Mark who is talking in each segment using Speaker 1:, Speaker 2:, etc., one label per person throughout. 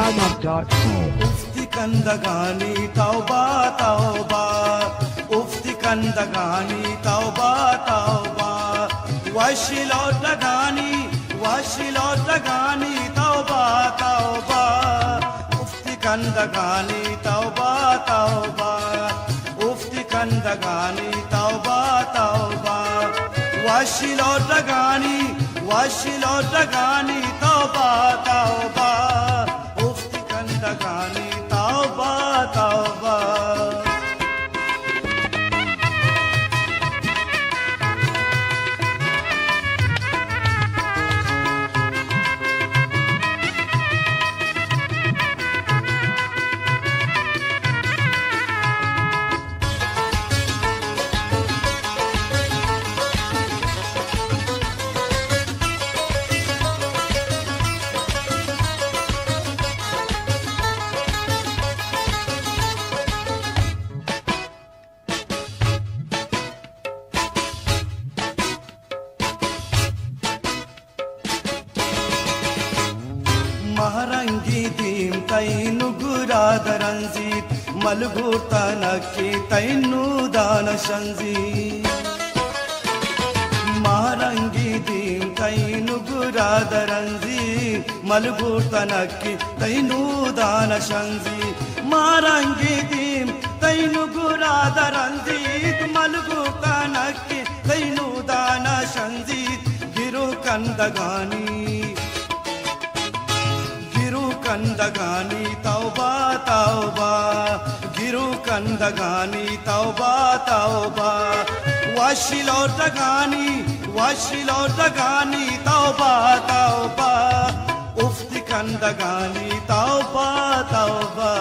Speaker 1: BeatStreamUp.com.
Speaker 2: ufti kandagani tauba tauba, ufti kandagani tauba tauba, washilotagani tauba tauba, ufti kandagani tauba tauba, ufti kandagani tauba tauba, washilotagani tauba tauba, ufti kandagani tauba tauba. ಮಹರಂಗಿ ದೀಂ ತೈನು ಗುರಾದ Ranjith ಮಲಗೂತನಕ್ಕೆ ತೈನು ದಾನ ಶಂಜೀತ್ ಮಹರಂಗಿ ದೀಂ ತೈನು ಗುರಾದ ರಂಜೀತ್ ಮಲಗೂತನಕ್ಕೆ ತೈನು ದಾನ ಶಂಜೀತ್ ಮಹರಂಗಿ ದೀಂ ತೈನು ಗುರಾದ ರಂಜೀತ್ ಮಲಗೂತನಕ್ಕೆ ತೈನು ದಾನ ಶಂಜೀತ್ Gir ಕಂದಗಾನಿ ಕಂದಗಾನಿ ತೌಬಾ ತೌಬಾ, Gir ಕಂದಗಾನಿ ತೌಬಾ ತೌಬಾ, ವಾಶಿಲೋಟಗಾನಿ ತೌಬಾ ತೌಬಾ, ಉಫ್ತಿ ಕಂದಗಾನಿ ತೌಬಾ ತೌಬಾ.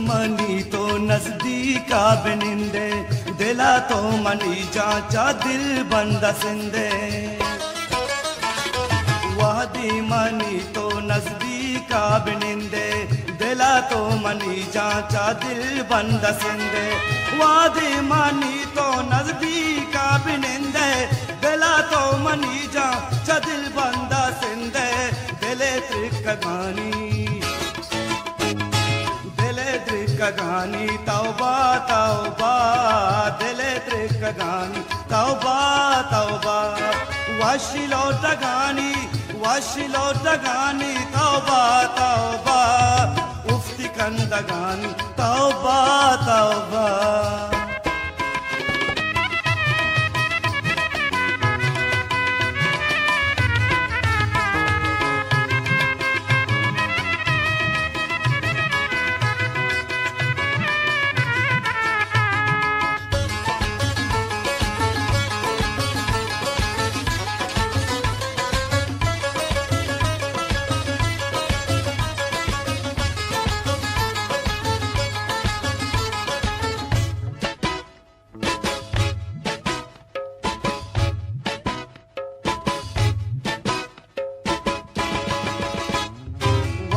Speaker 2: Money तो नजदीक बिनिंदे दिला तो money चाचा दिल बंदा सिंदे वादी मनी तो नजदीक बिनिंदे दिला तो मनी चाचा दिल बंदा सिंदे वादी मनी तो नजदीक बिनिंदे दिला तो मनी चाचा दिल बंदा सिंदे दिले त्रिकगानी कगानी तौबा तौबा, दिले त्रिकगानी तौबा तौबा, वाशिलोटगानी तौबा तौबा, उफ्ती कंदगानी तौबा तौबा.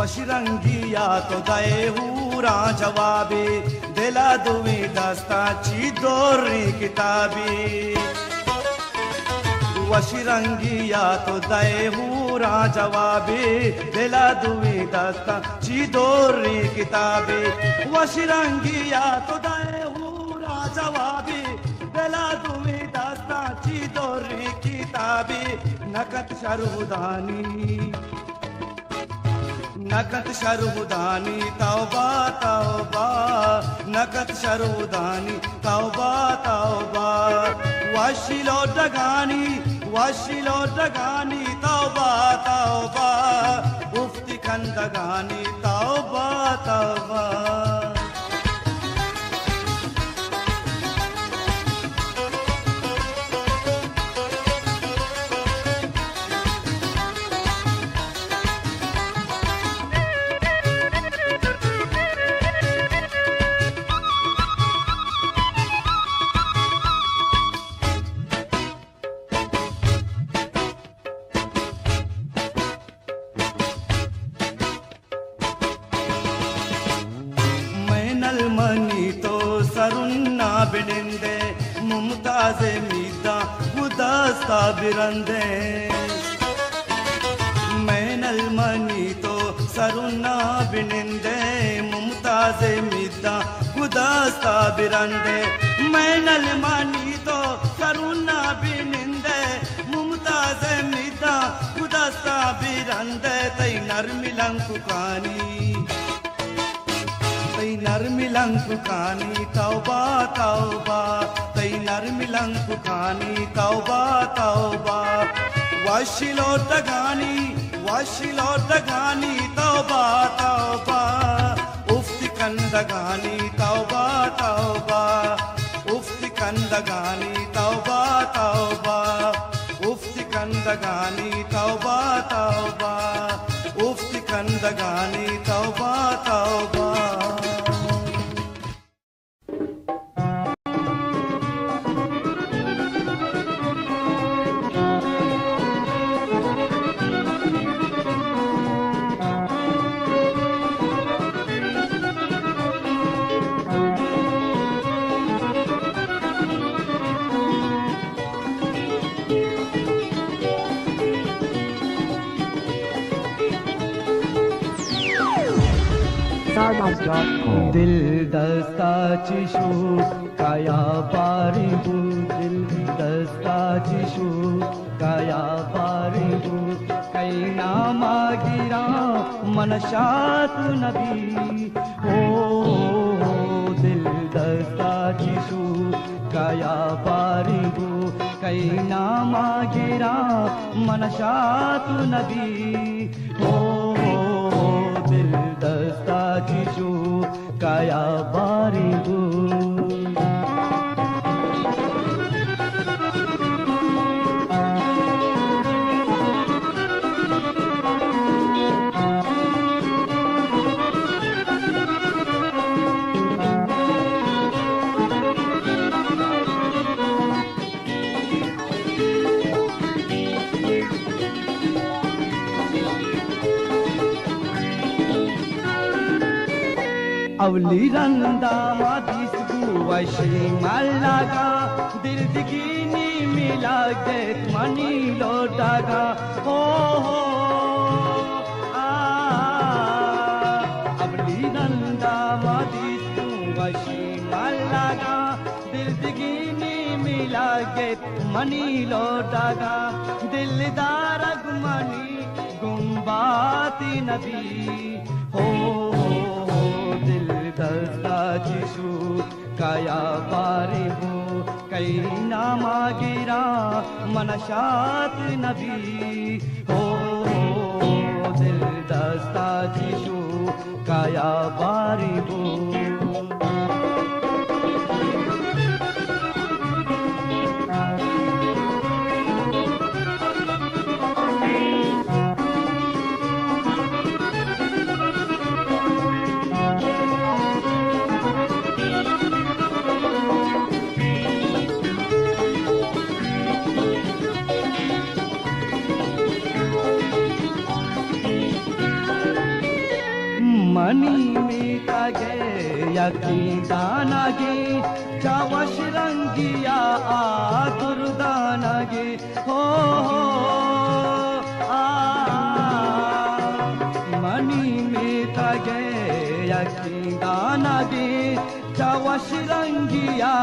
Speaker 2: वशिरंगिया तो गए हूरा जवाबी दिला दुवी दस्ता ची दोरी किताबी वशिरंगिया तो गए हूरा जवाबी दिला दुवी दस्ता ची दोरी किताबी वशिरंगिया तो गए हूरा जवाबी दिला दुवी दस्ता ची दोरी किताबी नकत शरुदानी नकत शरुदानी तौबा तौबा, नकत शरुदानी तौबा तौबा, वाशिलोटगानी तौबा तौबा, उफ्ती कंदगानी तौबा तौबा. खुदास्ता बिरंदे मैनल मनी तो सरुन्ना बिनिंदे मुमताज़े मिदा खुदास्ता बिरंदे मैनल मनी तो सरुन्ना बिनिंदे मुमताज़े मिदा खुदास्ता बिरंदे तई नरमिलंकु कानी तौबा तौबा तई नरमिलंकु कानी तौबा तौबा वाशिलो दगानी तौबा तौबा उफ्ती कंदगानी तौबा तौबा उफ्ती कंदगानी तौबा तौबा उफ्ती कंदगानी तौबा तौबा उफ्ती कंदगानी तौबा तौबा
Speaker 1: दिल दस्ता चिशु काया बारिबू दिल दस्ता चिशु काया बारिबू कई नामा गिरा मनशात नबी ओ दिल दस्ता चिशु काया बारिबू कई नामा गिरा मनशात नबी ओ दिल दस्ता चिशु काया बारिबू अवली रंदा मादिस गुवशी मल्लागा दिल दिगिनी मिला गेत मनी लोटागा हो अवली रंदा मादिस गुवशी मल्लागा दिल दिगिनी मिला गेत मनी लोटागा दिलदार मनी गुम्बाती नबी हो दस्ता चिशु काया बारिबू कई नामा गिरा मनशात नबी हो दिल दस्ता चिशु काया बारिबू मनी मीता गे यकीन दाना गे जावश रंगिया दुर्दाना गे हो मनी मीता गे यकीन दाना गे जावश रंगिया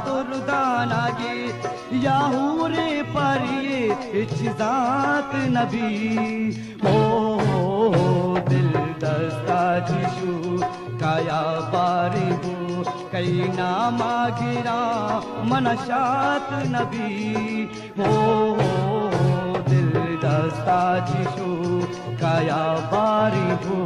Speaker 1: दुर्दाना गे याहूरे परिये इज्जात नबी हो दिल दस्ता चिशु काया बारिबू कई नामा गिरा मनशात नबी हो दिल दस्ता चिशु काया बारिबू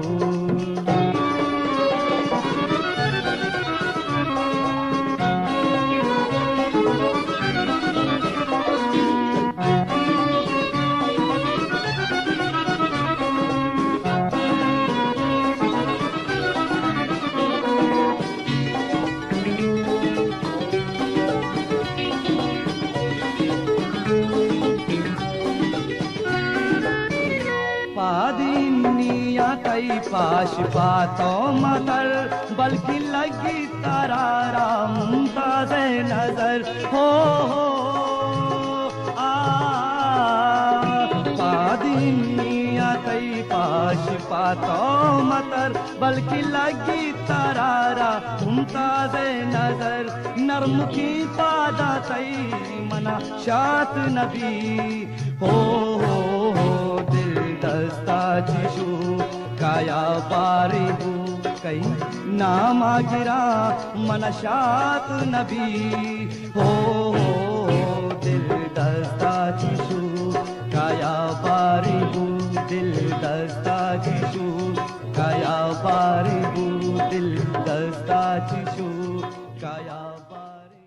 Speaker 1: पाश बातों मगर बल्कि लगी तरारा मुमताज़े नजर हो आ निया तई पाश पातो मतर बल्कि लगी तरारा मुमताज़े नजर नरम की पादा तई मना शात नबी हो दिल दस्ता जिशु काया बारी हु कई नामा गिरा मना शात नबी हो दिल दस्ता जिशु काया बारी हु दिल दस्ता जिशु काया बारी हु दिल दस्ता जिशु काया बारी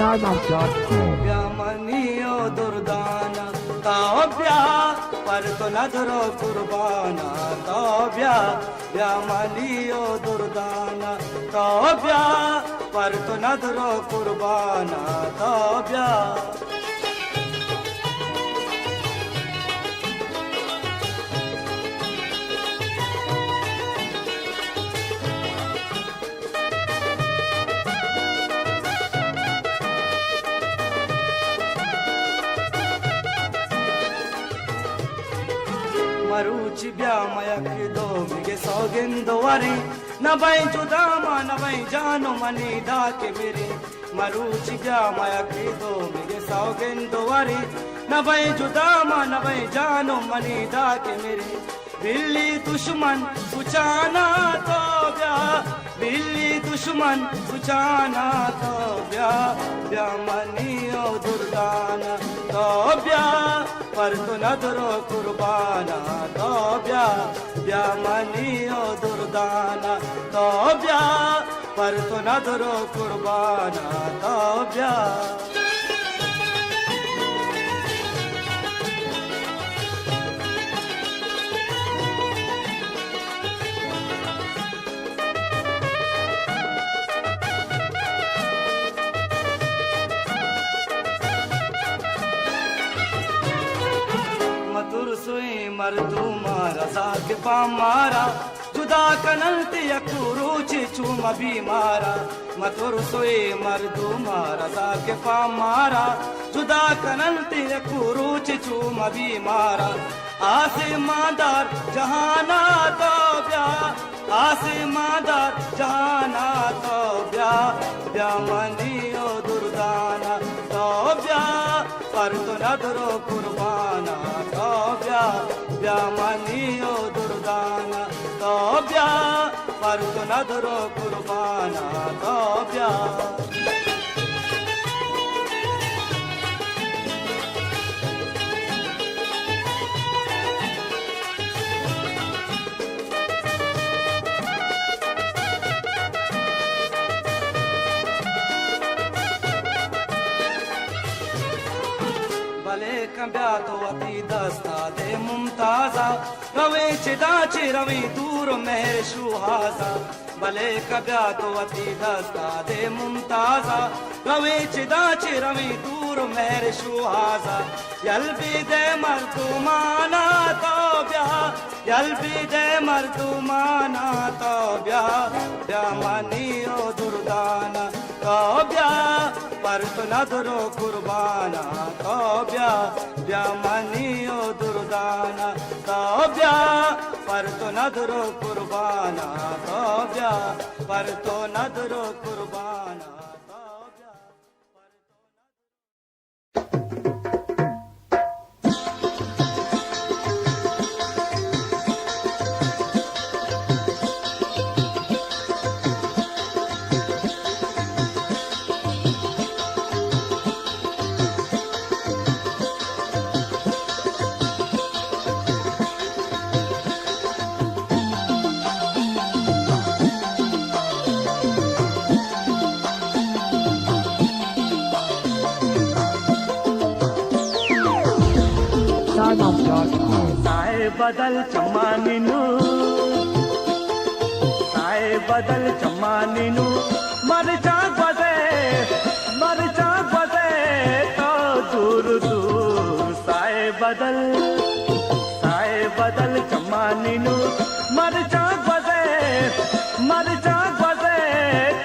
Speaker 3: Starbucks.com.
Speaker 1: ब्यामनियो दुर्दाना ताव्या पर तो नजरो कुर्बाना ताव्या ब्यामनियो दुर्दाना ताव्या पर तो नजरो कुर्बाना ताव्या मरूची ब्यामयक दो मिगे सौगिंदो वरी न भई जुदा मा न भई जानो मनी डाके मेरे मरूची ब्यामयक दो मिगे सौगिंदो वरी न भई जुदा मा न भई जानो मनी डाके मेरे बिल्ली दुश्मन सुचाना तो ब्या बिल्ली दुश्मन सुचाना तो ब्या ब्यामनियो दुर्दाना तो ब्या पर तो नजरो कुर्बाना तो ब्या ब्यामनियो दुर्दाना तो ब्या पर तो नजरो कुर्बाना तो ब्या मर्दूमा रजा के पामारा जुदा कनलते यकुरुचि चूम बीमारा मतुर सोए मर्दूमा रजा के पामारा जुदा कनलते यकुरुचि चूम बीमारा आसे मादार जहाना तो ब्या आसे मादार जहाना तो ब्या ब्यामनियो दुर्दाना तो ब्या पर तो नजरो कुर्बाना तो ब्या ब्यामनियो दुर्दाना तो ब्या पर तो नजरो कुर्बाना तो ब्या cambiato a ti dasta de mumtaza rave chidaci ravi dur mehr shuhaza bale cambiato a ti dasta de mumtaza rave chidaci ravi dur mehr shuhaza yalbi de mardumana tobya yalbi de mardumana tobya ब्यामनियो Durdana तोब्या पर तो नजरो कुर्बाना तोब्या ब्यामनियो दुर्दाना तोब्या पर तो नजरो कुर्बाना तोब्या पर तो नजरो कुर्बाना बदल चम्मा निनू साए बदल चम्मा निनू मरचा बजे तो दूर दूर साए बदल चम्मा निनू मरचा बजे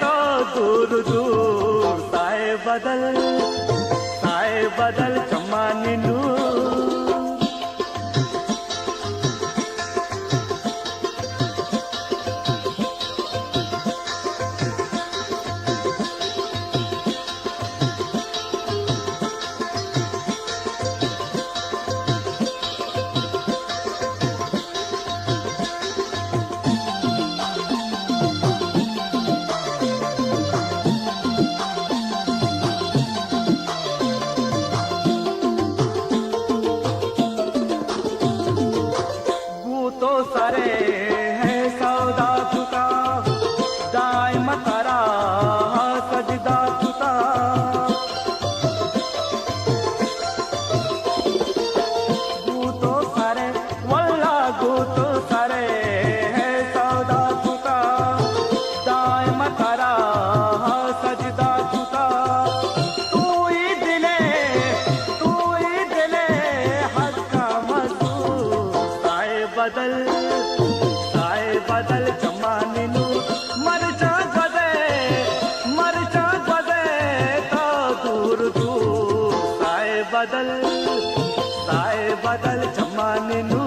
Speaker 1: तो दूर दूर साए बदल चम्मा निनू सारे है सौदा तुका दाय मतारा सजदा तुका गूतो सारे वल्ला गूतो सारे है सौदा तुका दाय मतारा सजदा तुका तू ही दिले हक का मजदूर साए बदल चम्मा निनू मरचा बजे तो दूर दूर साए बदल चम्मा निनू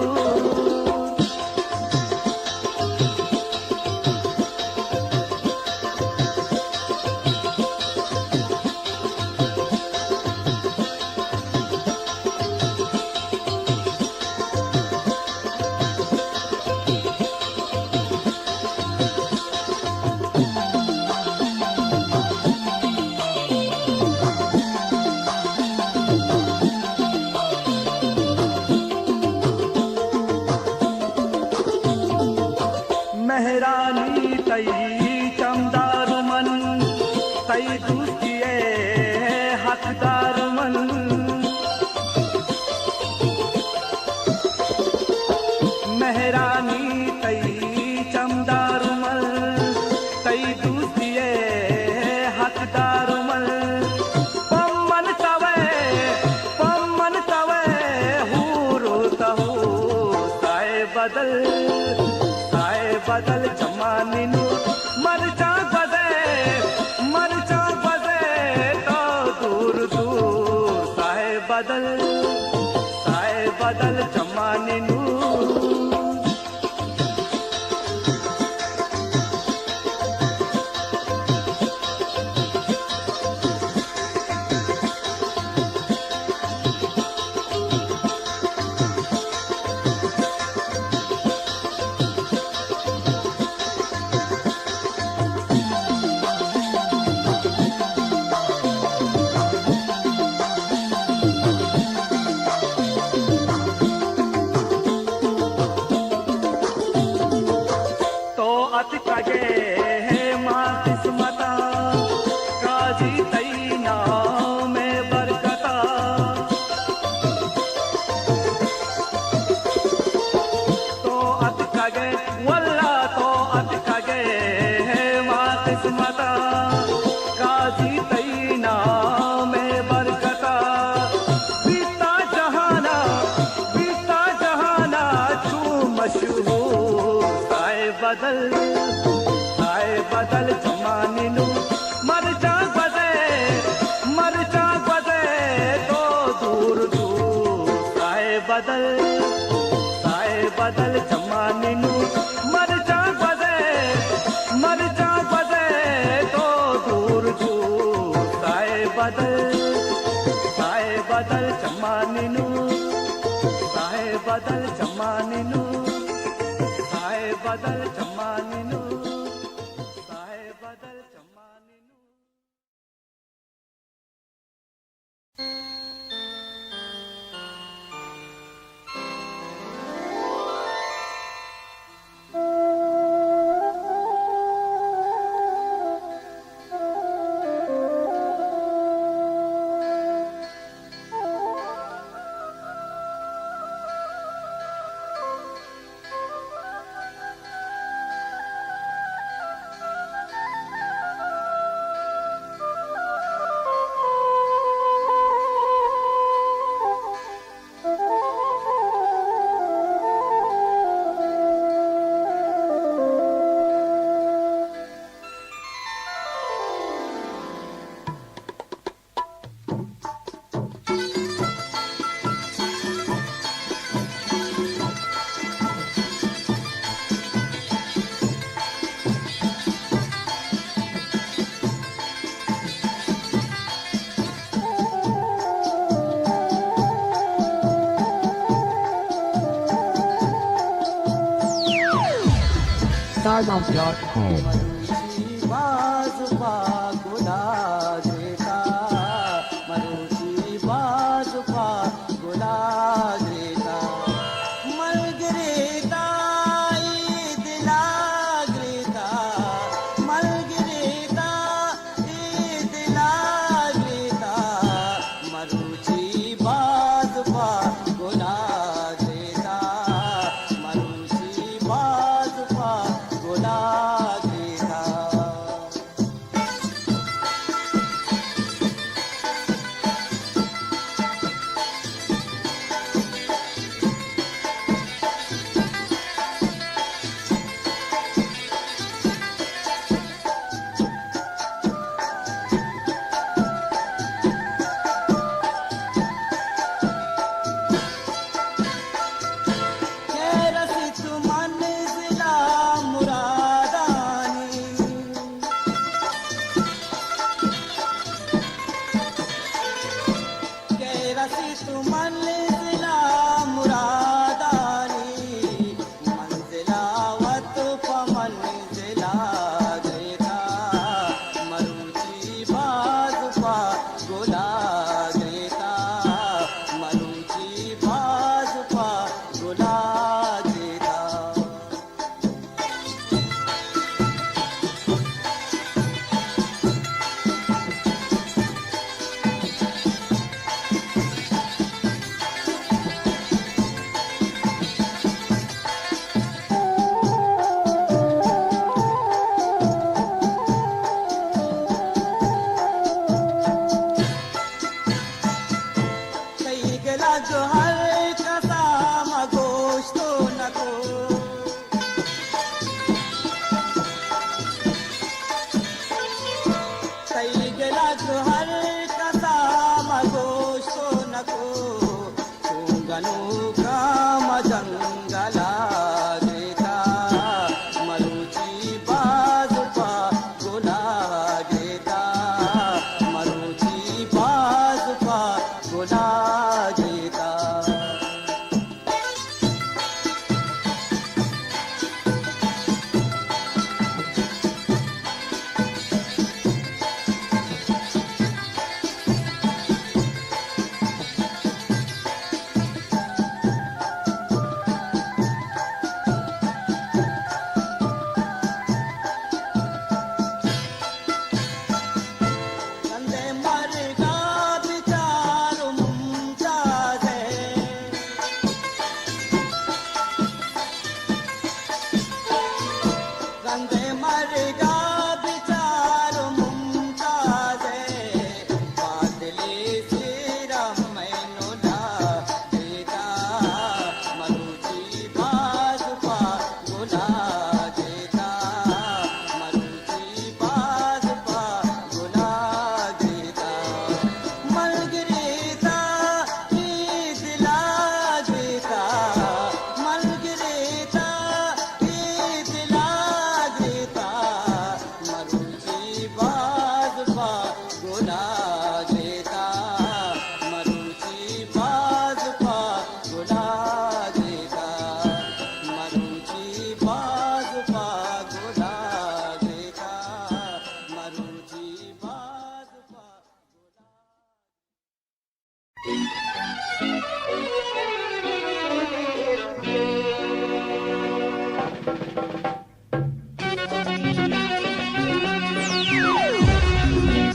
Speaker 1: मेहरानी तई चमदार मन तई दूसरिए हकदार मन मेहरानी तई चमदार मन तई दूसरिए हकदार मन पम्मन तवे हूरो तहू साए बदल चम्मा निनू मरचा बजे तो दूर दूर साए बदल चम्मा निनू अतिकगे है माँ किस्मता काजी तई नाव में बरकता तो अतिकगे वल्ला तो अतिकगे है माँ किस्मता काजी तई नाव में बरकता बीता जहाना छू मशहूर साए बदल चम्मा निनू मरचा बजे तो दूर दूर साए बदल चम्मा निनू मरचा बजे तो दूर दूर साए बदल चम्मा निनू बदल चम्मा निनू बदल चम्मा निनू बदल चम्मा निनू
Speaker 3: StarDance.com.
Speaker 1: बाजुबा गुला देता मरुची बाजुबा गुला देता मलगरेता दिला ग्रेता मलगरेता दिला ग्रेता मरुची बाजुबा गुला देता मरुची बाजुबा गुला जो हर कसा मगोस्तो नको सही गेला जो हर कसा मगोस्तो नको चुंगनु काम जंगला देता मरुची बाजुपा गुला देता मरुची बाजुपा गुला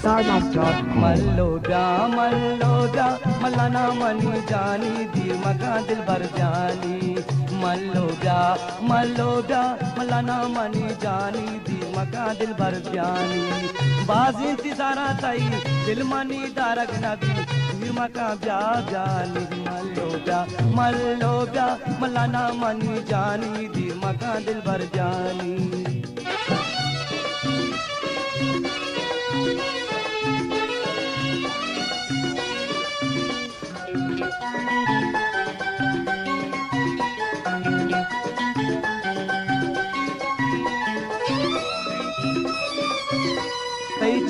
Speaker 3: StarDance.com.
Speaker 1: मल्लोब्या मल्लाना मनी जानी दी मका दिल भर जानी मल्लोब्या मल्लाना मनी जानी दी मका दिल भर जानी बाज इंतजारा ताई दिल मनी दारक नबी दी मका ब्या जानी मल्लोब्या मल्लाना मनी जानी दी मका दिल भर जानी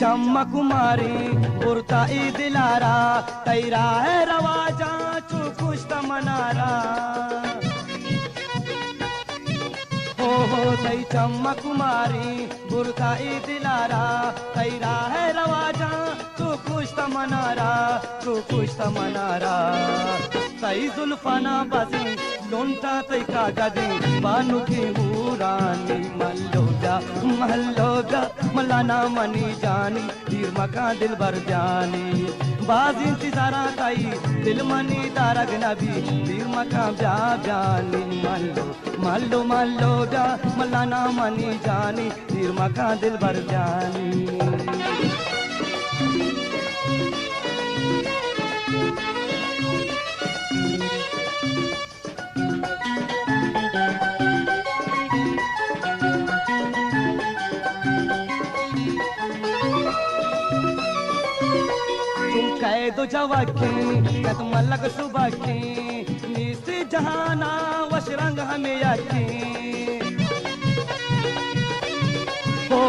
Speaker 1: चम्मा कुमारी बुरता ई दिलारा तैरा है रवाजा चुकुश्त मनारा हो तई चमक कुमारी बुरखाई दिलारा तैरा है रवाजा तू खुश तमनारा तू खुश तमनारा तई जुल्फाना बाजी लोंटा तई का गदी बानु की हुरानी मल्लोगा मलाना मनी जानी तीर मका दिल भर जानी बाज इंतजारा ताई दिल मनी दारग नबी तीर मका जा जानी मल्लोगा मलाना मनी जानी तीर मका दिल भर जानी दो जवाकी कद मलक सुबह की नीस जहाना वश रंग हमें याकी हो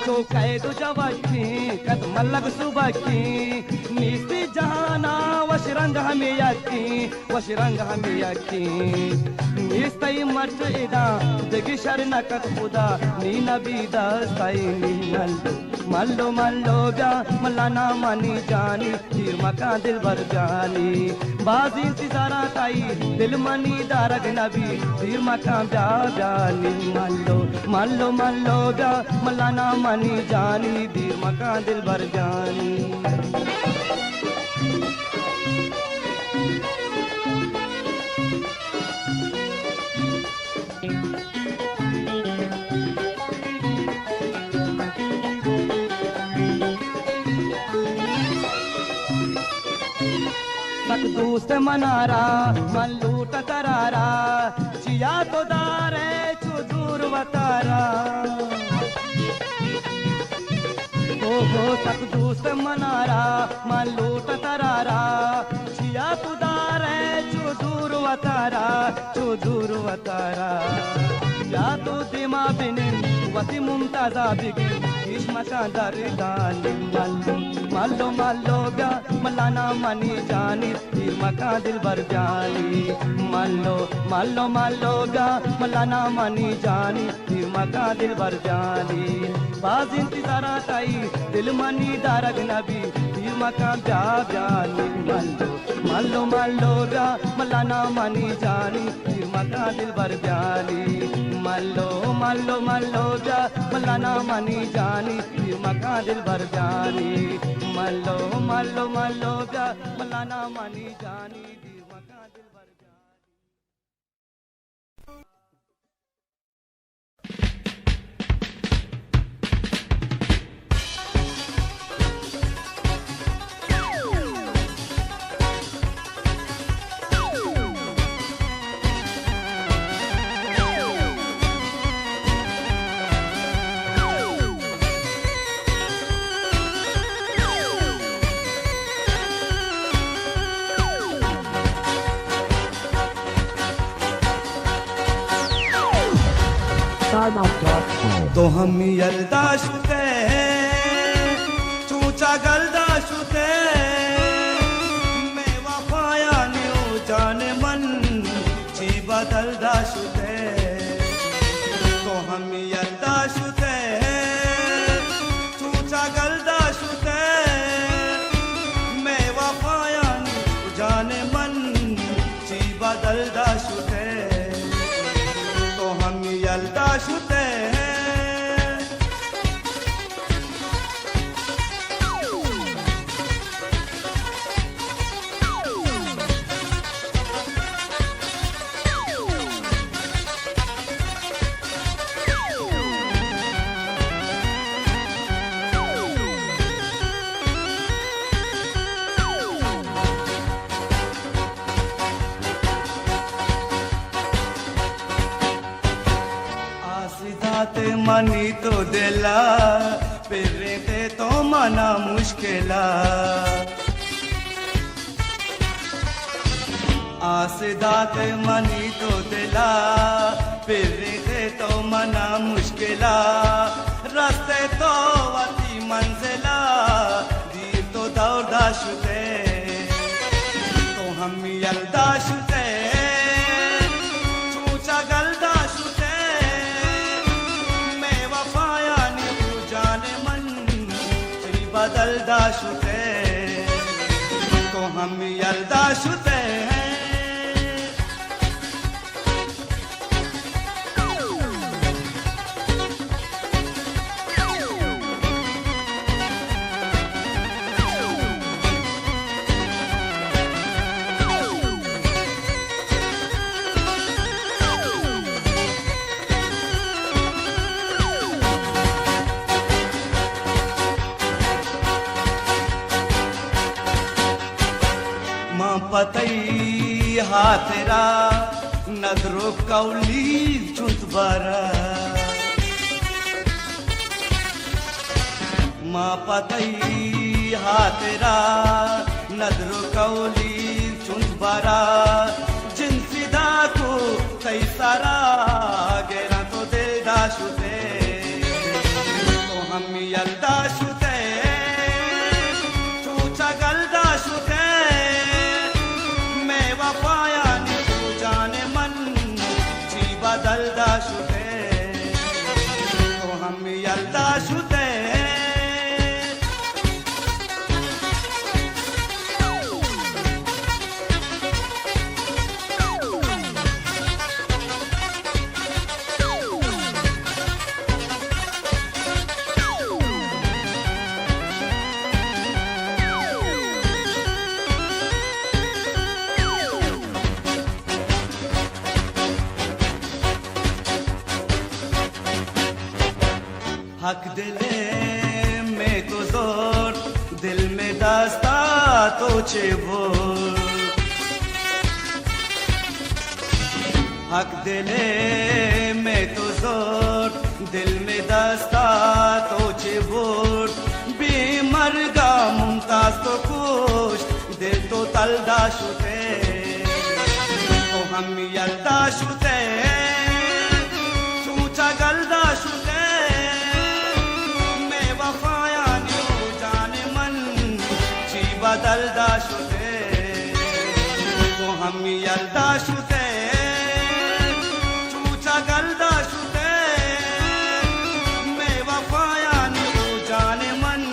Speaker 1: तो कह दो जवाकी कद मलक सुबह की नीस जहाना वश रंग हमें याकी वश रंग हमें याकी नीस तई मर्च इदा जगी शरणकत खुदा नी नबी दास्ताई नी मल्लो ब्या मल्लाना मानी जानी तीर मका दिल भर जानी बाजी इंतजारा ताई दिल मनी दारग नबी तीर मका ब्या जानी मल्लो ब्या मल्लाना मानी जानी तीर मका दिल भर जानी दोस्त मनारा मन लूट करारा चिया तो दारे चुदूर वतारा हो तक दोस्त मनारा मन लूट करारा चिया तो दारे चुदूर वतारा या तो दिमा बिनिन वती मुमताजा बिगिन इश्मा का दरदानी मल्लो ब्या मल्लाना मनी जानी तीर मका दिल भर जानी मल्लो ब्या मल्लाना मनी जानी तीर मका दिल भर जानी बाज इंतजारा ताई दिल मनी दारग नबी तीर मका ब्या जानी मल्लो ब्या मल्लाना मनी जानी तीर मका दिल भर जानी मल्लो ब्या मल्लाना मनी जानी तीर मका दिल भर जानी मल्लो ब्या मल्लाना मनी जानी तीर मका दिल भर जानी
Speaker 2: तो हम यल्दाशुते चूचा गल्दाशुते मैं वफाया न्यू जाने मन ची बदलदाशुते तो हम यल्दाशुते चूचा गल्दाशुते मैं वफाया न्यू जाने मन ची बदलदाशुते तो हम यल्दाशुते मनी तो दिला फिर तो मना मुश्किला आसदात मनी तो दिला फिर तो मना मुश्किला रास्ते तो वती मंजिला दीर तो दौर दाशुते तो हम यल्दाशुते चूचा गल्दाशुते बदलदा शुते तो हम यलदा शुते पतई हाथरा नदरो कौली चुतबारा माँ पतई हाथरा नदरो कौली चुतबारा जिनसिदा को कई सारा गेरा तो दिलदा शुते तो हम यलदा शुते चूचा गलदा शुते बदलदा शुते तो हम यलदा शुते हक दिले में तो जोर दिल में दास्ता तो बोल हक दिले में तो जोर दिल में दास्ता तो बोल बेमरगा मुमताज तो खुश दिल तो तलदा शुते तो हम यलदा शुते चूचा गलदा शुते बदलदा शुते तो हम यलदा शुते चूचा गलदा शुते मैं वफाया न्यू जाने मन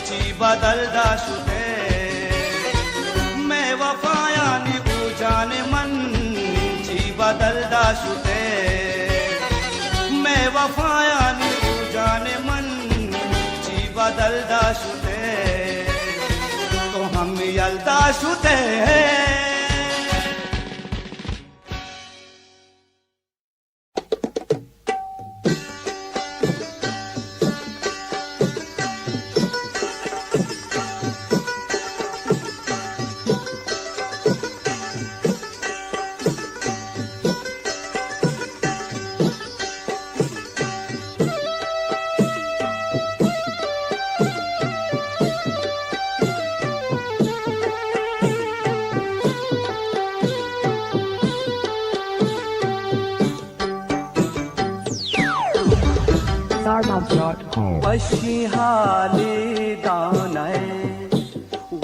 Speaker 2: ची बदलदा शुते मैं वफाया न्यू जाने मन ची बदलदा शुते मैं वफाया न्यू जाने मन ची बदलदा शुते हम यलदा शुते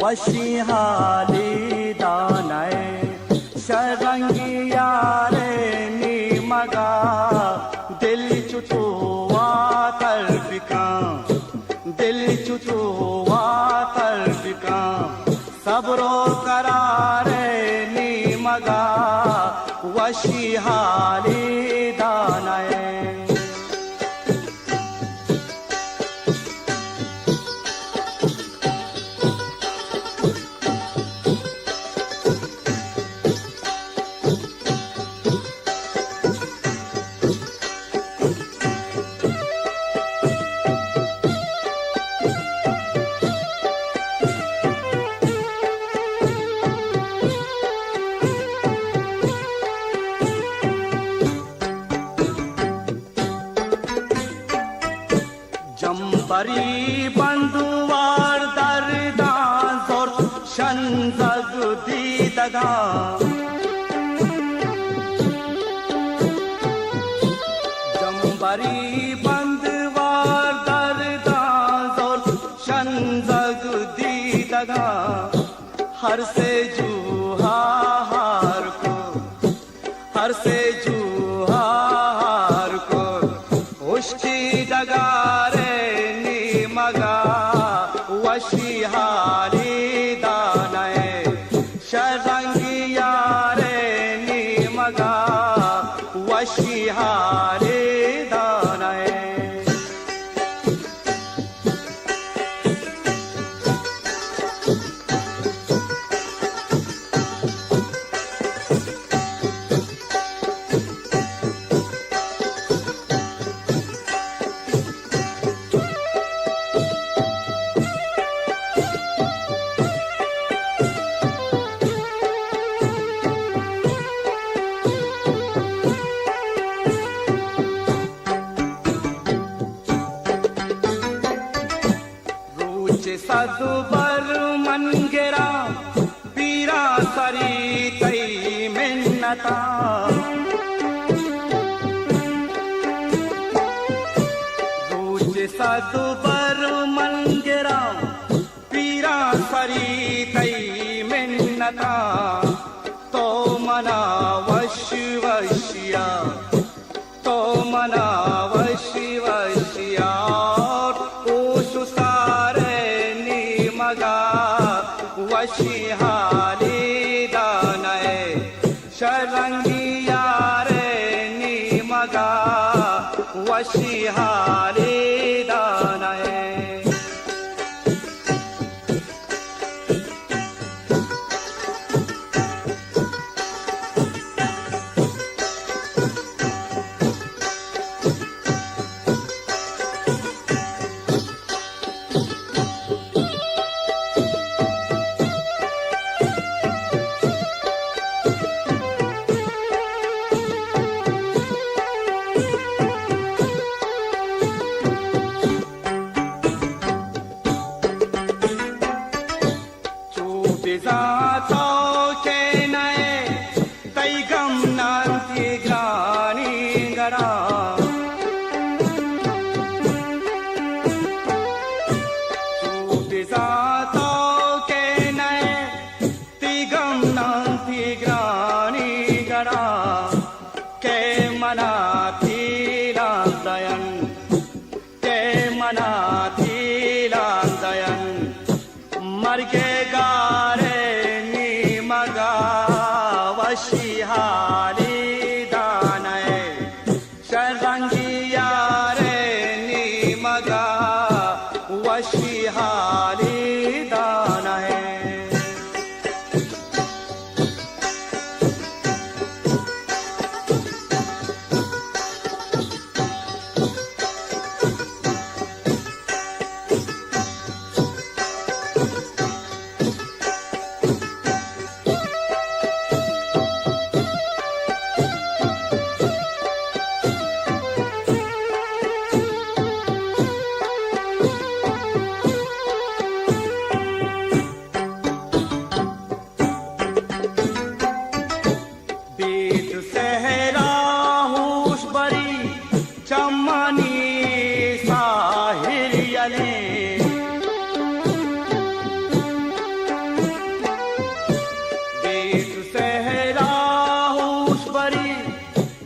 Speaker 2: वशी हाली दानाए शरंगिया रे नी मगा दिल चुचुआ तलबिका दिल चुचुआ तलबिका सबरो करारे नी मगा वशी हाली दानाए जंबरी बंधुवार दरदा जोर शंजग दीदगा जंबरी बंधुवार दरदा जोर शंजग दीदगा हर से जूहा हार को हर से जूहा हार को उश्ती डगारे नी मगा
Speaker 1: वशी हाली दानय शरंगिया रे नी मगा वशी हाली दानय सदुबर मनगेरा पीरा सरी तई मिन्नता रूच सदुबर मनगेरा पीरा सरी तई मिन्नता तो मना वश वशिया तो मना वश वशिया वशी हाली दानय शरंगिया रे नी मगा वशी हाली दानय मरके गारे नी मगा वशी हाली दानय शरंगिया रे नी मगा वशी हाली दानय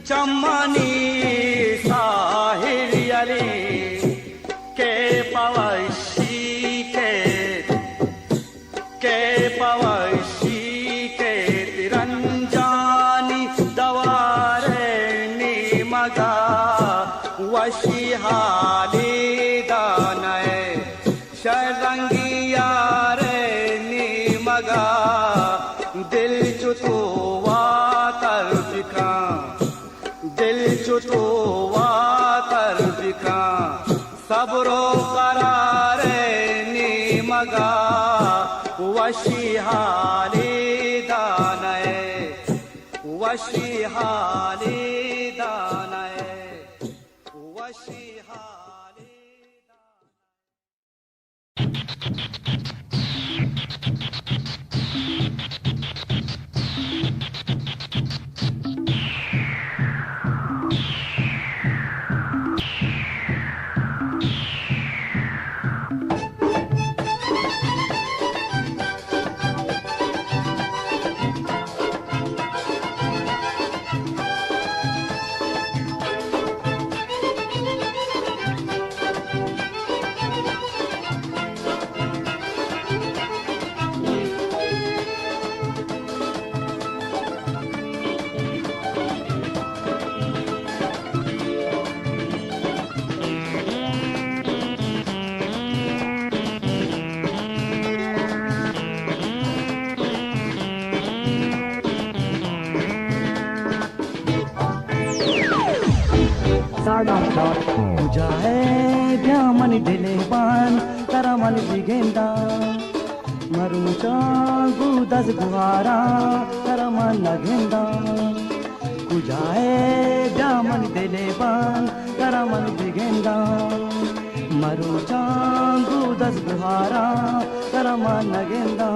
Speaker 1: चम्मनी साहिर अली के पवशी के तिरंजानी दवारे नी मगा वशी हाली दानय शरंगिया रे नी मगा दिल चुतुवा कर दिखा दिल चुतुवा कर दिखा सबरो करारे नी मगा वशी हाली दानय वशी हाली दानय वशी हाली Kujae biamani deleban taramani bigenda marucha gudas guhara taraman nagenda Kujae biamani deleban taramani bigenda marucha gudas guhara taraman nagenda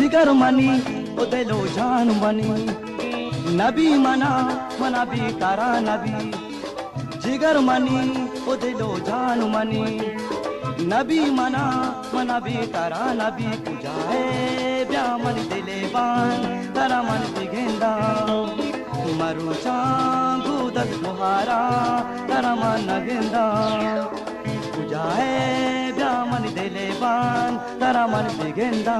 Speaker 1: जिगर मनी उदलो जान मनी नबी मना मना भी तारा नबी जिगर मनी उदलो जान मनी नबी मना मना भी तारा नबी कुजाए ब्या मन दिले बान तारा मन बिगेंदा मरु चांगू दस बुहारा तारा मन नगेंदा कुजाए ब्या मन दिले बान तारा मन बिगेंदा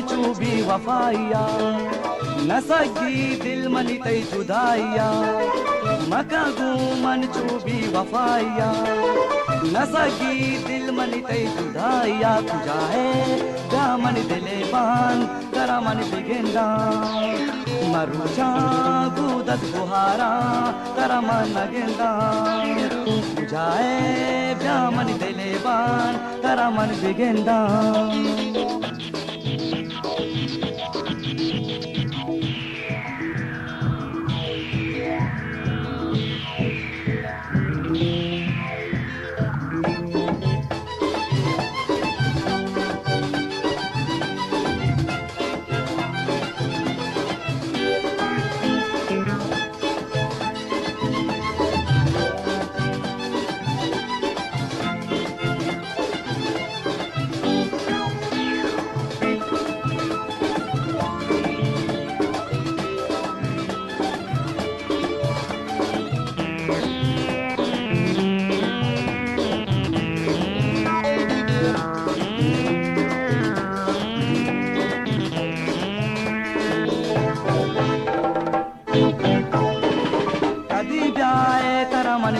Speaker 1: चूबी वफाइया नसगी दिल मनी तई जुदाइया मका मन चूबी वफाइया नसगी दिल मनी तई जुदाइया कुजाए जामन दिले बान करा मन बिगेंदा मरुचा गुदस बुहारा करा मन नगेंदा कुजाए जामन दिले बान करा मन बिगेंदा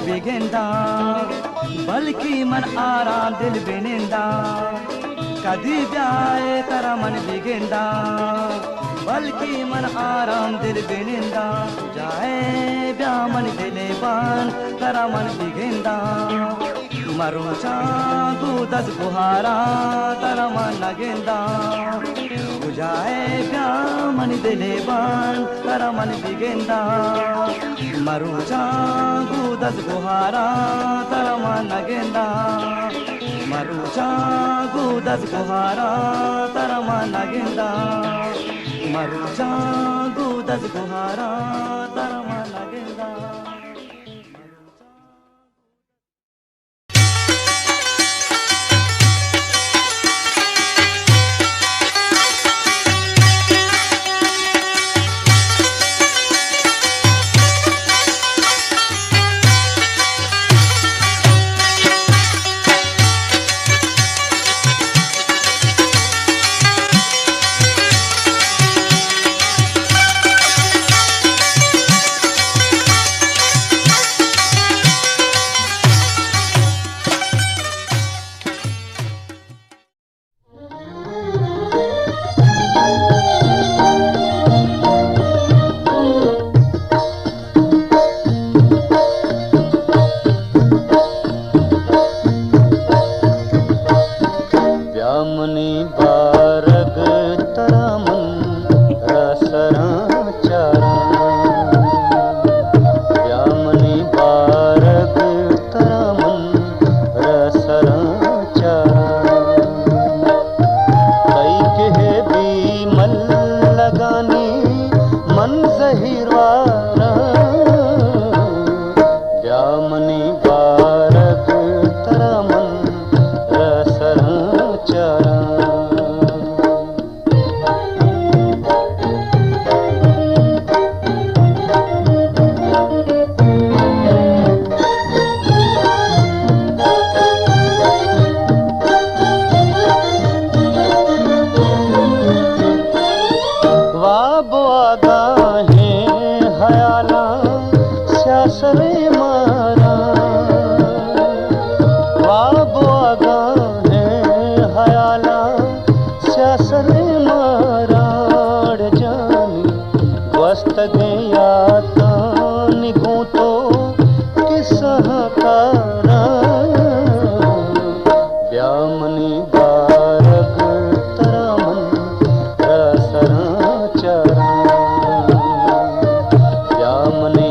Speaker 1: बिगेंदा बल्कि मन आराम दिल बिनेंदा कदी ब्याए तरा मन बिगेंदा बल्कि मन आराम दिल बिनेंदा जाए ब्या मन दिले बान तरा मन बिगेंदा मरो चांगू दस बुहारा तरा मन नगेंदा जाए ब्या मन दिले बान तरा मन बिगेंदा मरु चांगू दस गुहारा तरा मन नगेंदा मरु चांगू दस गुहारा तरा मन नगेंदा मरु चांगू दस गुहारा तरा मन नगेंदा
Speaker 3: मंजहिरवारा ब्यामनी बारक तरमन रसरं चरा सरे मारा वाबो गाने हयाला सरे मारा जानी वस्त गया निगो तो किस्सा कारा ब्यामनी बारक तरमन रसरा चरा ब्यामनी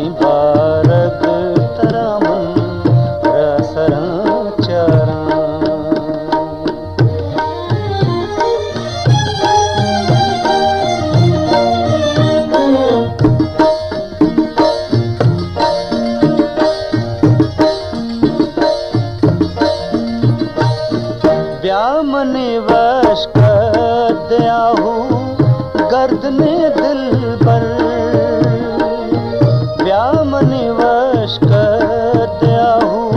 Speaker 3: ब्यामने वश कर दिया हूँ गर्दने दिल पर ब्यामने वश कर दिया हूँ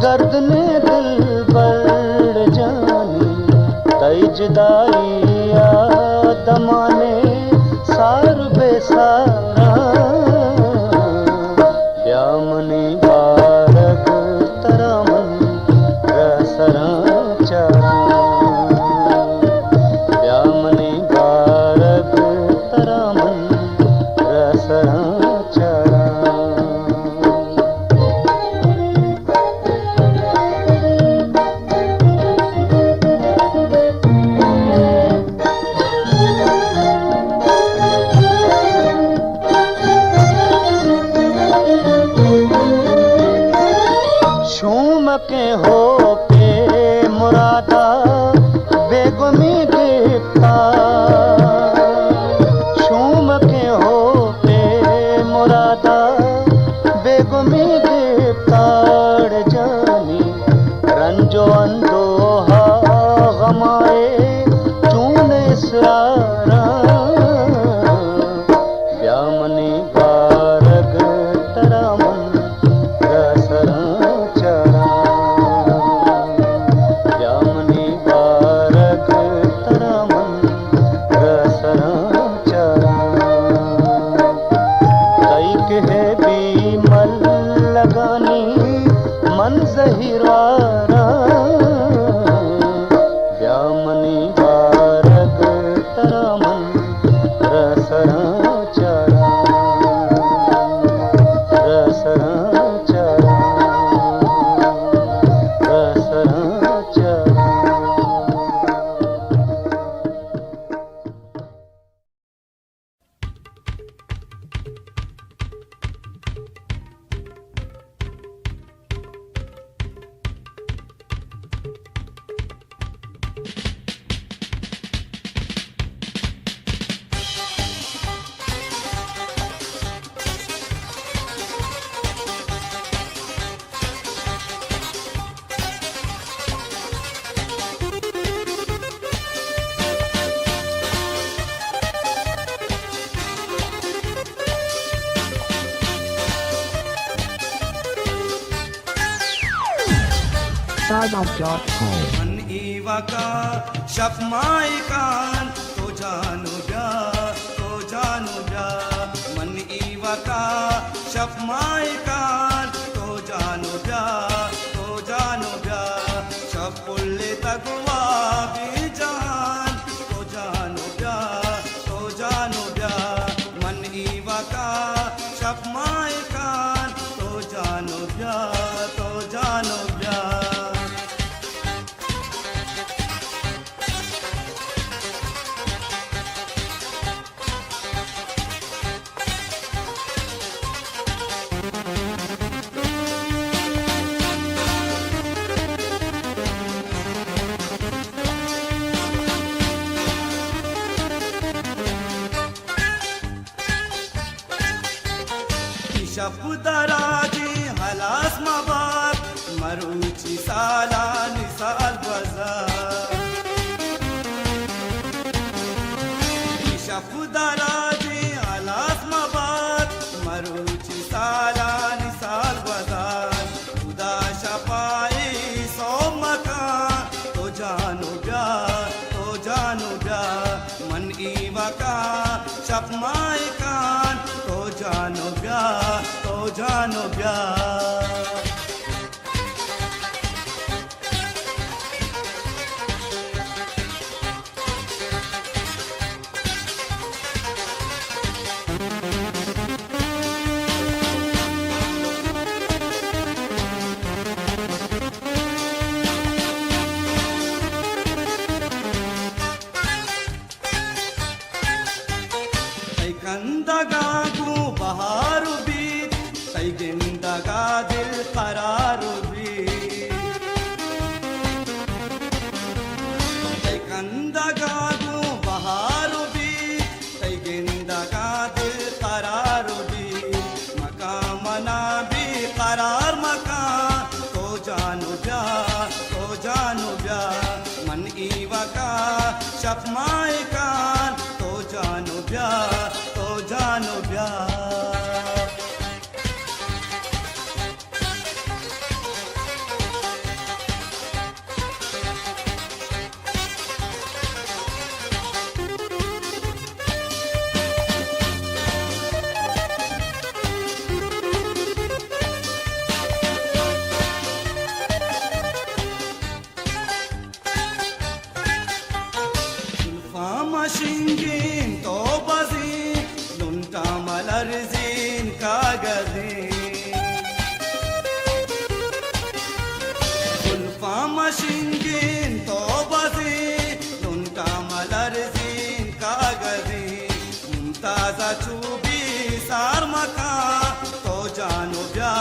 Speaker 3: गर्दने दिल पर जानी तई जुदाई दमाने सार बेसारा ब्यामनी बारक तरमन रसरा ब्यामनी बारक तरमन रसरा चरा शूम के हो के मुरादा बेगमी गिरफ्तार शूम के हो के मुरादा बेगमी गिरफ्तार जानी रंजो अंदोहा गमाए चून इसरारा ब्यामनी बारक तरमन रसरा चरा ब्यामनी बारक तरमन रसरा चरा कई कहे बीमल लगानी मंजहिरवारा ब्यामनी बारक तरमन रसरा चरा रसरा चरा रसरा चरा
Speaker 2: मन ईवा का शफ माई कान तो जानो जा मन ईवा का शफ माई कान तो जानो जा शफ पुल्ले तगवा भी जान तो जानो जा मन ईवा का शफ माई कान तो जानो जा शब दराजी हलास मबार मरूची साला निसाल बाजार शब दराजी हलास मबार मरूची साला निसाल बाजार खुदा शपाई सो मकान तो जानो ब्या मन ईवा का शपमाई कान तो जानो ब्या कंदगागू बहारू बीत तई गिंदगा दिल करारू बीत तई कंदगागू बहारू बीत तई गिंदगा दिल करारू बीत मका मना भी करार मका तो जानो ब्या मन ईवा का शपमाए कान तो जानो ब्या Mashingin to bazin lunta malarzin kagazin ulfa mashingin to bazin lunta malarzin kagazin mumtaza chubi sar maka to jano bya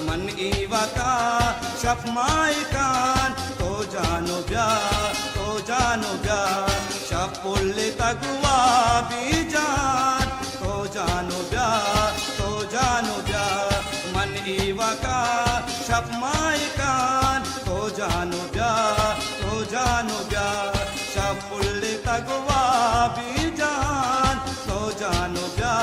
Speaker 2: man iwa ka shafmai kan to jano bya शपुल्ले तगवा बीजान तो जानो ब्या मन ईवा का शपमाई कान तो जानो ब्या शपुल्ले तगवा बीजान तो जानो ब्या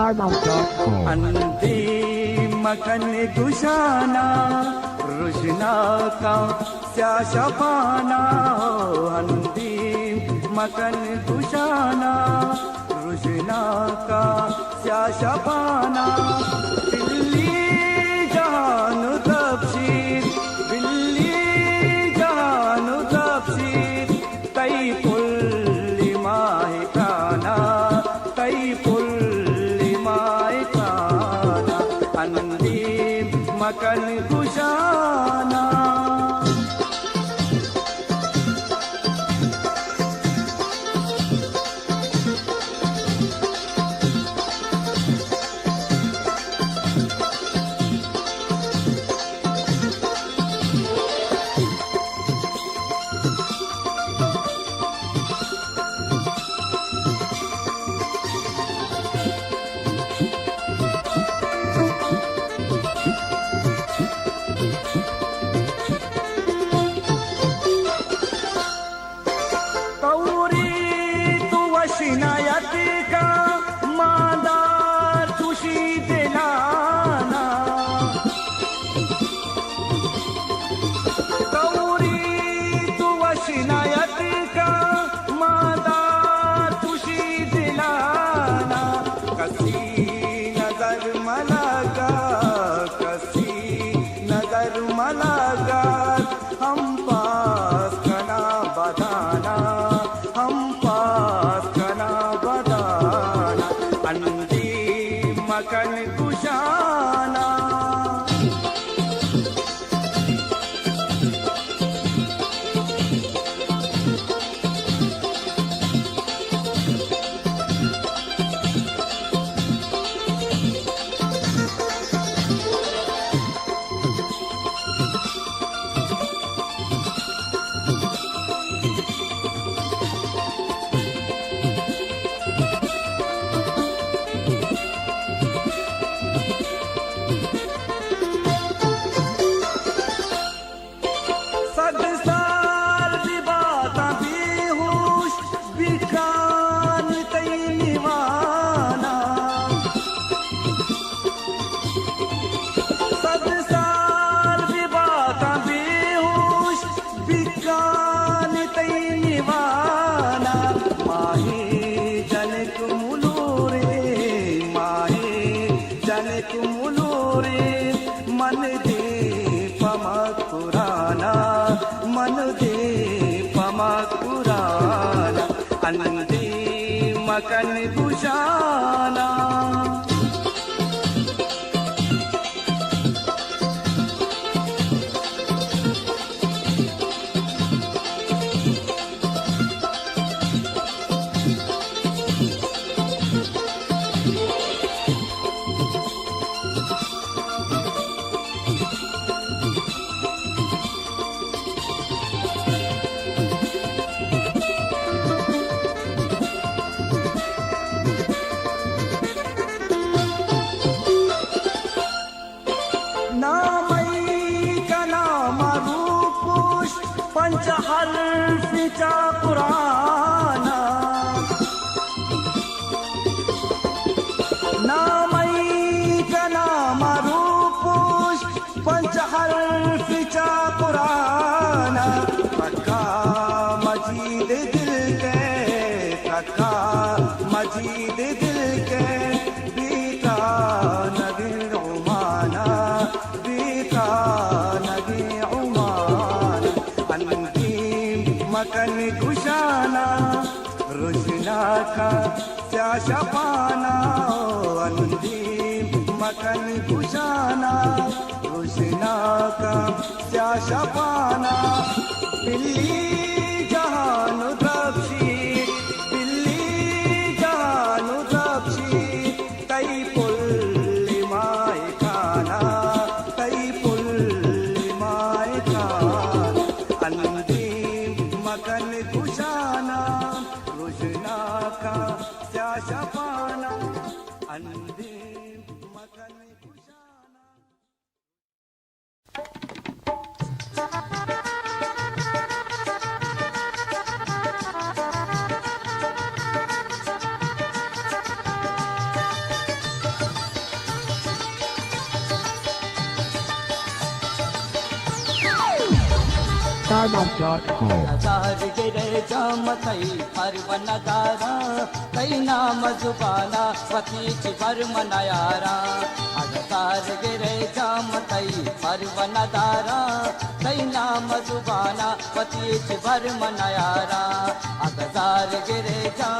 Speaker 1: अंधी मखन गुशाना रुशना का स्या शफाना अंधी मखन गुशाना रुशना का स्या शफाना दिल्ली जान तफसीर कई पुल्ली माही काना कई मकन गुशाना मकन कुशाना हल्फिचा पुराना नामई का नाम रूपुष पंच हल्फिचा पुराना पक्का मजीद दिल के पक्का मजीद दिल के बीता नगी उमाना बीता नगी उमाना मकन कुशाना रुशना का प्याशा पाना अंदीम मकन कुशाना रुशना का प्याशा पाना बिल्ली जहान दबशी बिल्ली जहान दबशी तई पुल्ली माए खाना तई पुल्ली माए खाना मकन कुशाना रुशना का प्याशा पाना अंधे मकन कुशाना
Speaker 3: Starbucks.com
Speaker 1: नजार गिरे जामतई परवनदारा कई नाम जुबाना वतीच वर्मनयारा नजार गिरे जामतई परवनदारा कई नाम जुबाना वतीच वर्मनयारा अगजार गिरे जा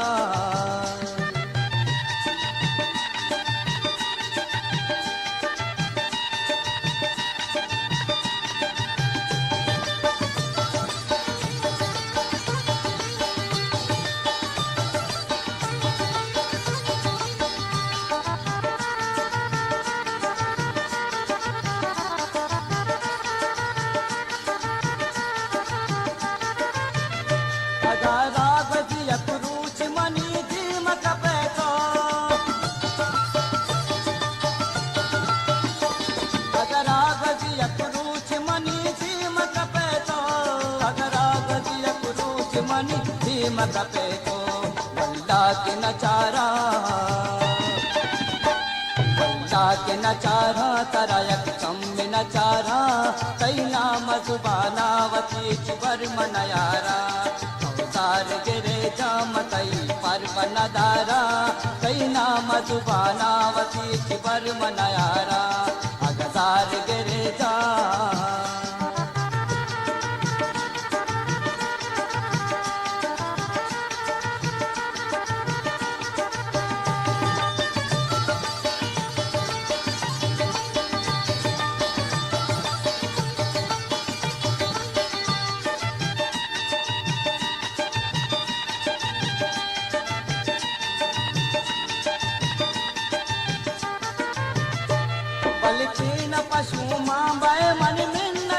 Speaker 1: मत पे तो वल्ला के नचारा वल्ला के नचारा तारा यक कम में नचारा कई नाम जुबाना वती चिवर मनयारा कौसार गिरे जामतई परवनदारा कई नाम जुबाना वती चिवर मनयारा अगजार गिरे जा पशु मां बय मन मिन्न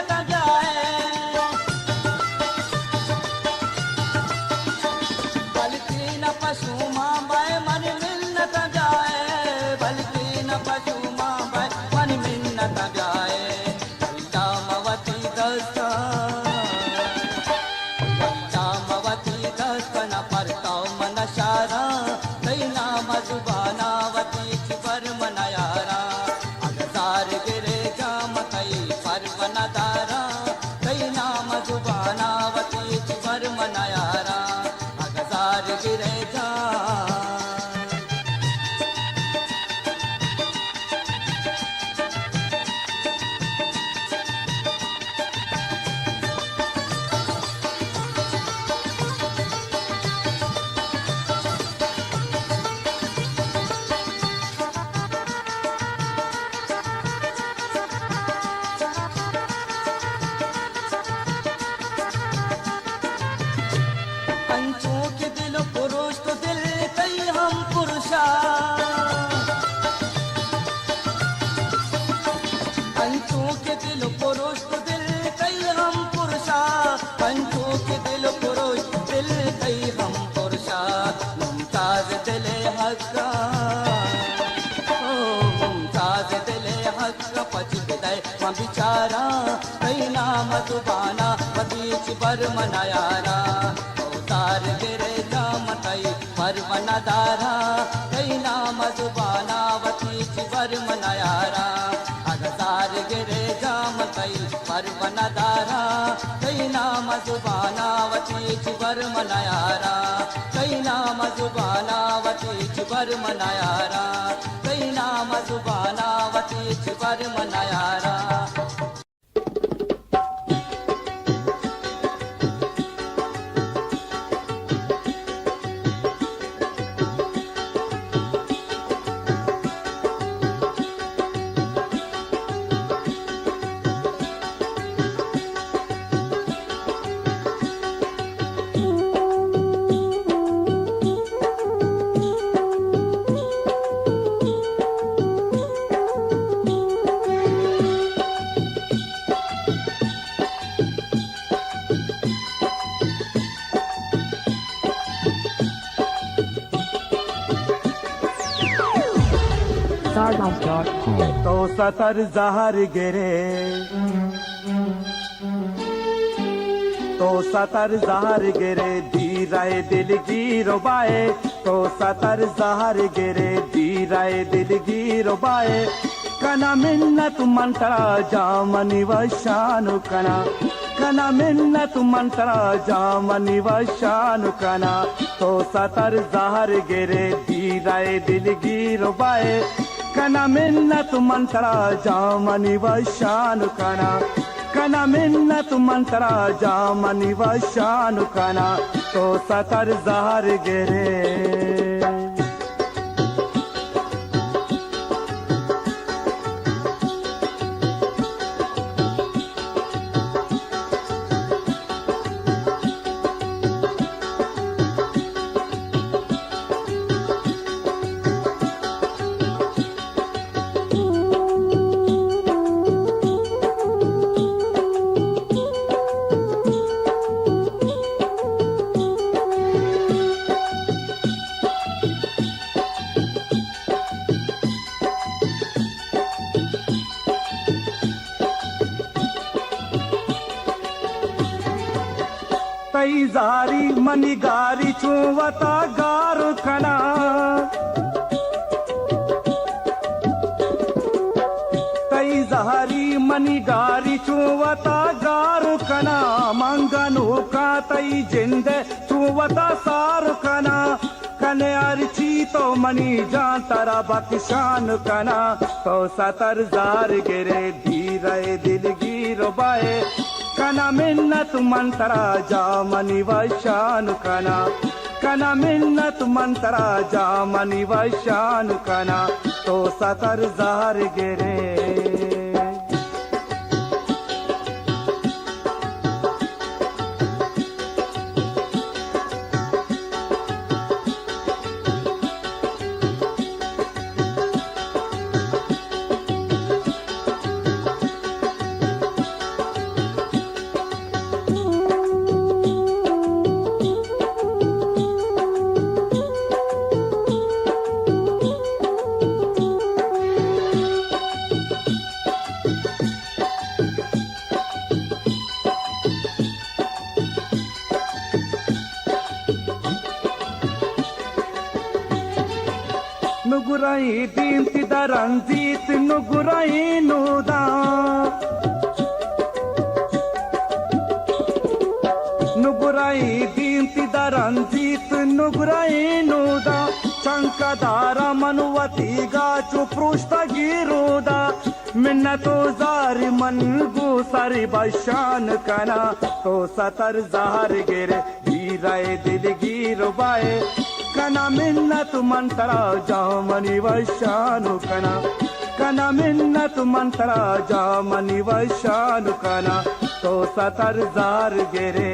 Speaker 1: मजुबाना वतीच बर मनायारा तार गिरे जामतई पर मनदारा कैना मजुबाना वतीच बर मनायारा अगतार गिरे जामतई पर मनदारा कैना मजुबाना वतीच बर मनायारा कैना मजुबाना वतीच बर मनायारा कैना मजुबाना वतीच बर मनायारा
Speaker 3: तो
Speaker 1: सतर जहर गिरे तो सतर जहर गिरे धीराए दिल गिरो बाए तो सतर जहर गिरे धीराए दिल गिरो बाए कना मिन्नत मंत्रा जामनि वशानु कना कना मिन्नत मंत्रा जामनि वशानु कना तो सतर जहर गिरे धीराए दिल गिरो बाए कना मिन्नत मंत्रा जामनि वशानु कना कना मिन्नत मंत्रा जामनि वशानु कना तो सतर जहर गिरे तई जारी मनी गारी चुवता गार खना तई जारी मनी गारी चुवता गार खना मंगनु का तई जिंद चुवता सार खना कने अर्ची तो मनी जान तारा बख्शान कना तो सतर जार गिरे धीरे दिल गिरो बाए कना मिन्नत मंत्रा जामनि वशानु कना कना मिन्नत मंत्रा जामनि वशानु कना तो सतर जार गिरे ನುಗುರೈ ದೀಂತಿದ ರಂಜಿತ್ ನುಗುರೈ ನೂದ ನುಗುರೈ ದೀಂತಿದ ರಂಜಿತ್ ನುಗುರೈ ನೂದ ಚಂಕದಾರ ಮನುವತಿಗ ಚುಪೃಷ್ಟ ಗಿರುದ मिन्नतो जारी मनगु सारी बशान कना तो सतर जहर गिरे धीरे दिल गिरो बाए कना मिन्नत मंत्रा जामनि वशानु कना कना मिन्नत मंत्रा जामनि वशानु कना तो सतर जार गिरे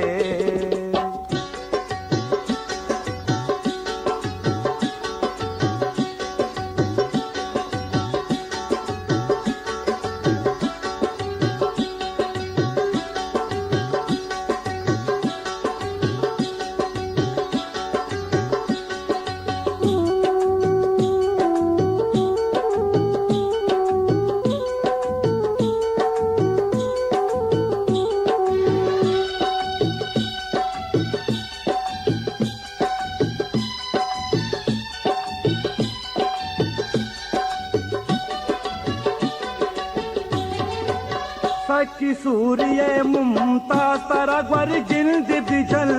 Speaker 1: सखी सूर्य मुमताज तारा ग्वर जिल्द बिजल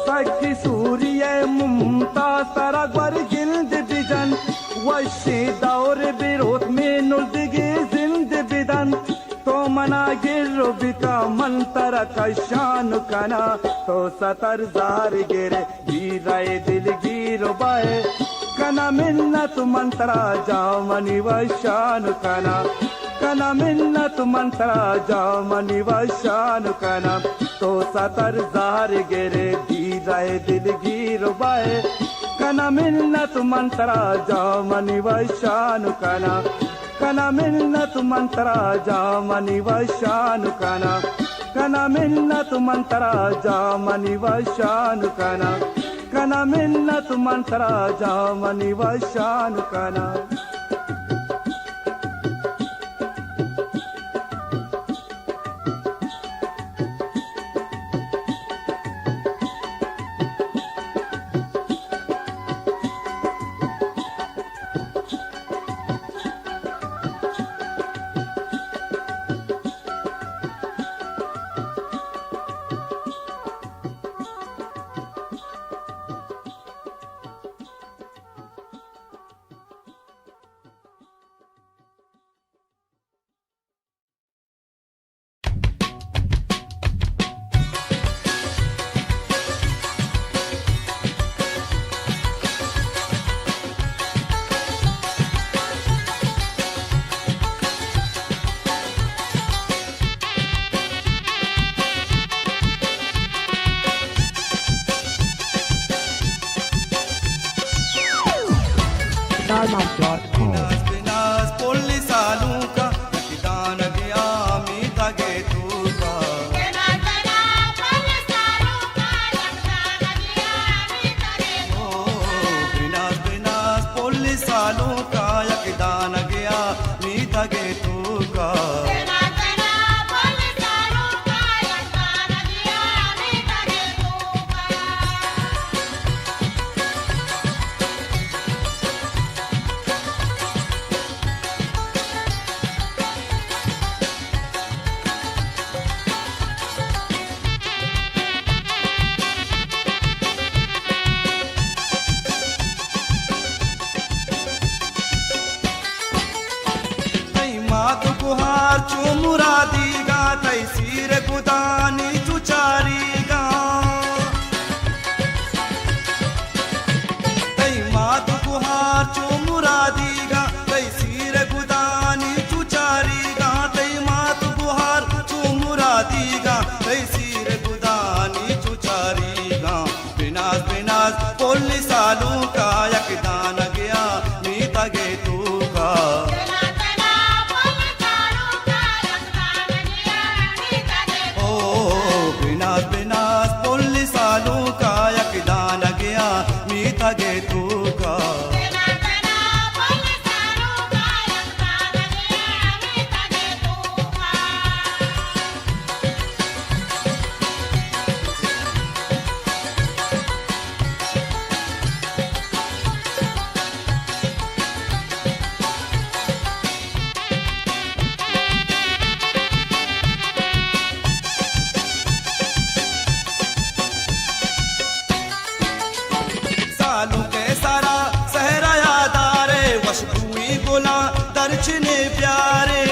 Speaker 1: सखी सूर्य मुमताज तारा ग्वर जिल्द बिजन वशी दौर बिरोत में नुर्दगी जिंद बिदन तो मना गिरो बिका मंतरा का शान कना तो सतर जार गिरे गिराए दिल गिरो बाए कना मिन्नत मंत्रा जामनी वशान कना मिन्नत मंत्रा जामनी वशान कना तो सतर जार गिरे गिराए दिल गिरो बाए कना मिन्नत मंत्रा जामनी वशान कना मिन्नत मंत्रा जामनी वशान कना मिन्नत मंत्रा जामनी वशान कना मिन्नत मंत्रा जामनी वशान कना
Speaker 3: starmount.com
Speaker 2: बिनास पोली सालू का दान गया मीठा गे तू का बिनास बिनास पोली सालू का दान गया मीठा गे तू का मातु गुहार चू मुरादी गा तैसीर गुदानी चुचारी गा तै मातु गुहार चू मुरादी गा तैसीर गुदानी चुचारी गा तै मातु गुहार चू मुरादी गा तैसीर गुदानी चुचारी गा बिनास बिनास पोली सालू का यकदान गया मीता गे तू का बिनास पोली सालू का यकदान गया मीठा गे तू का सालू के सारा सहरा यादारे वशबुई गोला दर्शने प्यारे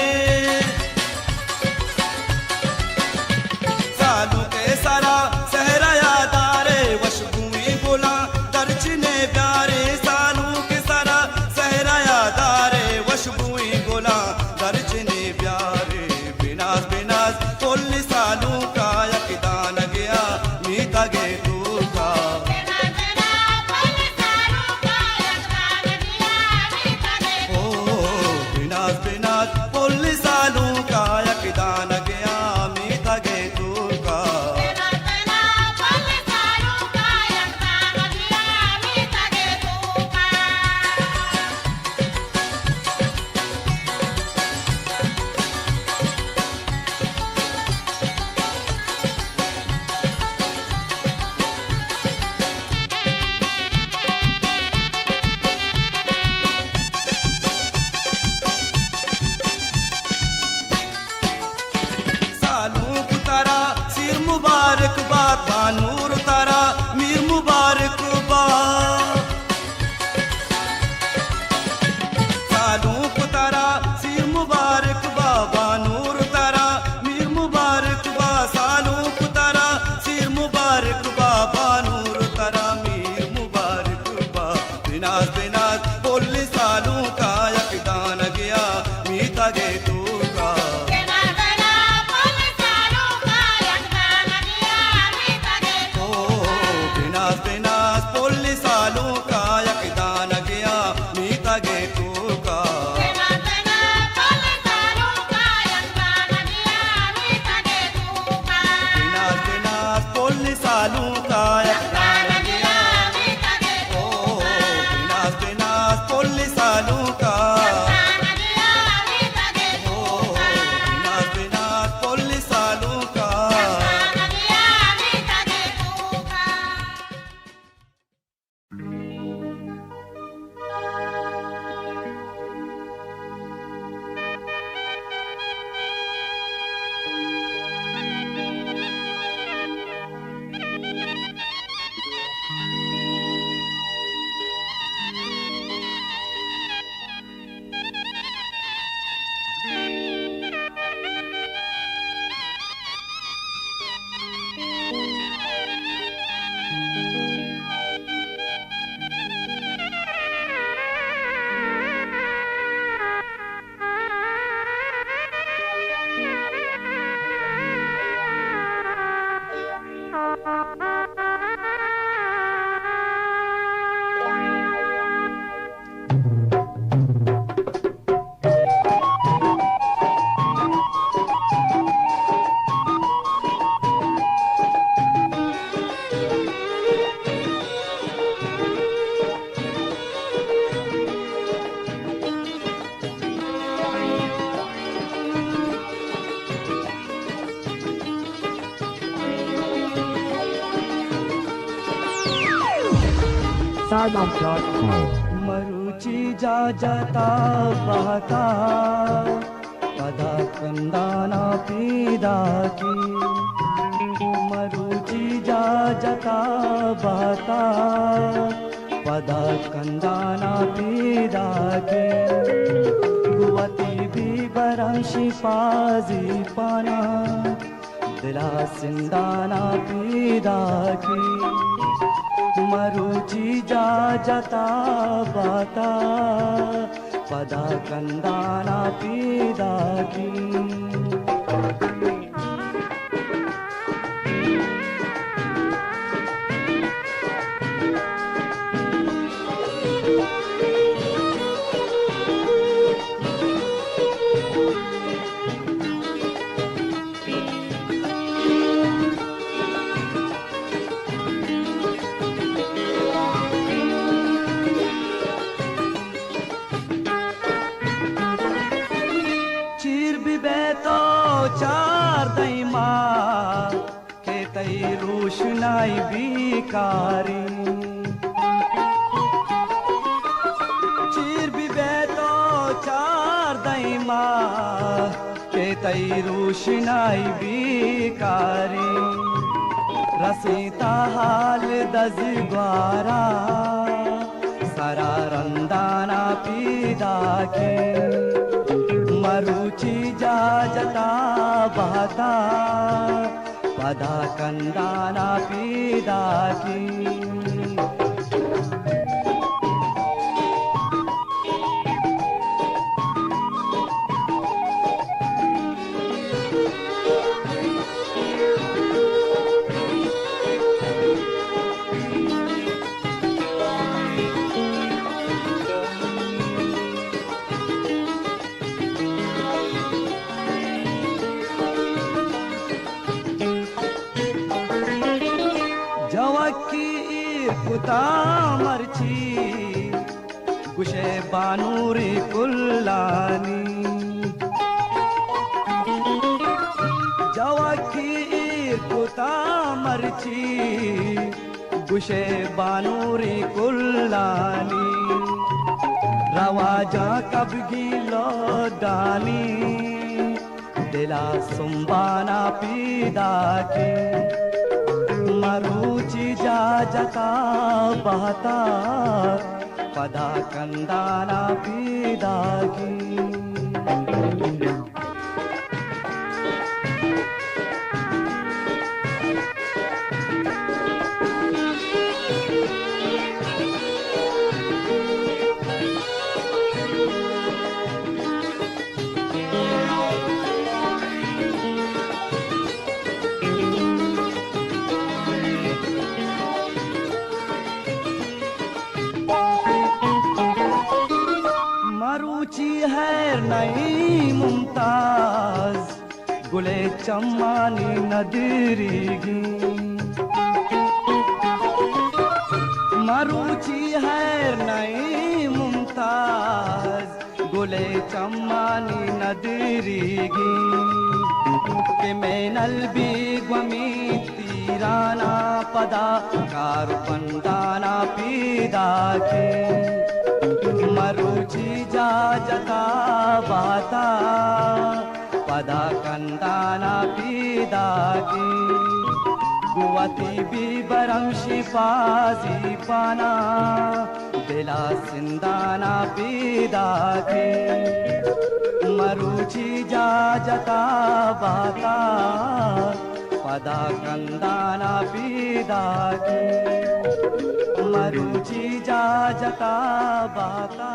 Speaker 2: सालू के सारा सहरा यादारे वशबुई गोला दर्शने प्यारे सालू के सारा सहरा यादारे वशबुई गोला दर्शने प्यारे बिनास बिनास पोली सालू का यकदान गया मीठा गे तू का बिनास पोली सालू का यकदान गया मीठा गे तू का
Speaker 1: मरुची जा जाता बहता पदा कंदाना पीदा की मरुची जा जाता बहता पदा कंदाना पीदा की गुवती भी बरंशी पाजी पाना दिला सिंदाना पीदा की मरुची जा जाता बाता पदा कंदाना पीदा की चार दैमा के तई रोशनाई बिकारी चीर भी बेतो चार दैमा के तई रोशनाई बिकारी रसीता हाल दजग्वारा सरा रंदाना पीदा के मरुची जा जता बहता पदा कंदाना पीदा की कुता मरची गुशे बानूरी कुल्लानी जवाखीर कुता मरची गुशे बानूरी कुल्लानी रवाजा कबगी लोडानी दिला सुम्बाना पीदा की मरुची जा जता बहता पदा कंदाना पीदा की मरुची है नई मुमताज गुले चम्मानी नदीरीगी मरुची है नई मुमताज गुले चम्मानी नदीरीगी के मैनल भी ग्वमी तीराना पदा कारपंदाना पीदा के मरुची जा जता बाता पदा कंदाना पीदा की गुवती भी बरंशी पाजी पाना दिला सिंदाना पीदा की मरुची जा जता बाता पदा कंदाना पीदा की मरुची जा जता बाता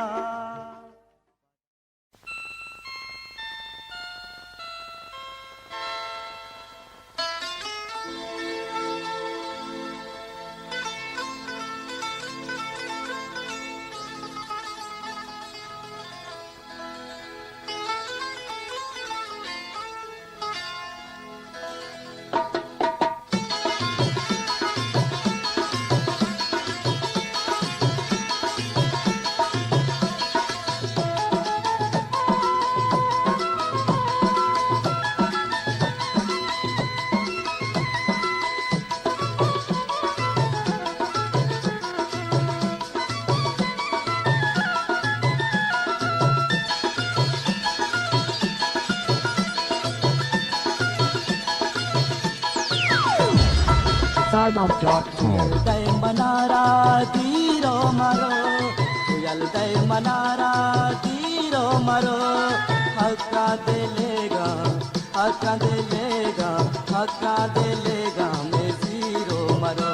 Speaker 4: Sarmouth.com.
Speaker 1: Day manara tiro maro, tuyal day manara tiro maro. Hakka delega, hakka delega, hakka delega me zero maro.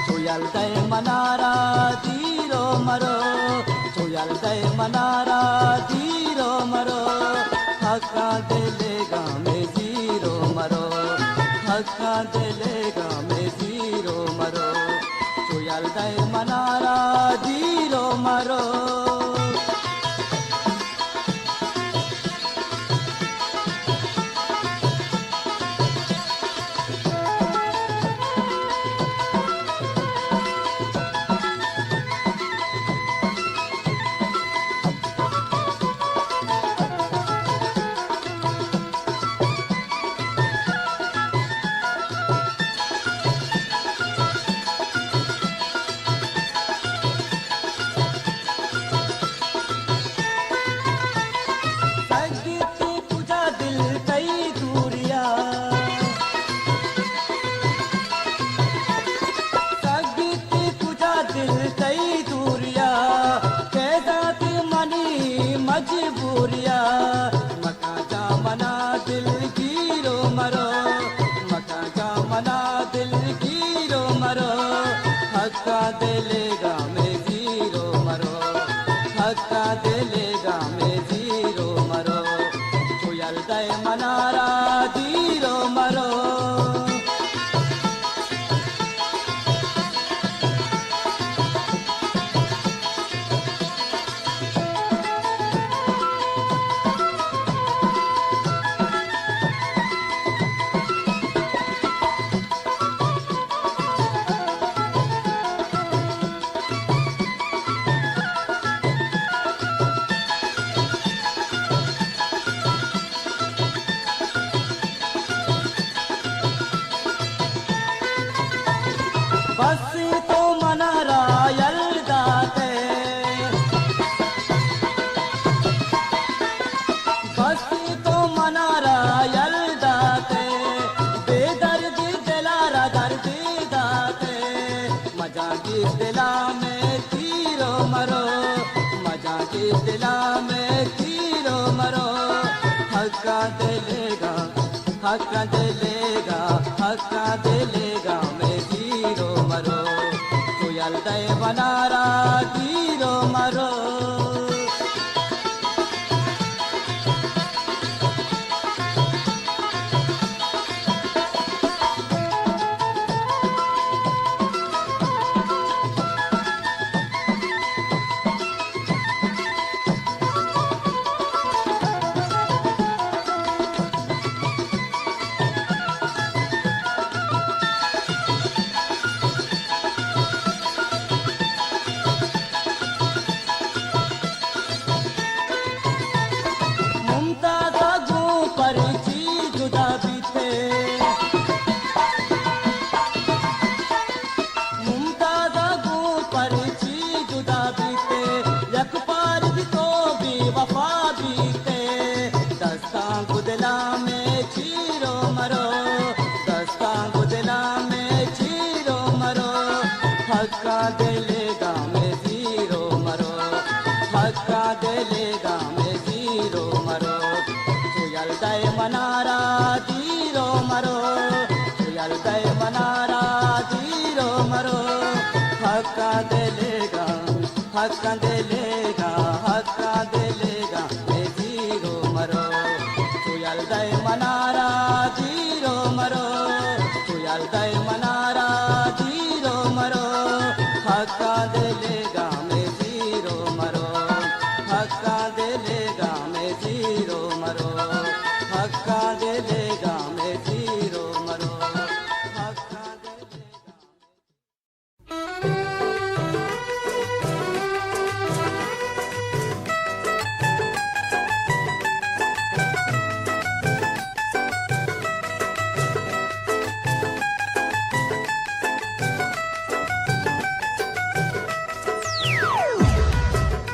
Speaker 1: Tuyal day manara tiro maro, tuyal day manara tiro maro. Hakka delega me zero maro, hakka delega me zero maro. Tuyal day manara tiro maro. संगीती तुझा दिल कई दूरिया, संगीती तुझा दिल कई दूरिया, कैदात money मजबूरिया, मका जा मना दिल गिरो मरो, मका जा मना दिल गिरो मरो, हक्का दिलेगा में गिरो मरो, हक्का दिलेगा में गिरो मरो, tuyal day manara diro maro. बस तो मनरा यल्दाते, बस तो मनरा यल्दाते, बेदर्दी दिलारा दर्दी दाते, मजा की दिला में तीरो मरो, मजा की दिला में तीरो मरो, हक्का दिलेगा, हक्का दिलेगा, हक्का दिलेगा में तीरो मरो, tuyal day manara tiro maro. Mumtaz गो पर जी जुदा भी थे, मुमताज़ गो पर जी जुदा भी थे, यक पार भी तो भी वफा भी थे, दस्तां गुदला में चीरो मरो, दस्तां गुदला में चीरो मरो, हक्का दिलेगा में जीरो मरो, हक्का दिलेगा में जीरो मरो, tuyal day manara tiro maro, tuyal day manara tiro maro, hakka dilega, hakka dilega, hakka dilega me tiro maro, tuyal day manara tiro maro, tuyal day manara tiro maro, hakka dilega me tiro maro, hakka dilega me tiro maro, hakka dilega me tiro maro, hakka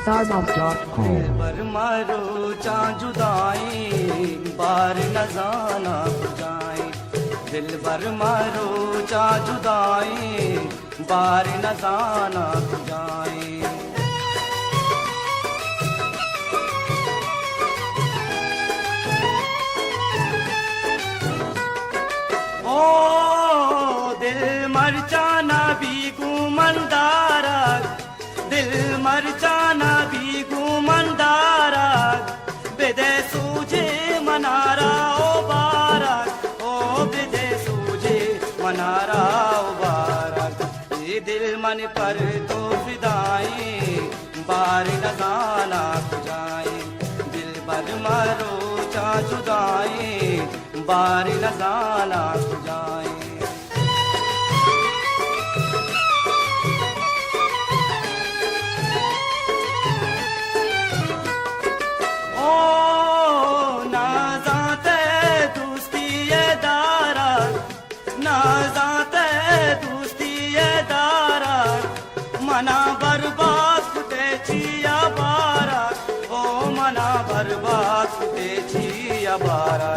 Speaker 4: Sarmouth.com.
Speaker 1: बर मारो चाँ जुदाई बार न जाना जाए, दिल भर मारो चा जुदाई बार न जाना तू जाए ओ दिल मर जाना भी गुमंदारा दिल मर जाना भी गुमंदारा बेदे सूझे मनारा ओ बारक ओ बेदे सूझे मनारा ओ बारक ये दिल मन पर तो फिदाई बार न जाना जाए दिल भर मारो चा जुदाई बार न जाना जाए ओ ना जाते दोस्ती ये दारा ना जाते दोस्ती ये दारा मना बर्बाद कुते छिया बारा ओ मना बर्बाद कुते छिया बारा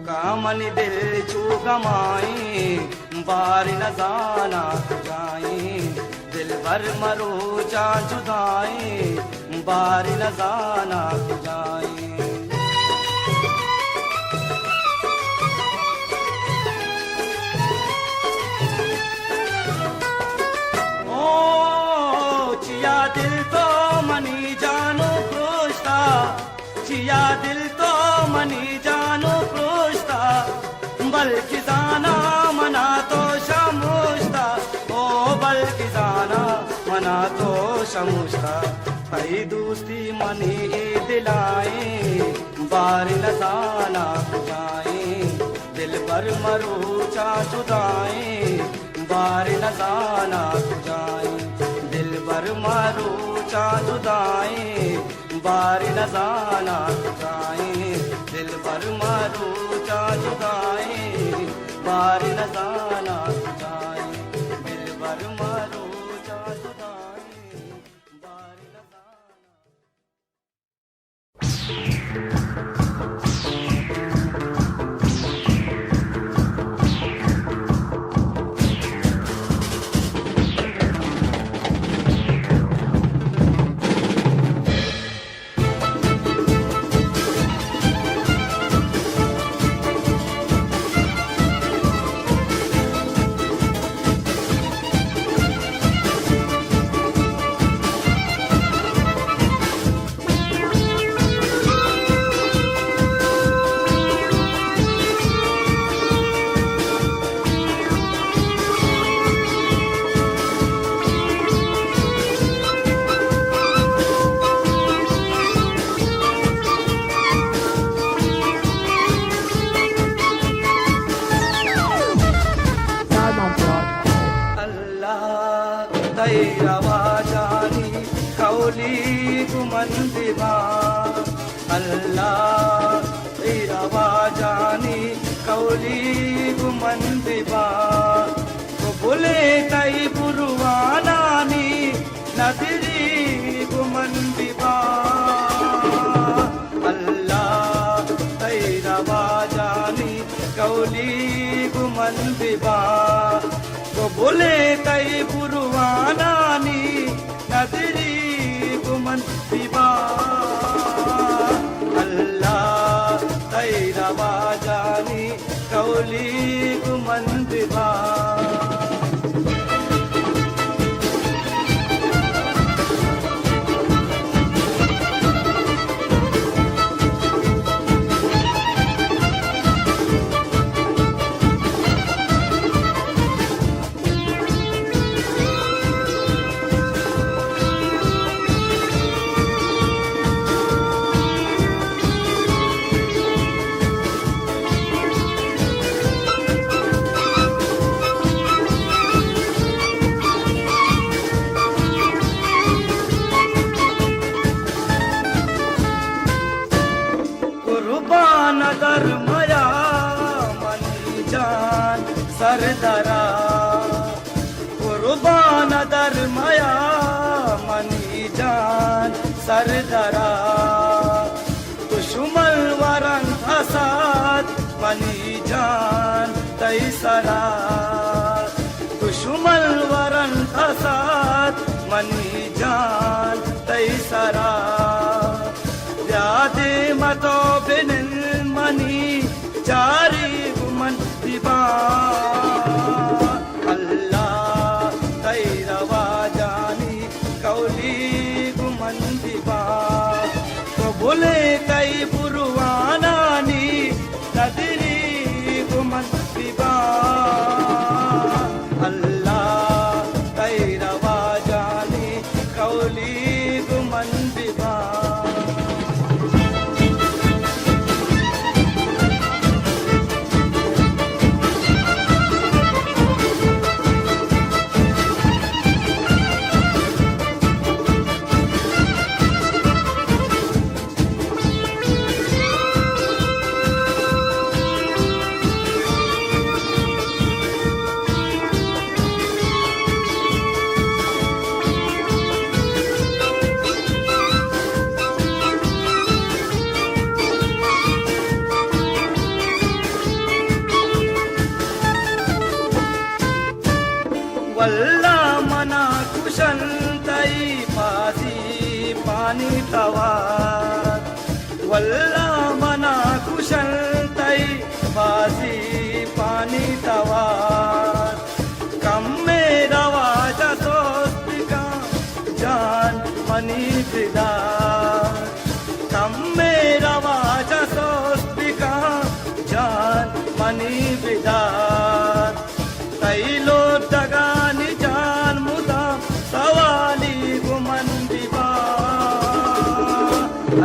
Speaker 1: का मन दिल चू गमाई बार न जाना जाए दिल भर मरो चा जुदाई बार न जाना जाए ओ चिया दिल तो मनी जानो क्रोशता चिया दिल तो मनी जानो क्रोशता बल्कि जाना मना तो शमुश्ता ओ बल्कि जाना मना तो शमुश्ता कई दोस्ती मनी दिलाए बार न जाना जाए दिल भर मरो चा जुदाए बार न जाना जाए दिल भर मरो चा जुदाए बार न जाना जाए दिल भर मरो चा जुदाए बार न जाना जाए दिल भर मरो चा जुदाए बार न जाना अल्लाह तेरा वाजानी कौली गुमंदिबा को बोले तई बुरवानानी नदरी गुमंदिबा अल्लाह तेरा वाजानी कौली गुमंदिबा को बोले तई बुरवानानी नदरी गुमंदिबा अल्लाह तेरा वाजानी कौली गुमंदिबा धर्मया मनी जान सरदरा कुर्बान धर्मया मनी जान सरदरा दुश्मन वरन फसाद मनी जान तैसरा दुश्मन वरन फसाद मनी जान तैसरा यादे मतो बिनिन मनी जारी गुमन दिबा अल्लाह तैरवा जानी कौली गुमन दिबा तो बोले तई बुरवानानी नदरी गुमन दिबा अल्लाह तैरवा जानी कौली गुमन दिबा वल्ला मना कुशल तई पासी पानी तवा वल्ला मना कुशल तई पासी पानी तवा कम में रवाजा दोस्त का जान मनी फिदा कम में रवाजा दोस्त का जान मनी फिदा तैलो दगानी जान मुदा सवाली गुमन दिबा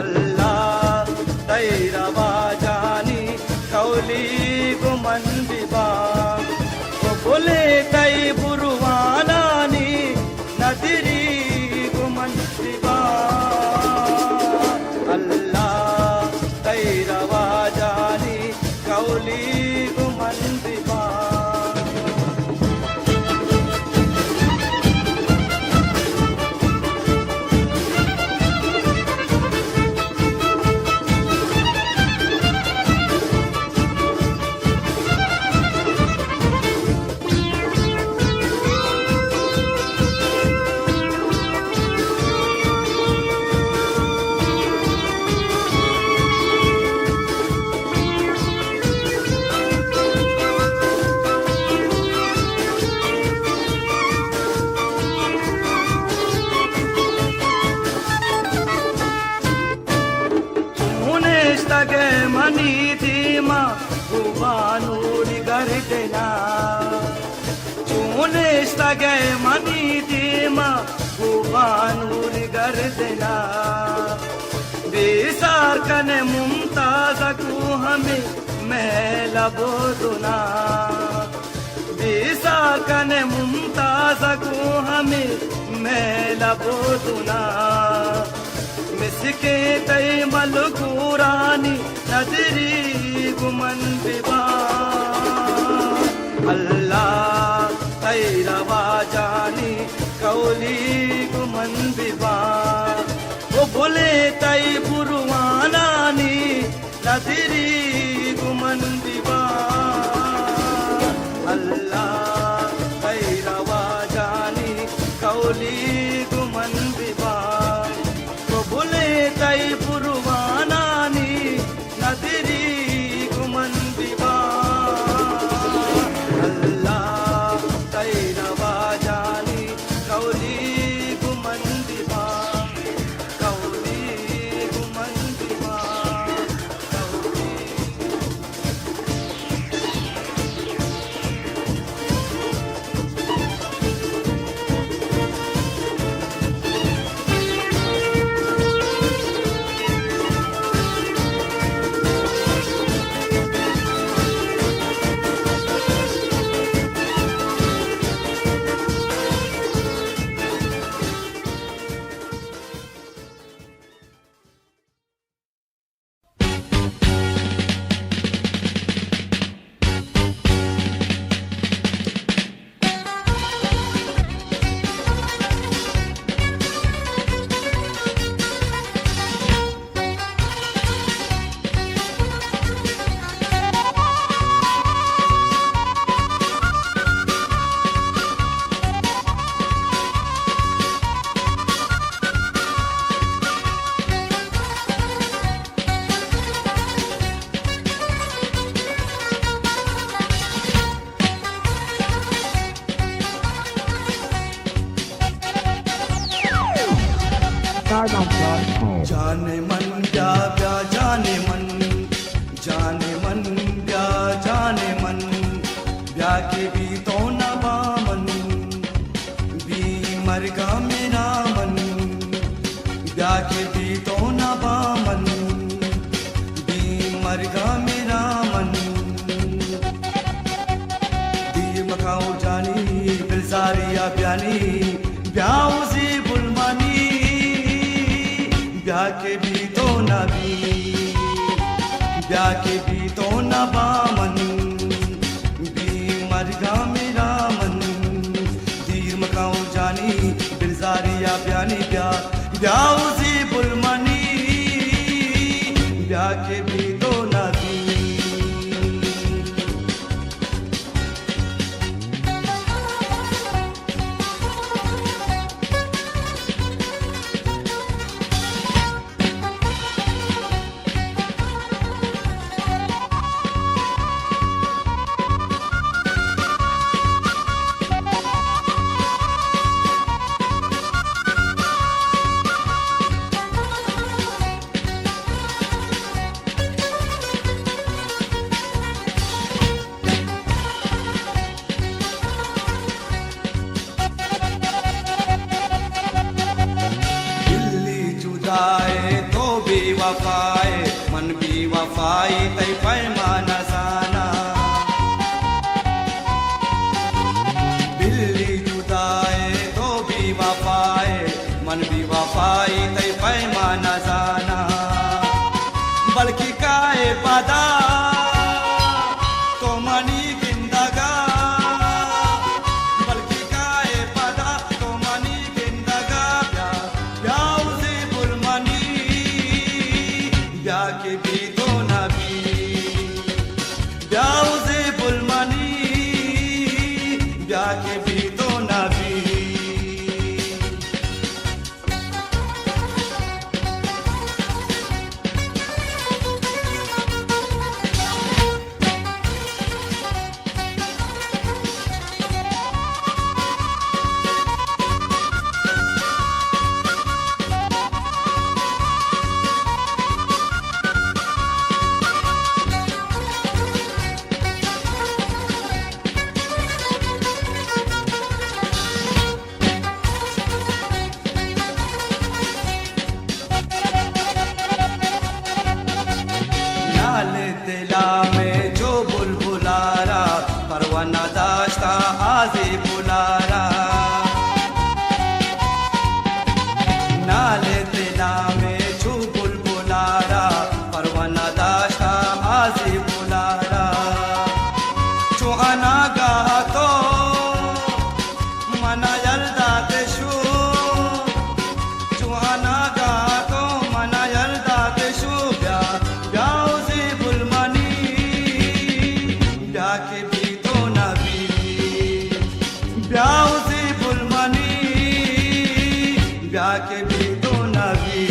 Speaker 1: अल्लाह तैरवा जानी कौली गुमन दिबा वो बोले तई बुरवानानी नदरी गुमन दिबा अल्लाह तैरवा जानी कौली गुमन दिबा तगे मनी धीमा गुबानूरी गर्दना चूने तगे मनी धीमा गुबानूरी गर्दना बेसार कने मुमताज को हमें महला बोदना बेसार कने मुमताज को हमें महला बोदना मिसके तई मलकूरानी नदरी गुमन बिबा अल्लाह तैरवा जानी कौली गुमन बिबा वो बोले तई बुरवानानी नदरी गुमन बिबा अल्लाह तैरवा जानी कौली गुमन बिबा बोले तई पुरवानानी नदरी गुमन बिबा अल्लाह तैरवा जानी कौली गुमन बिबा कौली गुमन बिबा कौली
Speaker 2: जाने मन ब्या ब्या जाने मन ब्या जाने मन ब्या के भी तो न बामन भी मरगा मेरा मन ब्या के भी तो न बामन भी मरगा मेरा मन दी मकाऊ जानी बिलसारिया ब्यानी ब्याऊ से बुलमानी ब्या के भी तो न भी ब्या के भी तो न बामन भी मरगा मेरा मन दीर मकाऊ जानी बिलसारिया ब्यानी ब्या ब्याऊ से बुलमानी ब्या के भी तो न भी तो भी वफाए मन भी वफाई तय पैमाना साना बिल्ली जुदाए तो भी वफाए मन भी वफाई तय पैमाना साना बल्कि काए पदा तो मनी गिंदगा बल्कि काए पदा तो मनी गिंदगा ब्याऊ से बुलमनी ब्या के भी तो न भी ब्याऊ से बुलमनी ब्या के भी तो न भी दिला में जो बुलबुलारा परवाना दाश्ता आज़े बुलारा नाले दिला में जो बुलबुलारा परवाना दाश्ता आज़े बुलारा जो अनागा तो मना यल्दा देशु जो अनागा तो मना यल्दा देशु ब्याऊ से बुलमनी ब्या के भी तो न भी ब्याऊ से बुलमनी ब्या के भी तो न भी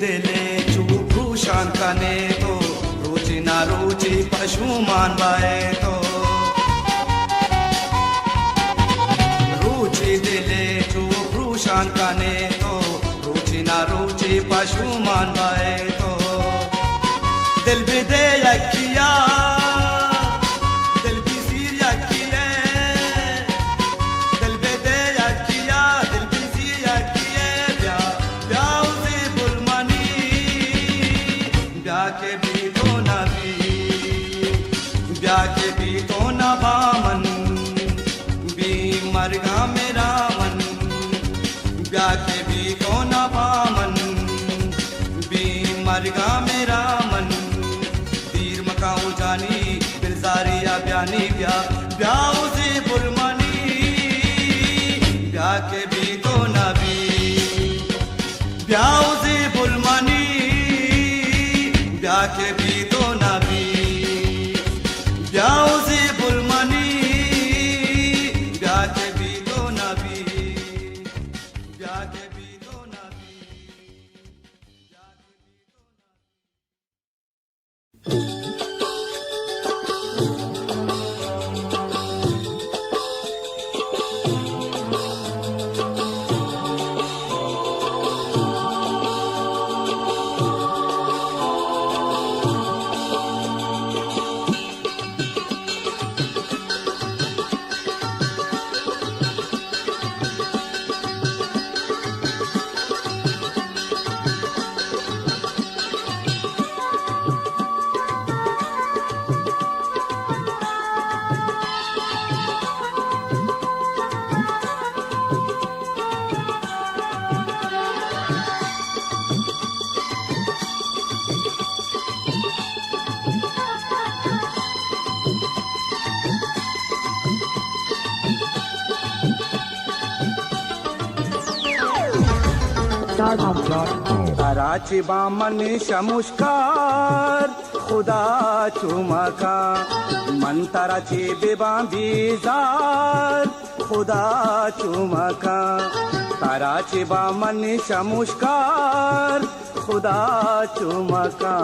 Speaker 2: दिले चूप शान कने तो रुचि ना रुचि पशु मान बाए तो रुचि दिले चूप शान कने तो रुचि ना रुचि पशु मान बाए तो दिल भी दे यकिया दिल भी सिर यकिया दिल भी दे यकिया दिल भी सिर यकिया ब्याऊ से बुलमनी ब्या के भी तो न भी ब्या के भी तो न बामन भी मरगा मेरा मन ब्या के भी तो न बामन भी मरगा मेरा मन तीर मकाऊ जानी बिलसारिया ब्यानी ब्या के भी दो नबी ब्याउजी बुलमनी ब्या के भी दो नबी ब्या के भी दो नबी
Speaker 1: कराची बामन शमुष्कार खुदा चुमका मंतराची बेबा बीजार खुदा चुमका कराची बामन शमुष्कार खुदा चुमका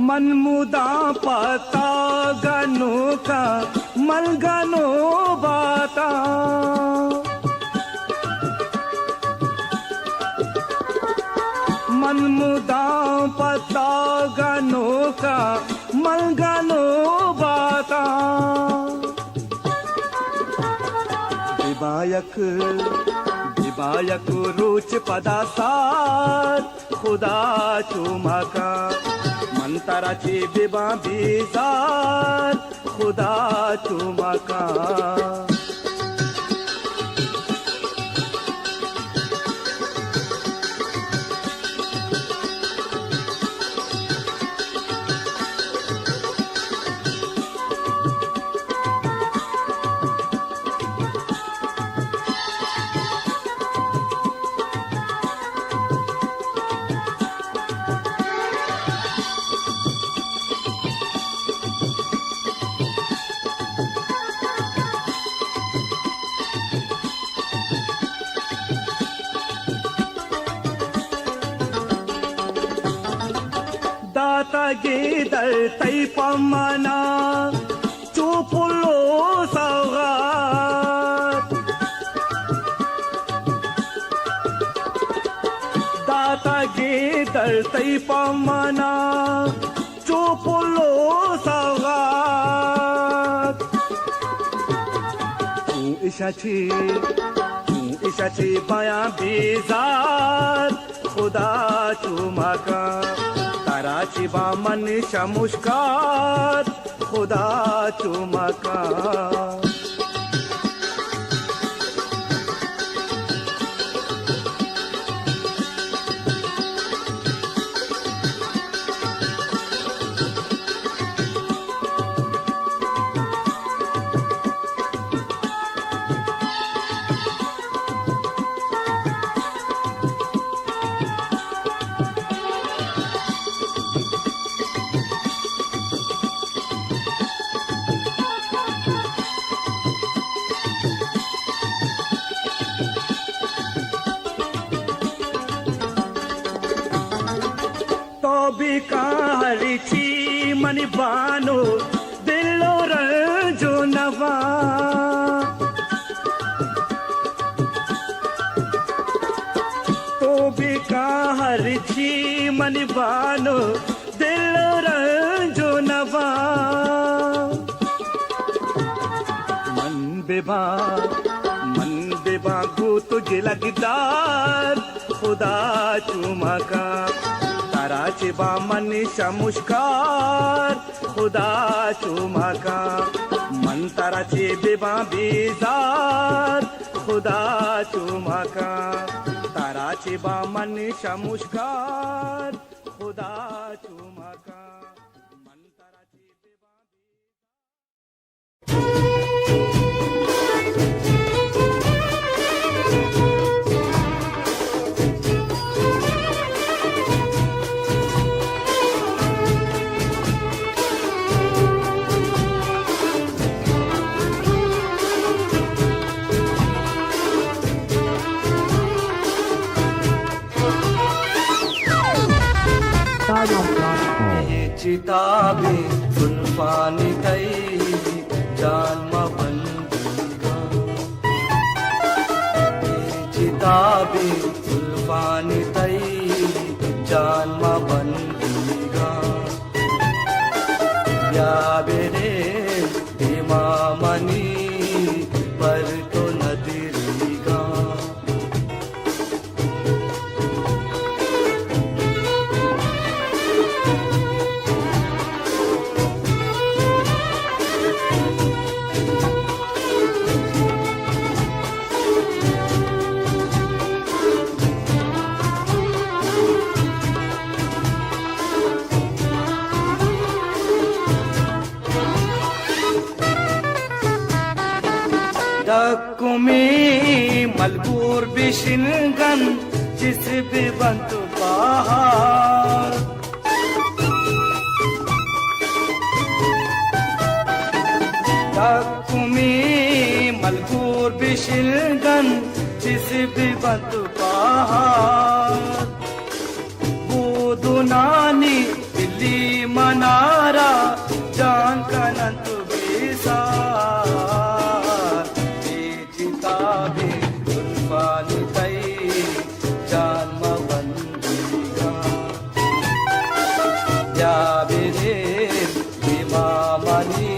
Speaker 1: मनमुदा पता गनो का मलगनो बाता मनमुदा पता गनो का मलगनो बाता विबायक रुच पदा साथ खुदा चुमका मंतराची बिबा बीजार खुदा चुमका गे तै पमना चुपुलो सौगात दाता गे तै पमना चुपुलो सौगात तू इशाची बया बेजार खुदा चुमका कराची बामन शमुष्कार खुदा चुमका हरिची मनी बानो दिलो रंजो नवा तो भी का हरिची मनी बानो दिलो रंजो नवा मन बेबा मन बेबा को तुझे लगदार खुदा चुमा का ताराचे बा मनीषा मुश्कार खुदा चुमा का मन ताराचे बेबा बेजार खुदा चुमा का ताराचे बा मनीषा मुश्कार खुदा चुमा का मन ताराचे बेबा चिताबे सुल्फानी तई जानमा बंदीगा चिताबे सुल्फानी तई जानमा बंदीगा या बेरे इमामनी पर तो नदीगा दक्कुमी मलबूर बिशिनगन जिस भी बंतु पहाड़ दक्कुमी मलबूर बिशिनगन जिस भी बंतु पहाड़ बूदुनानी दिल्ली मनारा जान कनंतु बेसा सुल्फानी तई जानमा बंदीगा या बेरे इमामनी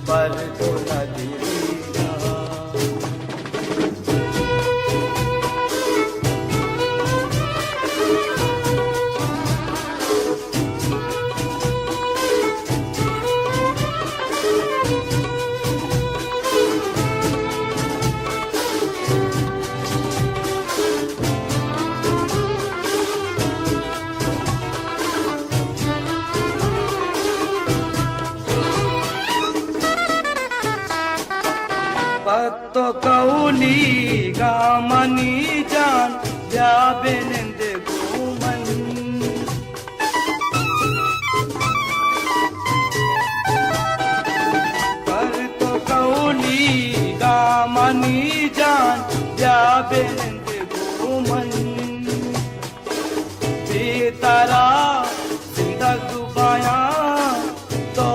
Speaker 1: पर तो नदीगा पत्तो कौली गामनी जान या बेनिंद घूमन पत्तो कौली गामनी जान या बेनिंद घूमन बेतारा जिंदग बाया तो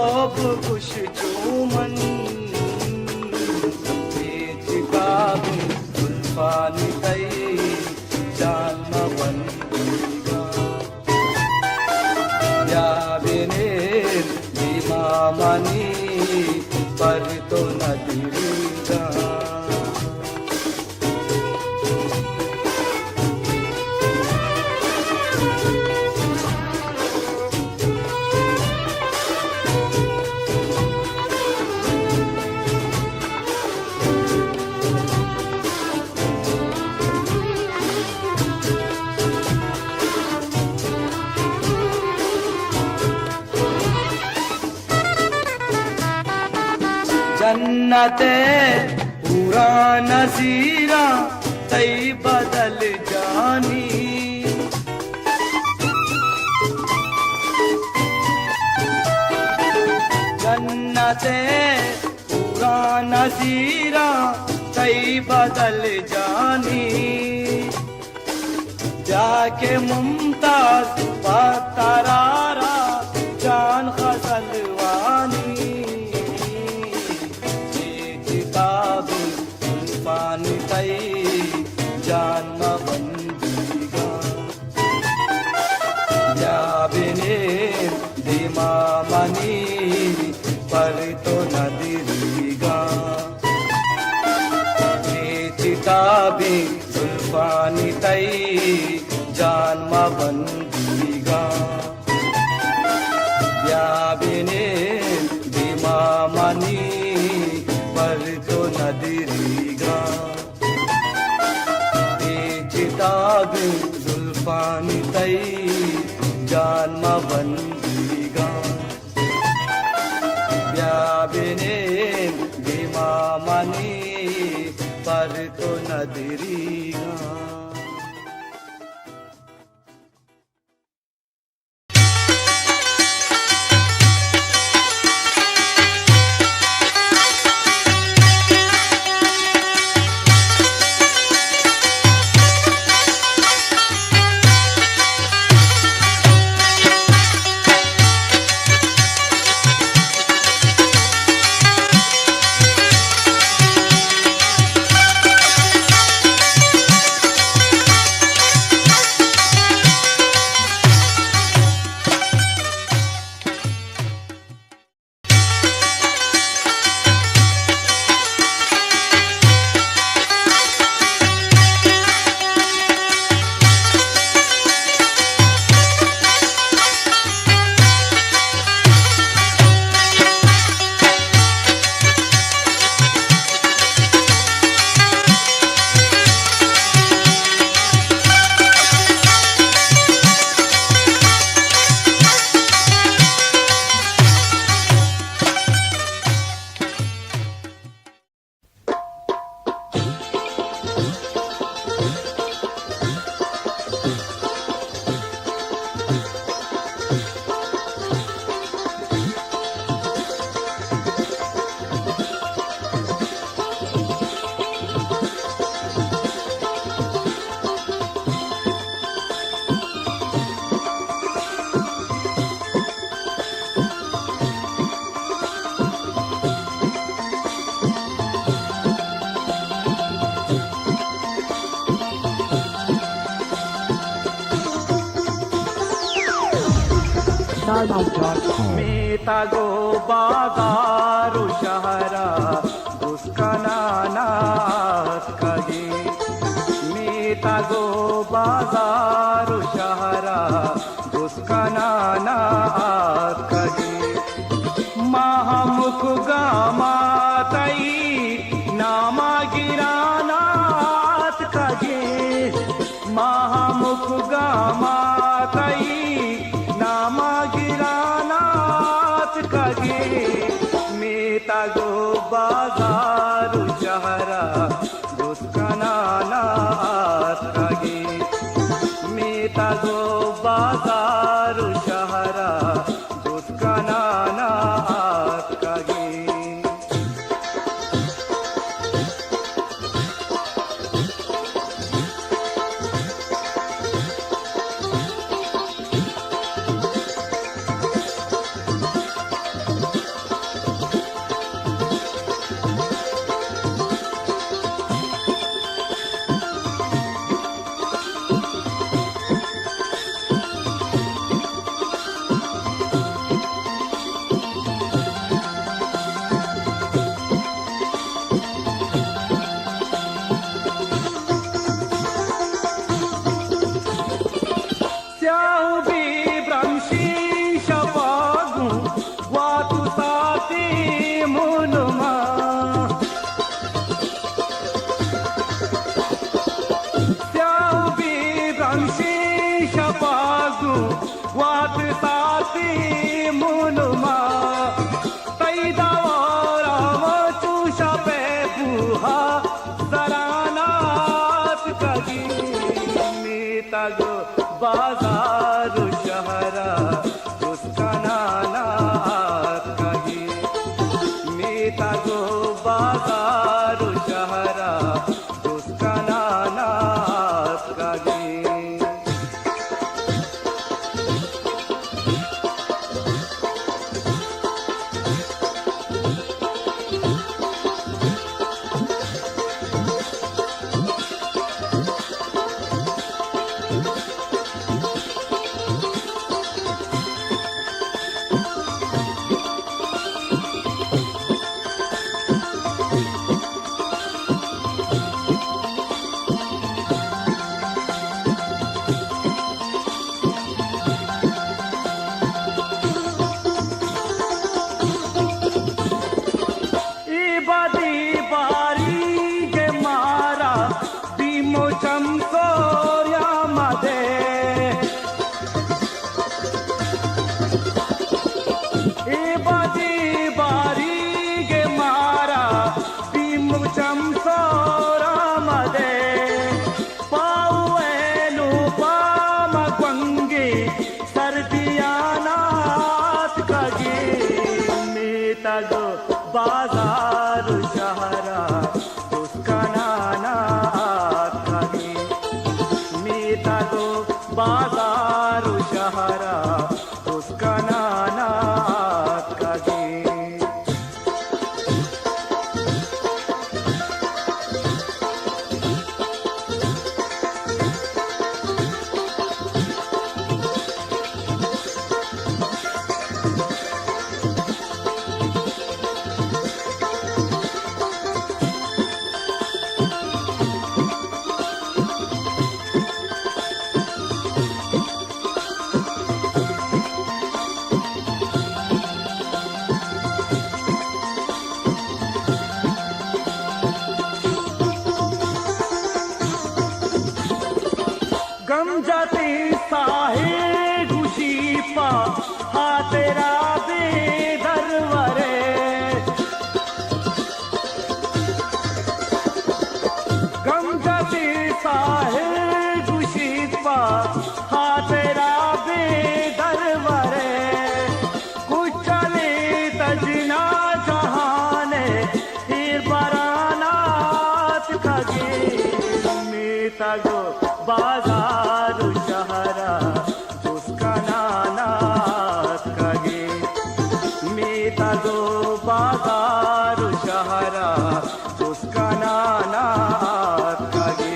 Speaker 1: खुश चूमन सुल्फानी तई जानमा बंदीगा या बेने इमामनी पर तो नदीगा जन्नते पूरा नजीरा तई बदल जानी जन्नते पूरा नजीरा तई बदल जानी जाके मुमताज पतरारा जान खसलवानी सुल्फानी तई जानमा बंदीगा या बेने इमामनी पर तो नदीगा बी जुल्फानी तई जानमा बंदीगा ब्याबिने बीमा मनी पर तो नदीरीगा चिताग जुल्फानी तई जानमा बंदीगा ब्याबिने बीमा मनी पर तो नदीरीगा मीतागो बाजारू शहरा दुष्कनानात कगी मीतागो बाजारू शहरा दुष्कनानात कगी महामुख गामातई नामा गिरानात कगी महामुख गामातई नामा गिरानात कगे मीतागो बाजारू शहरा दुष्कनानात कगे मीतागो बाजारू शहरा दुष्कनानात कगे वात साती मुनुमा तैदावारा चूषा पे बुहा जरानात कगी मीतागो बाजारू शहरा दुष्कनानात कगी मीतागो बाजारू शहरा दुष्कनानात कगी बाजारू शहरा उसका नानात कगे मीता दो बाजारू शहरा उसका नानात कगे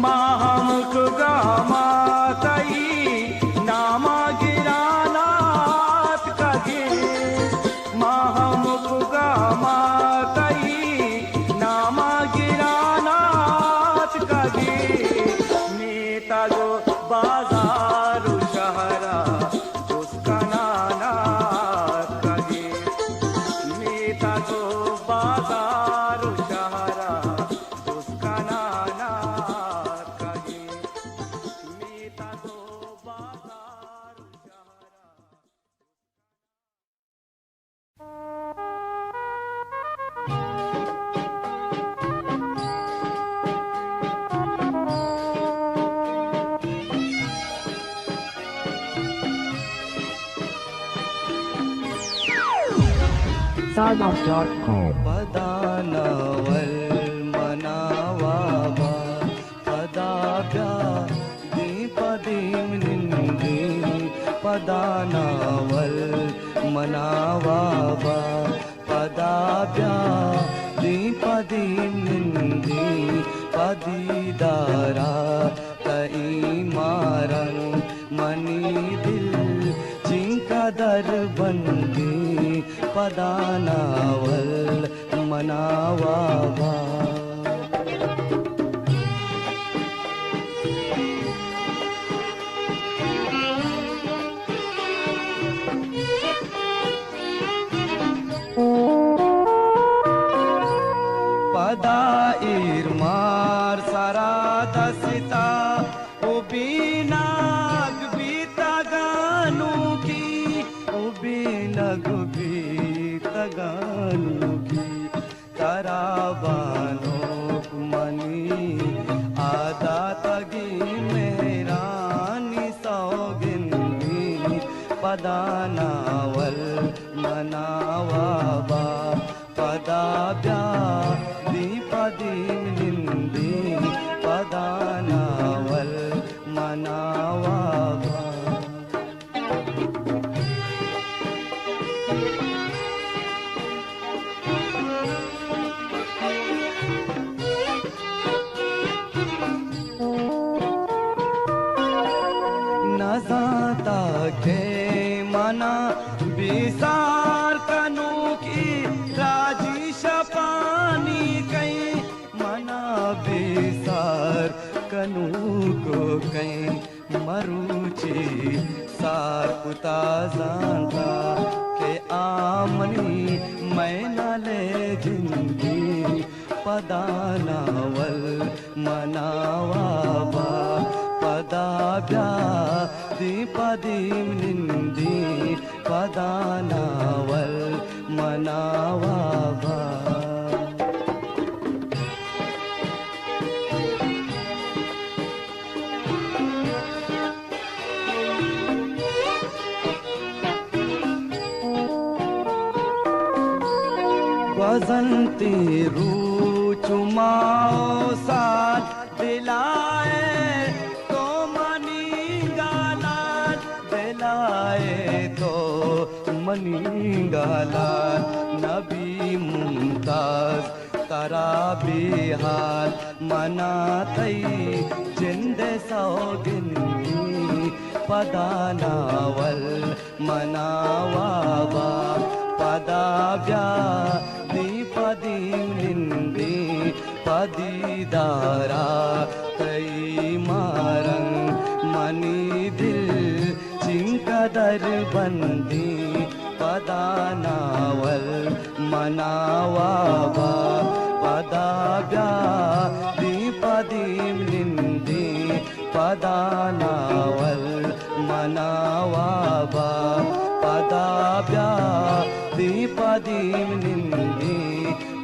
Speaker 1: महामुख गामा तई नामा गिरानात कगे महामुख गामा तई नामा गिरानात कगे मीता गो बाजारू शहरा उसका नानात कगे मीता गो बाजारू शहरा उसका नानात कगे मीता गो बाजारू शहरा
Speaker 4: Sargam.com.
Speaker 2: पदानवल मनावाबा पदाभ्या दीपदीम निंदी पदानवल मनावाबा पदाभ्या दीपदीम निंदी पदीदारा तई मारं मनी दिल जिनका दर बंदी पदानावल मनावाबा पदा इरमार सारा दसिता उबीनाग बीता गानू की उबीनग बीता गानू की तराबानो मनी आदा तगी मेहरानी सौगिंदी पदानावल मनावाबा पदाभ्या दीपदीम निंदी पदानावल मनावाबा नजाता के मना बिसार कनू की राजी शपानी कई मना बिसार कनू को कई मरुची सार पुता जानता के आमनी मैं न ले जिंदगी पदानावल मनावाबा पदाभ्या दीपदीम निंदी पदानावल मनावाबा बसंती रू चुमाओ साथ दिलाए तो मनी गालाल दिलाए तो मनी गालाल नबी मुमताज तरा बिहार मनातई जिंद सौगिनी पदानावल मनावाबा पदाभ्या दीपदीम निंदी पदीदारा तई मारं मनी दिल चिंकदर बंदी पदानावल मनावाबा पदाभ्या दीपदीम निंदी पदानावल मनावाबा पदाभ्या दीपदीम निंदी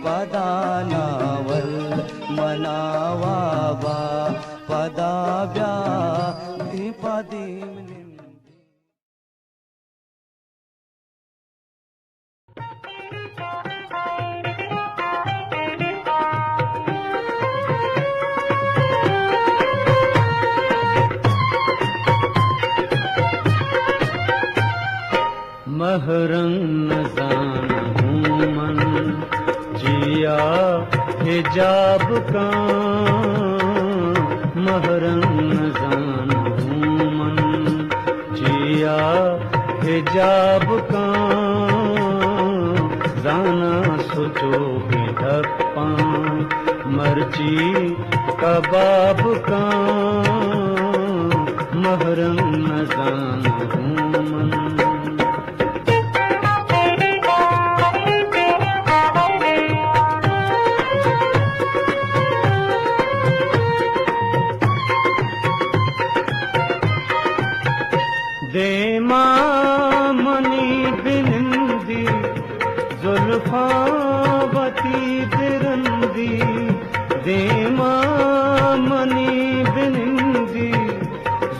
Speaker 2: पदानावल मनावाबा पदाभ्या दीपदीम निंदी
Speaker 3: जिया हिजाब का महरम न जानूं मन, जिया हिजाब का जाना सोचो के धप्पा, मर्ची कबाब का महरम न जानूं मन। देमा मनी बिनंदी जुल्फावती बिरंदी, देमा मनी बिनंदी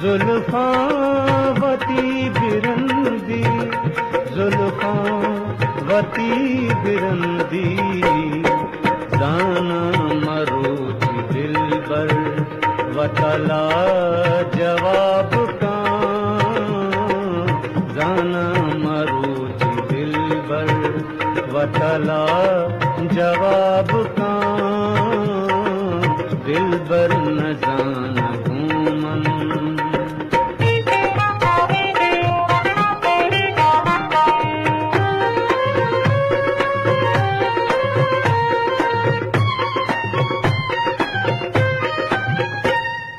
Speaker 3: जुल्फावती बिरंदी, जुल्फावती बिरंदी, जाना मरोज दिलबर वतला जवाब का, जाना मरोज दिलबर वतला जवाब का, दिलबर न जानूं मन।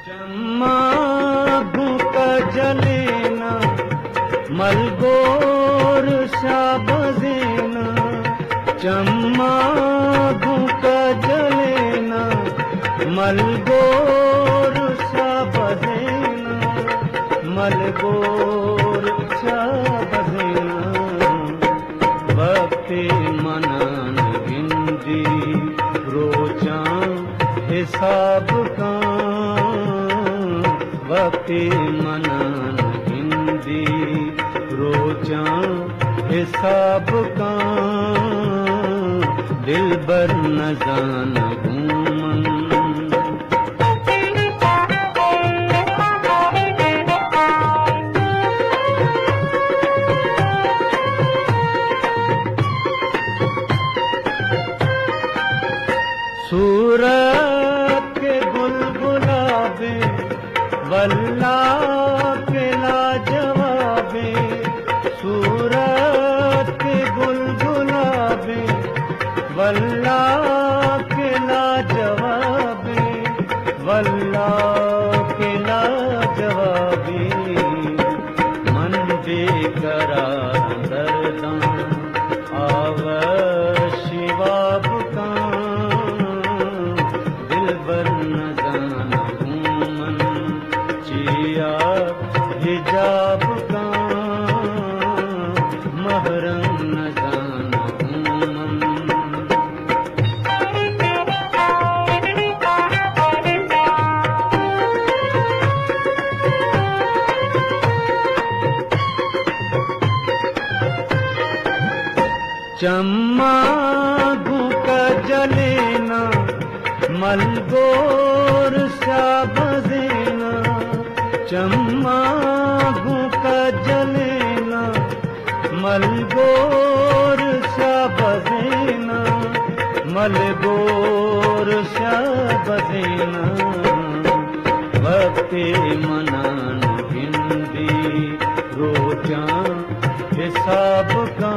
Speaker 3: चम्मा भूका जलेना मलगोर शाबजेना, चम्मा भूका जलेना मलगोर शाबजेना, मलगोर शाबजेना, वक्ते मनन गिंदी रोचा हिसाब का, वक्ते मनन गिंदी रोचा हिसाब का, दिलबर न जानूं मन। सूरत के गुलगुलाबे वल्ला के लाजवाबे, सूरत के गुलगुलाबे वल्ला के लाजवाबे, वल्ला के लाजवाबे, मन बेकरार दर्दां आव शिवाब का, दिलबर न जानूं मन, जिया हिजाब का महरम न जानूं मन। चम्मा भूका जलेना मलगोर शाबजेना, चम्मा भूका जलेना मलगोर शाबजेना, मलगोर शाबजेना, वक्ते मनन गिंदी रोचा हिसाब का,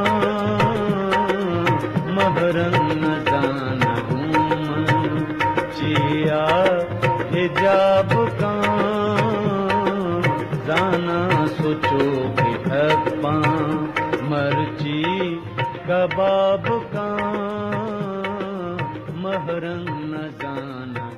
Speaker 3: महरम न जानूं मन, जिया हिजाब का जाना सोचो के धप्पा, मर्ची कबाब का महरम न जानूं।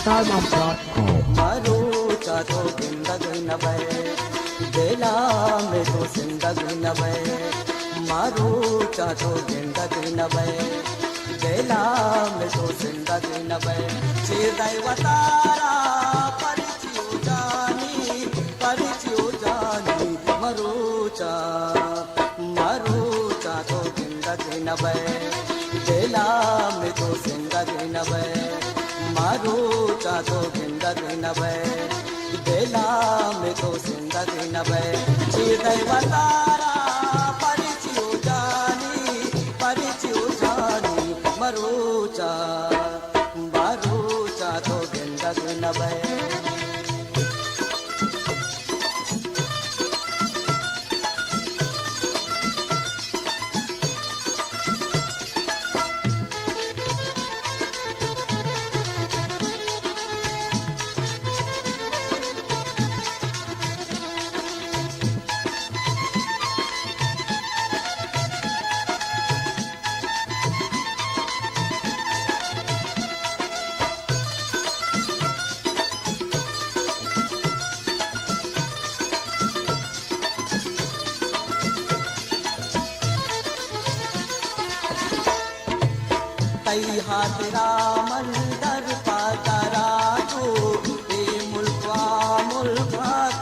Speaker 4: Sargam.com.
Speaker 1: मारो चातो जिंदगी न बहे बेला में तो जिंदगी न बहे मारो चातो जिंदगी न बहे बेला में तो जिंदगी न बहे दैवतारा परिचियो जानी मरूचा तो जिंदगी न बहे बेला में तो जिंदगी न बहे मारूचा तो जिंदगी न बहे बेला में तो जिंदगी न बहे दैवतारा परिचियो जानी मरूचा तो जिंदगी न बहे कई हाथरा मंदर पातराजू ए मुल्का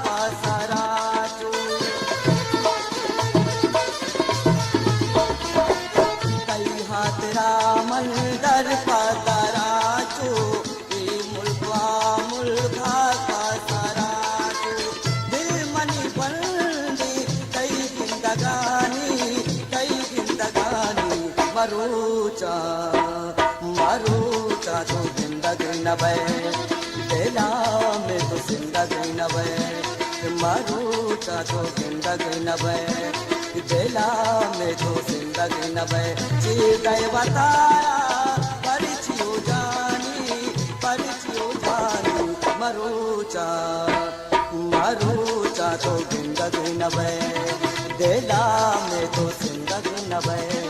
Speaker 1: पासराजू कई हाथरा मंदर पातराजू ए मुल्का पासराजू दिल मनी बंदी कई जिंदगानी मरूचा तो जिंदगी न बहे बेला में तो जिंदगी न बहे मरूचा तो जिंदगी न बहे बेला में तो जिंदगी न बहे दैवतारा परिचियो जानी मरूचा तो जिंदगी न बहे बेला में तो जिंदगी न बहे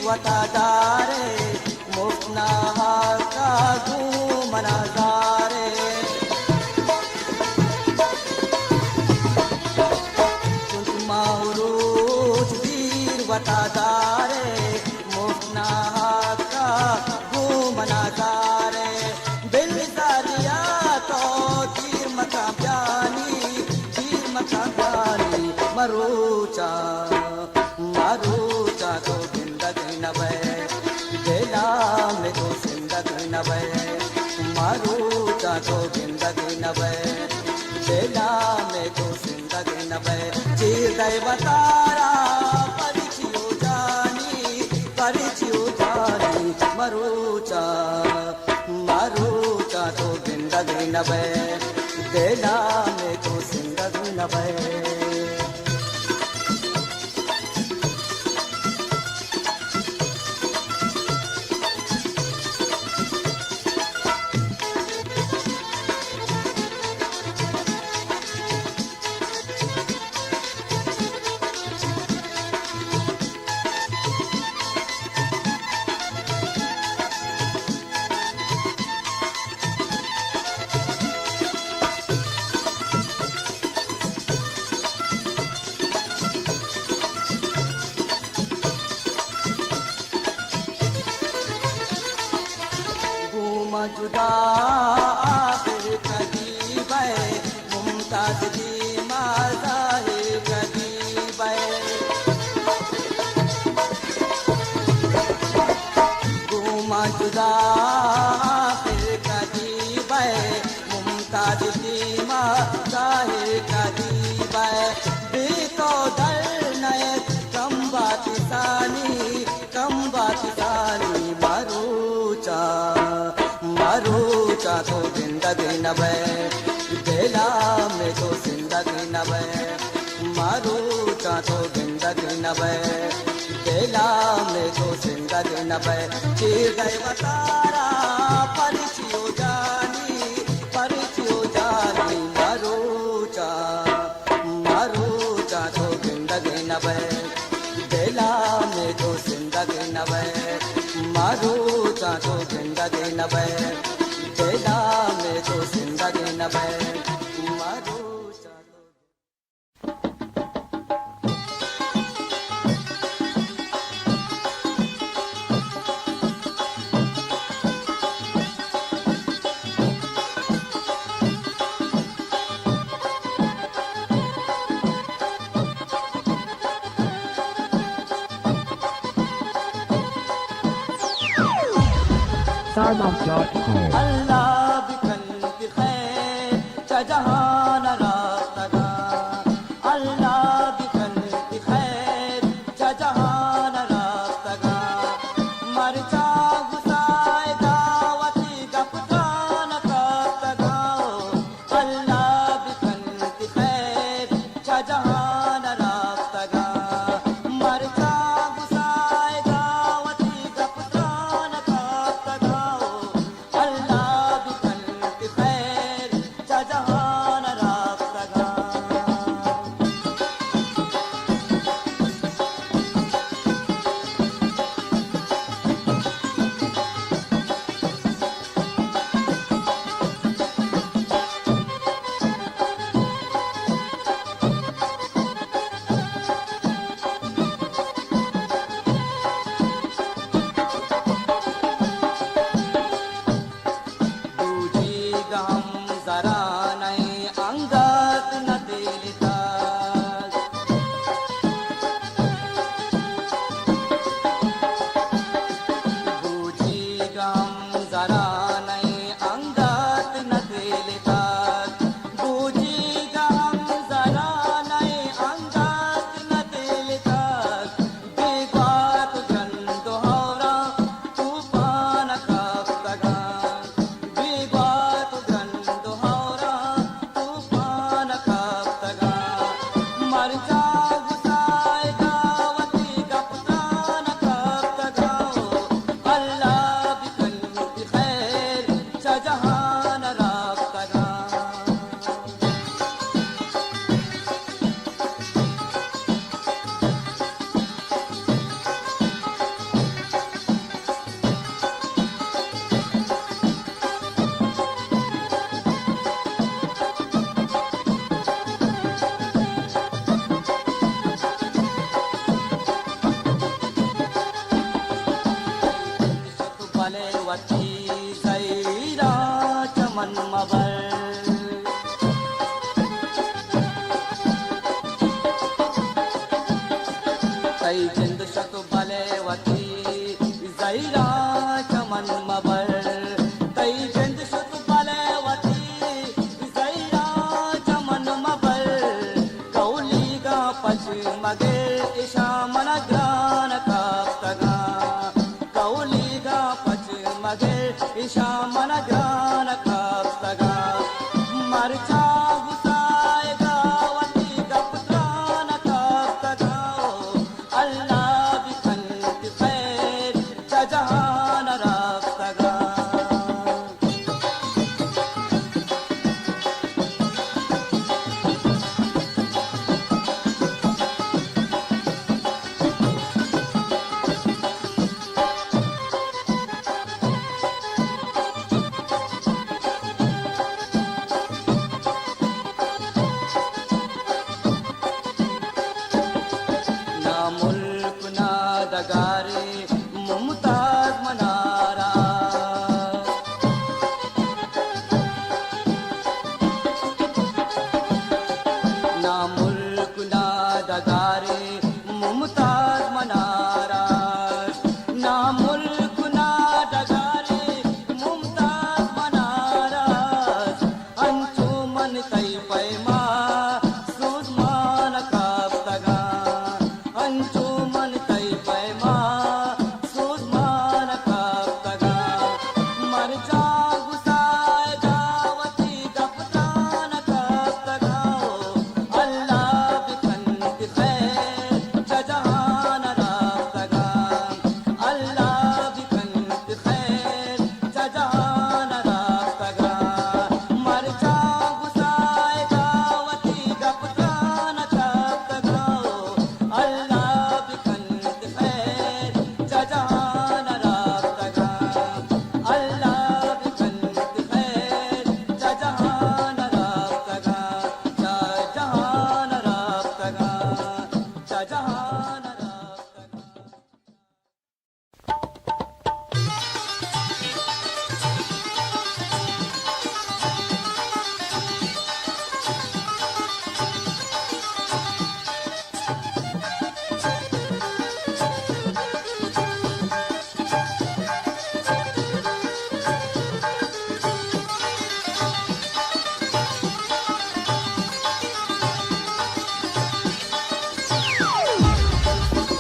Speaker 1: वतादारे मुफना का मनाजारे मारूज वीर वतादारे मुफना का मनाजारे बिल दारिया तो तीर मका प्यानी मरूचा तो जिंदगी न बहे बेला में तो जिंदगी न बहे मारूचा तो जिंदगी न बहे बेला में तो जिंदगी न बहे दैवतारा परिचियो जानी मरूचा तो जिंदगी न बहे बेला में तो जिंदगी न बहे जुदा आखिर करीब है मुमताज दी माजा है करीब है गुमा जुदा आखिर करीब है मुमताज दी माजा है करीब bay bi to dal nay kamba tisani marucha to zindagi na bay bela me to zindagi na bay marucha to zindagi na bay bela me to zindagi na bay chir gai watara parichiyo jani marucha to zindagi na bay bela me to zindagi na bay marucha to zindagi na bay bela me to zindagi na bay marucha to
Speaker 4: Stardom.com.
Speaker 1: अल्लाह बिखल की खैर जहान रास्तगा अल्लाह बिखल की खैर जहान रास्तगा मरचा गुसाएगा वती गपतान कातगा अल्लाह बिखल की खैर जहान रास्तगा मरचा गुसाएगा वती गपतान कातगा अल्लाह बिखल की खैर जहान रास्तगा बूझेगा हम जरा नहीं अंगत न दिलता बूझेगा हम जरा नहीं अंगत न दिलता बूझेगा हम जरा नहीं अंगत न दिलता बेबात गंद होरा तूफान कापगा बेबात गंद होरा तूफान कापगा मरचा गुसाएगा वती गपतान कापगा अल्लाह बिखल की खैर जहान रास्तगा बले वती सैरा चमन मबर कई जिंद शक बले वती सैरा चमन मबर कई जिंद शक बले वती सैरा चमन मबर कौली गा पच मगे इशा मन ग्रान काप्तगा कौलीगा पच मगे इशा मन ग्रान काप्तगा मरचा गुसाएगा वती गपतान काप्तगा अल्लाह बिखल की खैर जहान रास्तगा ना मुल्क ना दगारे मुमताज मनारा ना मुल्क ना दगारे मुमताज मनारा ना मुल्क ना दगारे मुमताज मनारा अंशुमन कई पैमा सुषमा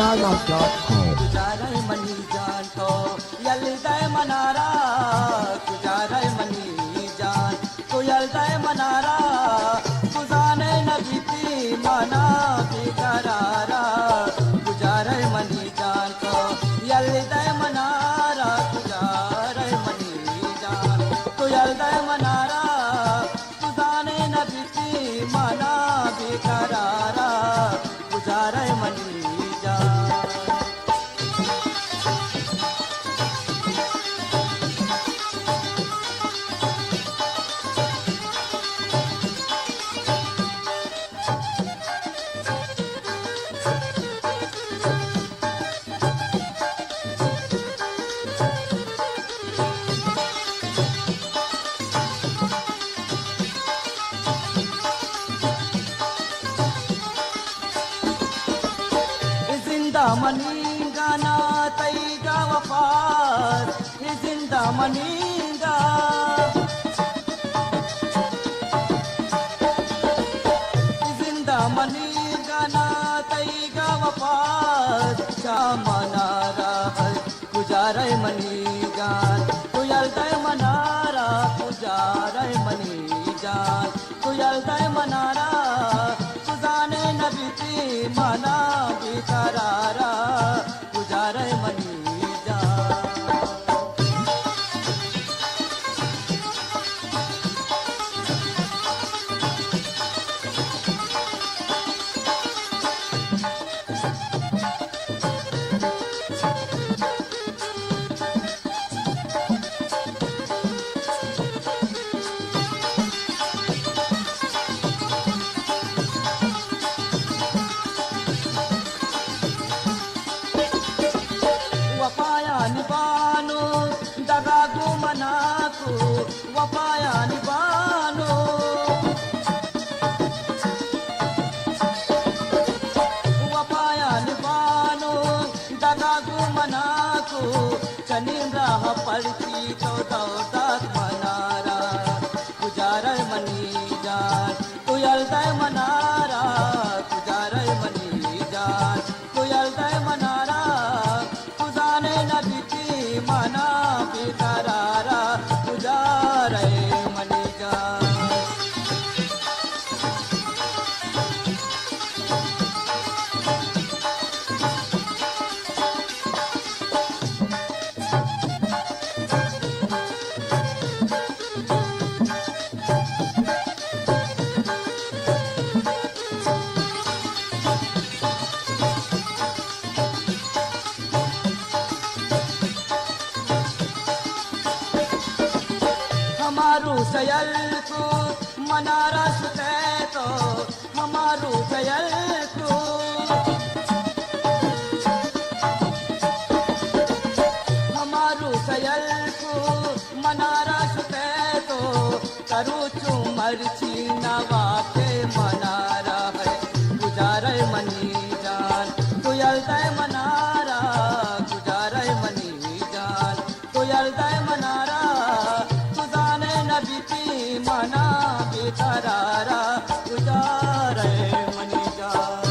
Speaker 4: Soundoff.com.
Speaker 1: गुजारे मनी जान तो यलदाय मनारा गुजारे मनी जान तो यलदाय मनारा गुजाने नबीती मना बेकरारा गुजारे मनी जान तो यलदाय मनारा गुजारे मनी जान तो यलदाय मनारा गुजाने नबीती मना बेकरारा गुजारे मनी जान जिंदा मनीगा तईगा वफार ये जिंदा मनीगा जिंदा मनीगा तईगा वफार मनारा गुजारे मनीगान तू यलदाय मनारा गुजारे मनीजान तू यलदाय मनारा गुजाने नबीती मना बेकरारा गुजारे मनीजान वफाया निबानो दगागो मनाको वफाया निबानो वफाया निबानो दगागो मनाको कनीम राह पड़ती तो दौलत मनारा गुजारे मनी जान तू यलदाय मनारा गुजारे मनी जान तू यलदाय मनारा गुजाने नबीती मना बेकरारा गुजारे मनी जान हमारू सयल को मनारा सुते तो हमारू सयल को हमारू सयल को मनारा सुते तो करू चुमर चीनावा के मनारा है गुजारे मनी जान तू यलदाय मनारा गुजारे मनी जान तू यलदाय मनारा गुजाने नबीती मना बेकरारा गुजारे मनी जान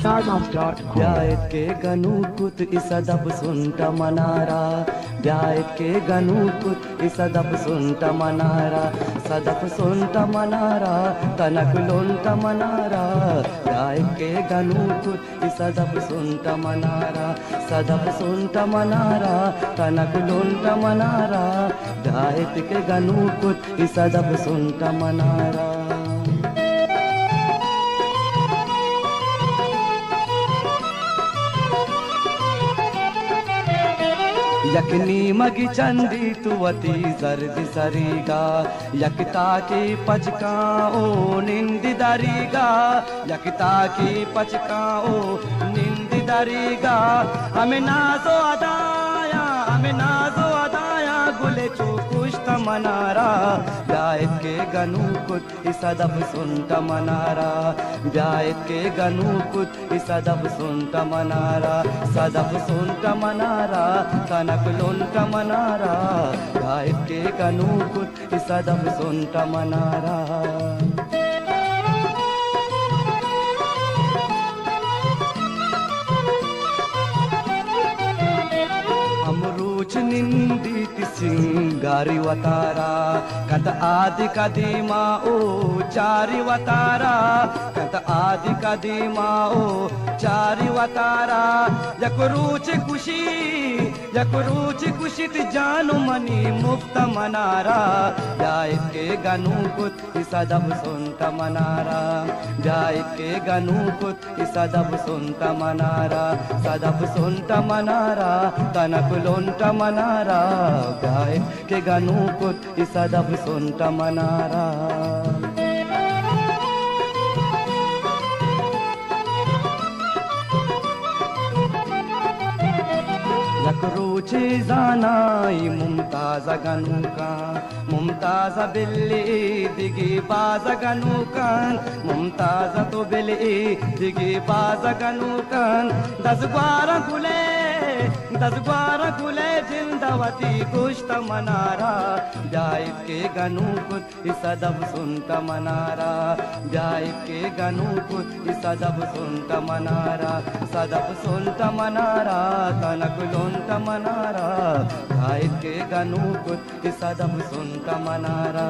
Speaker 4: Sargam.com.
Speaker 1: ब्यायत के गनुकुत इसदब सुंट मनारा ब्यायत के गनुकुत इसदब सुंट मनारा सदब सुंट मनारा तनक लुंट मनारा ब्यायत के गनुकुत इसदब सुंट मनारा सदब सुंट मनारा तनक लुंट मनारा ब्यायत के गनुकुत इसदब सुंट मनारा यकनी मगी चंदी तुवती जर्द सरीगा यकता की पचका ओ निंदी दरीगा यकता की पचका ओ निंदी दरीगा हमें नाजो अदाया हमें नाजो अदाया गुले चुकुश्त मनारा ब्यायत के गनुकुत इसदब सुंट मनारा ब्यायत के गनुकुत इसदब सुंट मनारा सदब सुंट मनारा तनक लुंट मनारा ब्यायत के गनुकुत इसदब सुंट मनारा अमरूच निंदी सिंगारी वतारा कत आदि कदीमा ओ चारि वतारा कत आदि कदीमा ओ चारि वतारा यकरूच कुशित जानु मनी मुफ्त मनारा ब्यायत के गनुकुत इसदब सुंट मनारा ब्यायत के गनुकुत इसदब सुंट मनारा सदब सुंट मनारा तनक लुंट मनारा ब्यायत के गनुकुत इसदब सुंट मनारा यकरूची जानाई मुमताज गनुका मुमताज बिल्ली दिगी बाज गनुकान मुमताज तो बिल्ली दिगी बाज गनुकान 10 12 खुले जिंदवती कुश्त मनारा ब्यायत के गनुकुत इसदब सुंट मनारा ब्यायत के गनुकुत इसदब सुंट मनारा सदब सुंट मनारा तनक लुंट मनारा ब्यायत के गनुकुत इसदब सुंट मनारा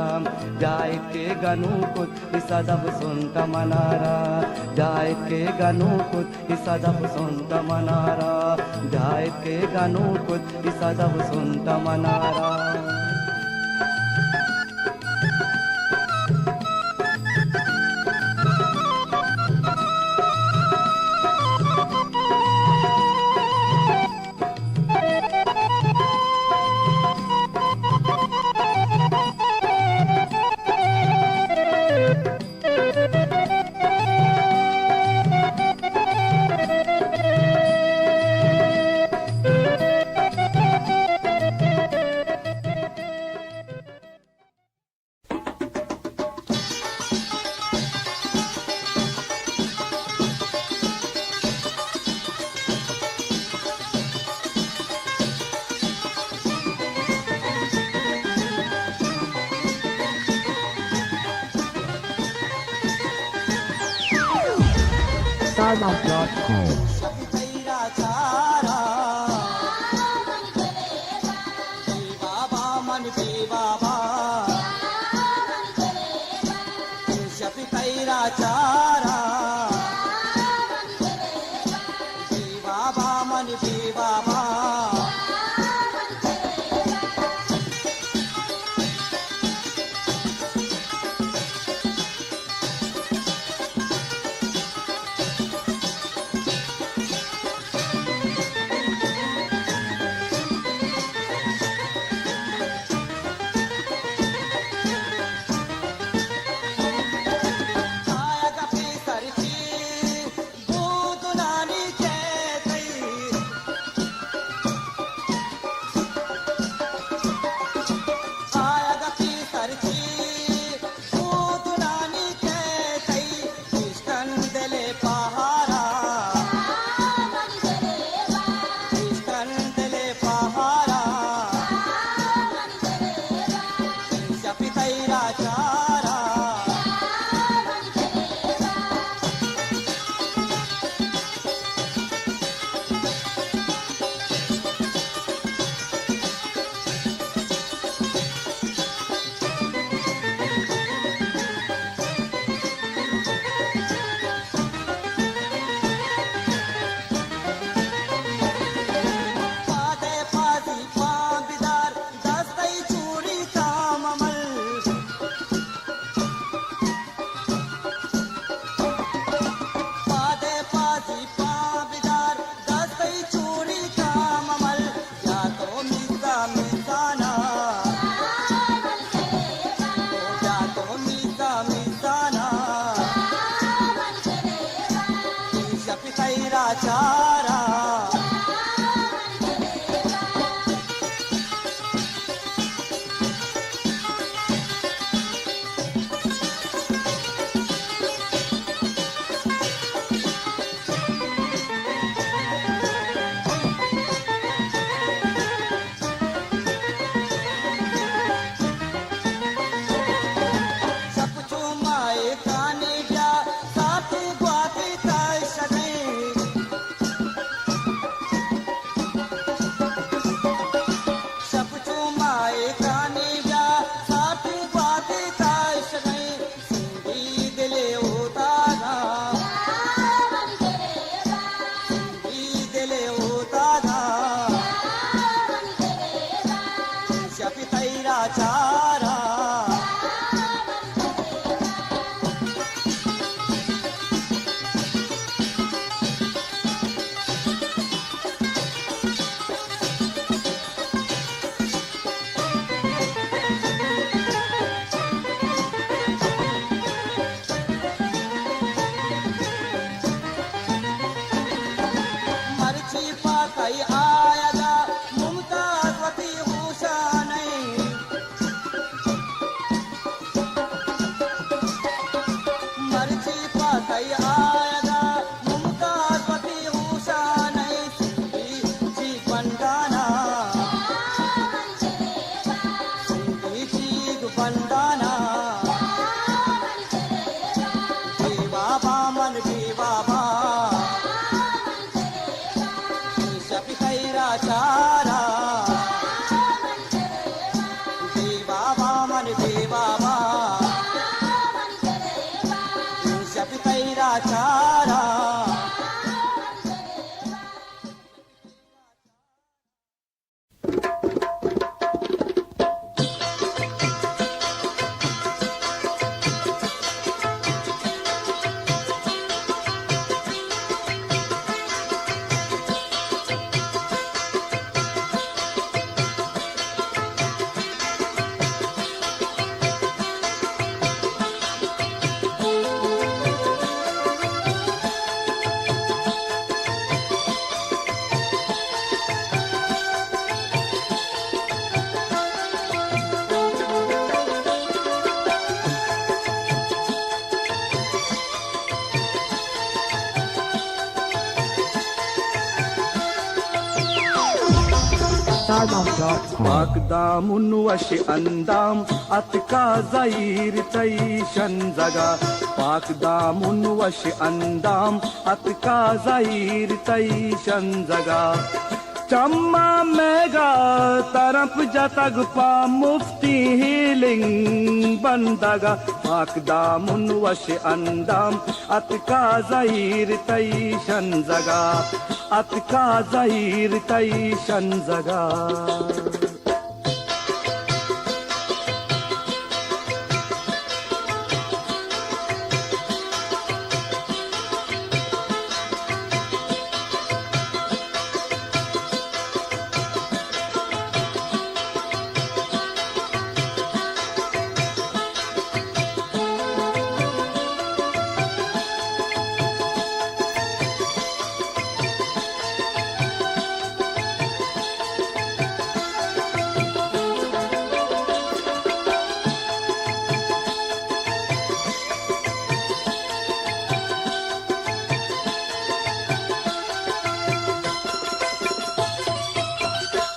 Speaker 1: ब्यायत के गनुकुत इसदब सुंट मनारा ब्यायत के गनुकुत इसदब सुंट मनारा ब्यायत के गनुकुत इसदब सुंट मनारा
Speaker 4: Sargam.com.
Speaker 2: चारा चारा मर्ची पाकई आयगा मुमताजवती हुशानै मर्ची पाकई आयगा मुमताजवती हुशानै जी बंदाना जी बंदाना बाबा मन भी बाबा चारा दे बाबा मन दे बाबा जब तेरा चारा
Speaker 4: Stardom.com.
Speaker 1: Akdamun wash andam atka zair taishan zaga Akdamun wash andam atka zair taishan zaga Chamma mega tarap jatag pa mufti healing bandaga Akdamun wash andam atka zair taishan zaga Atka zahir taishan zaga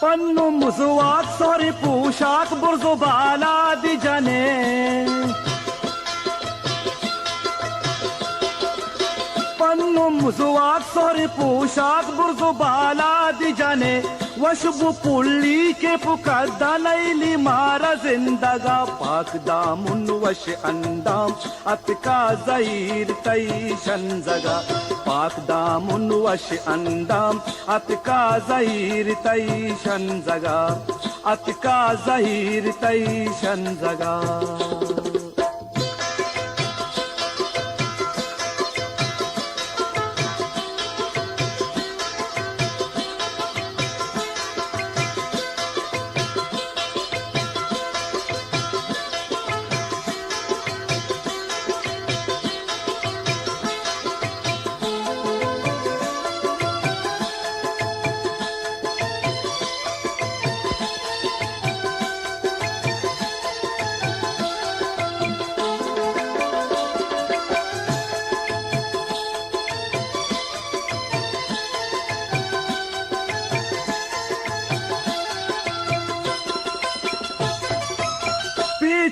Speaker 1: पन्नु मुसवाक सॉरी पोशाक बुर्जो बाला दी जाने पन्नु मुसवाक सॉरी पोशाक बुर्जो बाला दी जाने वशबु पुल्ली के पुकद्दा नैली मारा जिंदगा पाक दामुन वश अंदाम अतका ज़हीर तैशन जगा पाक दामुन वश अंदाम अतका ज़हीर तैशन जगा अतका ज़हीर तैशन जगा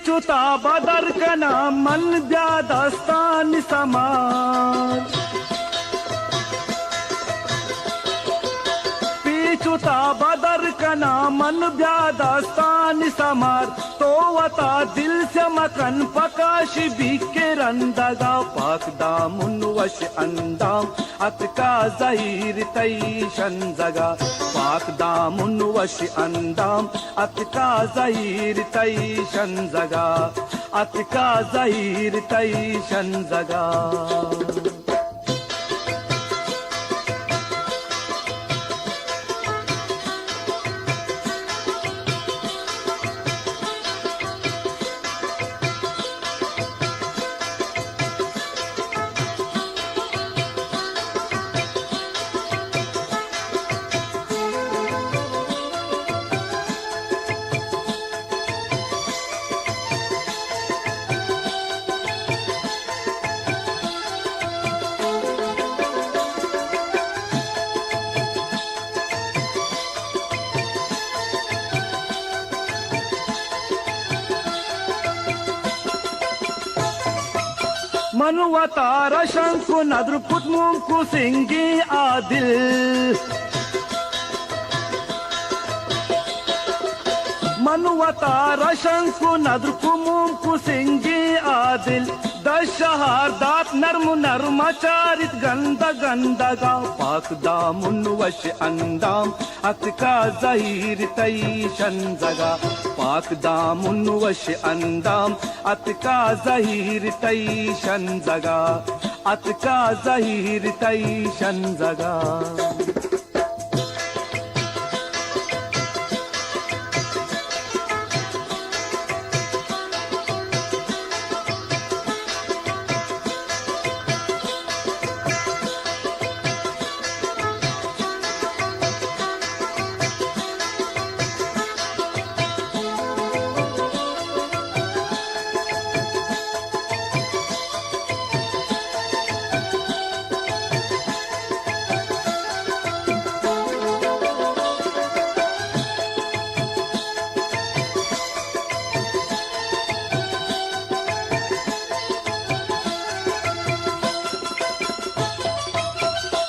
Speaker 1: पीछुता बदर कना मन ब्यादस्तान समाज पीछुता बदर कना मन ब्यादस्तान समार तो वता दिल से मकन पकाश बिके रंदगा पाक दामुन वश अंदाम अतका जहीर तईशन जगा पाक दामुन वश अंदाम अतका जहीर तईशन जगा अतका जहीर तईशन जगा मनुवतार शंकु नद्र पुत्मुंकु सिंगी आदिल मनुवतार शंकु नद्र पुमुंकु सिंगी आदिल दशहार दात नर्म नर्मचारित गंद गंदगा पाक दामुन वश अंदाम अतका जहीर तईशन जगा पाक दामुन वश अंदाम अतका जहीर तईशन जगा अतका जहीर तईशन जगा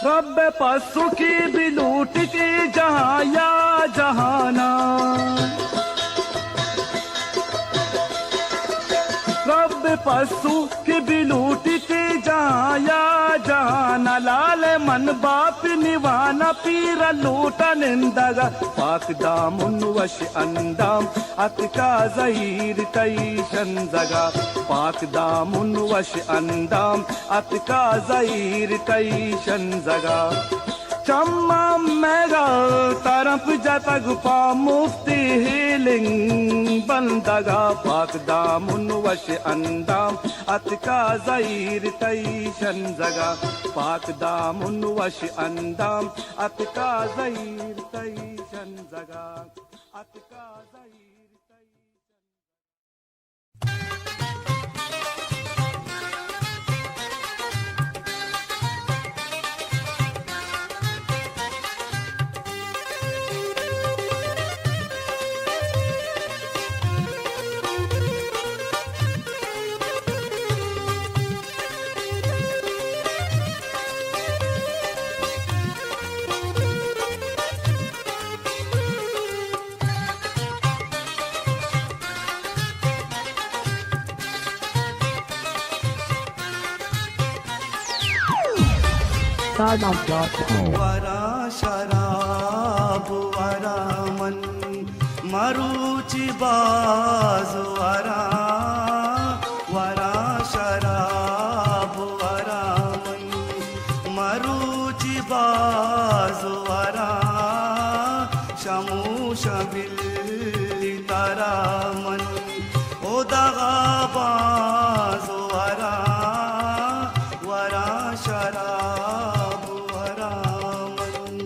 Speaker 1: रब पसु की भी लूट की जहाँ या जहाना रब पसु की भी लूट की जहाँ या जहाना लाल मन बाप निवाना पीर लूटा निंदगा पाक दामुन वश अंदाम अतका जहीर तईशन जगा पाक दामुन वश अंदाम अतका जहीर तईशन जगा चम्मा मेगा तरफ जतग पा मुफ्ती हीलिंग बंदगा पाक दामुन वश अंदाम अतका जहीर तईशन जगा पाक दामुन वश अंदाम अतका जहीर तईशन जगा अतका जहीर तईशन
Speaker 4: Startup.com.
Speaker 2: वरा शराब वरा मन मरुचि बाज वरा वरा शराब वरा मन मरुचि बाज वरा शमू शबिल तारा मन ओ दगा बाज वरा वरा शराब वरा मन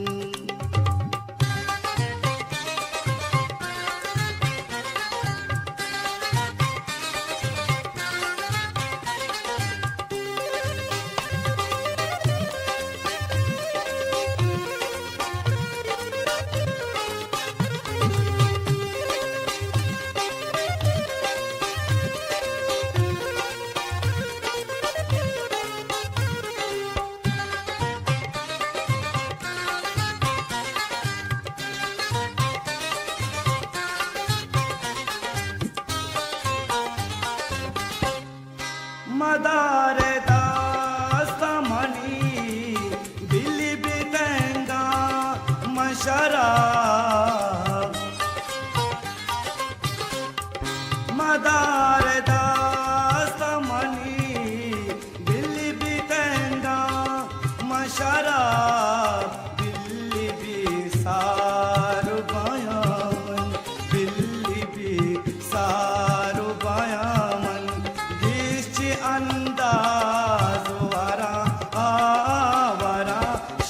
Speaker 2: शराब मदार दास्त मनी दिल्ली भी तेंदा मशराब दिल्ली भी सारू बयामन दिल्ली भी सारू बयामन दिसची अंदाज वरा आवरा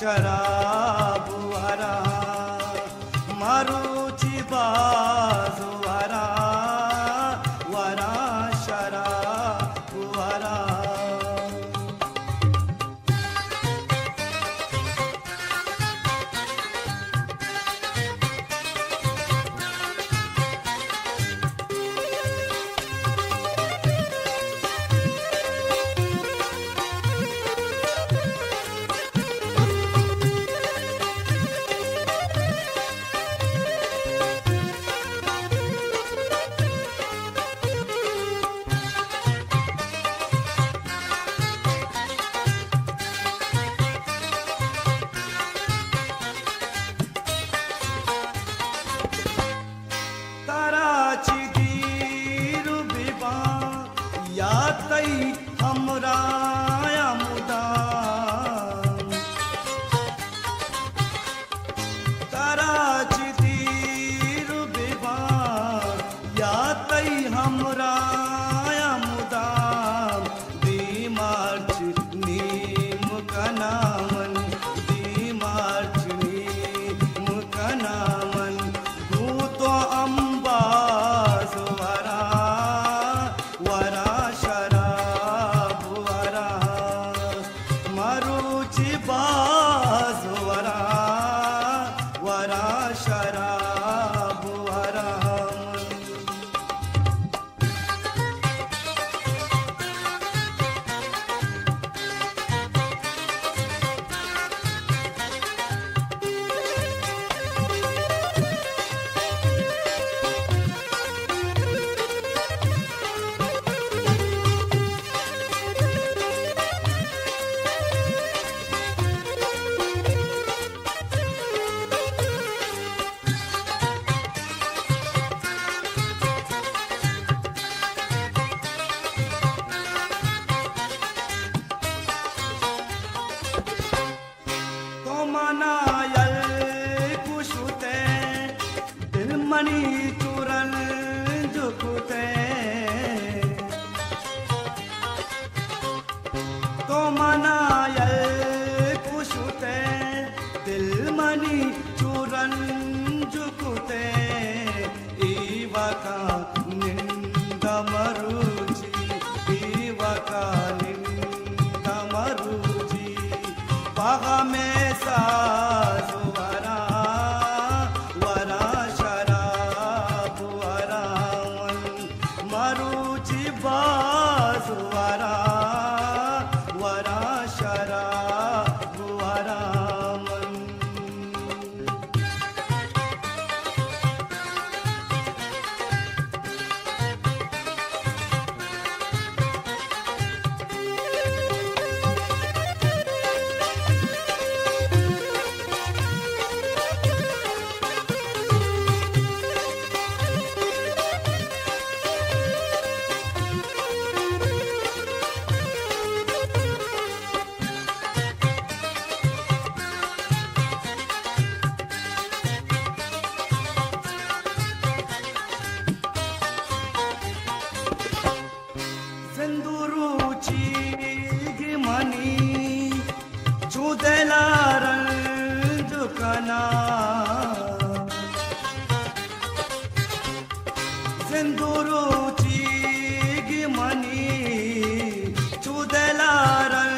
Speaker 2: शराब वरा मारुची बाज वरा वरा शराब वरा ताराची दीर बिबा यातई हमरा मुदाम ताराची दीर बिबा यातई हमरा मुदाम दीमार्च नीम कनामन दीमार्च नीम कनामन तू तो अंबाज वरा वरा शराब वरा मारुची बाज वरा वरा शराब वरा तो मनायल कुशुते दिल मनी चूरन झुकते तो मनायल कुशुते दिल मनी चूरन झुकते ईवका निंद मरुची ईवका निंद मरुची बागा में साज वरा वरा शराब वरा मरुची बाज वरा वरा शराब वरा सिंदूरुची गिमनी चुदेलारन जुकना सिंदूरुची गिमनी चुदेलारन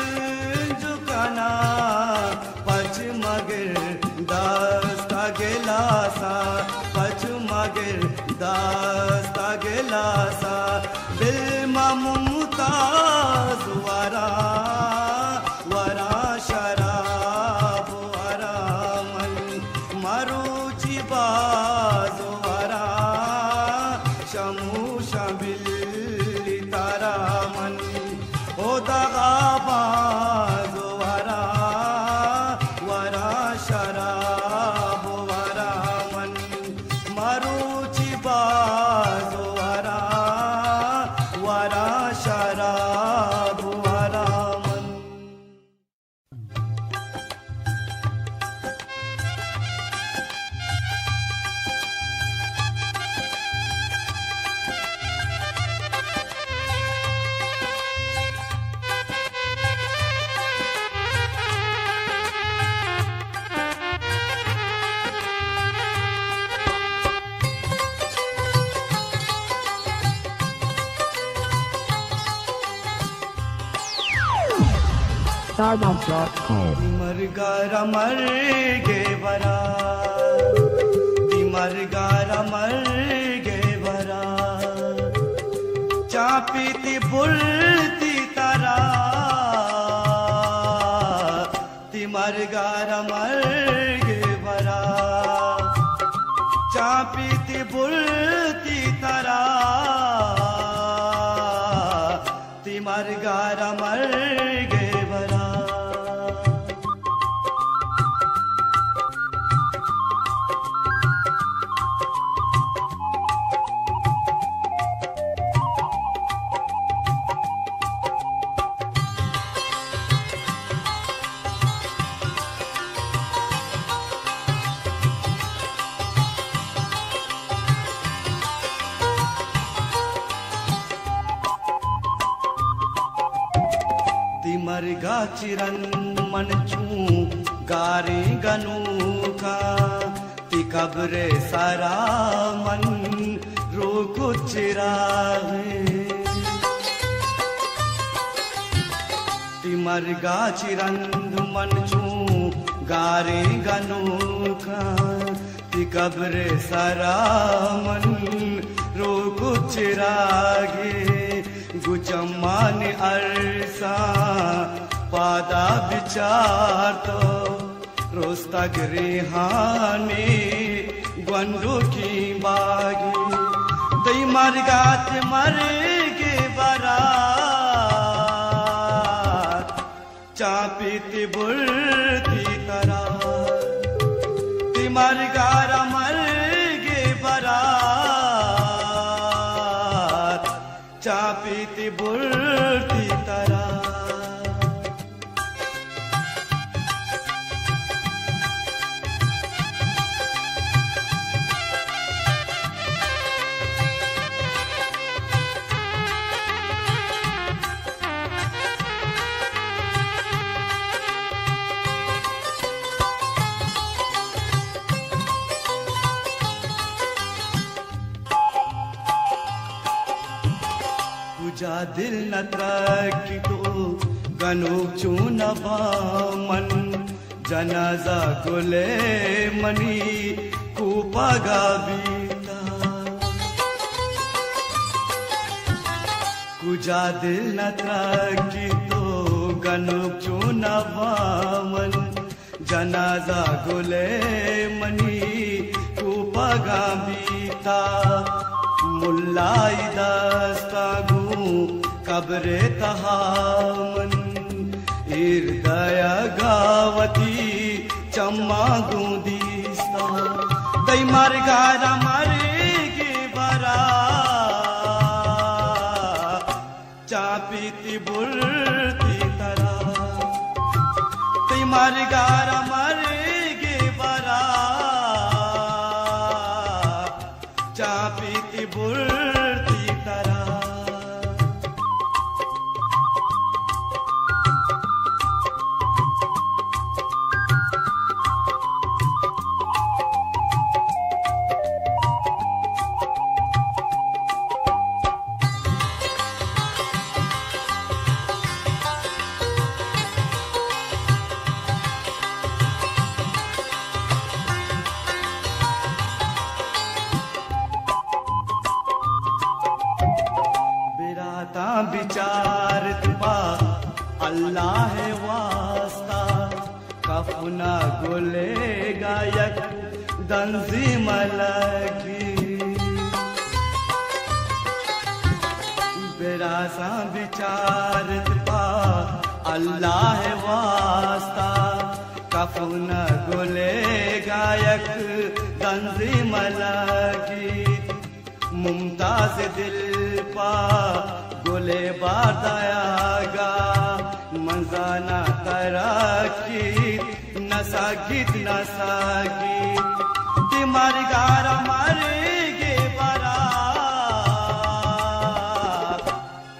Speaker 2: जुकना पच मगर दास्ता गेलासा पच मगर दास्ता गेलासा बिल्मा मुमताज वरा वरा शराब वरा मन
Speaker 4: Sardam.com.
Speaker 2: तिमरगारा मर गे बरा, तिमरगारा मर गे बरा, चापीती बुलती तारा, तिमरगारा मर गे बरा, चापीती बुलती तारा, तिमरगारा मर गे बरा। तिमरगा चिरन मन चू गारे गनूका, ती कब्रे सारा मन रोको चिरावे, तिमरगा चिरन मन चू गारे गनूका, ती कब्रे सारा मन रोको चिरागे, गुचम्मान अरसा पादा विचार तो रोस्तग रेहाने ग्वंडो की बागी, दई मरगात मरेगे बारात, चापीती बुलती तरा, तिमरगारा मरेगे बारात, चापीती बुलती तरा। तुझा दिल न त्रकी तो गनो चूनबा मन, जनाजा गुले मनी कूपगा बीता, तुझा दिल न त्रकी तो गनो चूनबा मन, जनाजा गुले मनी कूपगा बीता, मुल्लाई दस्तागू कब्रे तहामन, हृदय गावती चम्मा दूदिस्ता, दई मरगारा मरेगे बरा, चापीती बुलती तरा, दई मरगारा मरेगे बरा, चापीती बुलती तरा। विचार तुपा अल्लाह है वास्ता, कफना गुले गायक दंजी मलकी, बेरासा विचार तुपा अल्लाह है वास्ता, कफना गुले गायक दंजी मलकी, मुमताज दिल पा गोले बारदायागा, मंजाना तरकी नसागित नसागित, तिमरगारा मरेगे बरा,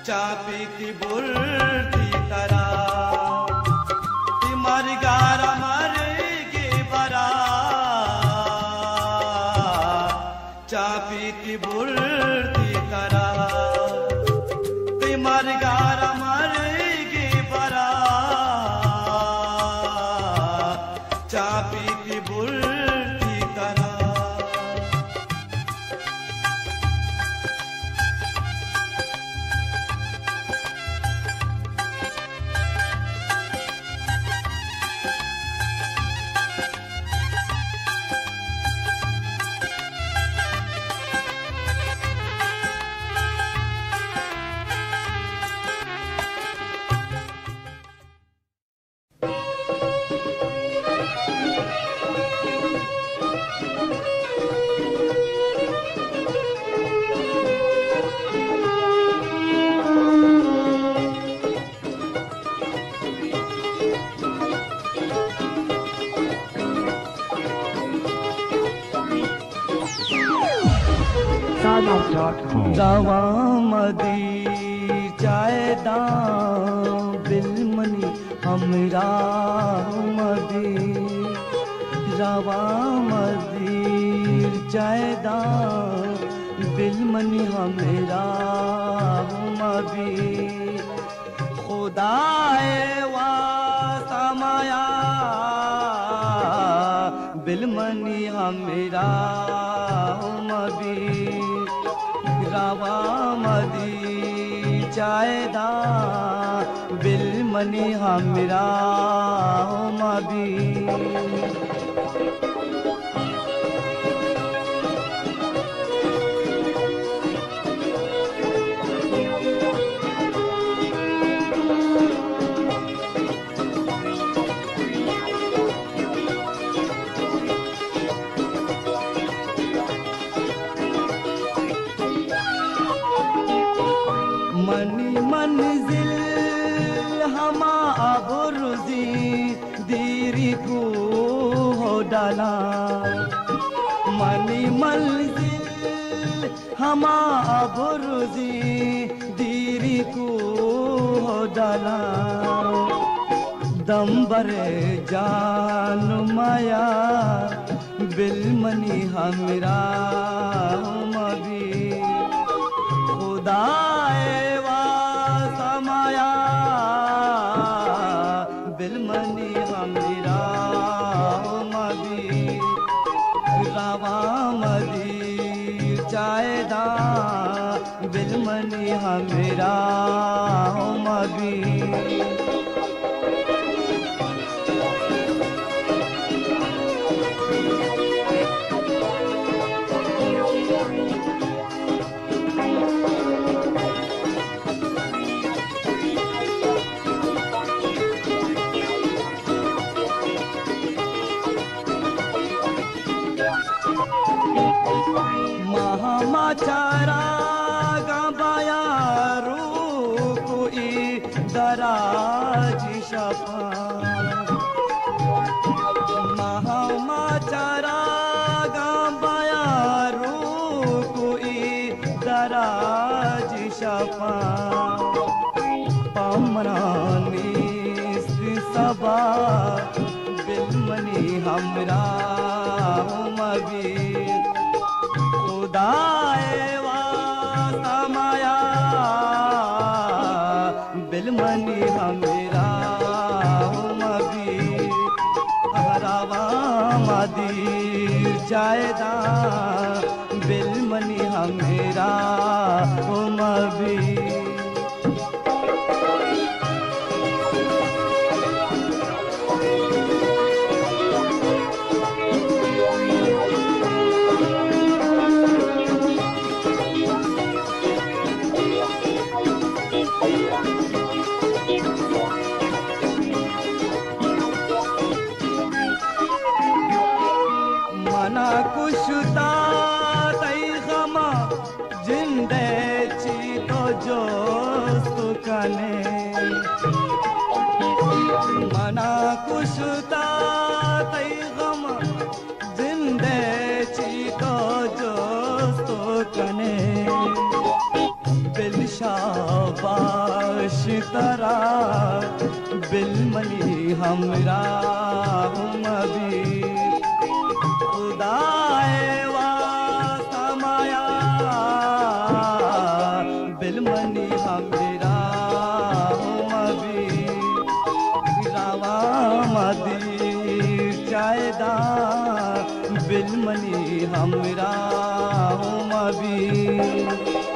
Speaker 2: चापीती बुलती तरा, तिमरगारा मरेगे बरा, चापीती बुलती तरा, तिमरगारा मरेगे बरा, चापी की बुल्टी तरह।
Speaker 4: Sawdown.com.
Speaker 1: रवा मदी जायदा बिलमनी हमरा मदी रवा मदी जायदा बिलमनी हमरा मदी खुदाए वा समाया बिलमनी हमरा मदी रवा मदी जायदा बिलमनी हमरा मदी मनी मंजिल हमा अबरुजी दीरी को हो डाला मनी मंजिल हमा अबरुजी दीरी को हो डाला दम्बरे जान माया बिलमनी हमरा मबी खुदाए वा समाया बिलमनी हमरा मदी रवा मदी जायदा बिलमनी हमरा मदी महामाचारा गबाया रू कोई दराज शफा महामाचारा गबाया रू कोई दराज शफा पमरानी सबा बिलमनी हमरा मबी खुदाए वा समाया बिलमनी हमरा मबी हरावा मदी जायदा बिलमनी हमरा मबी मना कुशता तई गमा जिंदे ची तो जो सुकने मना कुशता तई गमा जिंदे ची तो जो सुकने बिल शाबाश तरा बिलमनी हमरा मबी खुदाए वा समाया बिलमनी हमरा मबी रवा मदी
Speaker 2: जायदा बिलमनी हमरा हम अभी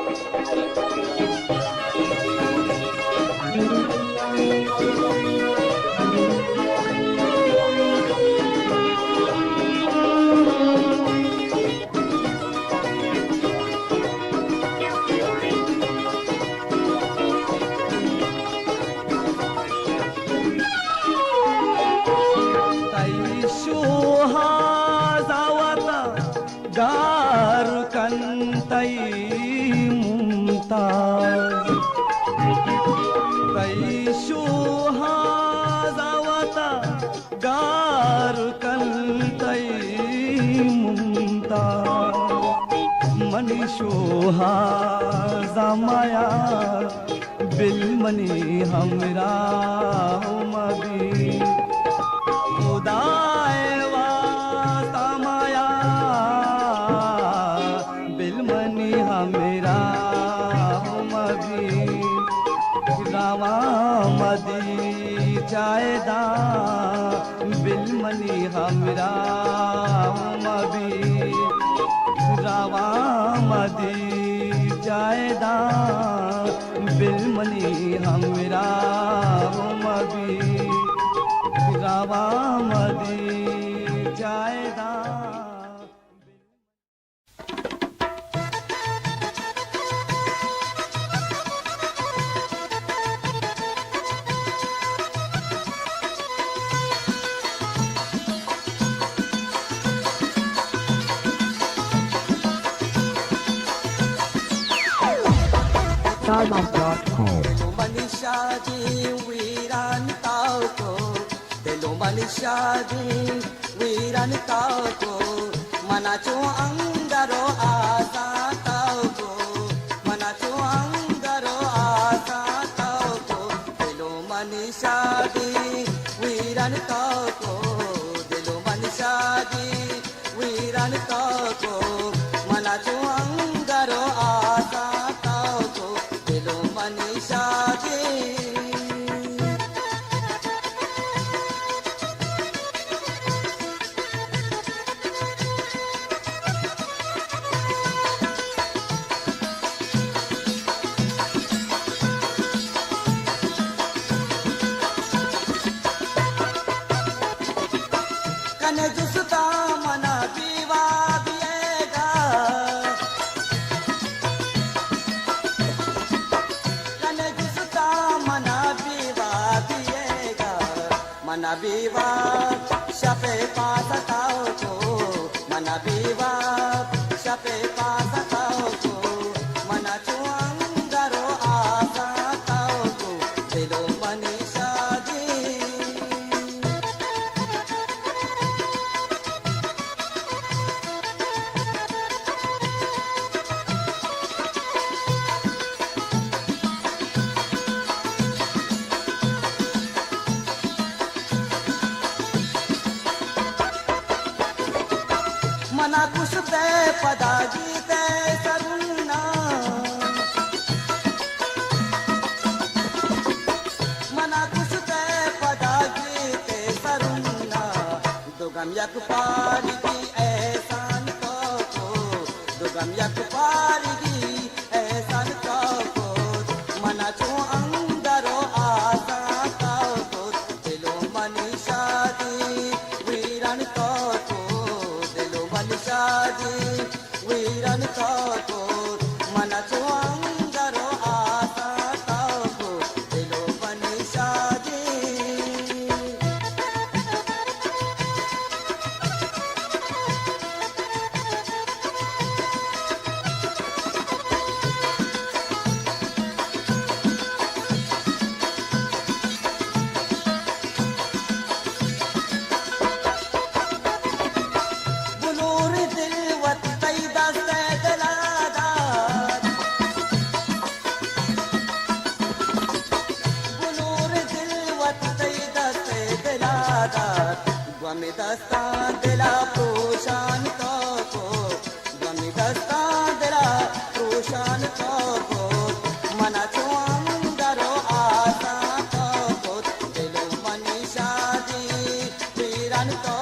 Speaker 2: गार कंतई मुमताज तैशु हाजावता गार कंतई मुमताज मनीषो हाजामाया बिलमनी हमरा हम अभी खुदाए मेरा हम अभी रावा मदी जायदा बिलमनी हमरा हम अभी रावा मदी जायदा बिलमनी हमरा हम अभी रावा मदी जायदा
Speaker 4: Starbucks.com.
Speaker 1: Manisha di wiran tau ko, delo Manisha di wiran tau ko, mana chu angaro asa tau ko, mana chu angaro asa tau ko, delo Manisha di wiran tau ko, delo Manisha di wiran tau ko, mana chu angaro asa tau ko. Manisha di kane justa mana piwa diega mana biwa shape pasa tao ko mana biwa shape pasa tao ko mana chuang daro asa tao ko dilo Manisha di mana kushte padagi te sarunna mana kushte padagi te sarunna dogam yak pari ki ehsan ko dogam yak pari ki ehsan ko mana chu angaro asa tao ko dilo Manisha di wiran ko Manisha di wiran ko mana chuang daro asa tao ko dilo Manisha di Gwami dasta de la pushan ko Gwami dasta de la pushan ko mana chuang daro asa ko dilo Manisha di wiran ko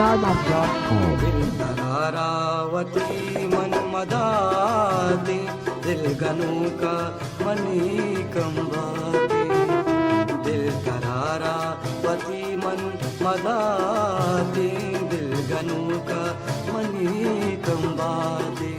Speaker 4: SarDance.com.
Speaker 1: दिल तरारावती मन मदाती दिल गनू का money कंबाती दिल तरारावती मन मदाती दिल गनू का money कंबाती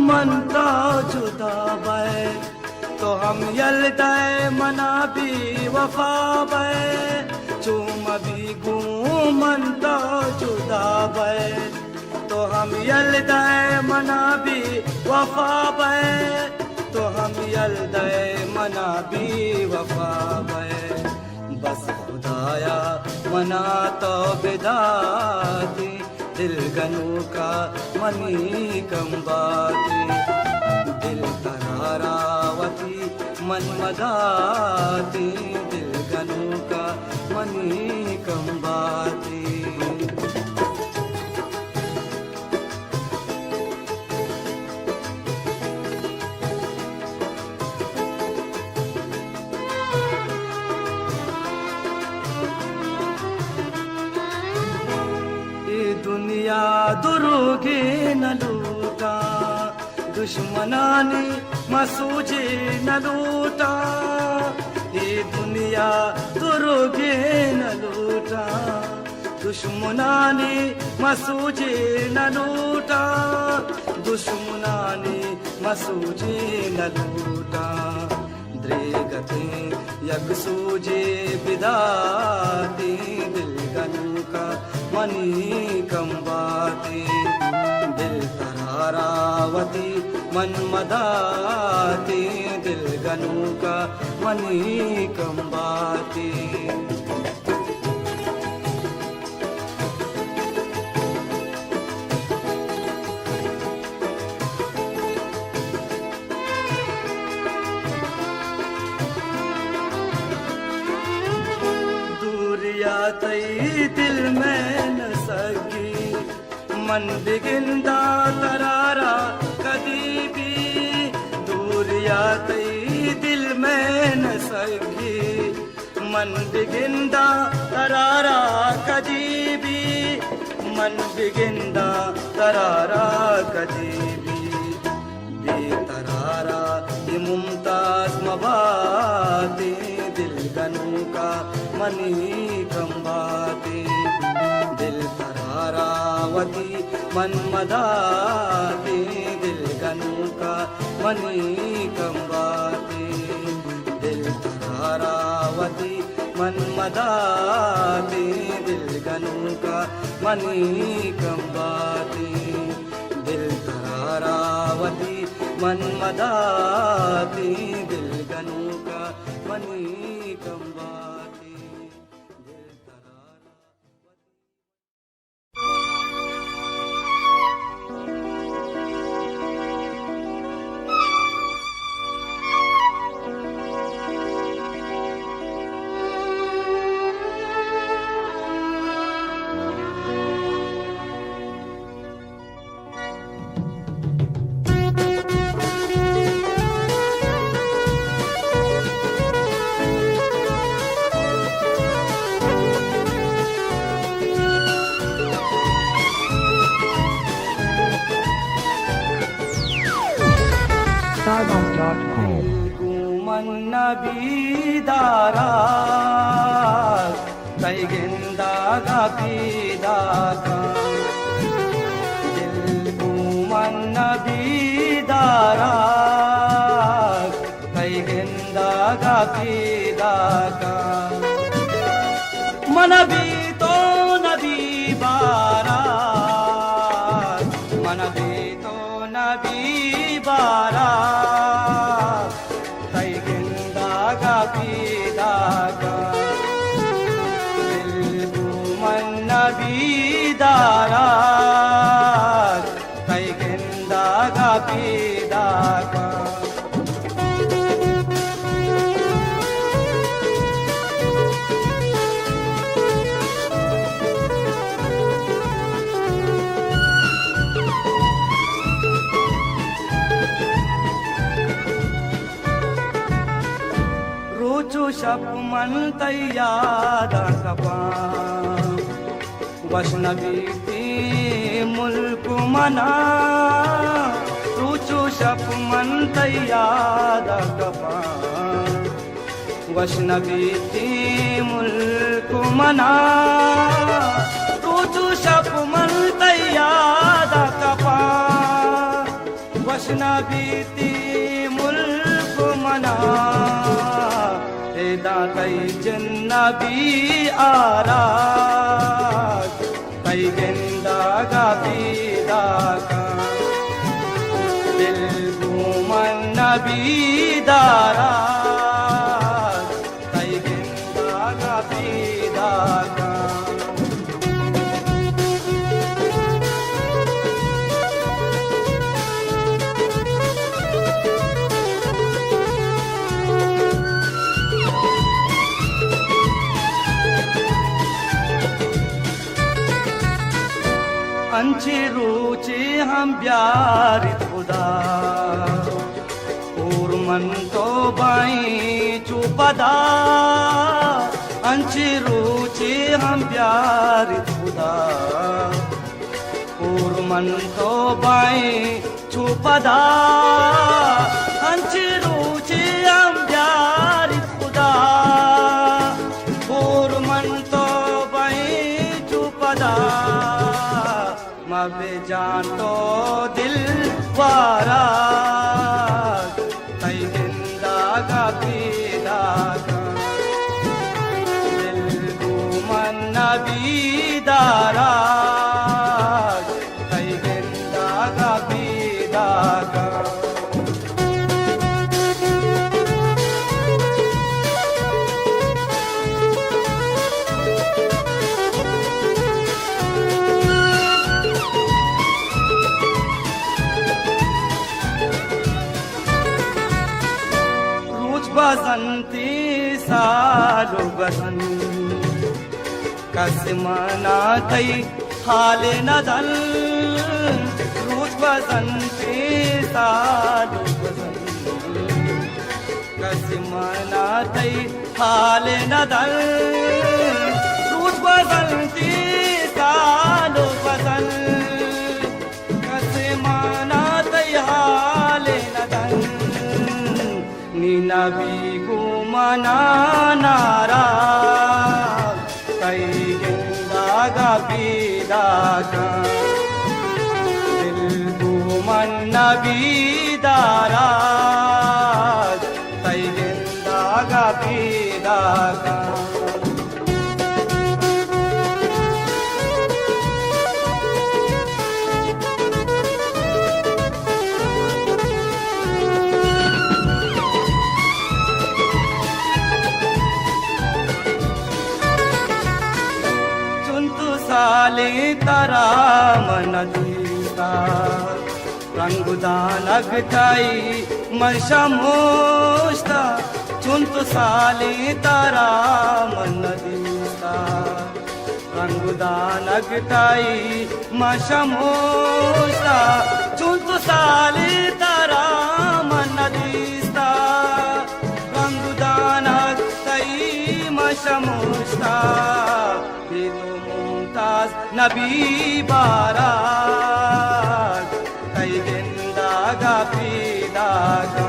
Speaker 1: मनता जुदा बे तो हम यलदाए मना भी वफा बे चूम भी मनता जुदा बे तो हम यलदाए मना भी वफा बे तो हम यलदाए मना भी वफा बे बस खुदाया मना तो बिदाती दिल गनू का मनी कंबाती दिल तरारावती मन मदाती दिल गनू का मनी कंबाती दुनिया दुरुगे न लूटा दुश्मनानी मसूजे न लूटा ये दुनिया दुरुगे न लूटा दुश्मनानी मसूजे न लूटा दुश्मनानी मसूजे न लूटा द्रेगते यक सूजे बिदाती दिल गनू का मनी कंबाती दिल तरारावती मन मदाती दिल गनू का मनी कंबाती तई दिल में न सगी मन बिगिंदा तरारा कदी भी दूरिया तई दिल में न सगी मन बिगिंदा तरारा कदी भी मन बिगिंदा तरारा कदी भी बेतरारा ये मुमताज मबाती दिल गनू का मनी कंबाती दिल तरारावती मन मदाती दिल गनू का मनी कंबाती दिल तरारावती मन मदाती दिल गनू का मनी कंबाती दिल तरारावती मन मदाती दिल गनू का मनी कंबाती दिल
Speaker 4: SarDance.com.
Speaker 1: मन नबीदारा कई गिंदा गा पीदा का दिल को मन नबीदारा कई गिंदा गा पीदा का मन भी तो नबी बारा मन भी तो नबी बारा बीदारा कई गिंदा पीदा का शप मन तैयादा कपा वैष्णवी मुल्क मना रूचो शप मन तैयादा कपा वैष्णवी मुल्क मना रूचो शप मन तैयादा कपा वैष्णवी मुल्क मना तेदा कई जन्नबी आरा कई गेंदा गा पीदा का दिल घूमन नबी दारा कई गेंदा गा पीदा का अंची रूचे हम प्यार खुदा और मन तो बाई चुपदा अंची रूचे हम प्यार खुदा और मन तो बाई चुपदा अंची रूचे हम प्यार खुदा और मन तो बाई चुपदा मबे जान तो दिल वारा कई जिंदा का पीदा का दिल घूमन नबी दारा कई जिंदा का पीदा का बसंती सालो बसन कसमना तई हाले नदल रोज बसंती सालो बसन कसमना तई हाले नदल रोज बसंती सालो बसन कसमना तई हाले नदल नबी को मना नारा कई जिंदा गा पीदा का दिल को मन नबी दारा कई जिंदा गा पीदा का साले तरा मन दीता रंगुदानग थाई मशमोस्ता चुंत साले तरा मन दीता रंगुदानग थाई मशमोस्ता चुंत साले तरा मन दीता रंगुदानग थाई मशमोस्ता नबी बारात कई जिंदा गा पीदा का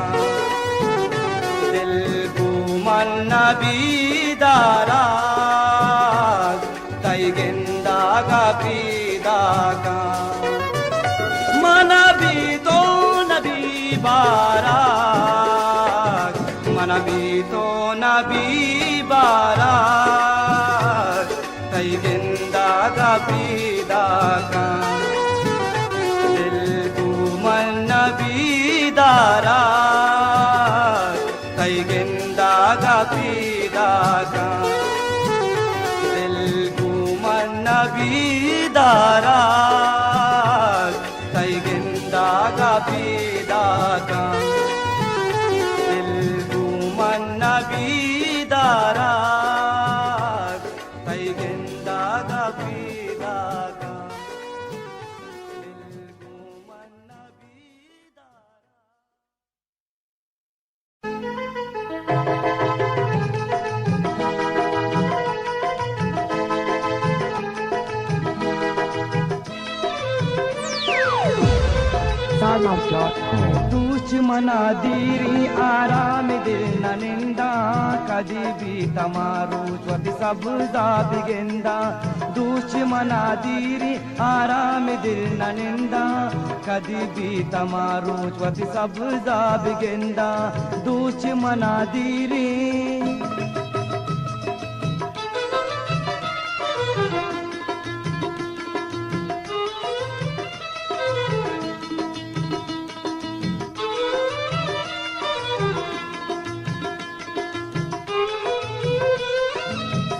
Speaker 1: दिल घूमन नबी दारात कई जिंदा गा पीदा का मनबी तो नबी बारात मनबी तो नबी बारात कई जिंदा गा पीदा का दिल घूमन नबी दारा कई जिंदा गा पीदा का दिल घूमन नबी दारा कई जिंदा गा पीदा का दिल घूमन नबी दारा कई जिंदा गा पीदा का दिल घूमन नबी दारा
Speaker 4: StarMouth.com.
Speaker 1: दुश्मना दीरी आराम दिल ननिंदा कदी भी तमारू स्वति सब बिगेंदा दुश्मना दीरी आराम दिल ननिंदा कदी भी तमारू स्वति सब बिगेंदा दुश्मना दीरी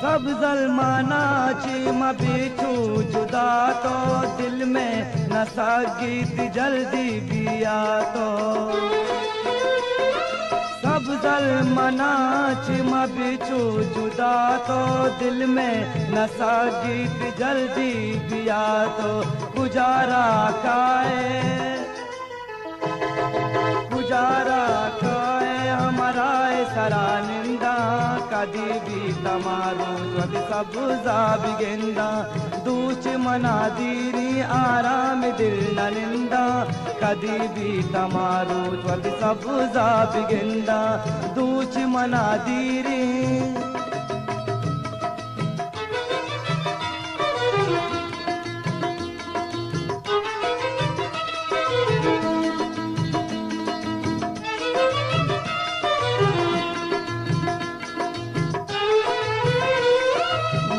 Speaker 1: सब जलमाना चिम बिछू जुदा तो दिल में नशा गीत जल्दी बिया तो सब जलमाना चिम बिछू जुदा तो दिल में नशा गीत जल्दी बिया तो गुजारा खाए हमारा सरा निंदा कदी भी तमारू स्वति सब बिगेंदा दुश्मना दीरी आराम दिल ननिंदा कदी भी तमारू स्वति सब बिगेंदा दुश्मना दीरी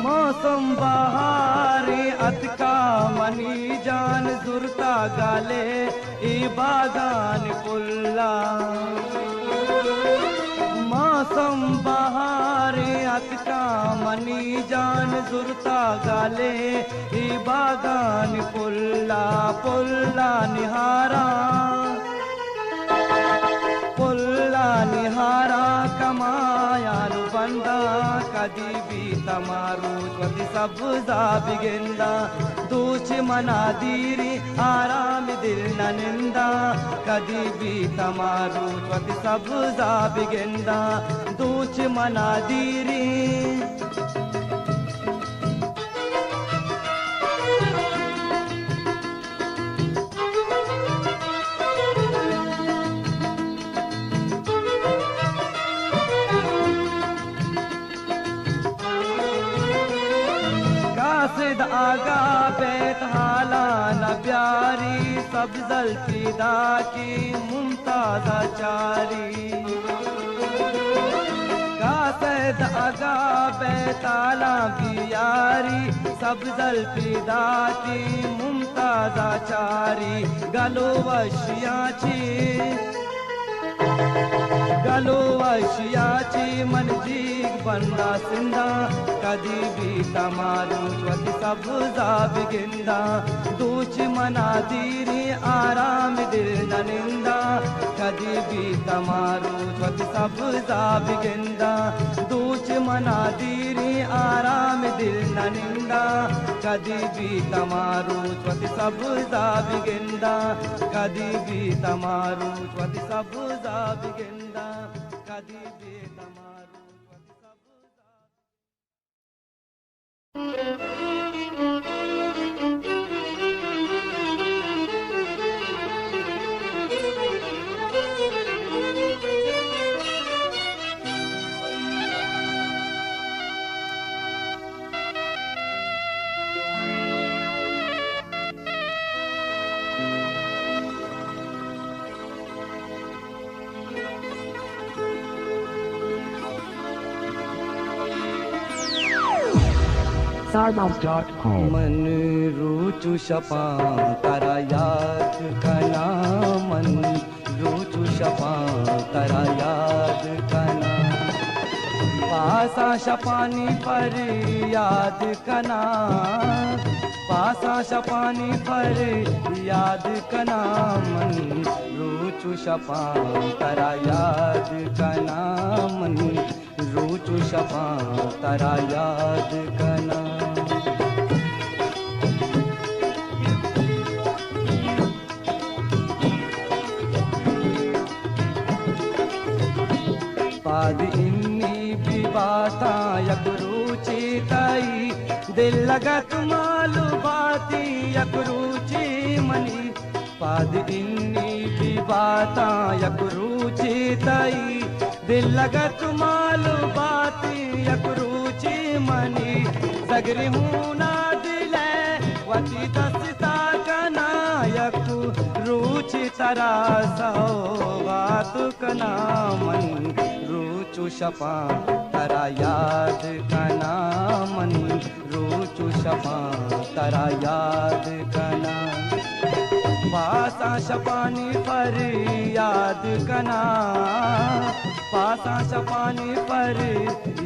Speaker 1: मौसम बहारी अतका मनी जान जुरता गाले ई बागान पुल्ला मौसम बहारी अतका मनी जान जुरता गाले ई बागान पुल्ला पुल्ला निहारा कमायानु बंदा कदी भी तमारू स्वति सब बिगेंदा दुश्मना दीरी आराम दिल ननिंदा कदी भी तमारू स्वति सब बिगेंदा दुश्मना दीरी कासिद आगा बेतहाला न प्यारी सब जल्फिदा की मुमताज़ा चारी कासिद आगा बेताला बियारी सब जल्फिदा की मुमताज़ा चारी गलो वशियाची मन जीग बंदा सिंदा कदी भी तमारू स्वति सब बिगेंदा दुश्मना दीरी आराम दिल ननिंदा कदी भी तमारू स्वति सब बिगेंदा दुश्मना दीरी आराम दिल ननिंदा कदी भी तमारू स्वति सब बिगेंदा कदी भी तमारू स्वति सब बिगेंदा कदी भी तमारू स्वति
Speaker 4: StarMouth.com.
Speaker 1: मन रूचु शपा तरा याद कना मन रूचु शपा तरा याद कना पासा शपानी पर याद कना पासा शपानी पर याद कना मन रूचु शपा तरा याद कना मन रूचु शपा तरा याद कना पाद इन्नी भी बाता यक रुचि ताई दिल लगत मालू बाती यक रुचि मनी पाद इन्नी की बाता यक रुचि तई दिल लगत मालू बाती यक रुचि मनी सगरी मुना दिले वती दस्ता कना यक रुचि तरा सौगात कना मन रुचु शपा तरा याद कना मन रुचु शपा तरा याद कना पासा शपानी पर याद कना पासा शपानी पर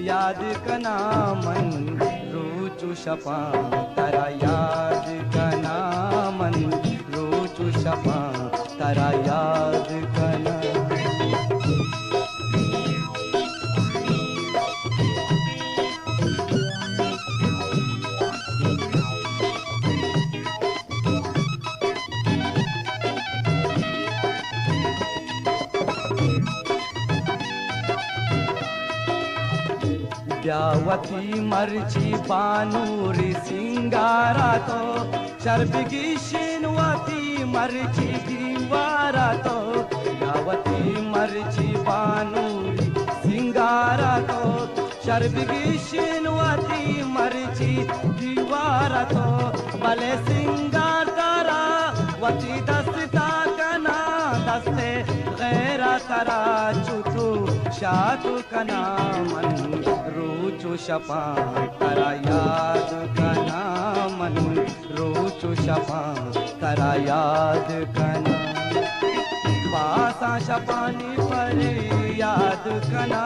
Speaker 1: याद कना मन रुचु शपा तरा याद कना मन रुचु शपा तरा याद कना ब्यावती मर्ची पानूरी सिंगारा तो शर्बगी शिनवती मर्ची दीवारा तो ब्यावती मर्ची पानूरी सिंगारा तो शर्बगी शिनवती मर्ची दीवारा तो भले सिंगार तारा वती दस्ता कना दस्ते गैरा तारा चुतू शातु कना मन रुचु शपा तरा याद कना मन रुचु शपा तरा याद कना पासा शपानी पर याद कना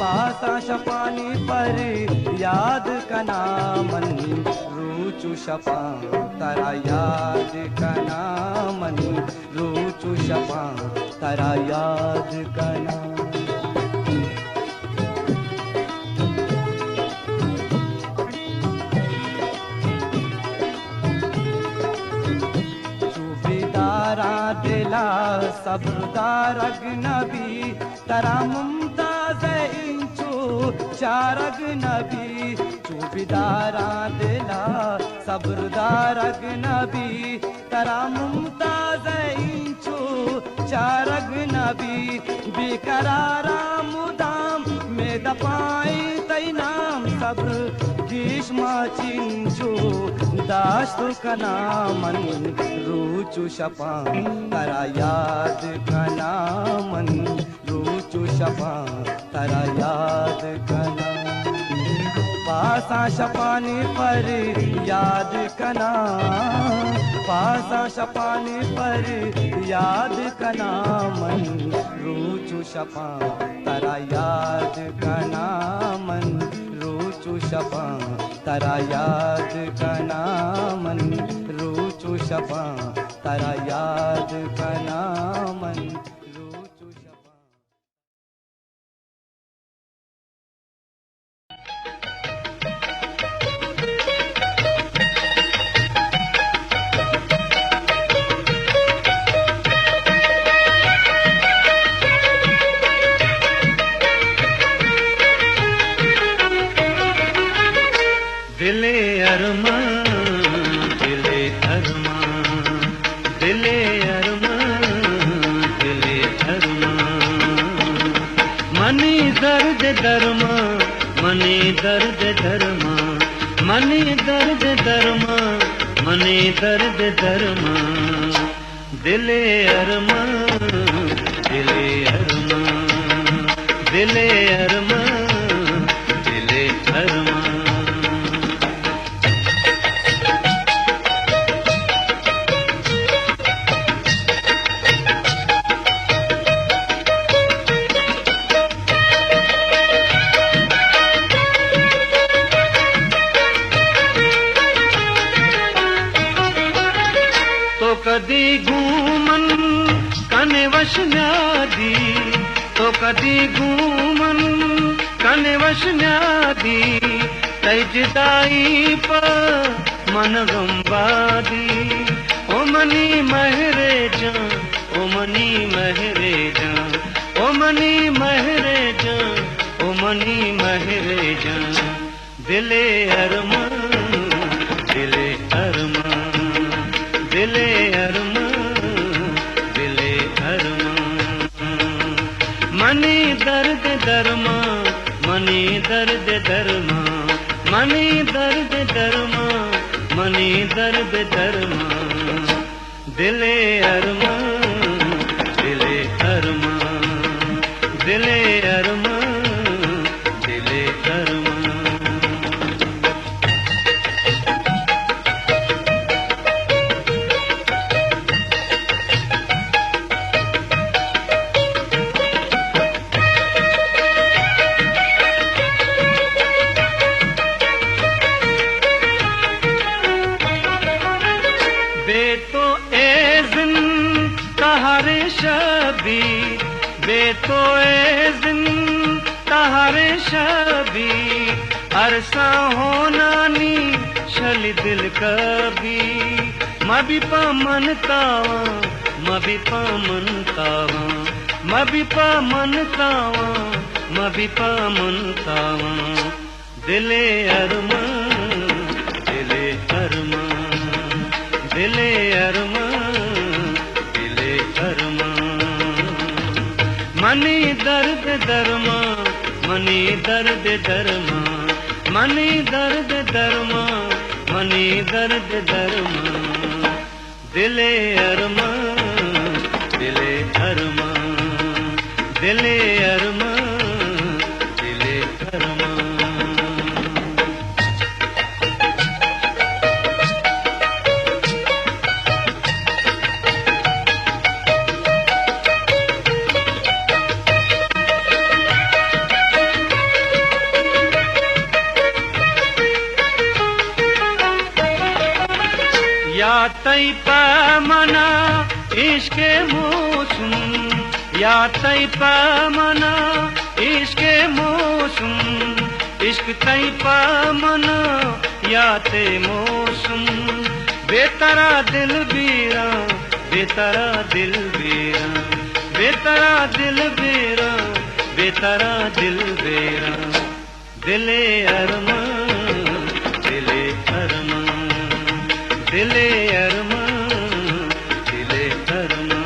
Speaker 1: पासा शपानी पर याद कना मन रुचु शपा तरा याद कना मन रुचु शपा तरा याद कना दिला सब्रदार अगनबी तरा मुमताज इंचू चार अगनबी चूबीदारा दिला सब्रदार अगनबी तरा मुमताज इंचू चार अगनबी बेकरारा मुदाम में दपाई तई नाम सब्र ग्रीष्मा चिंचू दाश्त कना मन रुचु शपा तरा याद कना मन रुचु शपा तरा याद कना पासा शपानी पर याद कना पासा शपानी पर याद कना मन रुचु शपा तरा याद कना मन रुचु शपा तरा याद कना मन रुचु शपा तरा याद कना मन रुचु शपा
Speaker 3: दिले अरमा दिले अरमा दिले अरमा दिले अरमा मनी दर्द धर्मा मनी दर्द धर्मा मनी दर्द धर्मा मनी दर्द धर्मा दिले अरमा दिले अरमा दिले अरमा दिले अरमा कदी घूमन कने वशन्यादी तो कदी घूमन कने वशन्यादी तई जुदाई पर मन गंबादी ओ मनी महरे जा ओ मनी महरे जा ओ मनी महरे जा ओ मनी महरे जा दिले अरमा दिले अरमा दिले अरमा दर्द दरमा मनी दर्द दरमा मनी दर्द दरमा मनी दर्द दरमा दिले अरमा दिले अरमा दिले अरमा दिले अरमा बेतो एज़िन तहारे शबी बेतो एज़िन तहारे शबी अरसा होना नी शल दिल कभी मबी पमनतावा मबी पमनतावा मबी पमनतावा मबी पमनतावा दिले अरमा दिले अरमा दिले अरमा दिले अरमा मनी दर्द दरमा मनी दर्द दरमा मनी दर्द दरमा मनी दर्द दरमा दिले अरमा दिले अरमा दिले अरमा दिले अरमा या तई पैमाना इश्क़ मौसम या तई पैमाना इश्क़ मौसम इश्क़ तई पैमाना या ते मौसम बेतरा दिल बीरा बेतरा दिल बीरा बेतरा दिल बीरा बेतरा दिल बीरा दिले अरमा दिले अरमा दिले अरमा दिले अरमा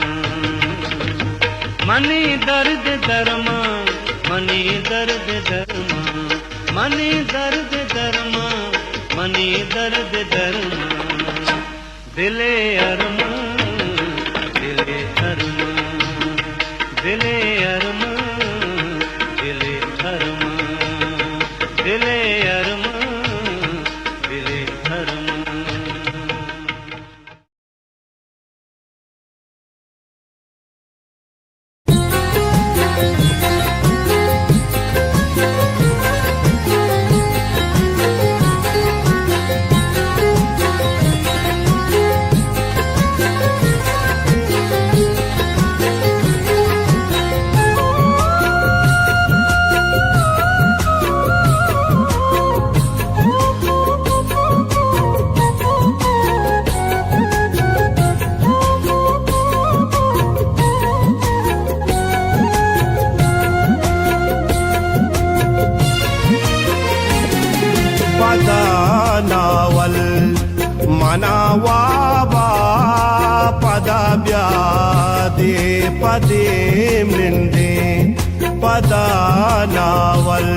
Speaker 3: मनी दर्द दरमा मनी दर्द दरमा मनी दर्द दरमा मनी दर्द दरमा दिले अरमा दिले अरमा दिले अरमा दिले अरमा दिले अरमा दिले अरमा
Speaker 2: नावल मनावाबा पदब्या दे पदे मृंदे पदा नावल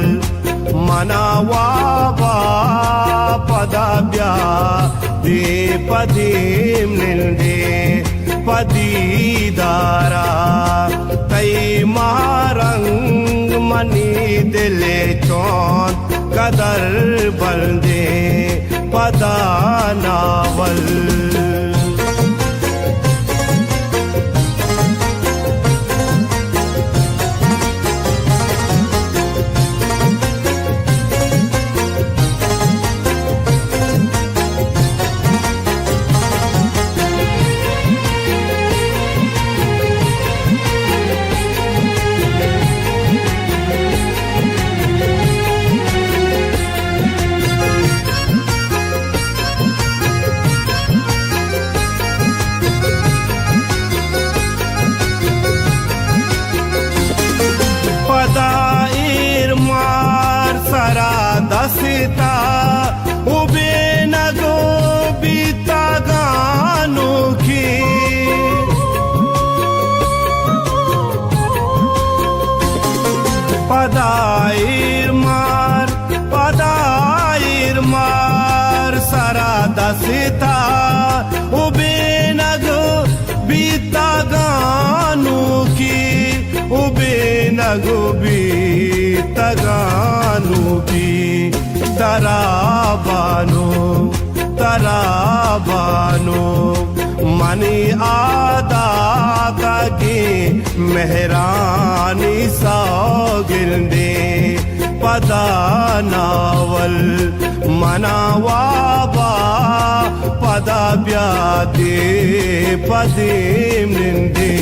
Speaker 2: मनावाबा पदब्या दे पदे मृंदे पदीदारा तई मारंग मनी दिले चौन कदर बंदे पदा नावल दसिता उबे नगो बीता गानो की padair mar sarada sita ubenag bitaganu ki ubenag bitaganu ki tarabano mani ada kage mehrani saugirde padanawal manawaba padabyate padim ninde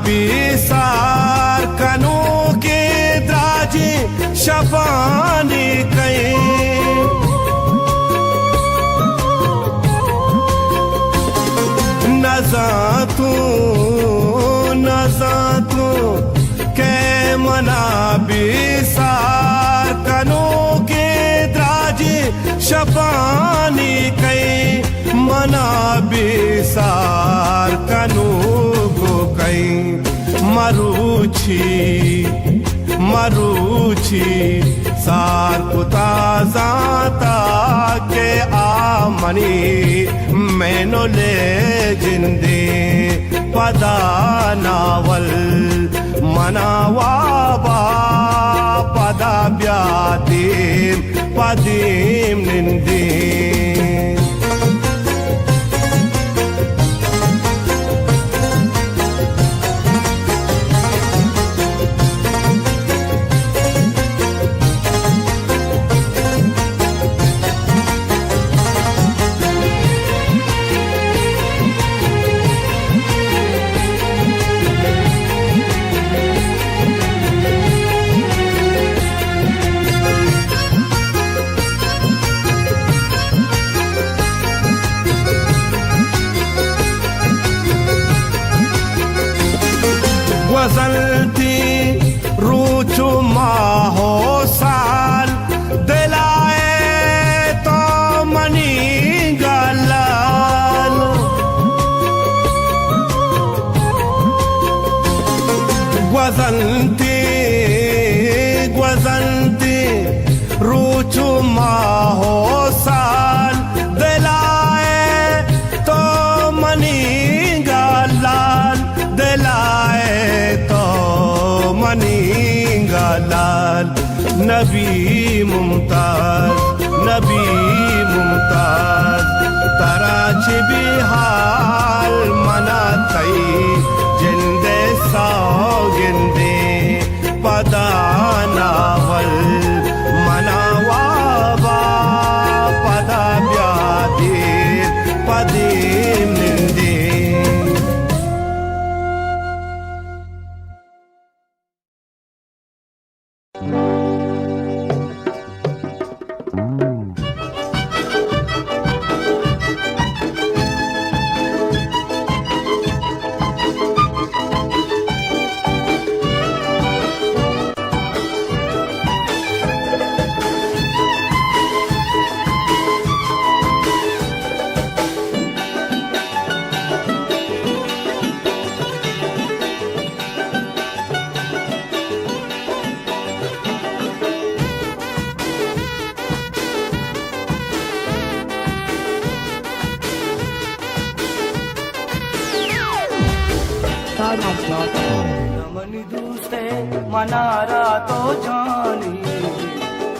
Speaker 2: बिसार कनो के द्राजी शबानी कई नजातू के मना बिसार कनो के द्राजी शबानी कई मना बिसार कनो मरुची सार कुता जाता के आमनी मैनो ले जिंदे पदानावल मनावाबा पदाब्यातीम पदीम निंदे गजलती रूचु माहो साल दिलाए तो मनी गलाल गजलती रूचु माहो साल दिलाए तो मनी गलाल दिलाए लाल नबी मुमताज तराच बिहाल मना तई जिंदे सौगिंदे पदानावल मनावाबा पदाब्याते पदीम निंदे
Speaker 1: मनी दूसरे मनारा तो जानी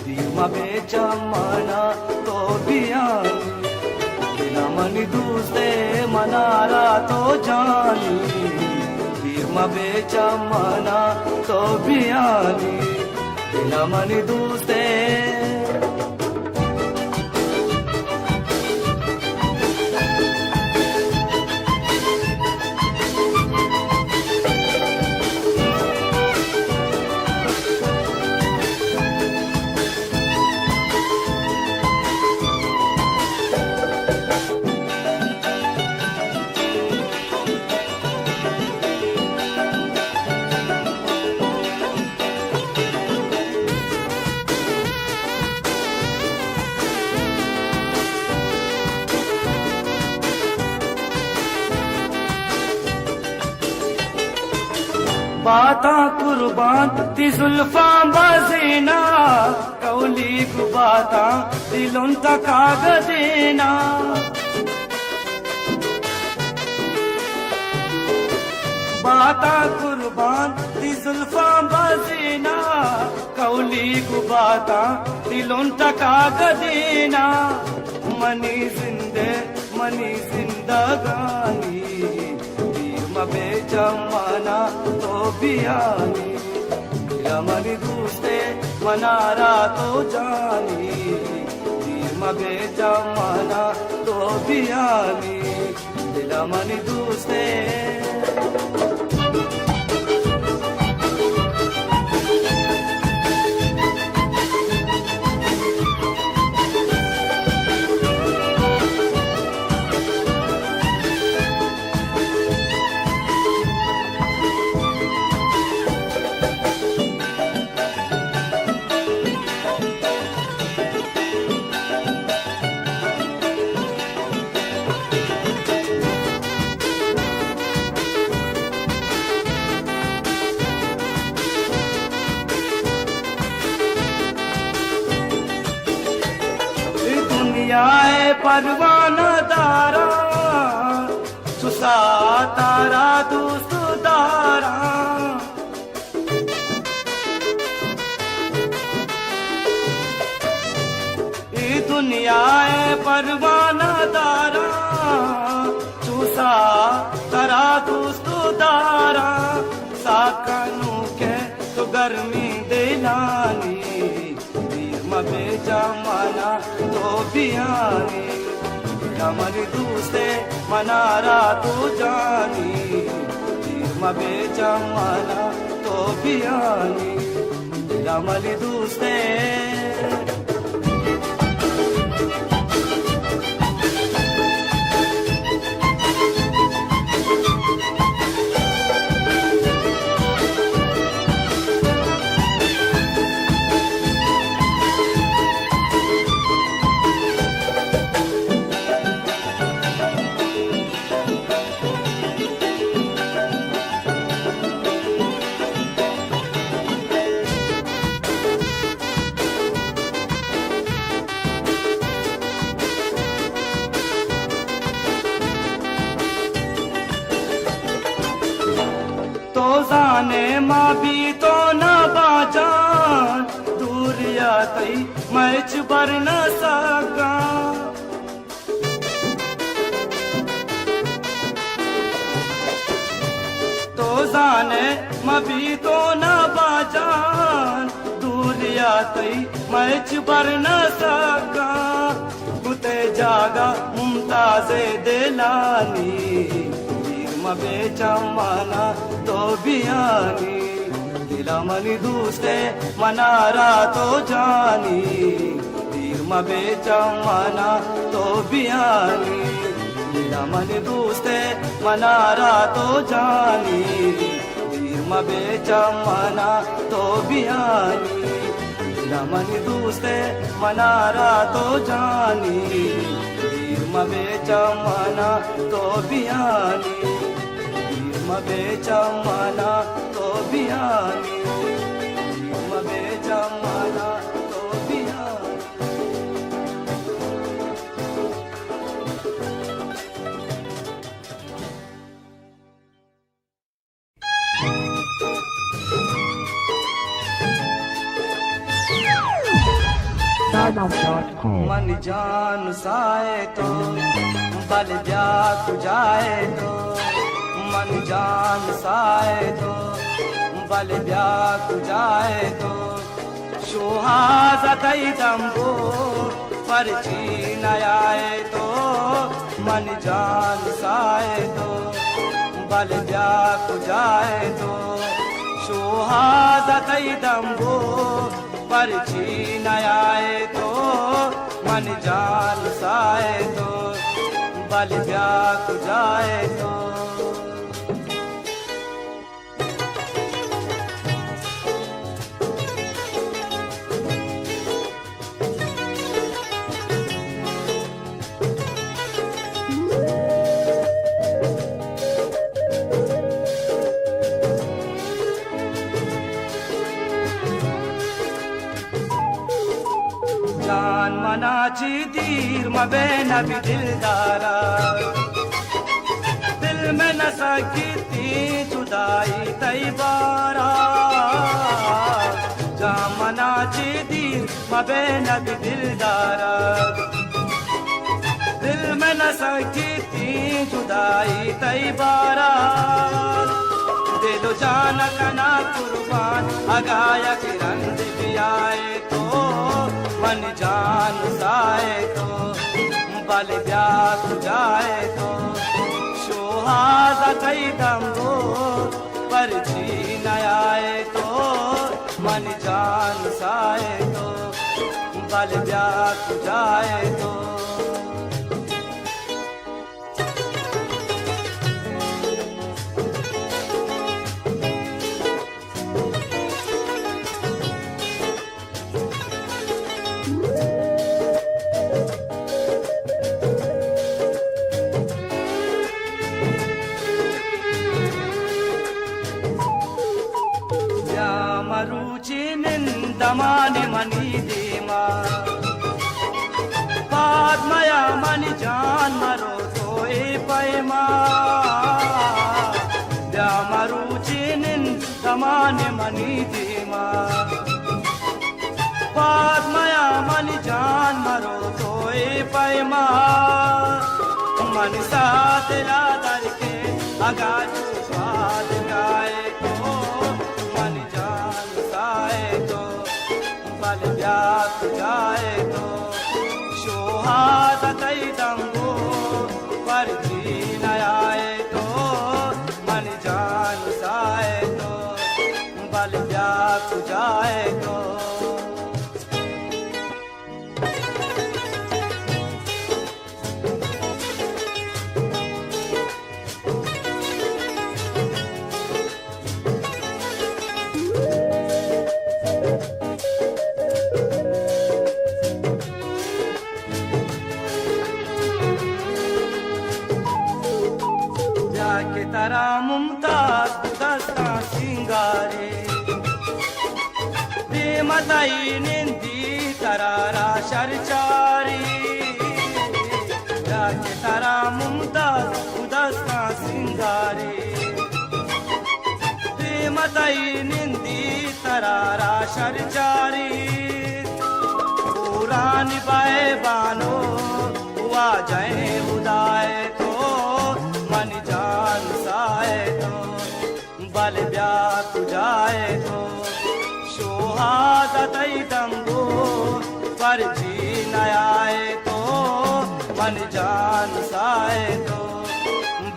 Speaker 1: दीमा बेचमना तो बियानी मनी दूसरे मनारा तो जानी दीमा बेचमना तो बियानी मनी दूसरे बाता कुर्बान ती जुल्फा बजीना कौली गुबाता दिलों तक आग देना बाता कुर्बान ती जुल्फा बजीना कौली गुबाता दिलों तक आग देना मनी जिंदगानी मबे जमाना तो बियानी रमनी दूसरे मनारा तो जानी मबे जमाना तो बियानी दिलमनी दूसरे दुनियाए परवाना दारा सुसा तारा दोस्त दारा ये दुनियाए परवाना दारा सुसा तारा दोस्त दारा साकनू के तो गर्मी दिलानी मबे जमाना तो बियानी रमनी दूसरे मनारा तो जानी मबे जमाना तो बियानी रमनी दूसरे तो जाने माँ भी तो न बाजान दूर आती मैच बर न सका तो जाने माँ भी तो न बाजान दूर आती मैच बर न सका कुते जागा मुमताजे दिलानी मबे जमाना तो बियानी दिलमनी दूसरे मनारा तो जानी तीर मबे जमाना तो बियानी दिलमनी दूसरे मनारा तो जानी तीर मबे जमाना तो बियानी दिलमनी दूसरे मनारा तो जानी तीर मबे जमाना तो बियानी मबे जमाना तो बियानी मबे जमाना तो बियानी
Speaker 4: Starbucks.com.
Speaker 1: मन जान साए तो बल ब्याह जाए तो मन जान साए तो बल ब्याह जाए तो सुहाज़तई दम्बो परची न आए तो मन जान साए तो बल ब्याह जाए तो सुहाज़तई दम्बो परची न आए तो मन जान साए तो बल ब्याह जाए तो जान मनाची दीर मबेना भी दिलदारा दिल में न सकी थी जुदाई तई बारा जान मनाची दीर मबेना भी दिलदारा दिल में न सकी थी जुदाई तई बारा दे दो जान कना कुर्बान अगाया किरण भी आए तो मन जान साए तो बल ब्याह जाए तो सुहादा कई दम्बो पर जी न आए तो मन जान साए तो बल ब्याह जाए तो दमाने मनी देमा पादमया मनी जान मरो सोए पैमा द्या मरुचिनिन दमाने मनी देमा पादमया मनी जान मरो सोए पैमा मन साथ ला करके अगाजू स्वाद गाए तो मन जान साए तो बल ब्याह जाए तो सुहादा कई दम्बो पर जी न आए तो मन जान साए तो बल ब्याह जाए तो तारा मुमताज दस्ता सिंगारे प्रेमताई निंदी तरारा शरचारी जाके तारा मुमताज दस्ता सिंगारे प्रेमताई निंदी तरारा शरचारी पुरानी बाए बानो हुआ जाए उदाए तो मन जान साए तो बल ब्याह जाए तो सुहादा तई दम्बो पर जी न आए तो मन जान साए तो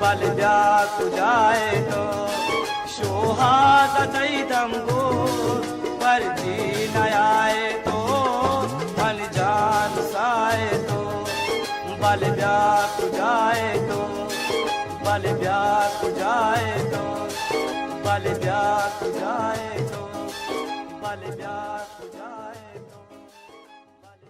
Speaker 1: बल ब्याह जाए तो सुहादा तई दम्बो पर जी न आए तो मन जान साए तो बल ब्याह जाए तो बल ब्याह जाए तो बल ब्याह जाए तो बल ब्याह जाए तो बल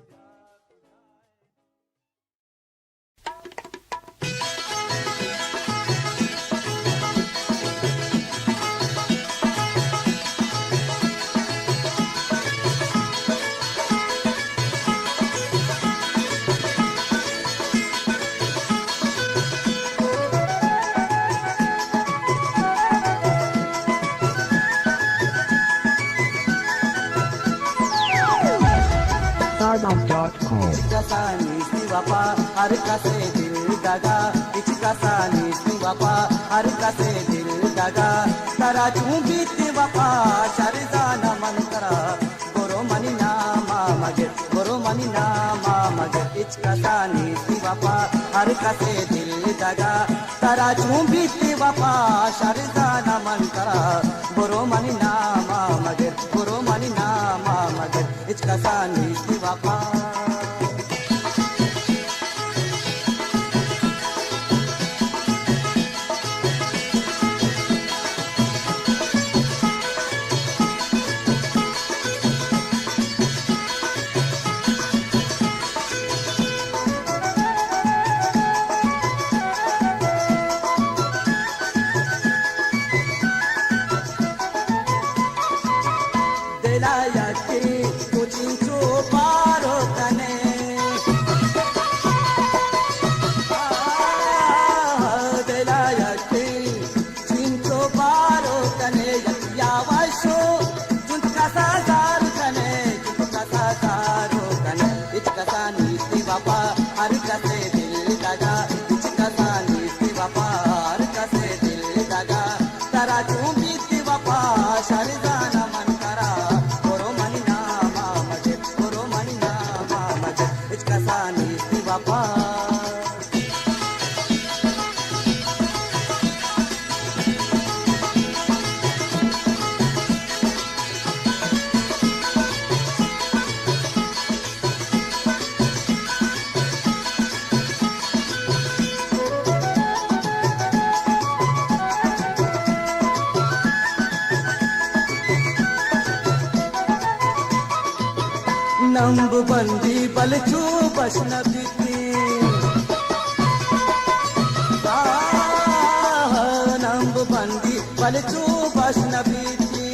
Speaker 4: Stardom.com.
Speaker 1: Ichikasani siwapa harkase dil daga Ichikasani siwapa harkase dil daga Tara chumbiti wapa sharizana mankara Goro mani nama maget Goro mani nama maget Ichikasani siwapa harkase dil daga Tara chumbiti wapa sharizana mankara Goro mani nama maget Goro mani nama maget Ichikasani siwapa Delayaki kuchinchu paro tane
Speaker 2: नंब बंदी बलचू बसन बीती नंब बंदी बलचू बसन बीती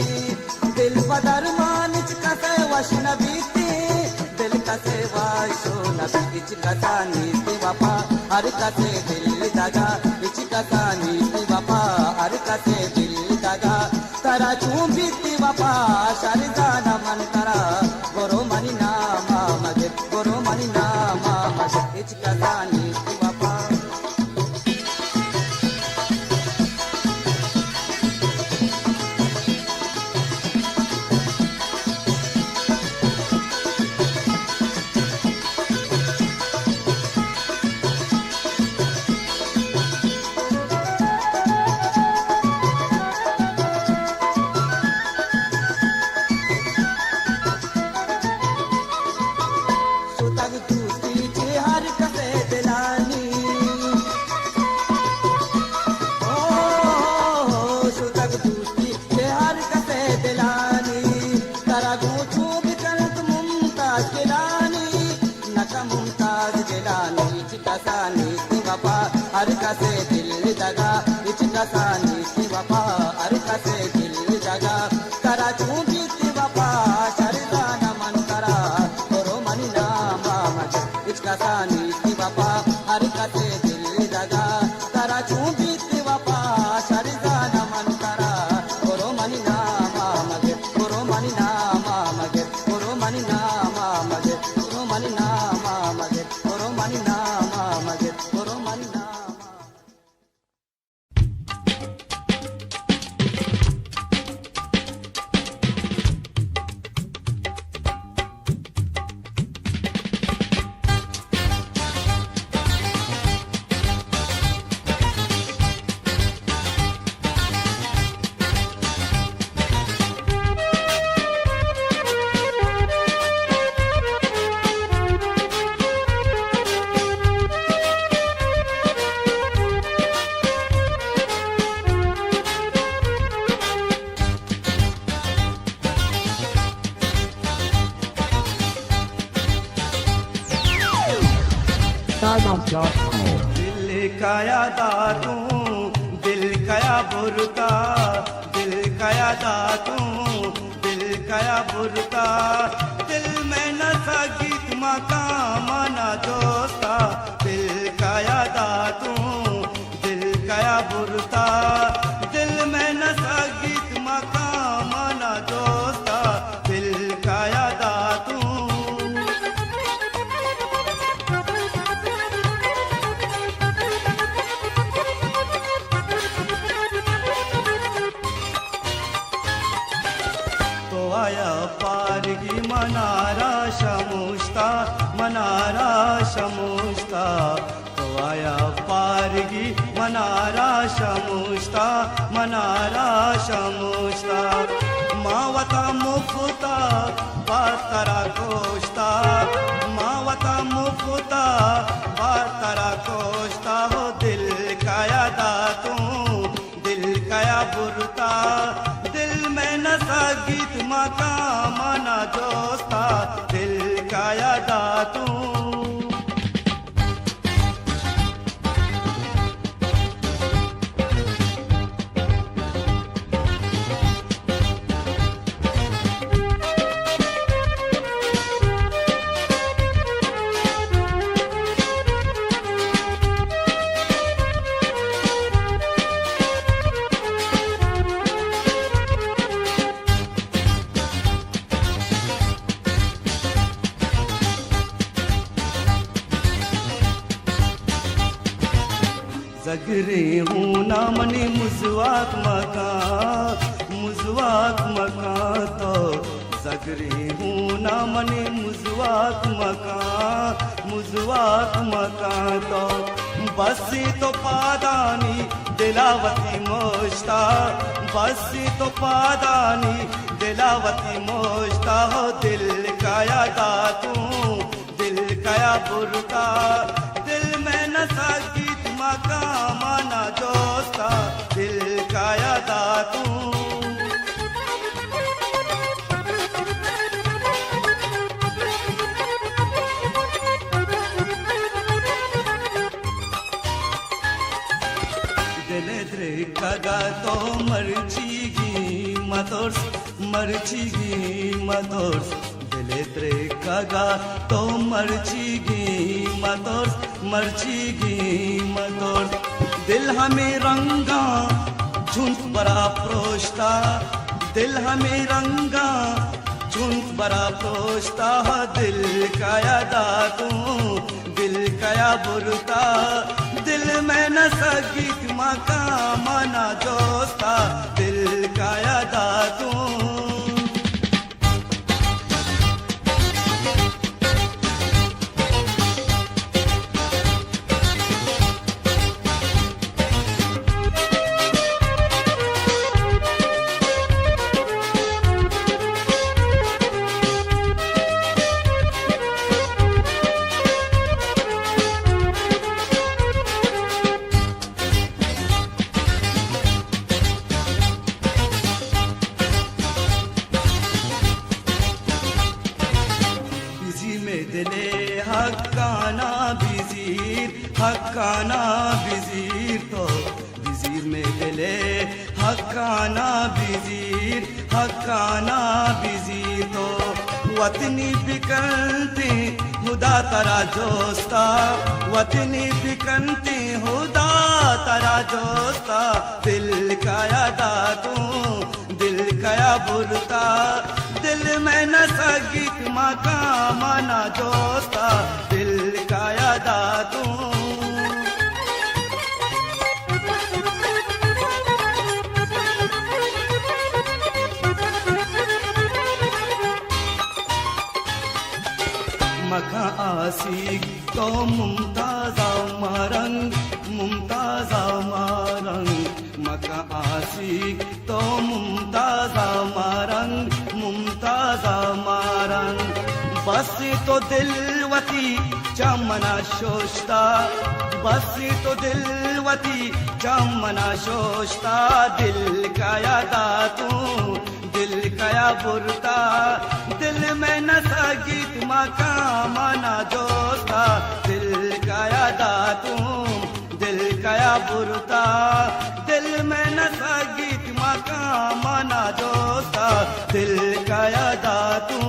Speaker 2: दिल पदर मानिच कसे वशन बीती दिल कसे वाशो नबीच कसा नीति वफा हर कसे दिल दगा इच कसा नीति वफा हर कसे दिल दगा तरा चूं बीती वफा शरदाना मन करा गोरो मनी नामा मगे गोरो मनी नामा मगे इच कसा नीति वफा हर कसे दिल दगा इच कसा नीति वफा हर कसे दिल दगा करा चूं बीती वफा शरदाना मन करा गोरो मनी नामा मगे इच कसा नीति वफा हर कसे दिल दगा करा चूं बीती वफा शरदाना मन करा गोरो मनी नामा मगे गोरो मनी नामा मगे गोरो मनी नामा मगे गोरो मनी नामा मगे गोरो मनी नामा मगे गोरो मनी नामा
Speaker 4: Stardust.com.
Speaker 1: दिल काया दातू दिल काया बुरता दिल काया दातू दिल काया बुरता दिल में न सगीत मका मना दोस्ता दिल काया दातू दिल काया बुरता दिल में न सगीत मका मना दोस्ता दिल काया दातू आया पारगी मनारा शमुस्ता मनारा शमुस्ता तो आया पारगी मनारा शमुस्ता मनारा शमुस्ता मावता मुफता बातरा कोस्ता मावता मुफता बातरा कोस्ता हो दिल काया दातू दिल काया बुरता दिल में न गीत मका मना दोस्ता दिल काया दातू जगरे हूँ ना मनी मुजवाक मका तो जगरे हूँ ना मनी मुजवाक मका तो बसी तो पादानी दिलावती मोश्ता बसी तो पादानी दिलावती मोश्ता हो दिल काया दातू दिल काया बुरता दिल में न गीत मका मना दोस्ता दिल काया दातू
Speaker 2: मरचिगी मतोर्स दिलेत्रे कागा तो मरचिगी मतोर्स मरचिगी मतोर्स दिल हमें रंगा झुंस बरा प्रोष्टा दिल हमें रंगा झुंस बरा प्रोष्टा दिल काया दातू दिल काया बुरता दिल में न सगीत मका मना जोस्ता दिल काया दातू हक्काना बिजीर तो बिजीर में दिले हक्काना बिजीर तो वतनी बिकनती हुदा तरा जोस्ता वतनी बिकनती हुदा तरा जोस्ता दिल काया दातू दिल काया बुरता दिल में न सगीत मका मना जोस्ता दिल काया दातू मका आसिक तो मुमताजा मारंग मका आसिक तो मुमताजा मारंग बस तो दिलवती चमना शोष्ता बस तो दिलवती चमना शोष्ता दिल काया दातू दिल काया बुरता दिल में न सगीत मका मना जोस्ता दिल काया दातू दिल काया बुरता दिल में न सगीत मका मना जोस्ता दिल काया दातू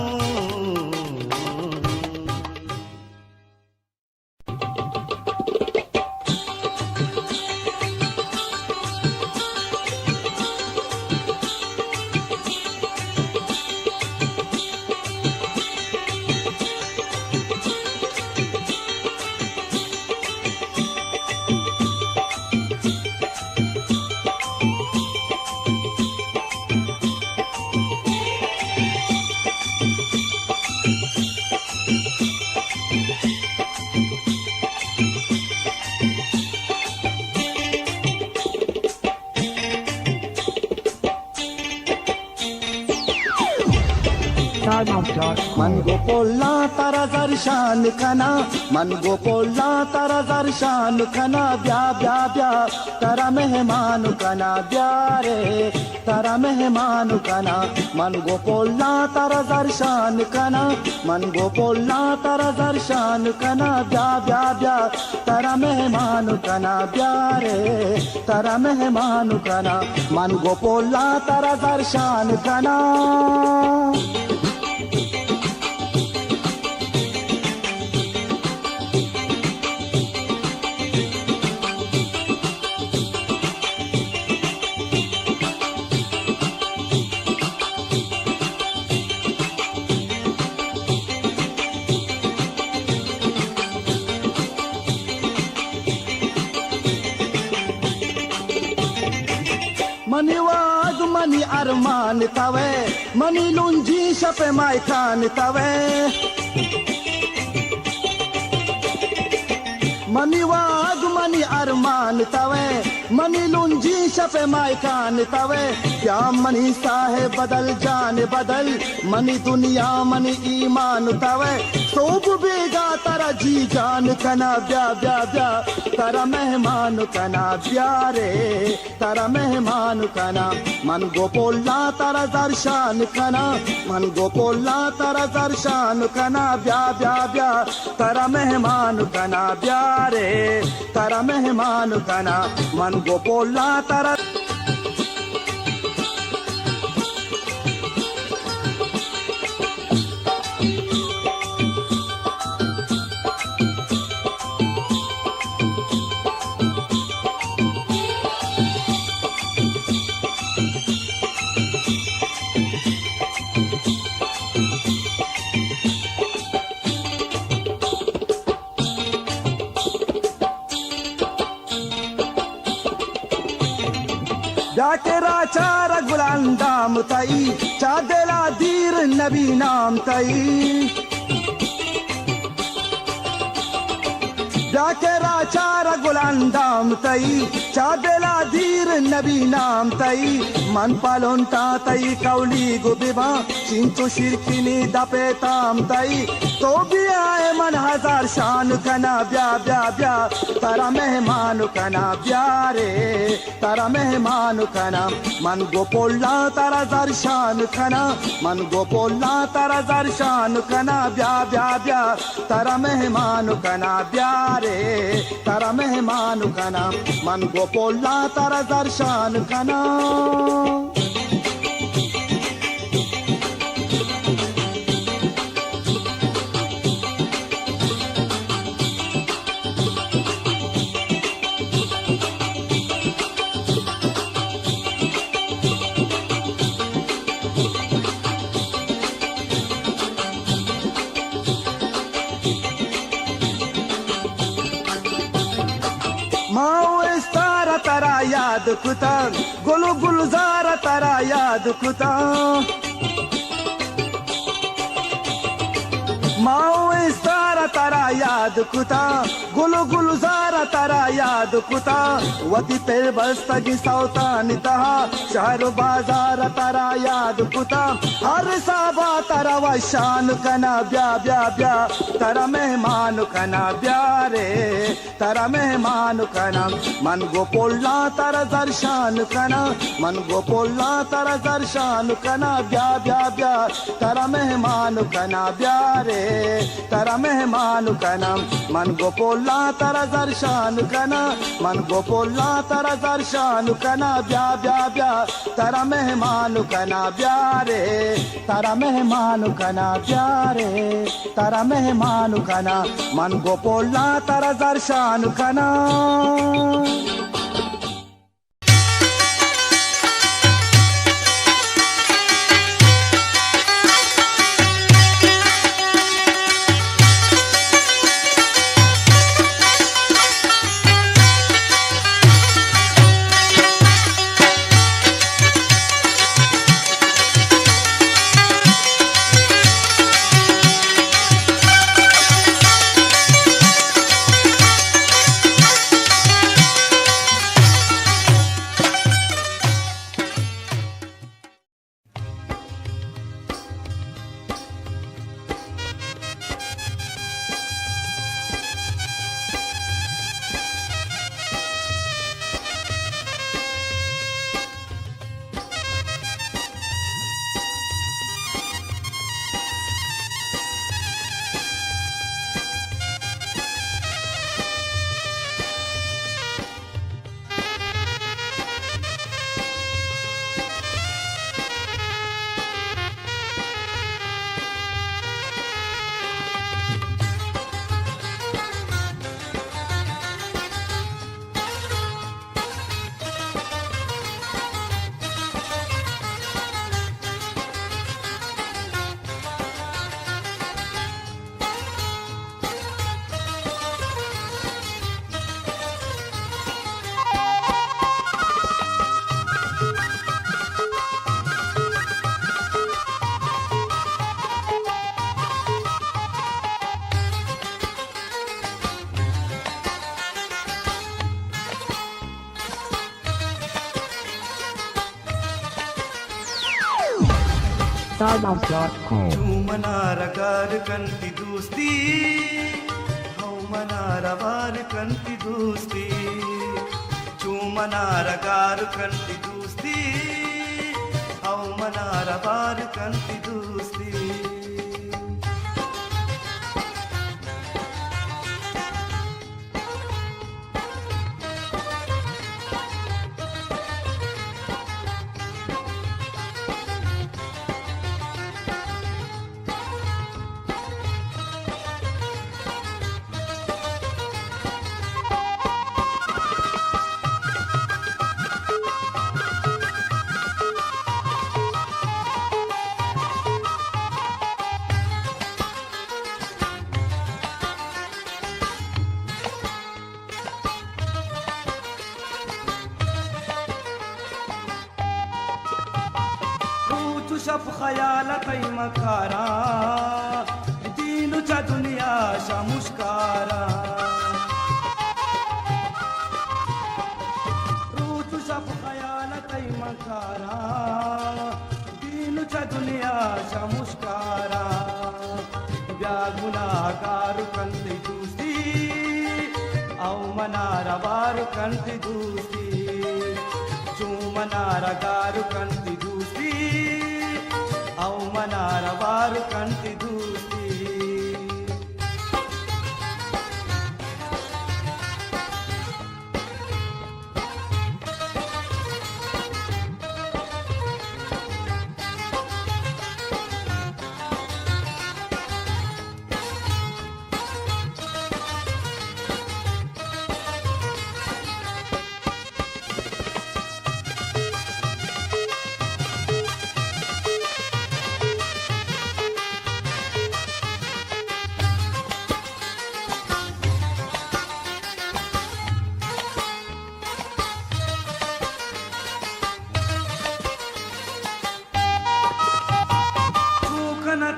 Speaker 4: StarMouth.com.
Speaker 2: मन गोपोला तारा जरशान खना मन गोपोला तारा जरशान खना ब्या ब्या ब्या तारा मेहमान कना ब्या रे तारा मेहमान कना मन गोपोला तारा जरशान खना मन गोपोला तारा जरशान खना ब्या ब्या ब्या तारा मेहमान कना ब्या रे तारा मेहमान कना मन गोपोला तारा जरशान खना मनी वाग मनी अरमान तवे मनी लुंजी शपे मायकान तवे मनी वाग मनी अरमान तवे मनी लुंजी शपे मायकान तवे क्या मनी साहे बदल जान बदल मनी दुनिया मनी ईमान तवे सोब बेगा तारा जी जान कना ब्या ब्या ब्या तारा मेहमान कना ब्या रे तारा मेहमान कना मन गोपोला तारा दर्शान कना मन गोपोला तारा दर्शान कना ब्या ब्या ब्या तारा मेहमान कना ब्या रे तारा मेहमान कना मन गोपोला तारा जाकेरा चार गुलांदाम तई चादेला दीर नबी नाम तई जाकेरा चार गुलांदाम तई चादेला दीर नबी नाम तई मन पालोंटा तई कौली गुबिबा चिंचो शिरकिनी दपे ताम तई तो भी आए मन हजार शान कना ब्या ब्या ब्या तारा मेहमान कना ब्या रे तारा मेहमान कना मन गोपोला तारा दर्शान कना मन गोपोला तारा दर्शान कना ब्या ब्या ब्या तारा मेहमान कना ब्या रे तारा मेहमान कना मन गोपोला तारा दर्शान कना तारा याद कुता गुलु गुलजार तारा याद कुता माओ सारा तारा याद कुता गुलु गुलजार तारा याद कुता वती पे बस्तगी सौतानी तहा शहर बाजार तारा याद कुता हर साबा तारा वशान कना ब्या ब्या ब्या तारा मेहमान कना ब्या रे तारा मेहमान कना मन गोपोला तारा दर्शान कना मन गोपोला तारा दर्शान कना ब्या ब्या ब्या तारा मेहमान कना ब्या रे तारा मेहमान कना मन गोपोला तारा दर्शान कना मन गोपोला तारा दर्शान कना ब्या ब्या ब्या तारा मेहमान कना ब्या रे तारा मेहमान कना ब्या रे तारा मेहमान कना मन गोपोला तारा दर्शान कना
Speaker 4: StarMouse.com.
Speaker 2: मनारगार कंती दोस्ती हौ मनारवार कंती दोस्ती मनारगार कंती दोस्ती हौ मनारवार कंती दोस्ती
Speaker 1: शप खयालतै मकारा दीनुचा दुनिया शा मुश्कारा रूतु शप खयालतै मकारा दीनुचा दुनिया शा मुश्कारा ब्या गुनाहगार कंति दूस्ती औ मनारा बार कंति दूस्ती मनारा गारू कंति दूस्ती औ मनारा वारू कंति दूस्ती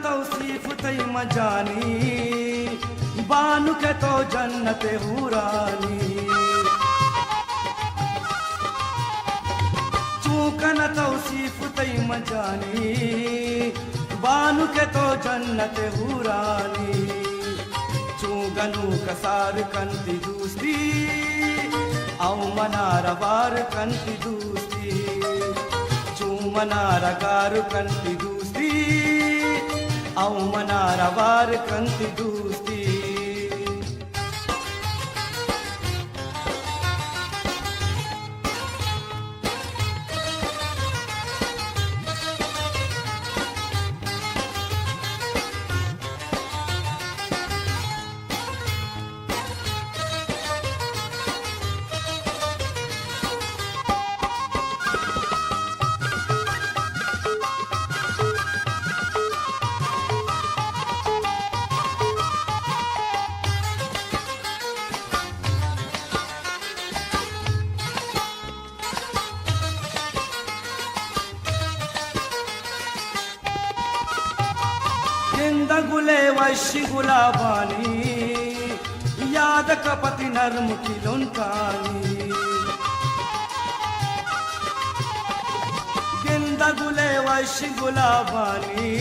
Speaker 1: तौसीफ तई मजानी बानु के तो जन्नत हुरानी चूकन तौसीफ तई मजानी बानु के तो जन्नत हुरानी चूगनु कसार कंति दूस्ती औ मनारा बार कंति दूस्ती चू मनारा गार कंति दूस्ती औ मनारा वार कंति दूस्ती गुले वैशी गुलाबानी याद कपति नर्म की लुनकानी गिंदा गुले वैशी गुलाबानी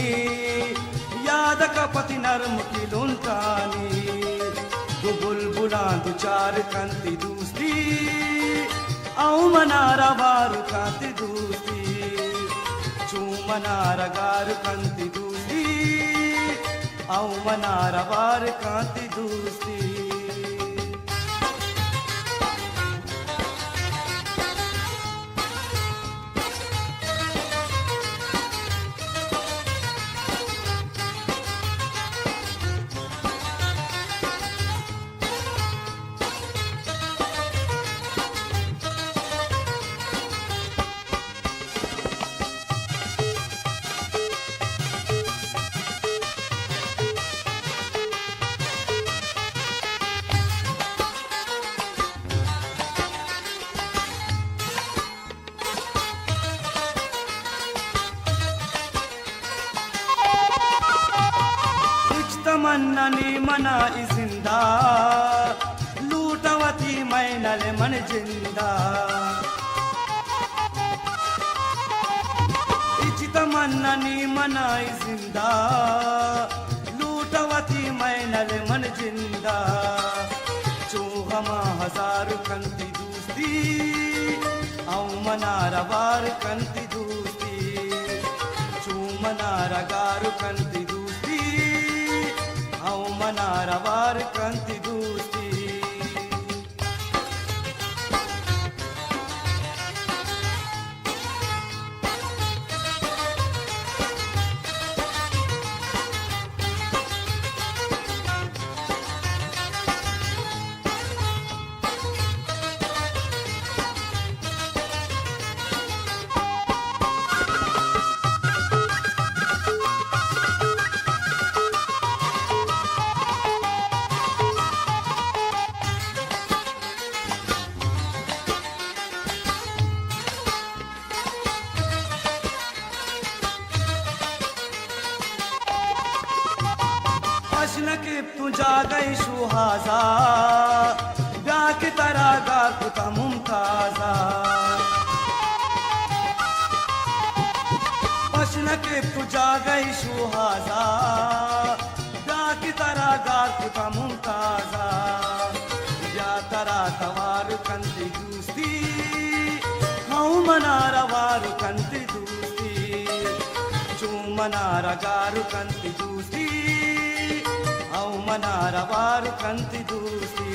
Speaker 1: याद कपति नर्म की लुनकानी दु बुलबुला दु चार कंति दूस्ती औ मनारा वार कांति दूस्ती चू मनारा गार कंति दूस्ती औ मनारा वार कांति दूस्ती तमन्नानी मना जिंदा लूटवती मैनल मन जिंदा इच तमन्नानी मना जिंदा लूटवती मैनल मन जिंदा चूहमा हजार कंति दूस्ती औ मनारा वार कंति दूस्ती चू मनारा गार कंति औ मनारा वार कंति दूस्ती नकीब तू जा गई सुहाजा ब्याह की तरह गार पुता मुमताजा नकीब तू जा गई सुहाजा ब्याह की तरह गार पुता मुमताजा या तरा तवार कंती दूस्ती हाउ मनारा वारू कंती दूस्ती चू मनारा गारू कंती दूस्ती हाउ मनारा वारू कंती दूस्ती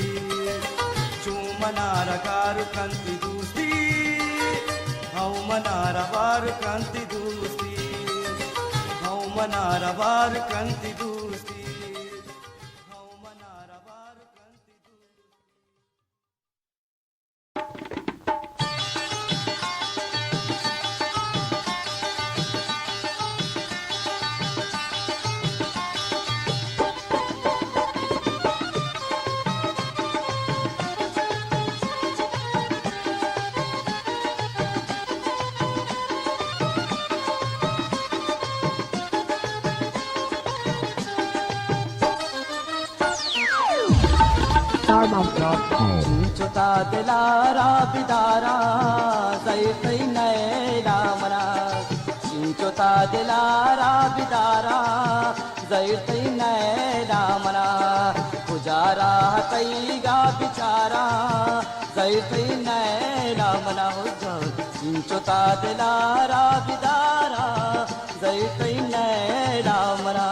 Speaker 1: चू मनारा गारू कंती दूस्ती हाउ मनारा वारू कंती दूस्ती मनारा वार कंती दूस्ती हाउ मनारा वार कंती दूस्ती
Speaker 4: StarBounce.com.
Speaker 1: चुता दिलारा बिदारा जैतै नैला मना चुता दिलारा बिदारा जैतै नैला मना गुजारा कैगा बिचारा जैतै नैला मना हो चुता दिलारा बिदारा जैतै नैला मना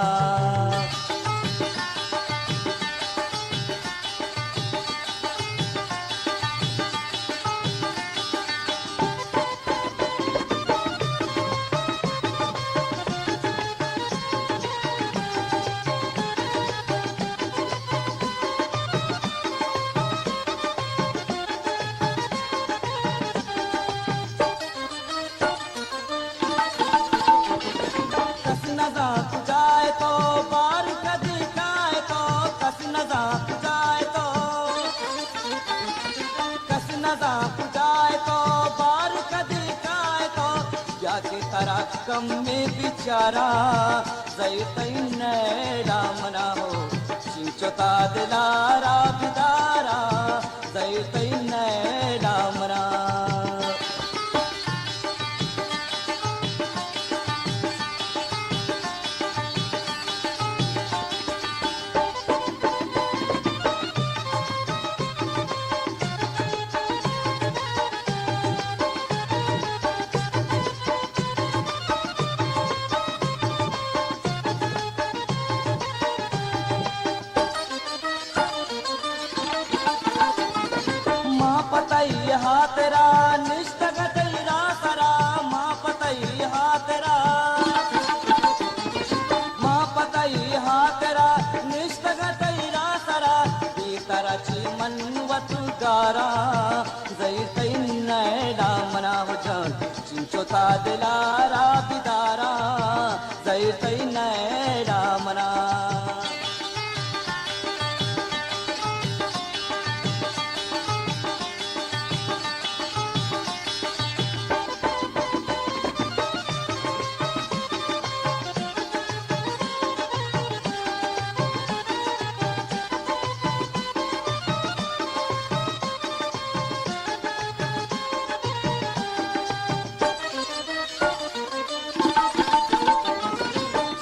Speaker 1: कम में बिचारा जैतै नैला मना हो चिंचोता दिलारा बिदारा जैतै नैला मना तेरा निष्ठग तेरा सरा माँ पतई हा तेरा माँ पतई हा तेरा निष्ठग तेरा सरा तेरा ची मनवत गारा जैतै नैला मना हो चिंचोता दिलारा बिदारा जैतै नैला मना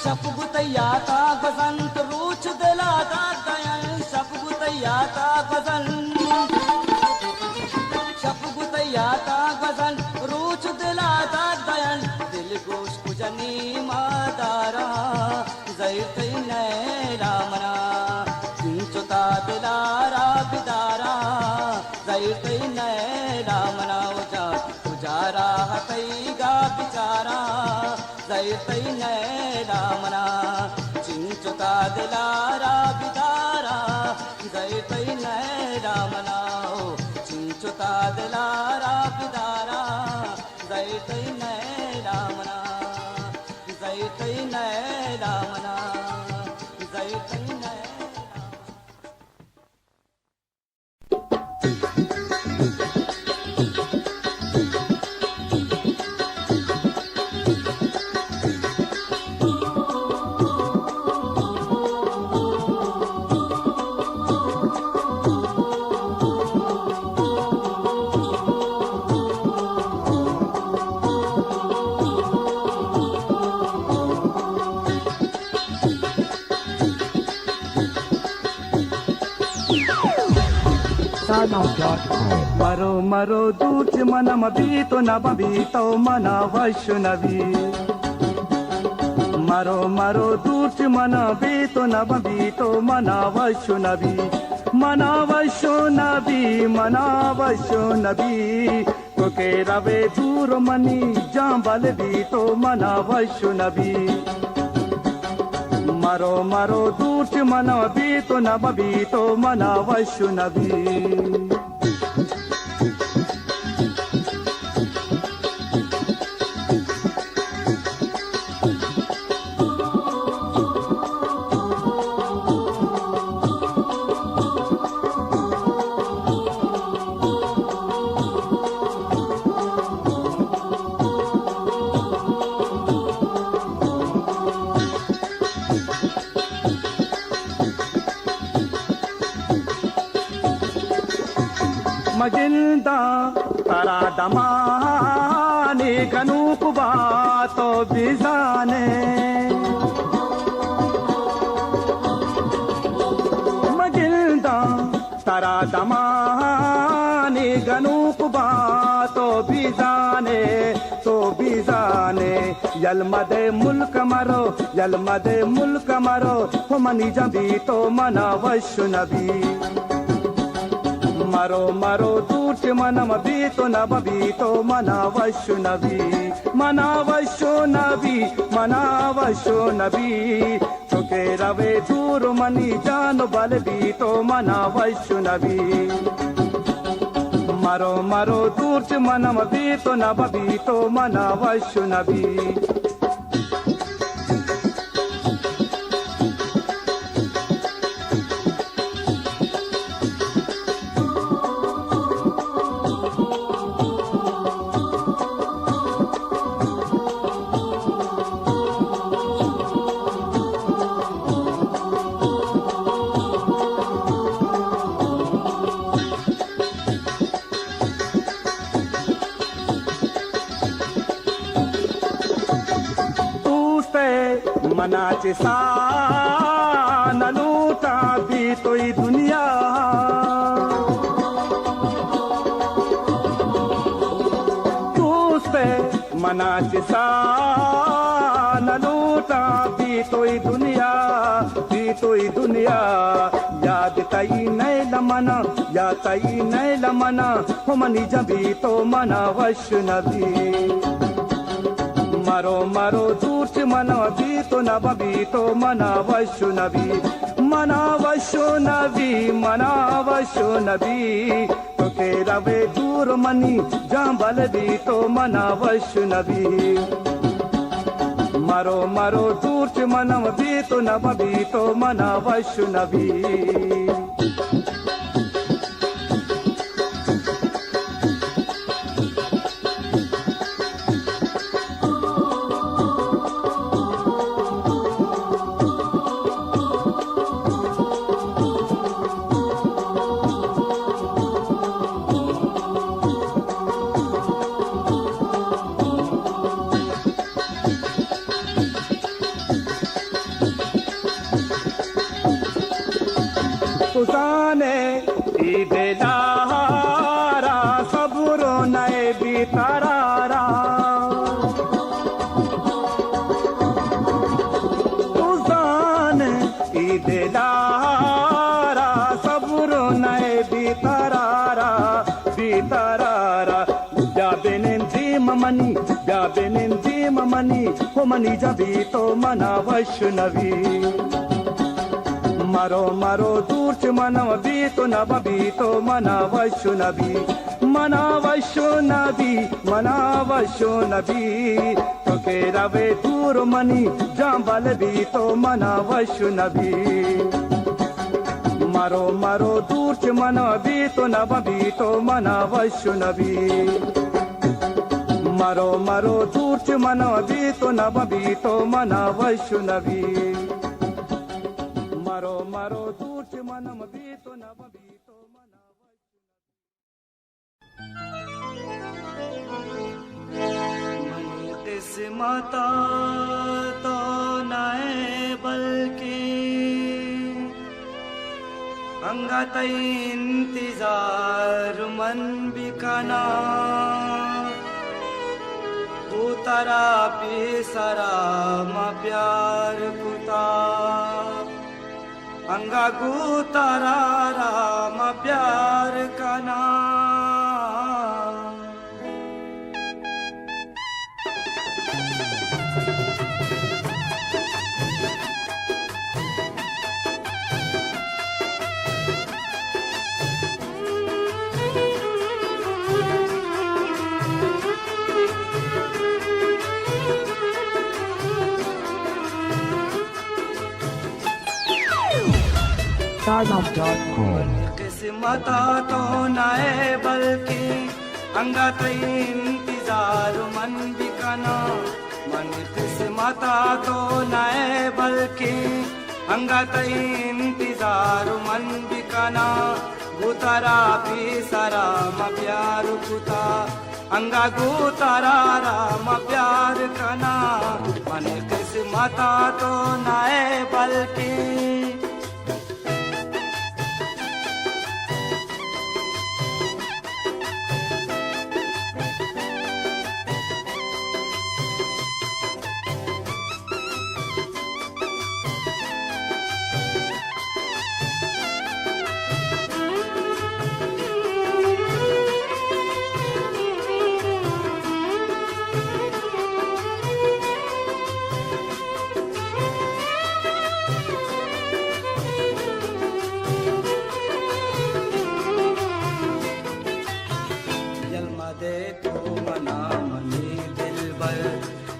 Speaker 1: सपगुतैयाता बसंत रूच दिलाता दयन सपगुतैयाता बसंत सपगुतैयाता बसंत रूच दिलाता दयन दिल गोश कुजनी मादारा जैतै नैला मना चिंचोता दिलारा बिदारा जैतै नैला मना उजारा हतैगा बिचारा जैतै नैला मना चिंचोता दिलारा बिदारा जैतै नैला मना चिंचोता दिलारा बिदारा जैतै नैला मना जैतै नैला मना जैतै नैला
Speaker 4: SoundOut.com.
Speaker 1: मरो मरो दूच मनम बीतो न बीतो मना वैष्णवी मरो मरो दूच मन बीतो न बीतो मना वैष्णवी मना वैष्णवी मना वैष्णवी तो के रवे दूर मनी जांबल बीतो मना वैष्णवी मरो मरो दूच मन बीतो न बीतो मना वैष्णवी मगिंदा तारा दमाने गनूक बातो बिजाने मगिंदा तारा दमाने गनूक बातो बिजाने तो बिजाने यलमदे मुल्क मरो हो मनी जबी तो मना वैष्णवी मरो मरो दूच मनम बीतो न बीतो मना वैष्णवी मना वैष्णवी मना वैष्णवी चुके रवे दूर मनी जान बल बीतो मना वैष्णवी मरो मरो दूच मनम बीतो न बीतो मना वैष्णवी मनाचे सा न लूटा भी तो ही दुनिया पे मनाचे सा न लूटा भी तो ही दुनिया याद तई नए लमना हो मनी जबी तो मना वैष्णवी मरो मरो दूच मना बीतो न बीतो मना वैष्णवी तो के रवे दूर मनी जांबल बीतो मना वैष्णवी मरो मरो दूच मना बीतो न बीतो मना वैष्णवी तुसाने ईदेलारा सबरो नए बीतारा तुसाने ईदेलारा सबरो नए बीतारा जाबेनिंदी ममनी हो मनी जबी तो मना वैष्णवी मरो मरो दूच मनम बीतो न बीतो मना वैष्णवी तो के रवे दूर मनी जांबल बीतो मना वैष्णवी मरो मरो दूच मनम बीतो न बीतो मना वैष्णवी मरो मरो दूच मनम बीतो न बीतो मना वैष्णवी मरो मरो दूच मनम बीतो न बीतो मना मनी किस्मता तो नए बल्कि अंगत इंतजार मन बिकना उतरा पिसरा म प्यार कुता अंगा गुतरा राम प्यार कना
Speaker 4: Stardom.com.
Speaker 1: किस्मता तो नए बल्कि अंगत इंतजार मन बिकना मन किस्मता तो नए बल्कि अंगत इंतजार मन बिकना गुतरा पिसरा म प्यार कुता अंगा गुतरा राम प्यार कना मन किस्मता तो नए बल्कि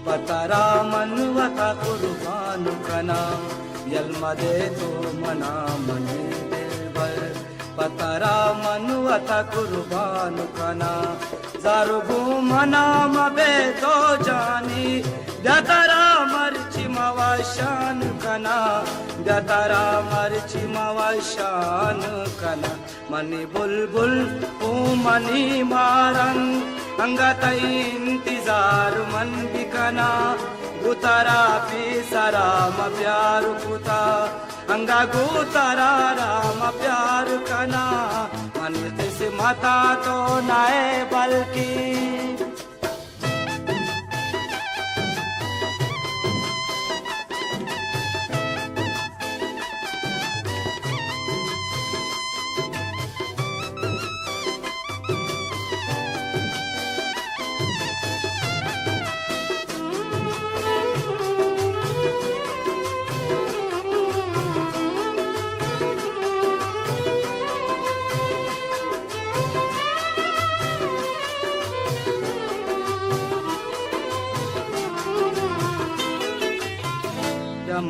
Speaker 1: पतरा मनवता कुर्बान कना यलमदे तो मना मनी दिलबर पतरा मनवता कुर्बान कना जारुगु मना मबे तो जानी गतरा मर्ची मवाशान कना गतरा मर्ची मवाशान कना मनी बुलबुल ओ मनी मारंग अंगत इंतजार मन बिकना गुतरा पिसरा म प्यार कुता अंगा गुतरा राम प्यार कना मन किस्मता तो नए बल्कि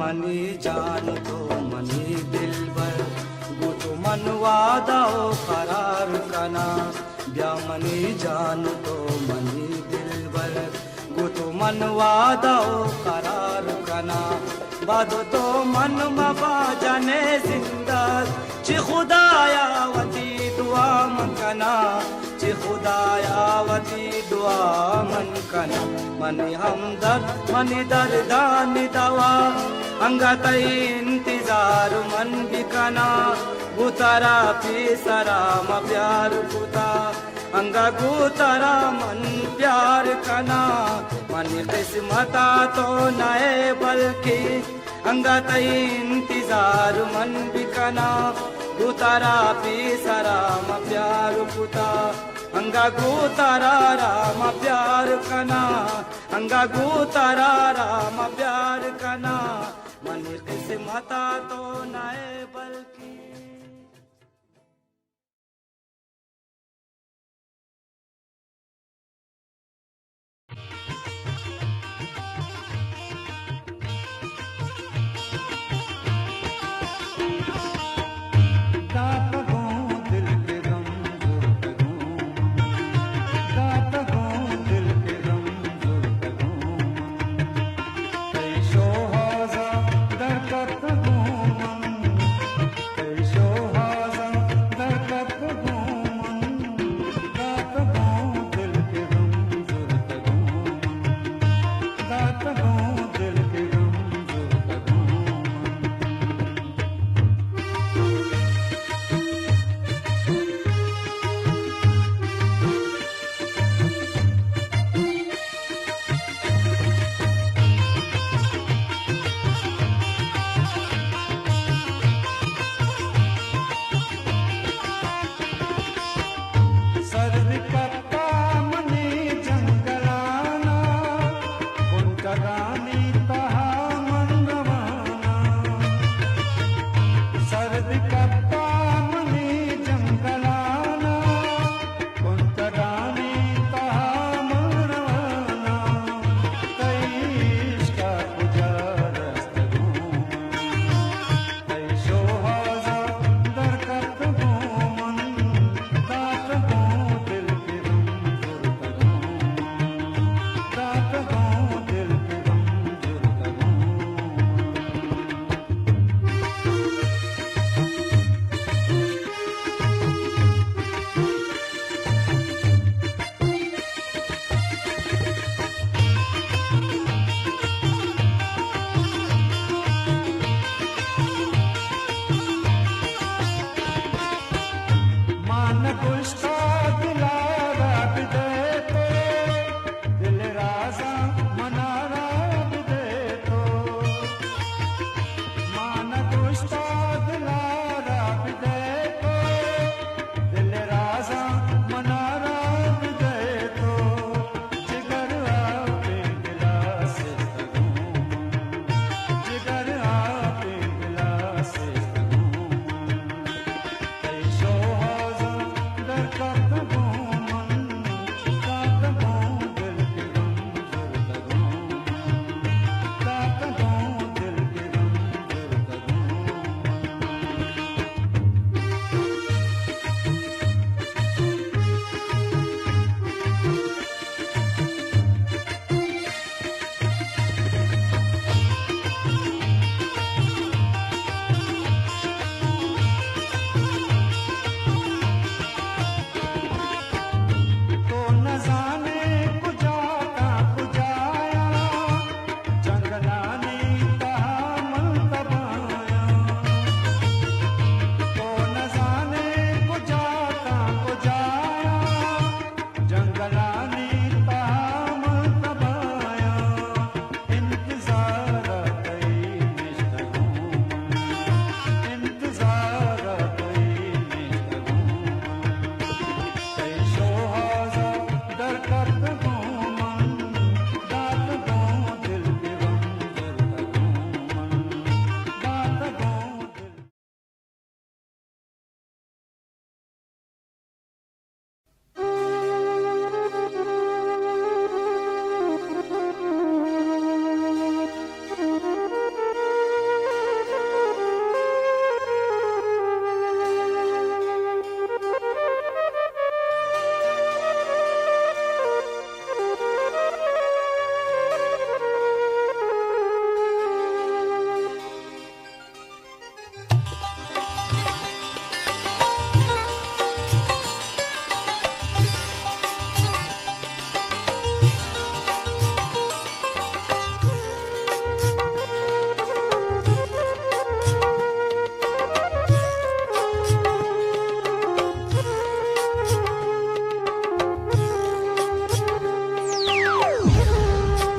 Speaker 1: मनी जान तो मनी दिलबर गुटु मनवादा करार कना ब्यामनी जान तो मनी दिलबर गुटु मनवादा करार कना बाद तो मन मबा जाने जिंदा ची खुदाया वती दुआ मकना ची खुदाया वती दुआ मन कना मनी हमदर्द मनी दर्दानी दवा अंगत इंतजार मन बिकना गुतरा पिसरा म प्यार कुता अंगा गुतरा मन प्यार कना मन किस्मता तो नए बल्कि अंगत इंतजार मन बिकना गुतरा पिसरा म प्यार कुता अंगा गुतरा राम प्यार कना अंगा गुतरा राम प्यार कना मन किस्मता तो नए बल्कि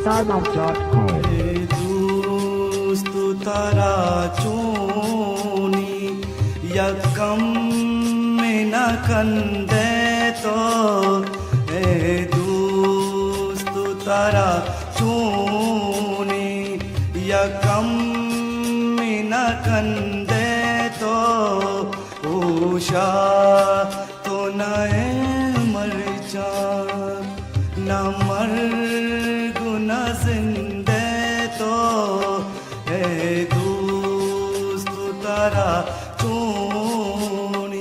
Speaker 4: StarMouth.com.
Speaker 2: दोस्तु तारा चूनी यकम में न कंदे तो दोस्तु तारा चूनी यकम में न कंदे तो उषा तो नए मर जा न मर गुना जिंदे तो है दोस्त तारा चूनी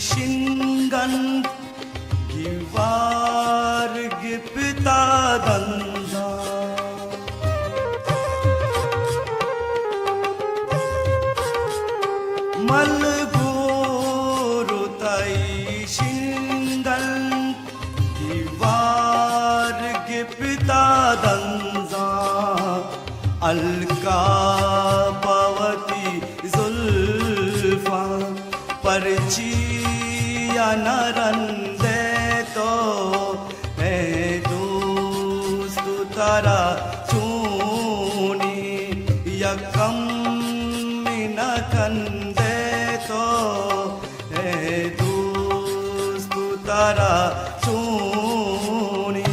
Speaker 2: Shingan givar gipta danda malguru tai shingan givar gipta danda alka pavati पर्ची या नरंदे तो है दोस्त तारा चूनी यकम न कंदे तो है दोस्त तारा चूनी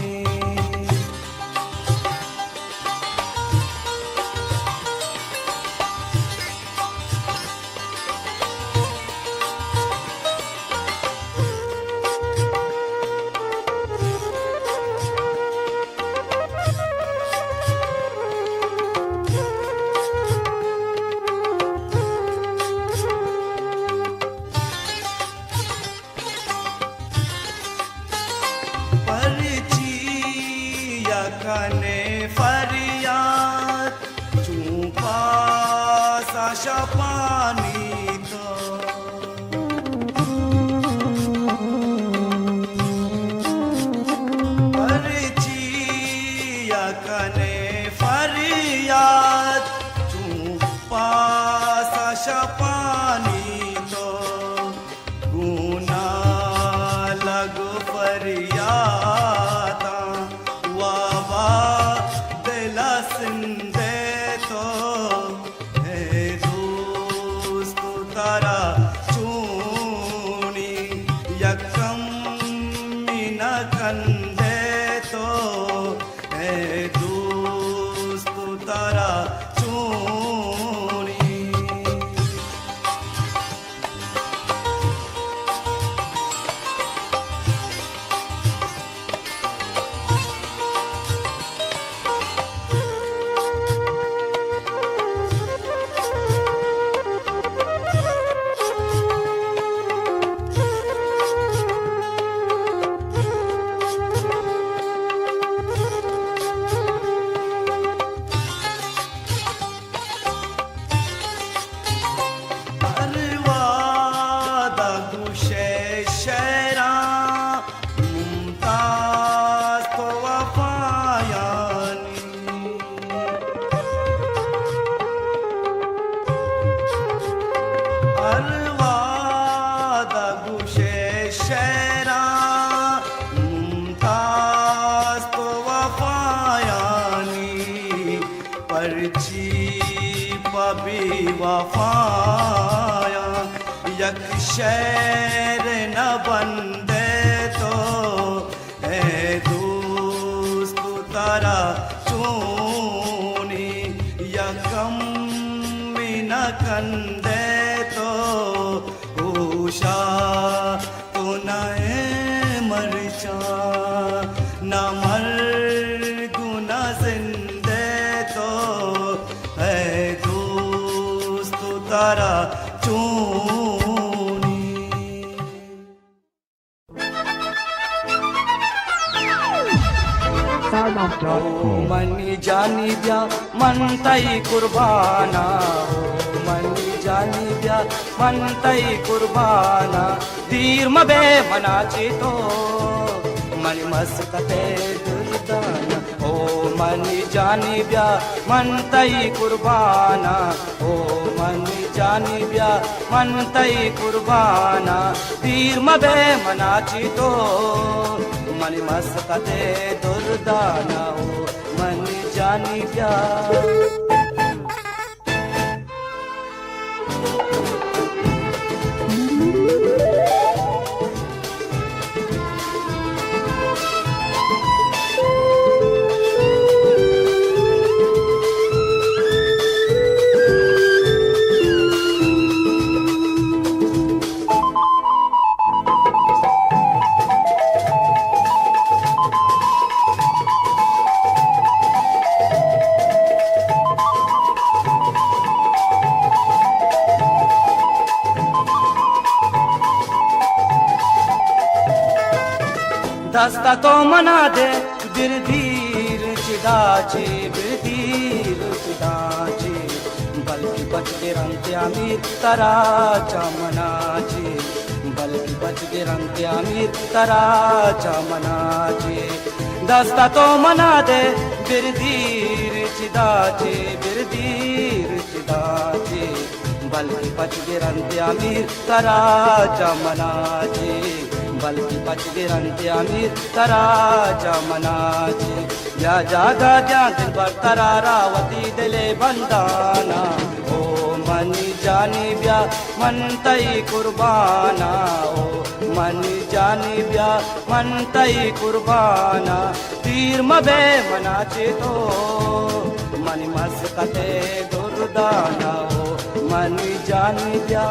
Speaker 2: कने फरियाद चूपा साशा पानी तो पर्चिया कने फरियाद चूपा साशा पानी तो गुना लगो फरियाद सिंधे तो है दोस्त तारा चूनी यकम न कंधे तो है दोस्त तारा चूनी पर्ची पबी वफाया यक शहर न बंदे तो है दोस्त तारा चूनी यकम न कंदे तो उषा तो न मरचा न मर गुना जिंदे तो है दोस्त तारा चूनी
Speaker 4: Sarmouth.com.
Speaker 1: मनी जानी ब्या मन तई कुर्बाना हो मनी जानी ब्या मन तई कुर्बाना दीर मबे मनाची तो मनी मस्कते दुर्दाना ओ मनी जानी ब्या मन तई कुर्बाना ओ मनी जानी ब्या मन तई कुर्बाना दीर मबे मनाची तो मनी मस्कते दुर्दाना हो मनी जानी ब्या दस्ता तो मना दे बिरधीर चिदाचे बिरधीर चिदाचे बल्कि बच के रंग अमीर तरा चमनाचे बल्कि बच के रंग अमीर तरा चमनाचे दस्ता तो मना दे बिरधीर चिदाचे बिरधीर चिदाचे बल्कि पचगिरंते अमीर तराजा मनाचे बल्कि पचगिरंते अमीर तराजा मनाचे या जागा द्या दिलबर तरारावती दिले बंदाना ओ मनी जानी ब्या मनतई कुर्बाना ओ मनी जानी ब्या मनतई कुर्बाना तीर मबे मनाचे तो मनी मस्कते दुर्दाना ओ मनी जानी ब्या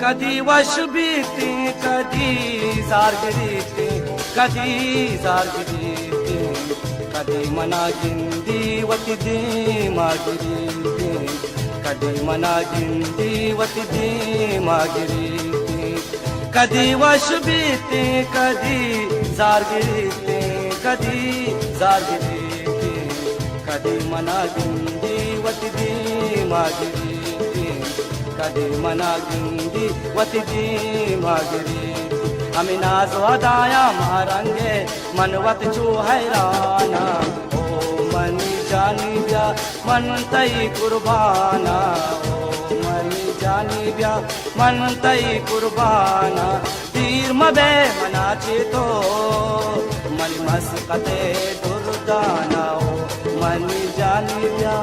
Speaker 1: कधी वश भीती कधी जारगिरीते कधी जारगिरीते कधी मना गिंदी वती दे मागिरीते कधी मना गिंदी वती दे मागिरीते कधी वश भीती कधी जारगिरीते कधी जारगिरीते कधी मना गिंदी वती दे मागिरीते कधी मना गिंदी वती दी मागिरी हमें नाज अदाया मारंगे मनवत चू हैराना ओ मनी जानी ब्या मन तई कुर्बाना ओ मनी जानी ब्या मन तई कुर्बाना तीर मबे मनाचे तो मनी मस्कते दुर्दाना ओ मनी जानी ब्या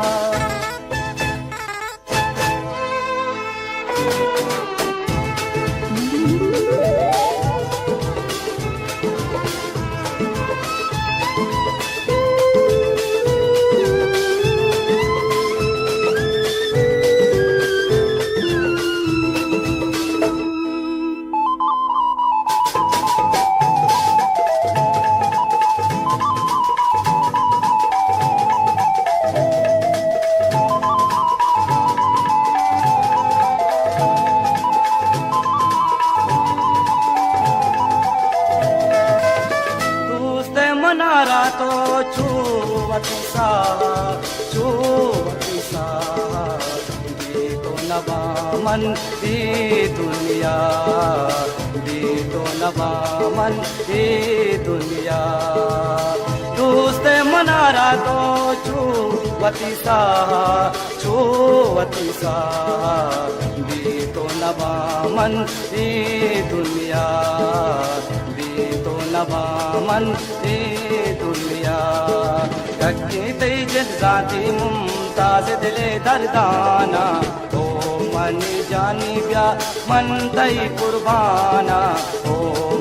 Speaker 1: मनारा तो छुवती सा दे तो नबा मन दे दुनिया दे तो नबा मन दे दुनिया दोस्त मनारा तो छुवती सा दे तो नबा मन दे दुनिया तो नबा मन ए दुनिया कक्के तेज जाती मुमताज दिले दरदाना ओ मनी जानी ब्या मन तई कुर्बाना ओ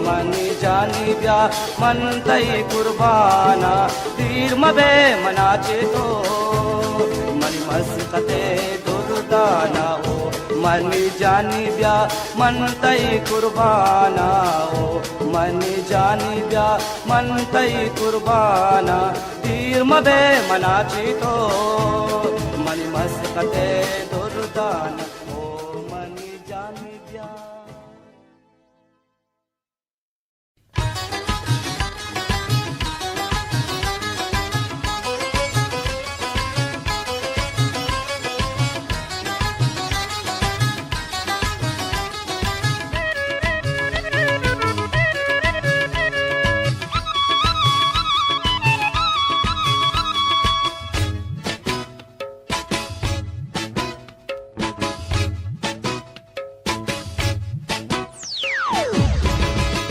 Speaker 1: मनी जानी ब्या मन तई कुर्बाना तीर मबे मनाचे तो मनी मस्कते दुर्दाना ओ मनी जानी ब्या मन तई कुर्बाना ओ मनी जानी ब्या मन तई कुर्बाना तीर मबे मनाची तो मनी मस्कते दुर्दाना ओ मनी जानी ब्या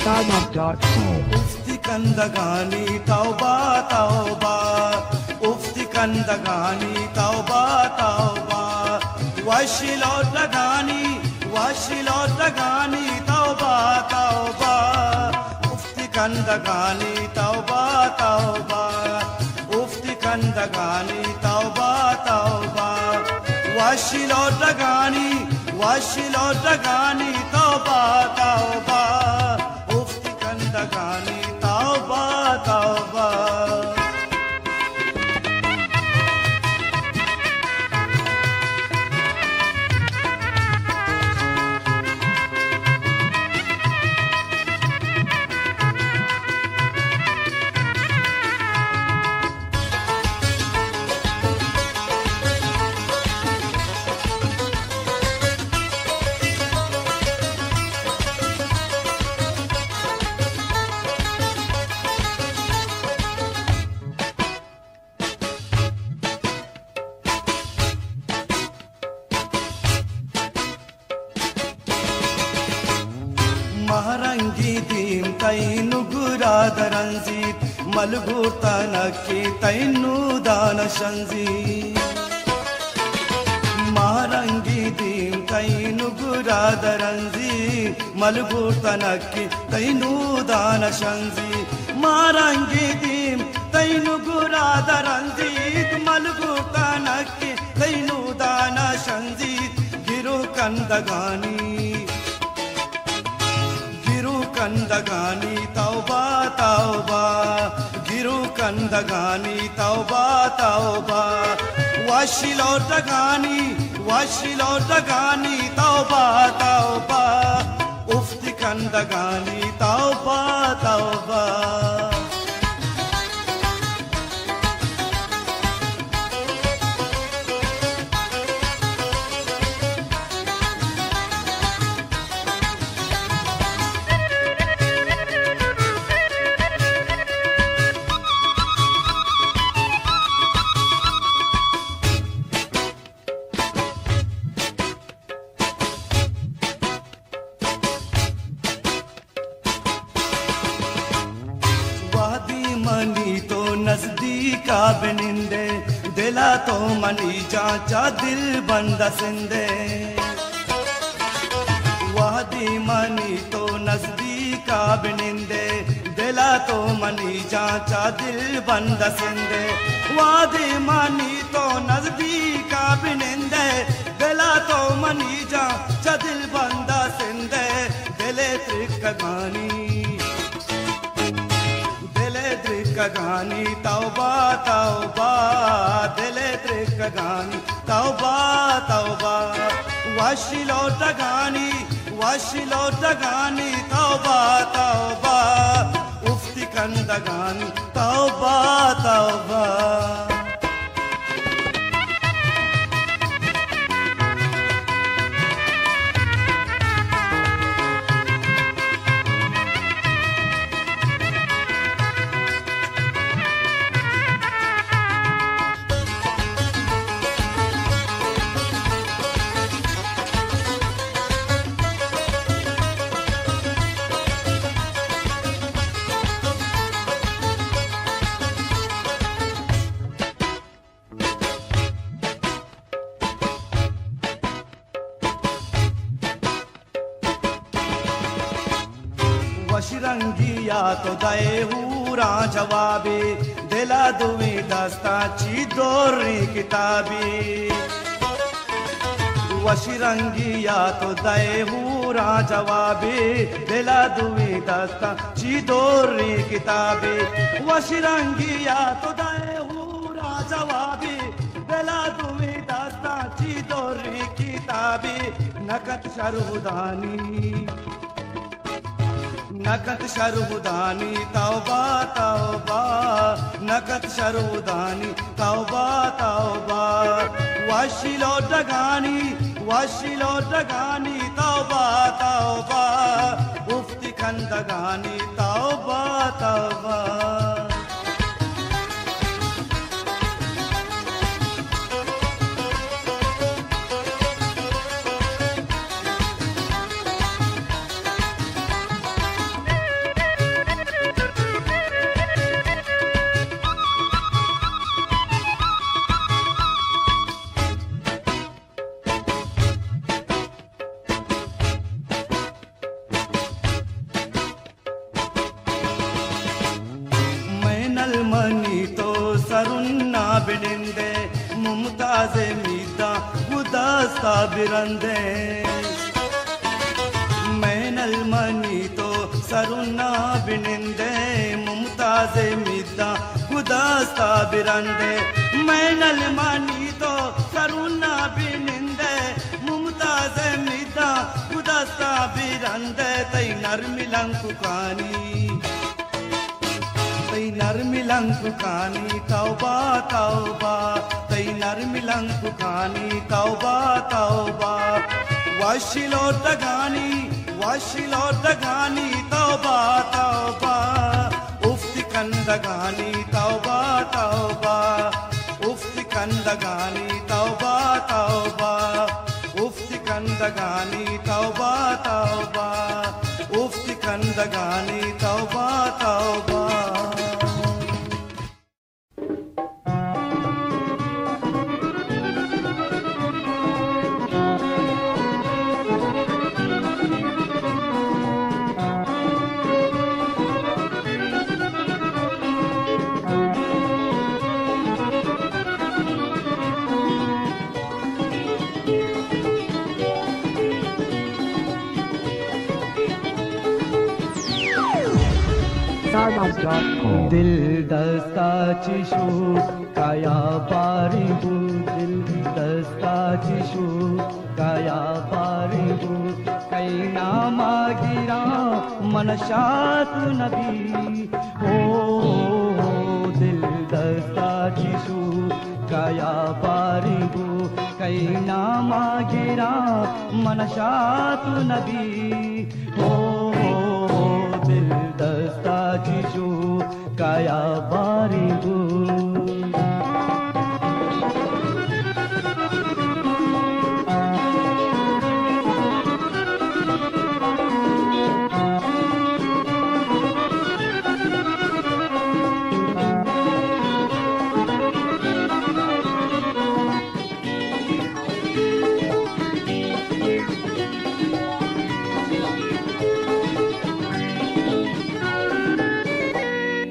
Speaker 4: StarMuff.com.
Speaker 2: Ufti kandagani tauba tauba, ufti kandagani tauba tauba, washilot lagani tauba tauba, ufti kandagani tauba tauba, ufti kandagani tauba tauba, washilot lagani tauba tauba. Gani दीम तैनु गुराद Ranjit मलगूर्ता नक्की तैनु दान शंजीत मारंगी दीम तैनु गुराद रंजीत मलगूर्ता नक्की तैनु दान शंजीत मारंगी दीम तैनु गुराद रंजीत मलगूर्ता नक्की तैनु दान शंजीत गिरु कंदगानी कंदगानी तौबा तौबा गिरु कंदगानी तौबा तौबा वाशिलो टगानी तौबा तौबा उफ्ती कंदगानी तौबा तौबा मनी तो नजदीका बिनिंदे दिला तो मनी जांचा दिल बंदा सिंदे वादी मनी तो नजदीका बिनिंदे दिला तो मनी जांचा दिल बंदा सिंदे वादी मनी तो नजदीका बिनिंदे दिला तो मनी जांचा दिल बंदा सिंदे दिले त्रिकगानी कगानी तौबा तौबा दिले त्रिकगानी तौबा तौबा वाशिलो टगानी तौबा तौबा उफ्ती कंदगानी तौबा तौबा वशिरंगिया तो दए हूरा जवाबे दिला दुवी दस्ता ची दोरी किताबी वशिरंगिया तो दए हूरा जवाबे दिला दुवी दस्ता ची दोरी किताबे वशिरंगिया तो दए हूरा जवाबे दिला दुवी दस्ता ची दोरी किताबे नकत शरहुदानी तौबा तौबा नकत शरहुदानी तौबा तौबा वाशिलो टगानी तौबा तौबा उफ्ती कंदगानी तौबा तौबा मनी तो सरुन्ना बिनिंदे मुमताज़े मीदा गुदास्ता बिरंदे मैनल मनी तो सरुन्ना बिनिंदे मुमताज़े मीदा गुदास्ता बिरंदे मैनल मनी तो सरुन्ना बिनिंदे मुमताज़े मीदा गुदास्ता बिरंदे तई नरमिलंकुकानी तौबा तौबा तई नरमिलंकुकानी तौबा तौबा वाशिलो टगानी तौबा तौबा उफ्ती कंदगानी तौबा तौबा उफ्ती कंदगानी तौबा तौबा उफ्ती कंदगानी तौबा तौबा उफ्ती कंदगानी तौबा तौबा।
Speaker 4: Starbucks.com.
Speaker 1: दिल दस्ता चिशू काया पारिबू, दिल दस्ता चिशू काया पारिबू, कई नामा गिरा मनशात नबी। ओ दिल दस्ता चिशू काया पारिबू, कई नामा गिरा मनशात नबी। ओ दिल दस्ता जिशू काया बारिबू।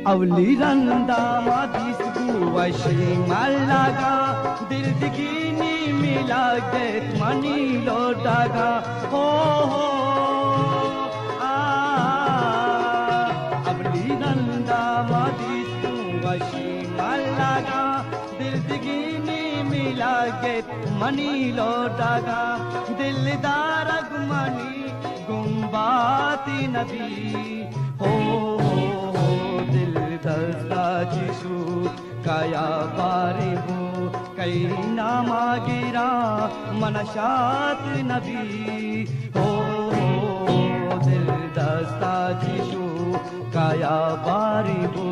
Speaker 1: अवली रंदा मादिस गुवशी मल्लागा, दिल दिगिनी मिला के मनी लोटागा। हो अवली रंदा मादिस गुवशी मल्लागा, दिल दिगिनी मिला के मनी लोटागा। दिलदार अगमनी गुम्बाती नबी। हो दस्ता जिशू काया बारिबू, कई नामा गिरा मनशात नबी। हो दिल दस्ता जिशू काया बारिबू।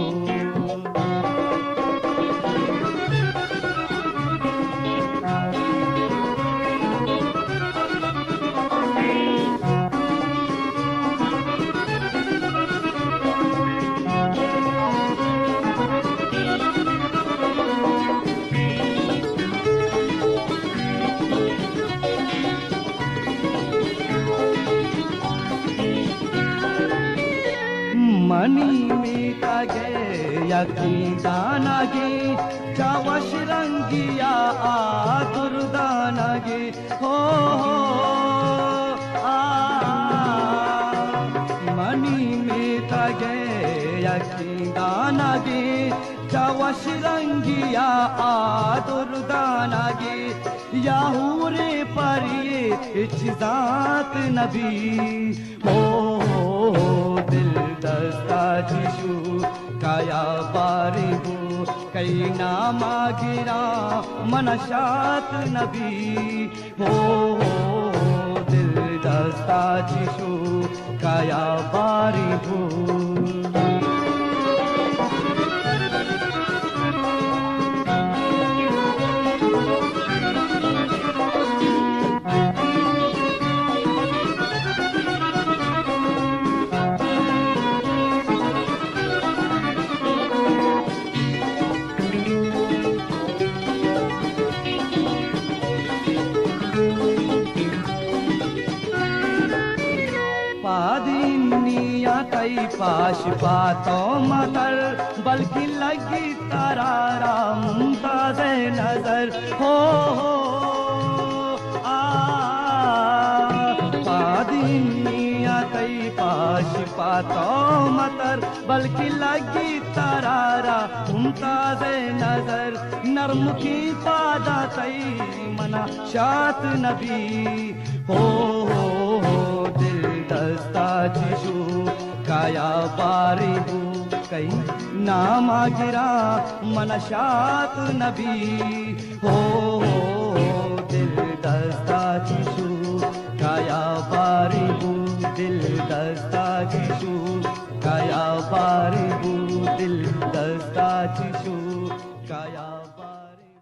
Speaker 1: मनी मीता गे यकीदाना गे, चावश रंगिया आतुरदाना गे। हो मनी मीता गे यकीदाना गे, चावश रंगिया आतुरदाना गे। याहूरे परिये इज्जात नबी। हो दिल दस्ता जिशू काया बारिबू, कई नामा गिरा मनशात नबी। हो दिल दस्ता जिशू काया बारिबू। पाश बातों मतर, बल्कि लगी तरारा मुमताज़ नजर। हो पादिनिया कई पाश बातों मतर, बल्कि लगी तरारा मुमताज़ नजर। नर्म की पादा तई मना शात नबी। हो दिल दस्ता जिशू काया बारिबू, कई नामा गिरा मनशात नबी। हो दिल दस्ता जिशू काया बारिबू, दिल दस्ता जिशू काया बारिबू, दिल दस्ता जिशू काया बारिबू।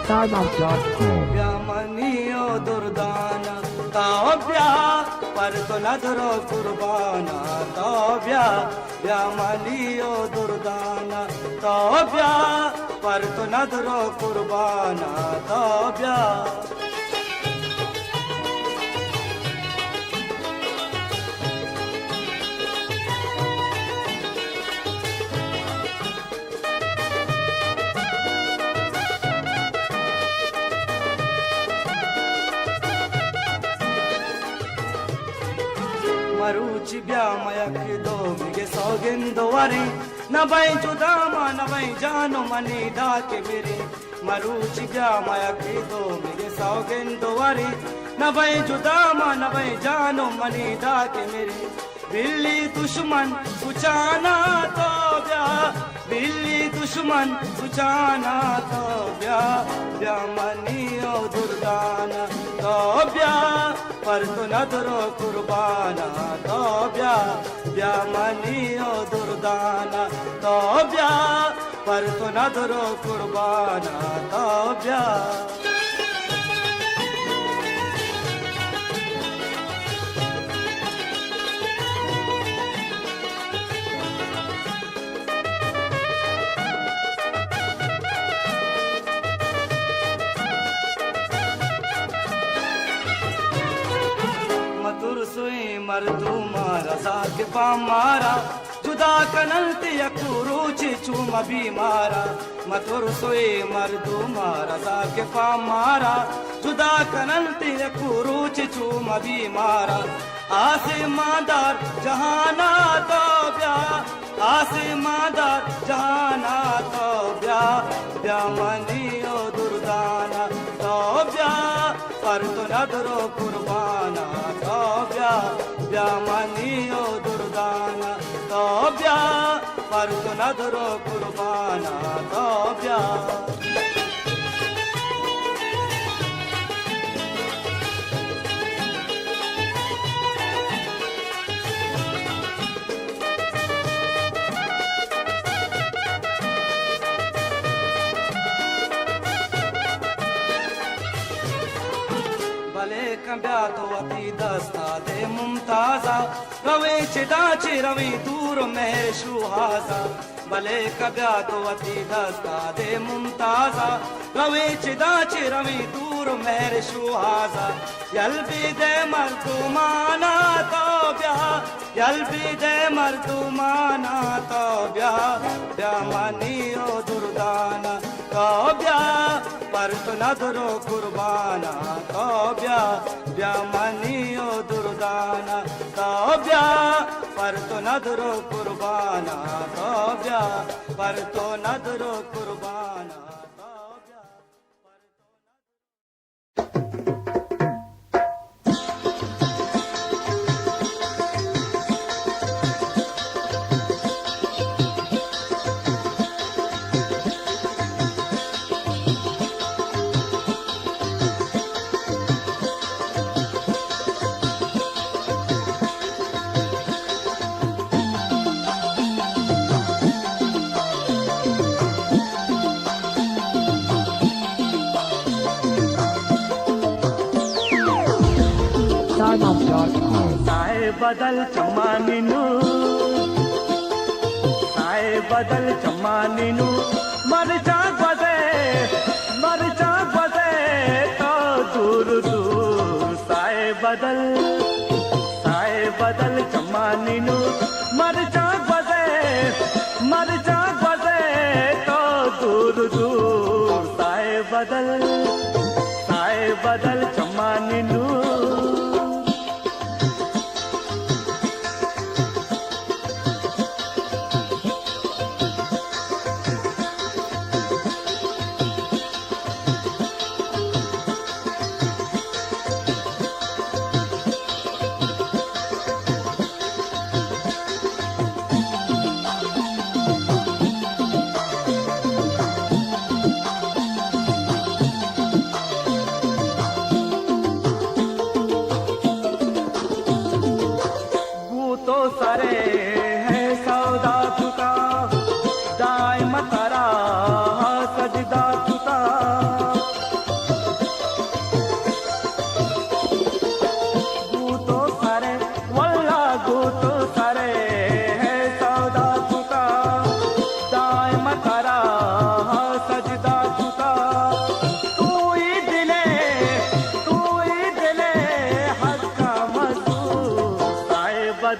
Speaker 4: StarMount.com.
Speaker 1: ಬ್ಯಾಮನಿಯೋ ದುರ್ದಾನ ತಾವ್ಯಾ ಪರ್ತು ನದುರೋ ಕುರ್ಬಾನ ತಾವ್ಯಾ ಬ್ಯಾಮನಿಯೋ ದುರ್ದಾನ ತಾವ್ಯಾ ಪರ್ತು ನದುರೋ ಕುರ್ಬಾನ ತಾವ್ಯಾ ಮರುಚಿ ಬ್ಯಾಮಯಕ್ಕೆ ದೋಮಿಗೆ ಸೌಗೆಂದುವರೆ ನಬೈ ಜುದಾಮ ನಬೈ ಜಾನು ಮನಿ ದಾಕೆ ಬಿರೆ ಮರುಚಿ ಬ್ಯಾಮಯಕ್ಕೆ ದೋಮಿಗೆ ಸೌಗೆಂದುವರೆ ನಬೈ ಜುದಾಮ ನಬೈ ಜಾನು ಮನಿ ದಾಕೆ ಮೇರೆ बिल्ली दुश्मन सुचाना तो ब्या बिल्ली दुश्मन सुचाना तो ब्या ब्या मनियो दुर्गाना तो ब्या पर तो नदरो कुर्बाना तो ब्या ब्या मनियो दुर्गाना तो ब्या पर तो नदरो कुर्बाना तो ब्या तुरसुई मर्दू मारा साके पामारा जुदा कनलते यकुरुचि चूम भी मारा मतुरसुई मर्दू मारा साके पामारा जुदा कनलते यकुरुचि चूम भी मारा आसमादार जहाना तो ब्या आसमादार जहाना तो ब्या ब्या मनियो दुर्दाना तो ब्या पर तो नदरो कुर्बाना तो ब्या ब्या मनियो दुर्दाना तो ब्या पर तो नदरो कुर्बाना तो ब्या भले कंब्या तो अति दस्ता दे मुमताजा रवे चिदाचे रवे दूर मेहर शुहाजा भले कंब्या तो अति दस्ता दे मुमताजा रवे चिदाचे रवे दूर मेहर शुहाजा यल्बी दे मर्दुमाना तो ब्या यल्बी दे मर्दुमाना तो ब्या ब्या मनियो दुर्दाना तो ब्या पर तो नदरो कुर्बाना तो ब्या ब्या मनियो दुर्दाना तो ब्या पर तो नदरो कुर्बाना तो ब्या पर तो नदरो कुर्बाना तो ब्या पर तो
Speaker 4: StarMount.com.
Speaker 1: साए बदल चम्मानिनु साए बदल चम्मानिनु मरचा बदे तो दूर दूर साए बदल चम्मानिनु मरचा बदे तो दूर दूर साए बदल चम्मानिनु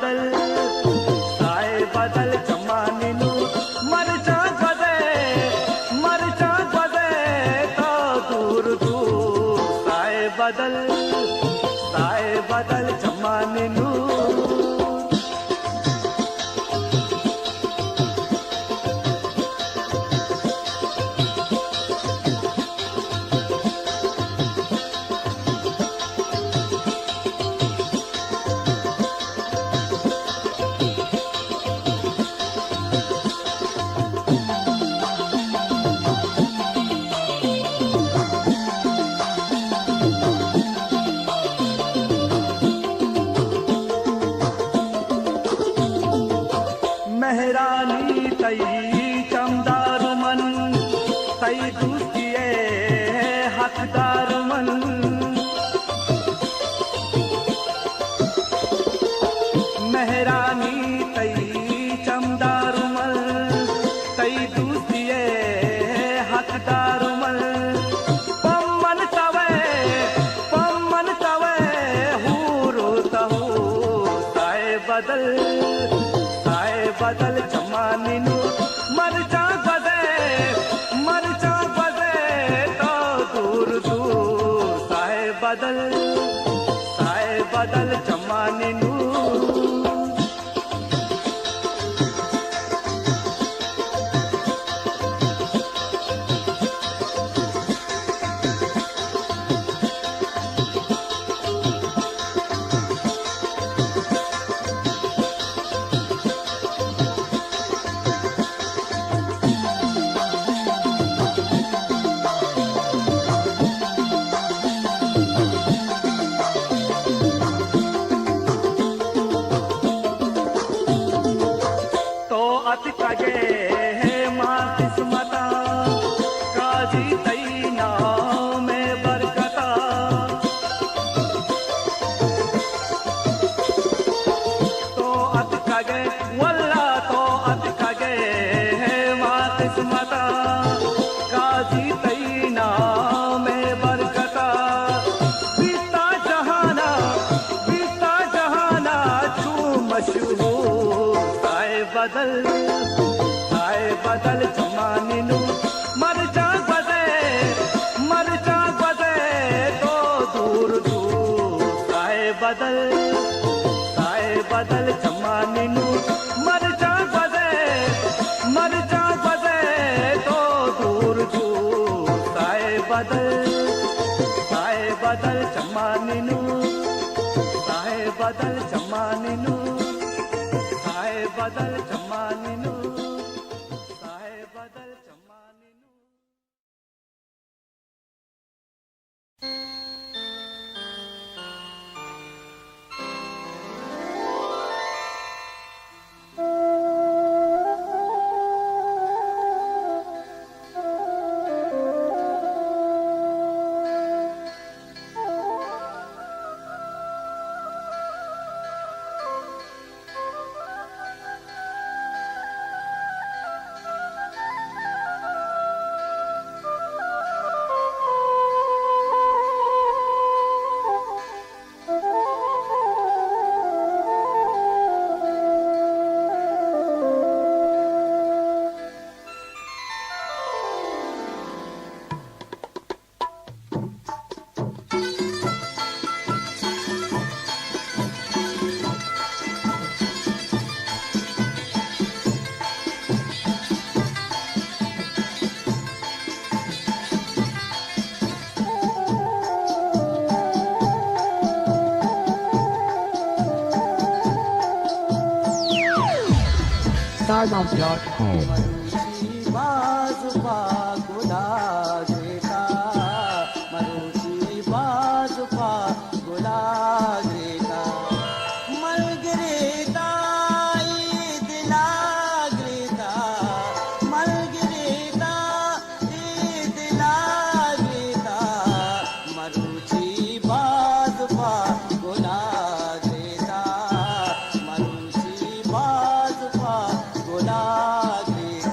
Speaker 1: बदल साए बदल चमानिनु मरचा बदे तो दूर दूर साए बदल चमानिनु मेहरानी तई चमदार मन तई दूसरिए हकदार मन मेहरानी तई चमदार मन तई दूसरिए हकदार मन पम्मन तवे हूरो तहू साए बदल चमानिनु मरचा बदे तो दूर दूर साए बदल चमानिनु कगे मां किस्मता काजी तई नाव में बरकता तो अत कगे वल्ला तो अत कगे मां किस्मता काजी तई नाव में बरकता बीता जहाना छू मशहूर साए बदल चमानिनु मरचा बदे तो दूर दूर साए बदल चमानिनु मरचा बदे तो दूर दूर साए बदल चमानिनु साए बदल चमानिनु साए बदल चमानिनु साए बदल चमानिनु
Speaker 4: Stardust.com.
Speaker 1: बाजुबा गुलाग्रेता मरुची बाजुबा गुलाग्रेता मलग्रेता दिलाग्रेता मलग्रेता दिलाग्रेता मरुची बाजुबा गुलाग्रेता मरुची बाजुबा गुलाग्रेता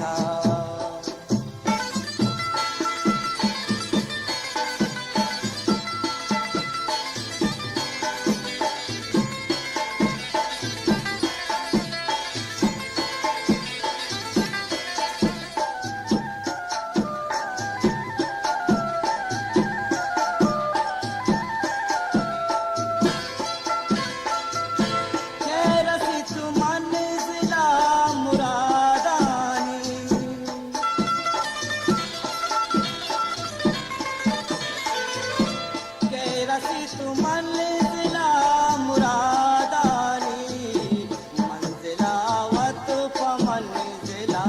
Speaker 1: मंजिला मुरादानी मंजिला वत मंजिला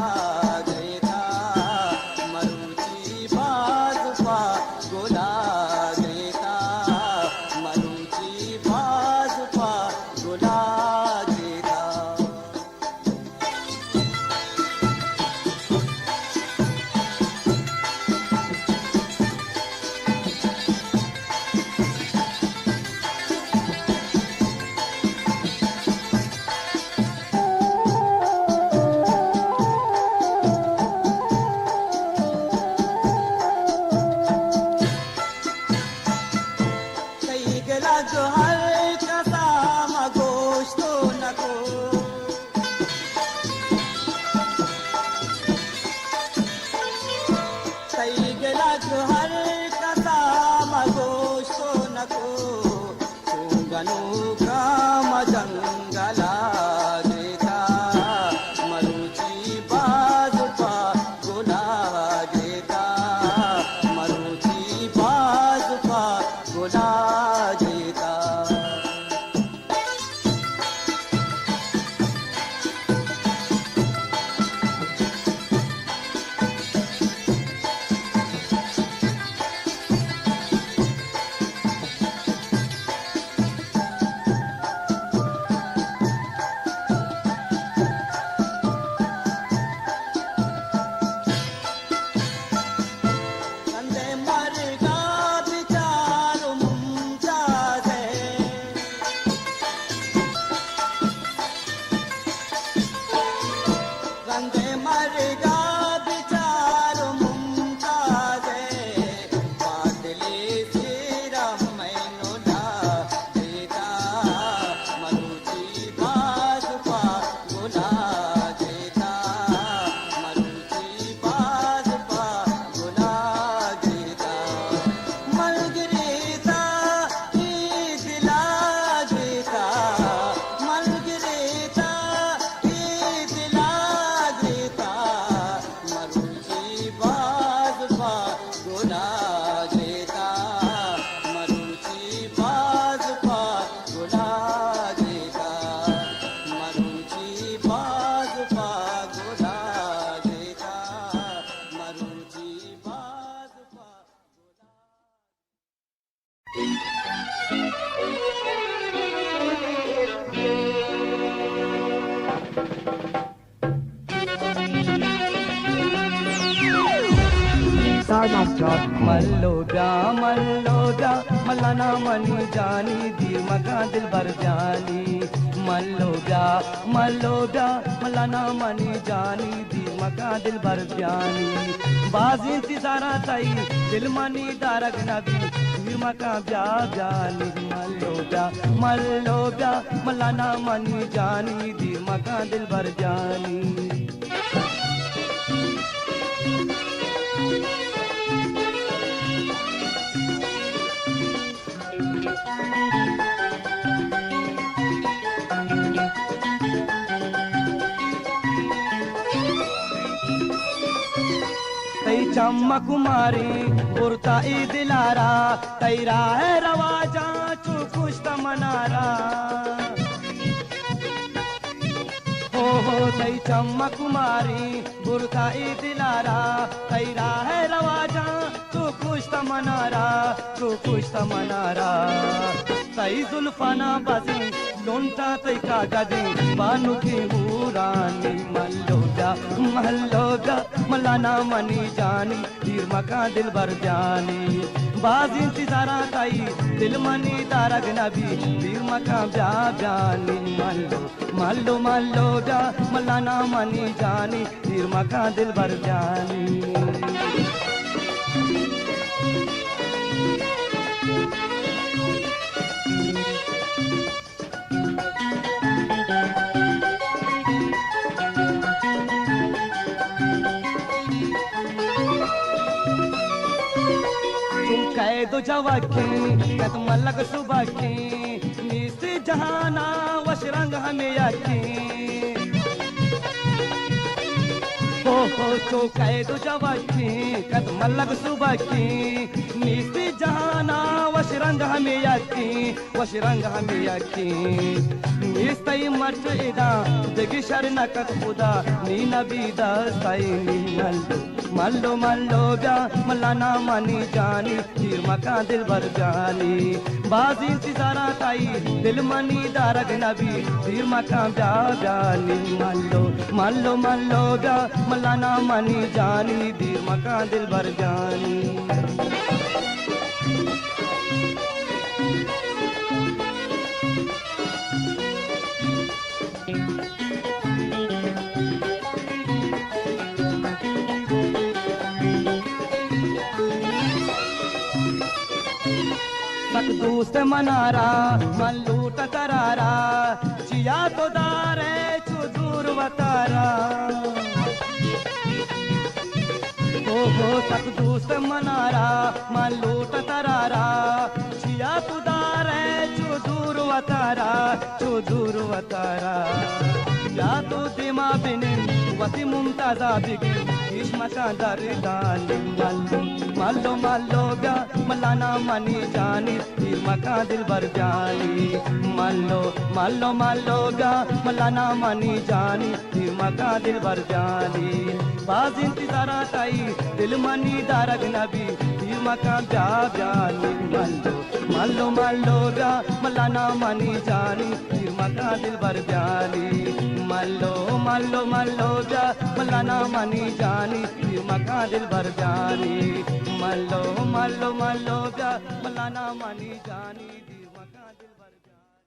Speaker 1: ग्रेता मरुची बाज पा गोला ग्रेता मरुची बाज पा गोला ग्रेता कई गला जो हर कसा मगोश्तो नको कई गला जो हर कसा मगोश्तो नको चुंगनु काम जंगला ग्रेता मरुची बाज पा गोला ग्रेता मरुची बाज पा गोला ग्रेता कंदे मरगा बिचारो मुमताज कंदे मरगा बिचारो मुमताज बादले तेरा मैनो ला देता मरुची बाज पा गोला देता मरुची बाज पा गोला देता मलगरेता ई दिला देता मलगरेता ई दिला देता मरुची बाज पा गोला देता मरुची बाज पा गोला देता मरुची बाज पा गोला देता मरुची बाज पा
Speaker 4: Stardust.com.
Speaker 1: मल्लो ब्या मलाना मनी जानी दी मगा दिल भर जानी मल्लो ब्या मलाना मनी जानी दी मगा दिल भर जानी बाजी इंतजारा ताई दिल मनी दारग नबी दी मगा ब्या जानी मल्लो ब्या मलाना मनी जानी दी मगा दिल भर जानी तई चम्मा कुमारी पुरता ई दिलारा तैरा है रवाजा चू कुछ मनारा हो तई चम्मा कुमारी पुरता ई दिलारा तैरा है रवाजा तू कुछ मनारा तई जुल्फाना बाजी लोंटा तई कागदी बानु की हुरानी मल्लो ब्या मलाना मनी जानी तीर मका दिल भर जानी बाज इंतजारा ताई दिल मनी दारग नबी तीर मका ब्या जानी मल्लो ब्या मलाना मनी जानी तीर मका दिल भर जानी कैदो जवाकी कद मलक सुबकी नीसी जहाना वशरंग हमें याकी हो तो कैदो जवाकी कद मलक सुबकी नीसी जहाना वशरंग rang hame yakki wash rang hame yakki nistai march ida degi sharna ka khuda ni nabi dastai ni mallo mallo bya malana mani jani tir maka dil bar jani bazi intizara tai dil mani darag nabi tir maka bya jani mallo mallo bya malana mani jani tir maka dil bar jani सक दोस्त मनारा मन लूट करारा chia तो दारे चुदूर वतारा हो सक दोस्त मनारा मन लूट करारा चिया तो दारे चुदूर वतारा या तो दिमा बिनिन वती मुमताजा बिगिन इश्मा का दरदान mallo mallo bya malana mani jani tir maka dil bar jani mallo mallo bya malana mani jani tir maka dil bar jani baz intizara tai dil mani darag nabi tir maka bya jani mallo bya malana mani jani tir maka dil bar jani mallo bya malana mani jani tir maka dil bar jani mallo bya malana mani jani tir maka dil bar jani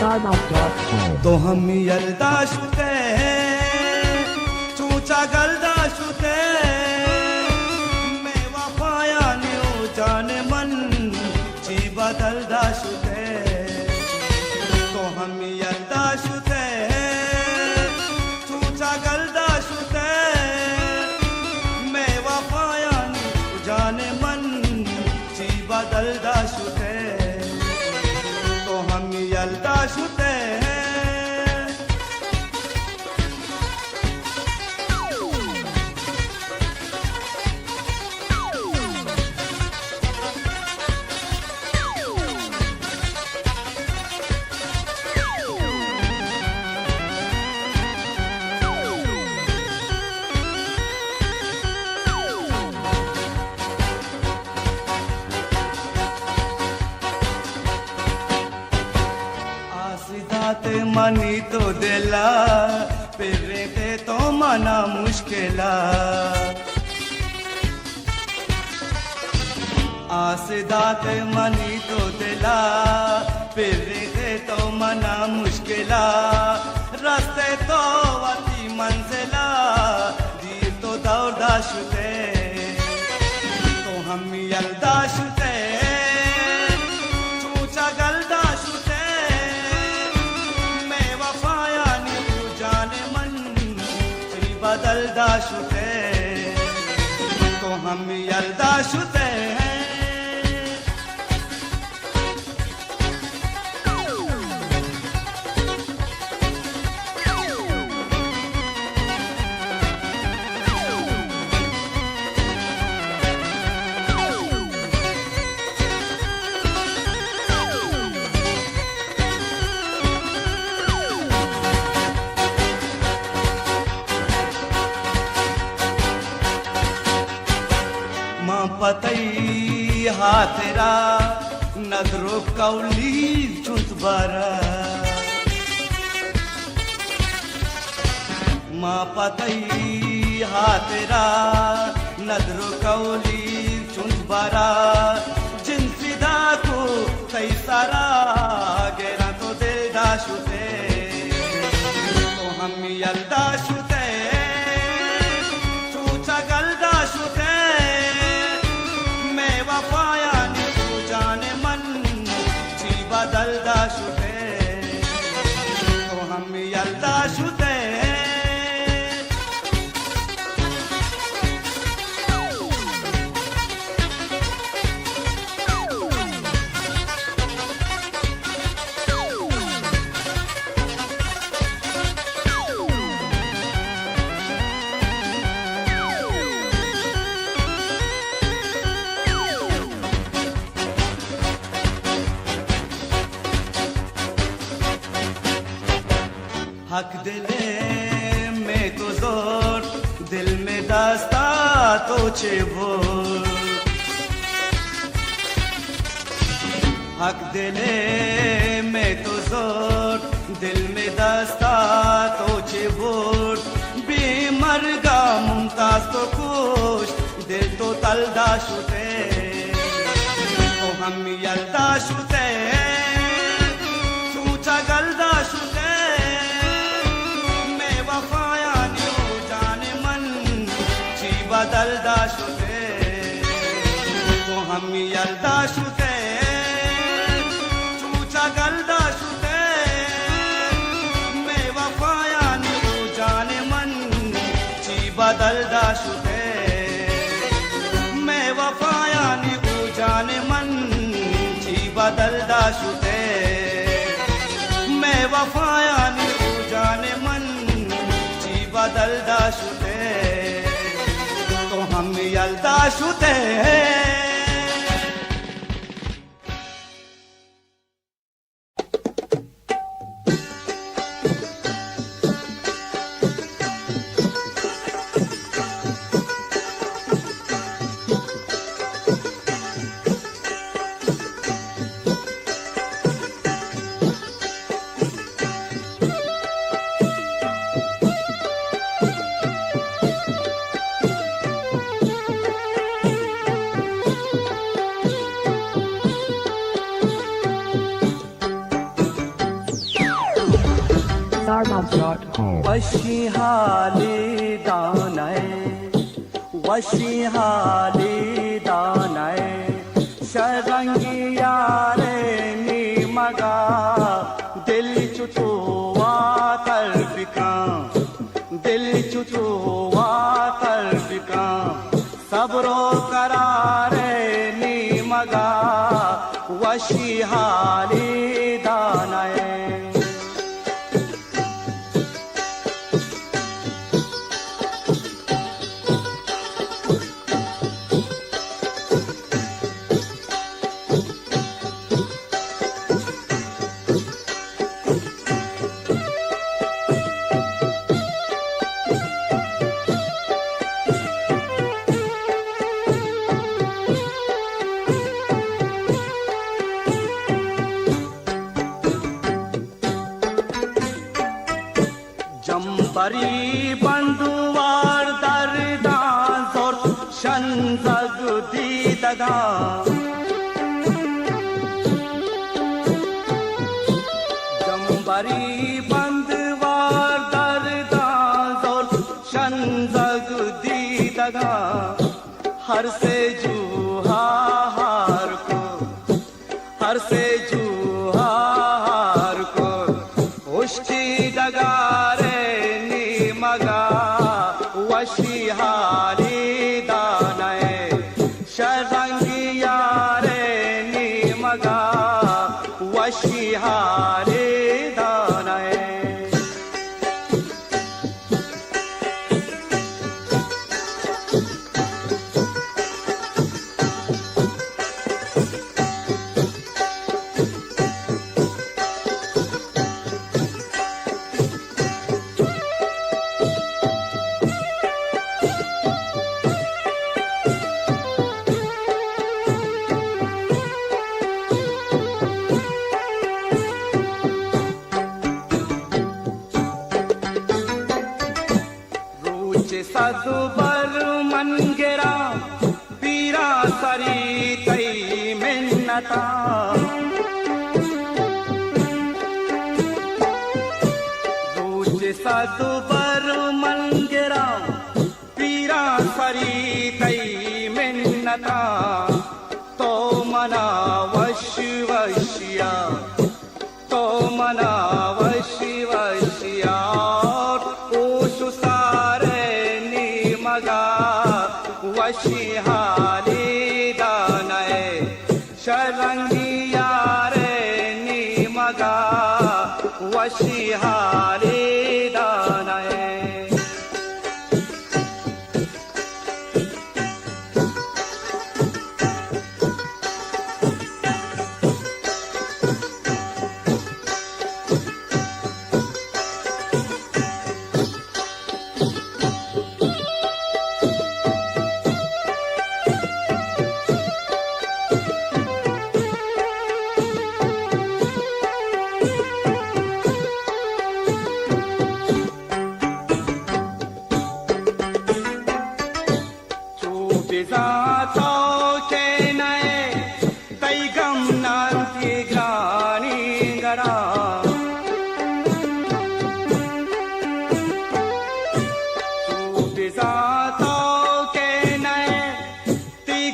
Speaker 4: StarMouth.com.
Speaker 2: तो हम यल्दा शुते चूचा गल्दा शुते मैं वफाया new जाने मन ची बदलदा शुते तो हम यल्दा शुते चूचा गल्दा शुते मैं वफाया न्यू जाने मन ची बदलदा शुते तो हम यल्दा शुते आसिदाते मनी तो दिला फिरते तो मना मुश्किला आसिदाते मनी तो दिला फिरते तो मना मुश्किला रास्ते तो वती मंजिला दीर तो दौड़ा शुते तो हम यल्दा शुते चूचा गल्दा शुते बदलदा शुते तो हम यल्दा शुते पतई हाथरा नदरो कौली चुतबारा माँ पतई हाथरा नदरो कौली चुतबारा जिन फिदा को कई सारा गेरा तो दिल दाशुते तो हम यल्दा शुते चूचा गल्दा शुते वफाया तोचे भोर हक दिले में तो जोर दिल में दस्ता तोचे भोर बेमरगा मुमताज तो खुश दिल तो तलदा शुते तो हम यलदा शुते चूचा गलदा शुते मैं वफाया न्यू जाने मन ची बदलदा शुते तो हम यलदा शुते चूचा गलदा शुते मैं वफाया न्यू जाने मन ची बदलदा शुते मैं वफाया न्यू जाने मन ची बदलदा शुते मैं वफाया न्यू जाने मन ची बदलदा शुते तो हम यलदा शुते
Speaker 4: Starbucks.com.
Speaker 2: वशी हाली दानय वशी हाली दानय शरंगी यारे नी मगा दिल चुचुवा तलबिका दिल चुचुवा तलबिका सबरो करारे नी मगा वशी हाली दानय जंबरी बंधुवार दरदान जोर शंजग दीदगा जंबरी बंधुवार दरदान जोर शंजग दीदगा हर से जूहा हार को हर से जूहा हार को उष्टी डगारे मगा वशी हारी दानय शरंगी यारे नी मगा वशी हारी दानय सदुबर मनगेरा पीरा सरी तई मिन्नता रोज सदुबर मनगेरा पीरा सरी तई मिन्नता तो मना वश वशिया तो मना वश वशिया वशी हाली दानय शरंगी यारे नी मगा वशी हाली दानय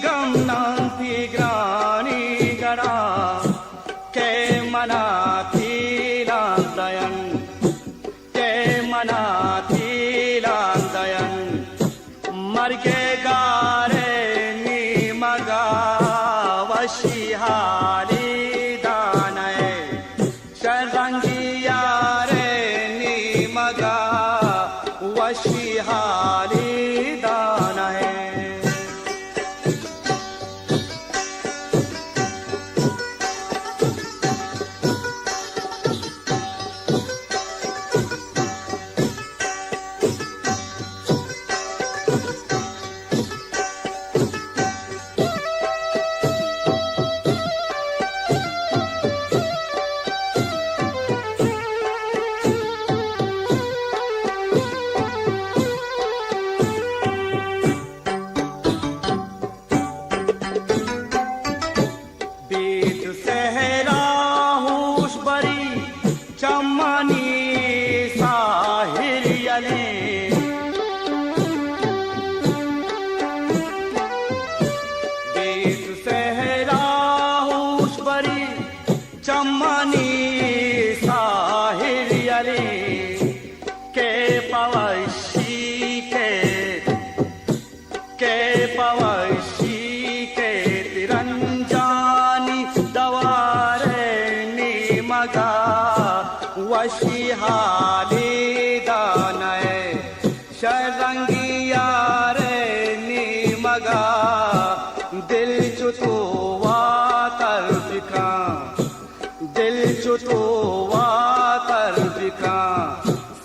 Speaker 1: gamnanti grani gara ke manati landayan ke manati landayan marge gare ni maga washi hali danay sharangi yare ni maga washi hali danay वशी हाली दानय शरंगी यारे नी मगा दिल चुतुवा कर बिका दिल चुतुवा कर बिका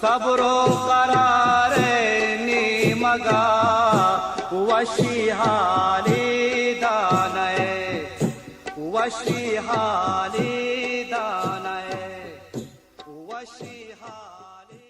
Speaker 1: सबरो करारे नी मगा वशी हाली दानय वशी हाली दानय वशी हाली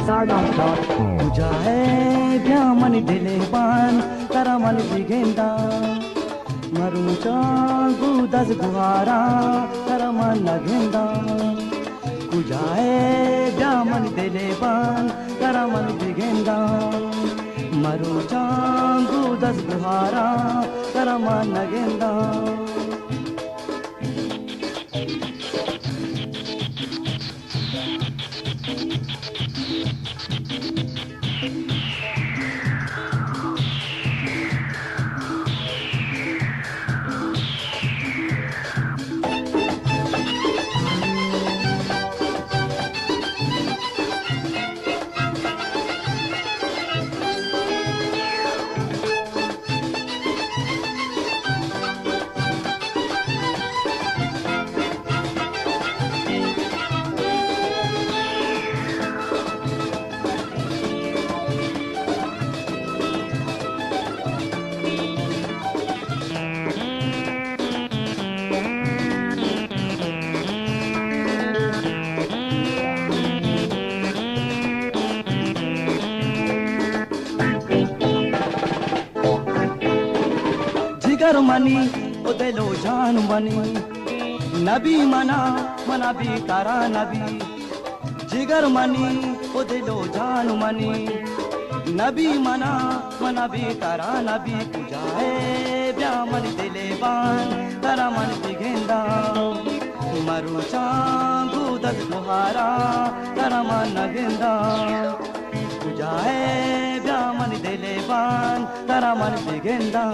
Speaker 4: Stardom.com.
Speaker 1: तुझा है ब्यामन दिले पान तारा मन बिगेंदा मरुचा गुदस गुहारा तारा मन लगेंदा तुझा है ब्यामन दिले पान तारा मन बिगेंदा मरुचा गुदस गुहारा तारा मन लगेंदा जिगर मनी ओ दिलो जान मनी नबी मना मना भी तारा नबी जिगर मनी ओ दिलो जान मनी नबी मना मना भी तारा नबी तुझाए ब्यामन दिले बान तारा मन बिगेंदा मरु चांगू दस गुहारा तारा मन नगेंदा तुझाए ब्यामन दिले बान तारा मन बिगेंदा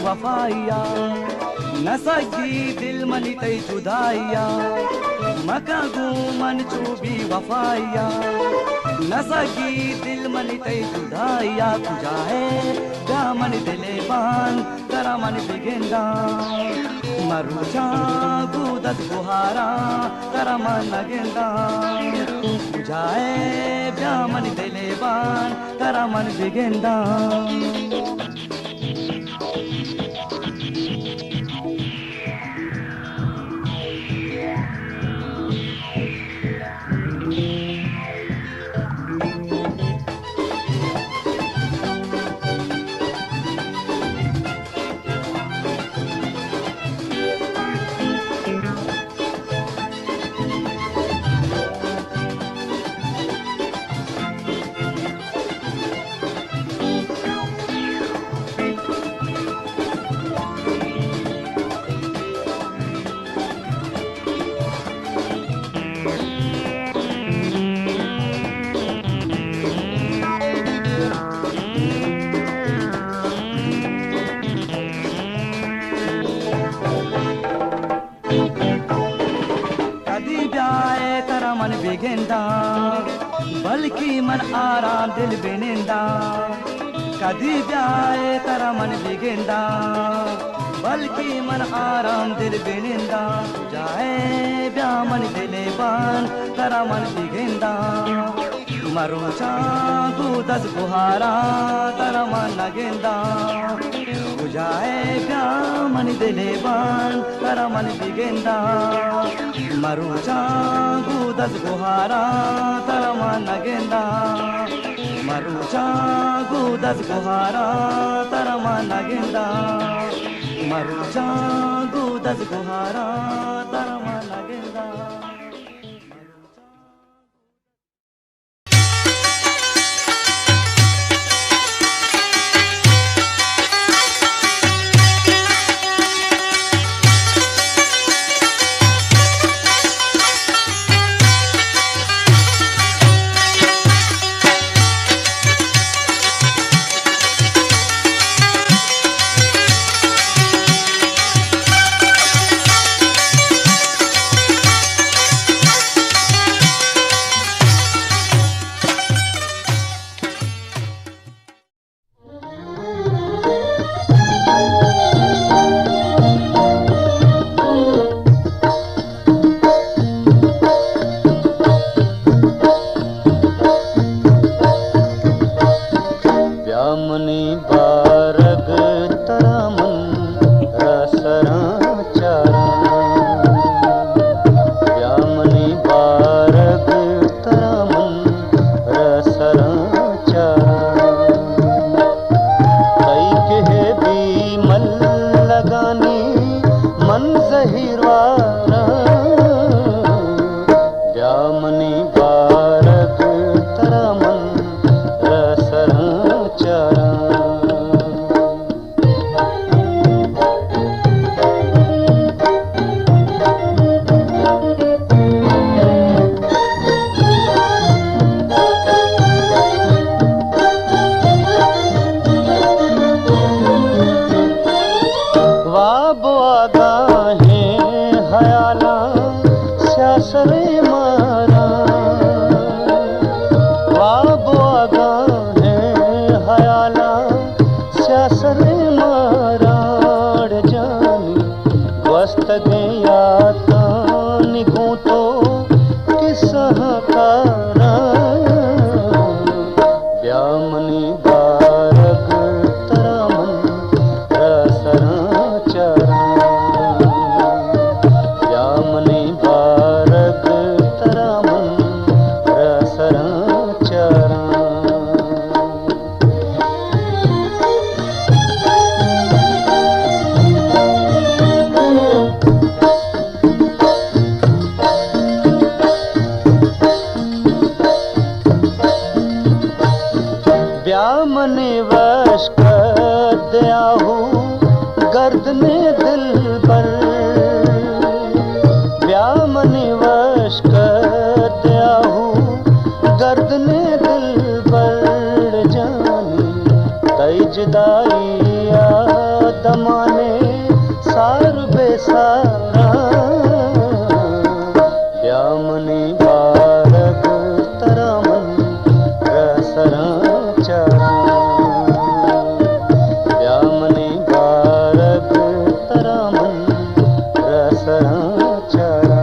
Speaker 1: वफाइया न सगी दिल मनी तई जुदाइया मका मन चूबी वफाइया न सगी दिल मनी तई जुदाइया कुजाए गा मन दिले बान करा मन बिगेंदा मरुचा गुदत बुहारा करा मन लगेंदा कुजाए गा मन दिले बान करा मन बिगेंदा बिगेंदा बल्कि मन आराम दिल बिनेंदा कदी जाए तरा मन बिगेंदा बल्कि मन आराम दिल बिनेंदा जाए ब्या मन दिले बान तरा मन बिगेंदा मरुचा गुदस गुहारा तरा मन लगेंदा जाए ब्या मन दिले बान तरा मन बिगेंदा मरुचा गुदस गुहारा तरा मन लगेंदा मरुचा गुदस गुहारा तरा मन लगेंदा मरुचा गुदस गुहारा तरा मन लगेंदा
Speaker 3: माने सार बेसारा ब्यामनी बारक तरामन रसरा चरा ब्यामनी बारक तरामन रसरा चरा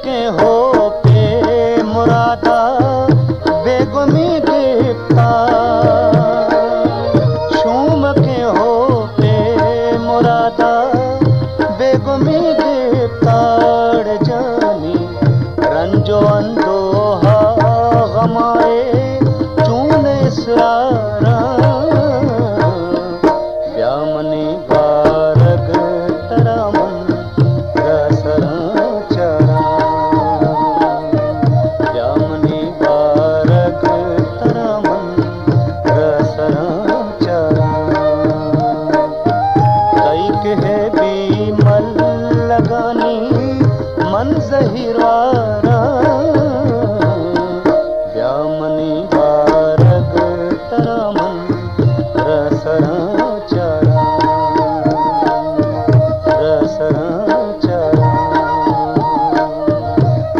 Speaker 3: के हो पे मुरादा बेगुमी गिफ्ता शूम के हो पे मुरादा बेगुमी गिफ्तार जानी रंजो अंदोहा गमाए चून इसरारा ब्यामनी बारग तरामन रसरा चरा ब्यामनी बारग तरामन रसरा चरा कई कहे बीमल लगानी मन जहिरारा ब्यामनी बारग तरामन रसरा चरा रसरा चरा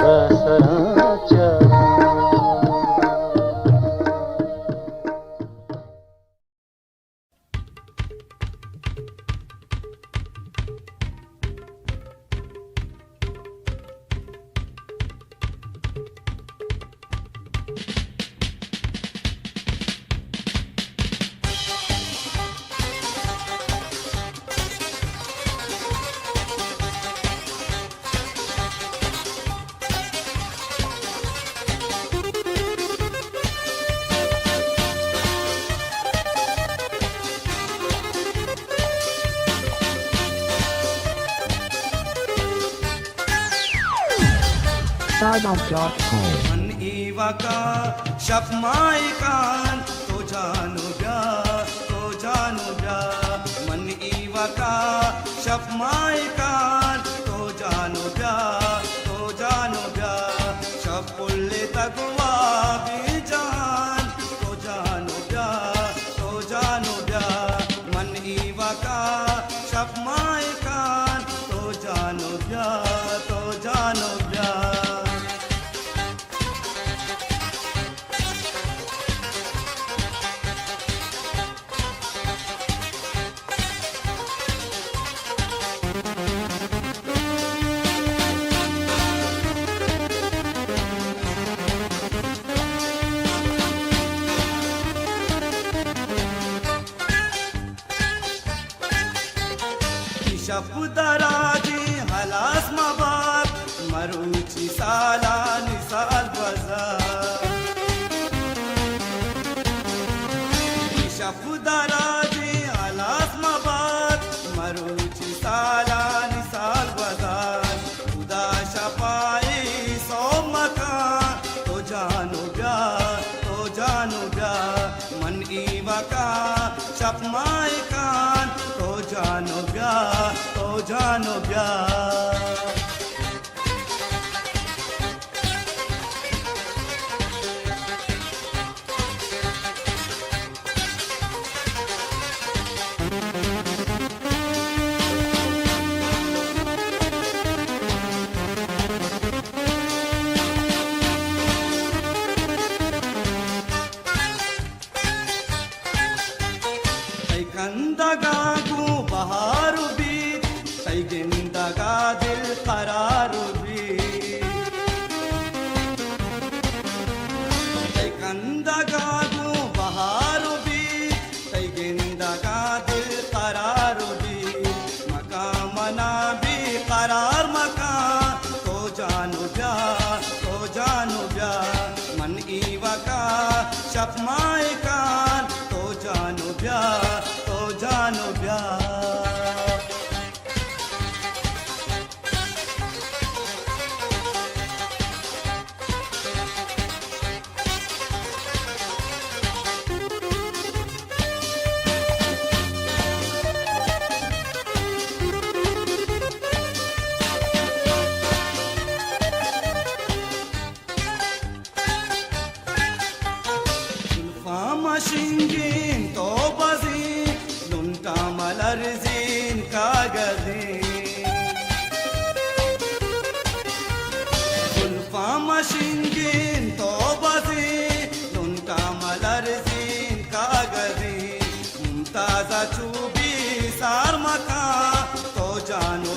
Speaker 3: रसरा चरा
Speaker 4: Startup.com.
Speaker 2: मन ईवा का शब माई कान तो जानो ब्या मन ईवा का शब माई कान तो जानो ब्या शब पुल्ले तगवा भी जान तो जानो ब्या मन ईवा का शब माई कान तो जानो ब्या शब्दराजी हलास मबाद मरुची साला निसाल बाजार शब्दराजी हलास मबाद मरुची साला निसाल बाजार खुदा शपाई सो मकान तो जानो ब्या मन ईवा का शपमाई कान तो जानो ब्या कंदगागू बहारू भी गिंदगा दिल करारू भी कंदगागू बहारू भी गिंदगा दिल करारू भी मका मना भी करार मका तो जानो ब्या मन ईवा का शपमाए कान तो जानो ब्या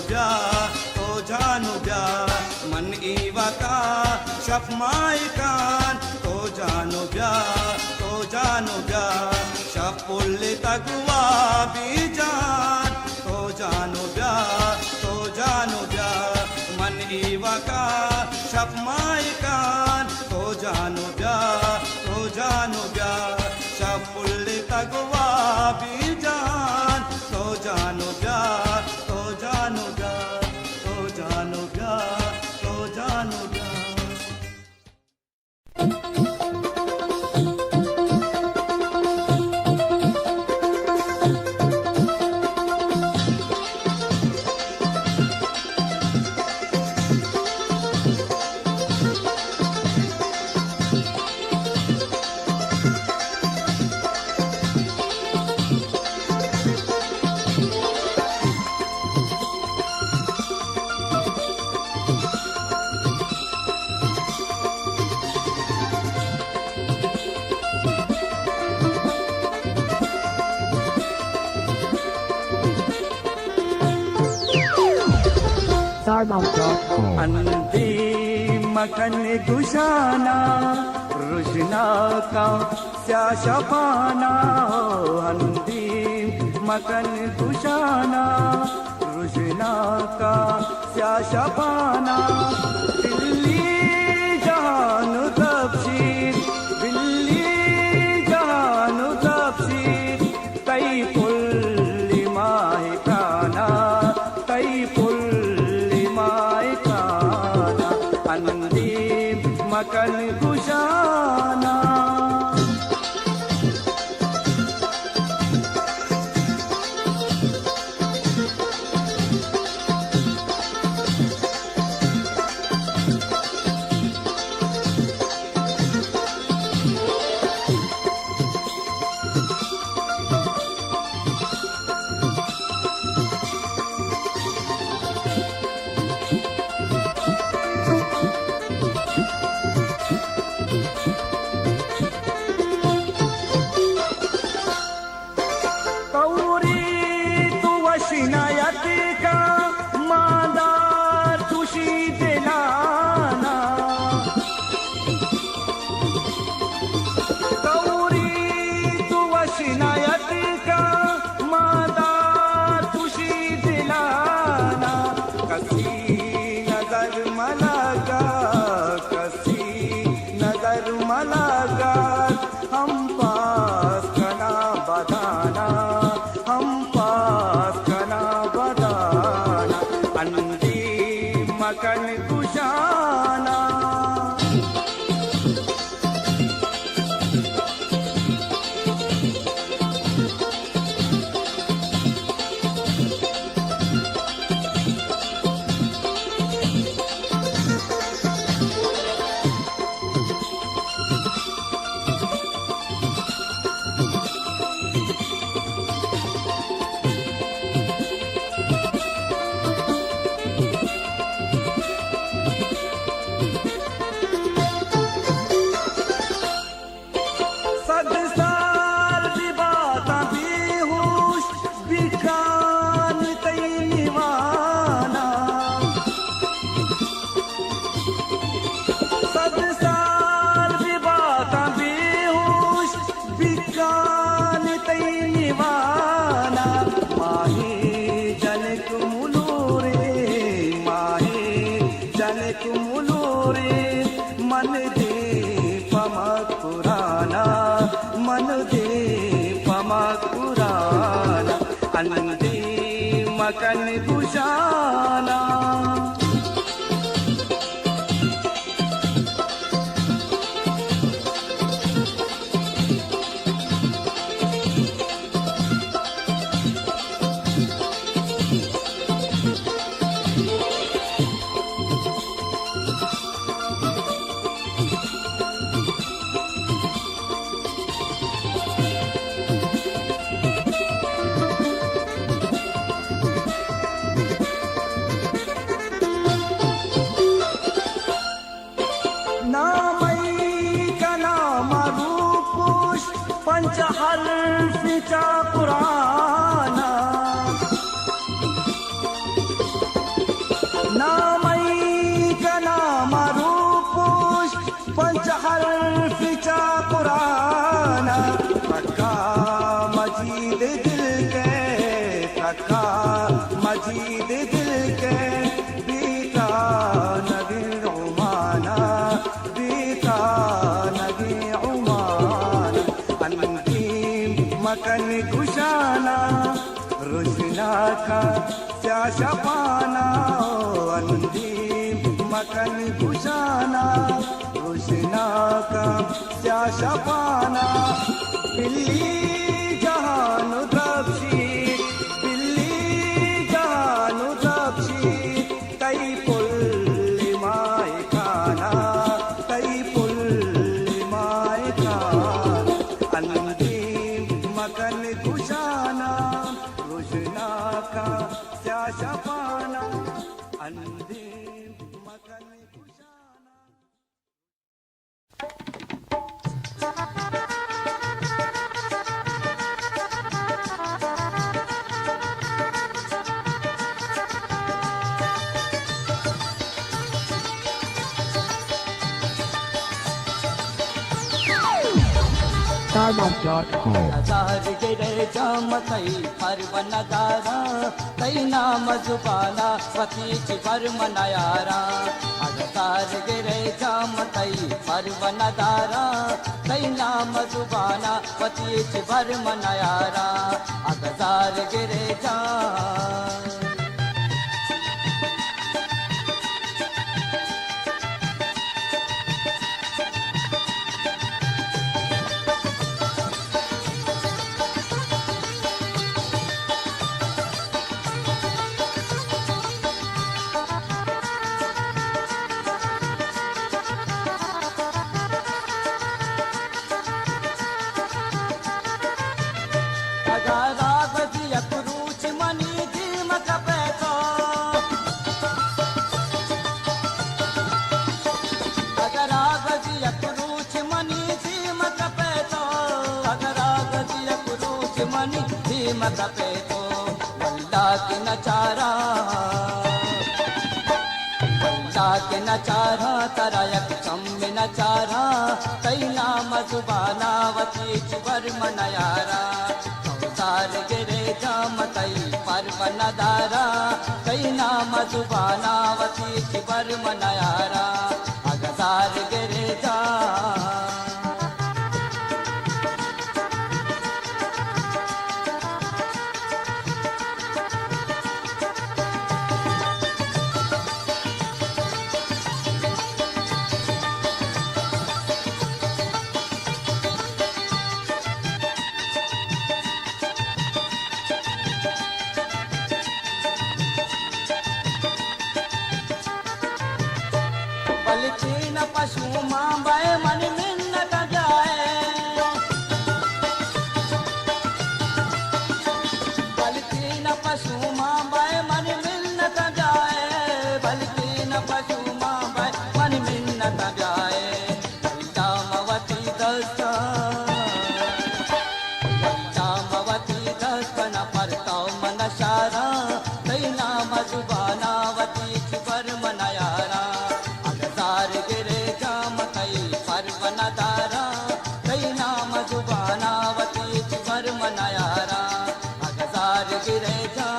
Speaker 2: ब्या तो जानो ब्या मन ईवा का शफ माई कान तो जानो ब्या शफ पुल्ले तगवा भी जान तो जानो ब्या मन ईवा का शफ माई कान तो जानो ब्या शफ पुल्ले तगवा भी जान तो जानो ब्या
Speaker 4: Dharma.com.
Speaker 1: अंधी मखन गुशाना रुशना का स्याशपाना अंधी मखन गुशाना रुशना का स्याशपाना दिल्ली जानु तफसीर तई पुल्ली माही प्राणा तई पुल्ली माही प्राणा अंधी मकन गुशाना मकन कुशाना मन दे पमकुराना अंधी मकन कुशाना पंचहर्फिचा पुराना नामई का नाम रूपुष पंचहर्फिचा कुराना तक्का मजीद दिल के तक्का मजीद दिल के बीता नगी उमाना बीता नगी उमाना अंतिम मकन कुशाना रुशना का शपाना अंतिम मकन कुशाना रुशना का शपाना बिल्ली जहानु द्रक्षी बिल्ली जहानु द्रक्षी कई पुल्ली माए खाना कई पुल्ली माए खाना अंतिम मकन कुशाना रुशना का शपाना अंतिम मकन कुशाना।
Speaker 4: Starbucks.com.
Speaker 1: नजार गिरे जामतई परवन दारा कई नाम जुबाना वतीच परम नयारा नजार गिरे जामतई परवन दारा कई नाम जुबाना वतीच परम नयारा नजार गिरे जा मत पे तो बल्ला के नचारा बल्ला के नचारा तरायक चम्मे नचारा कई नाम जुबाना वती चिवर मनयारा कौतार गिरे जामतई परवन दारा कई नाम जुबाना वती चिवर मनयारा अगजार गिरे जा बलचीन पशु मां बाए मन मिन्नत जाए बलचीन पशु मां बाए मन मिन्नत जाए बलचीन पशु मां बाए मन मिन्नत जाए दामवती दस्ता दामवती दस्तन परता मन शारा कई नाम जुबानावती चिवर मनयारा गिरे जामतई परवन दारा कई नाम जुबानावती चिवर मनयारा अगजार गिरे जा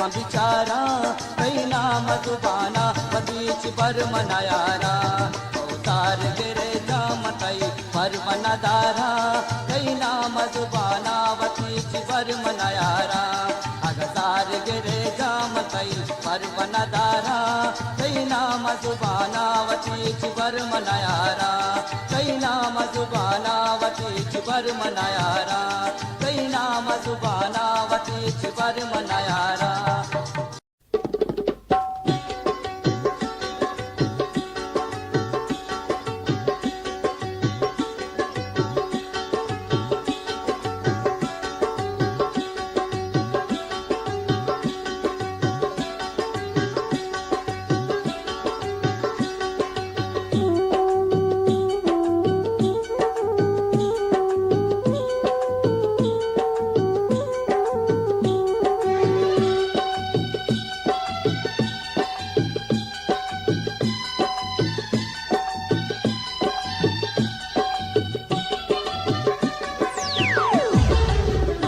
Speaker 1: बिचारा कई नाम जुबाना बदीच पर मनायारा उतार गिरे जामतई पर मनदारा कई नाम जुबाना चिबर मनायारा अगजार गिरे जाम तई पर बनदारा कई नाम जुबानावती चिबर मनायारा कई नाम जुबानावती चिबर मनायारा कई नाम जुबानावती चिबर मनायारा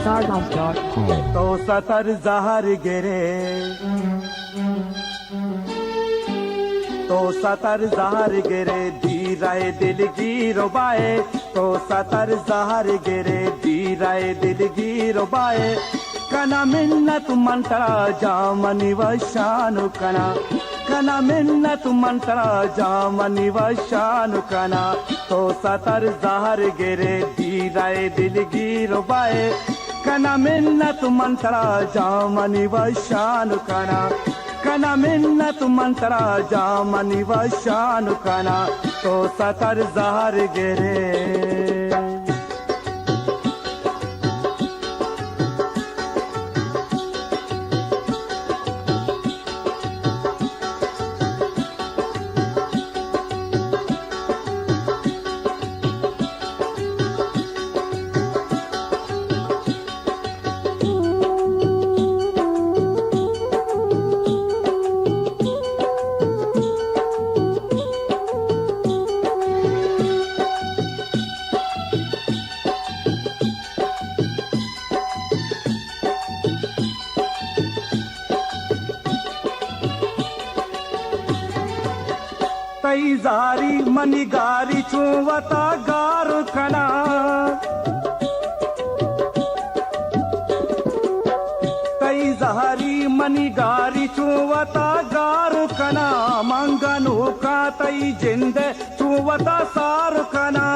Speaker 4: Stardust.com.
Speaker 1: तो सतर जहर गिरे तो सतर जहर गिरे धीराए दिल की रुबाए तो सतर जहर गिरे धीराए दिल की रुबाए कना मिन्नत मंत्रा जामनि वशानु कना कना मिन्नत मंत्रा जामनि वशानु कना तो सतर जहर गिरे धीराए दिल की रुबाए कना मिन्नत मंत्रा जामनि वशानु कना कना मिन्नत मंत्रा जामनि वशानु कना तो सतर जहर गिरे तई जारी मनिगारी चुवता गार कना तई जारी मनिगारी चुवता गार कना मंगनु का तई जिंद चुवता सार कना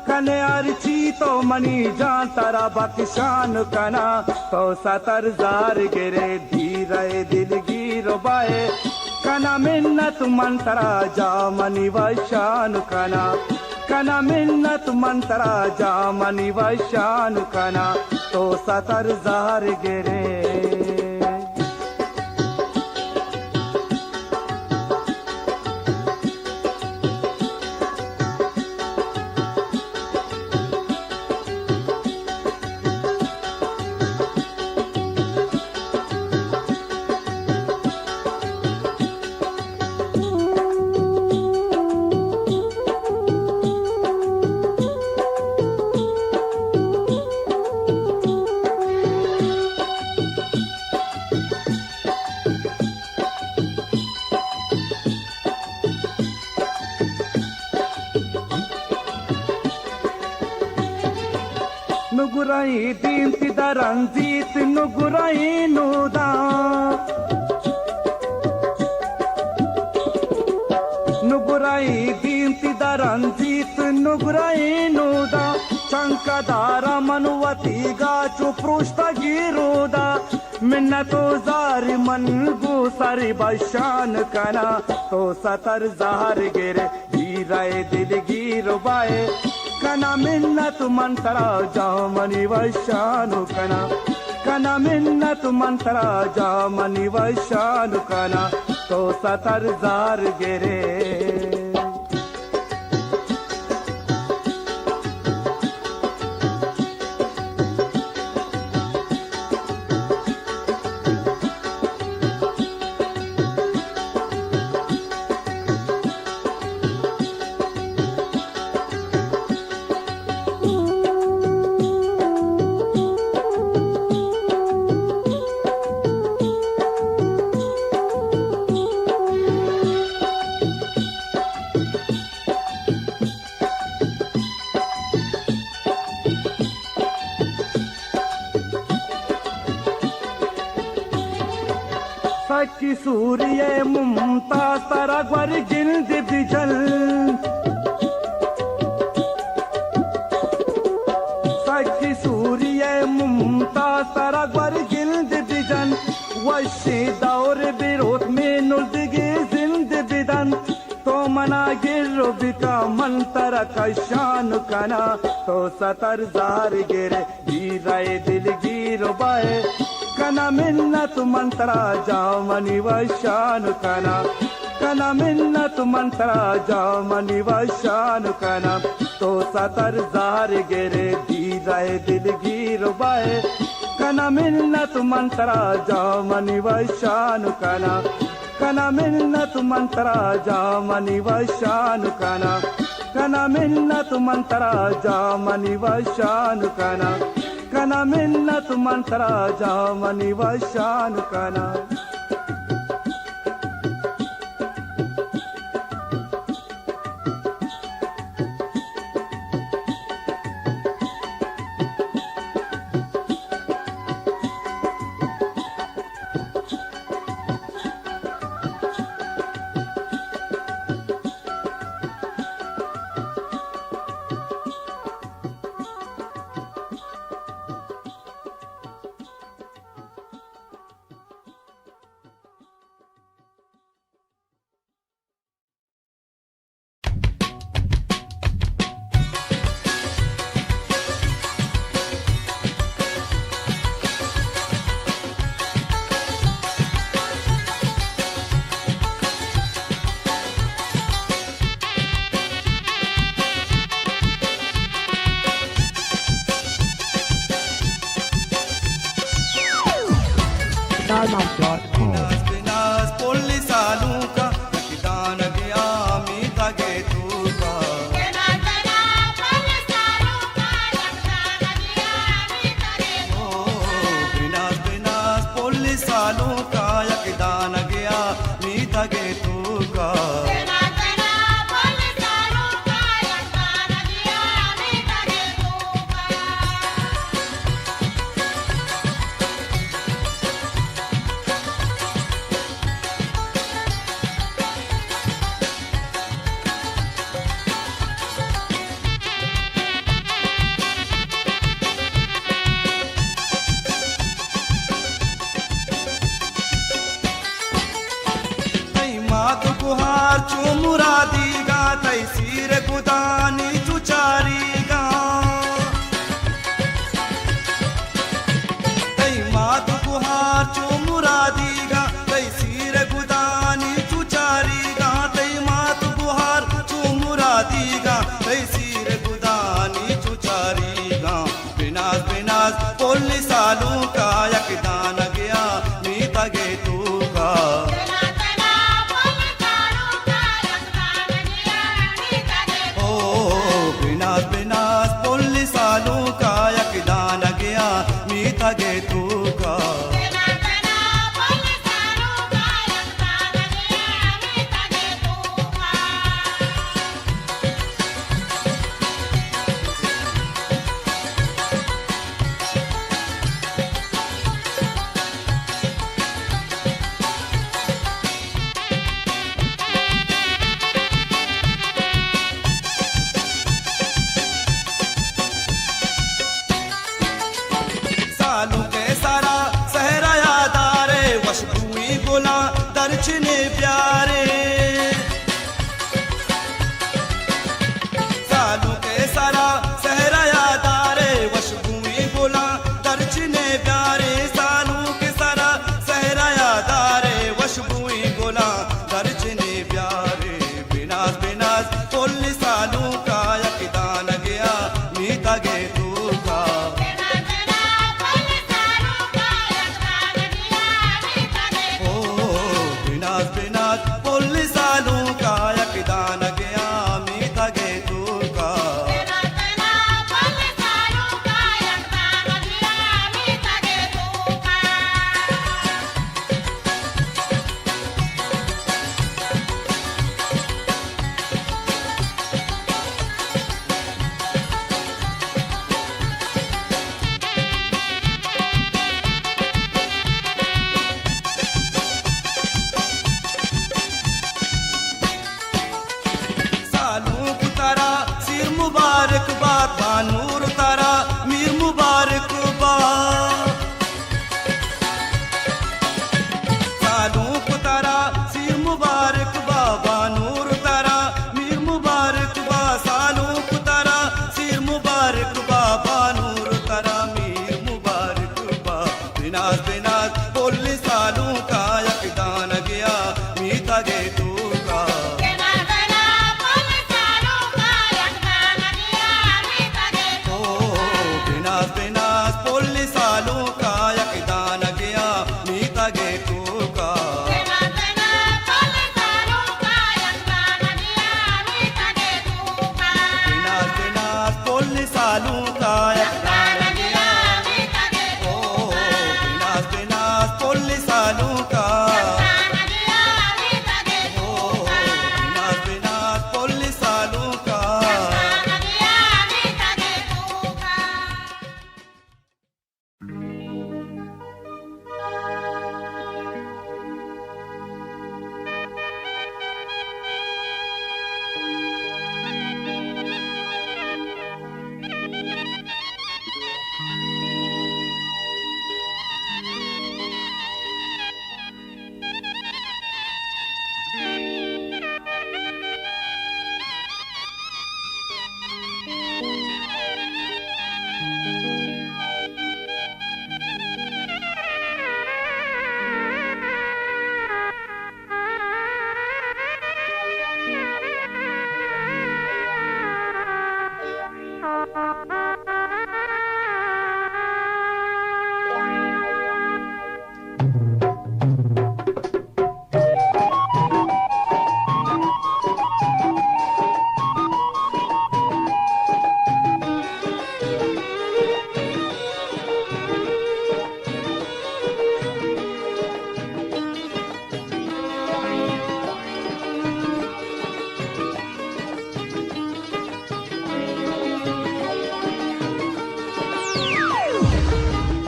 Speaker 1: कने अर्ची तो मनी जान तारा बख्शान कना तो सतर जार गिरे धीरे दिल गिर बाए कना मिन्नत मंत्रा जामनि वशानु कना कना मिन्नत मंत्रा जामनि वशानु कना तो सतर जार गिरे ನುಗುರೈ ದೀಂತಿದ ರಂಜಿತ್ ನುಗುರೈ ನೂದ ನುಗುರೈ ದೀಂತಿದ ರಂಜಿತ್ ನುಗುರೈ ನೂದ ಚಂಕದಾರ ಮನುವತಿಗ ಚುಪೃಷ್ಟಗಿರುದ मिन्नतो जारी मनगु सारी बशान कना तो सतर जहर गिरे धीरे दिल गिर बाए कना मिन्नत मंत्रा जामनि वशानु कना कना मिन्नत मंत्रा जामनि वशानु कना तो सतर जार गिरे साकी सूर्य मुमताज तारा ग्वर जिल्द बिजल साकी सूर्य मुमताज तारा ग्वर जिल्द बिजन वशी दौर बिरोत में नुल्दगी जिंद बिदन तो मना गिरो बिका मंतर का शान कना तो सतर जार गिरे गिराए दिल गिरो बाए कना मिन्नत मंत्रा जाओ मनी वशान कना कना मिन्नत मंत्रा जाओ मनी वशान कना तो सतर जार गिरे गिराए दिल गिरो बाए कना मिन्नत मंत्रा जाओ मनी वशान कना कना मिन्नत मंत्रा जाओ मनी वशान कना कना मिन्नत मंत्रा जाओ मनी वशान कना कना मिन्नत मंत्रा जाओ मनी वशान कना
Speaker 4: Starlight.com.
Speaker 2: बिनास पोली सालू का दान गया मीता गे तू का ओ बिनास बिनास पोली सालू का दान गया मीता गे तू का मात गुहार चू मुरादी गा तैसीर गुदानी चुचारी गा तई मात गुहार चू मुरादी गा तैसीर गुदानी चुचारी गा तई मात गुहार चू मुरादी गा तैसीर गुदानी चुचारी गा बिनास बिनास पोली सालू का यकदान गया मीता गे तू का बिनास पोली सालू का यकदान गया मीता गे तू का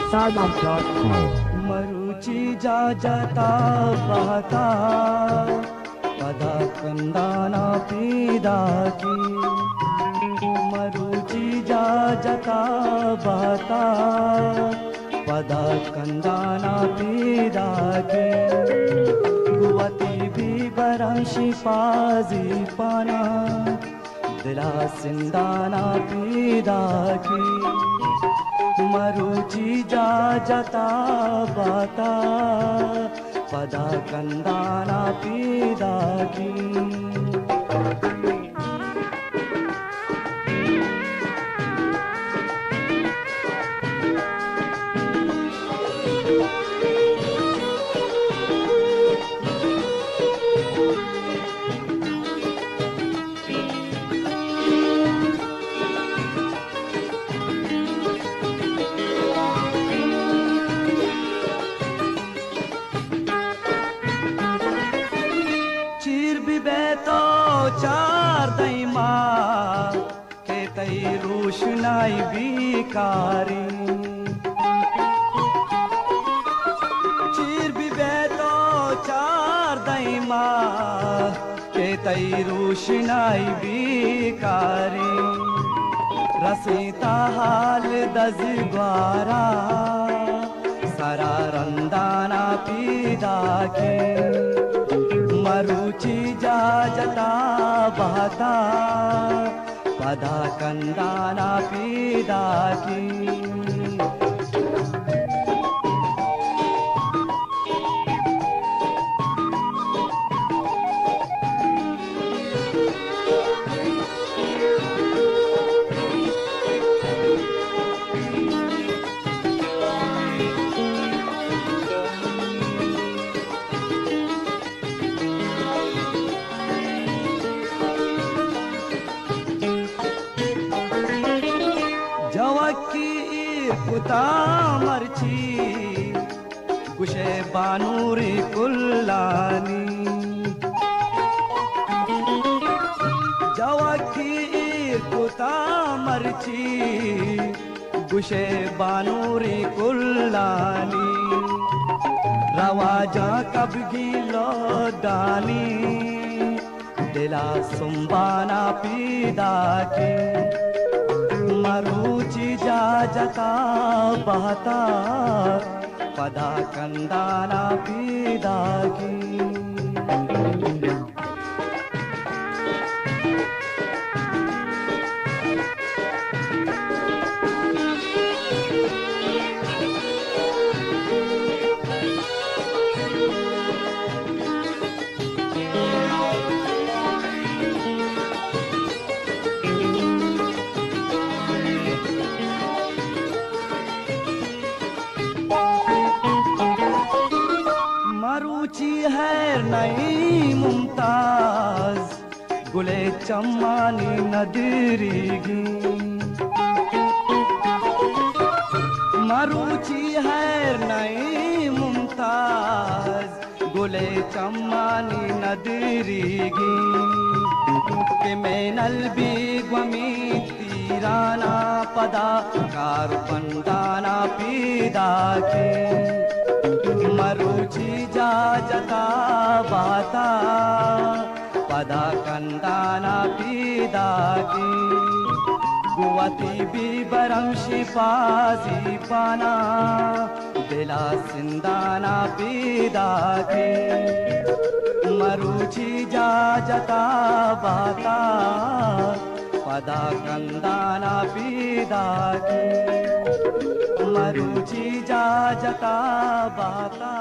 Speaker 4: StarLife.com.
Speaker 1: मरुची जा जता बहता पदा कंदाना पीदा की मरुची जा जता बहता पदा कंदाना पीदा की गुवती भी बरंशी पाजी पाना दिला सिंदाना पीदा की मरुची जा जता बाता पदा कंदाना पीदा की चार दई माँ के तई रोशनाई बिकारी चीर भी बैतो चार दई माँ के तई रोशनाई बिकारी रसीता हाल दज ग्वारा सारा रंदाना पीदा के मरुची जा जता बहता पदा कंदाना पीदा की कुता मरची गुशे बानूरी कुल्लानी जवाकी कुता मरची गुशे बानूरी कुल्लानी रवाजा कब गिलो दानी दिला सुम्बाना पीदा के मरुची जा जता बहता पदा कंदाना पीदा की नई मुमताज गुले चम्मानी नदीरीगी मरुची है नई मुमताज गुले चम्मानी नदीरीगी के मैनल भी ग्वमी तीराना पदा कार पंदाना पीदा के मरुची जा जता बाता पदा कंदाना पीदा की गुवती भी बरंशी पाजी पाना दिला सिंदाना पीदा की मरुची जा जता बाता पदा कंदाना पीदा की मरुची जा जता बाता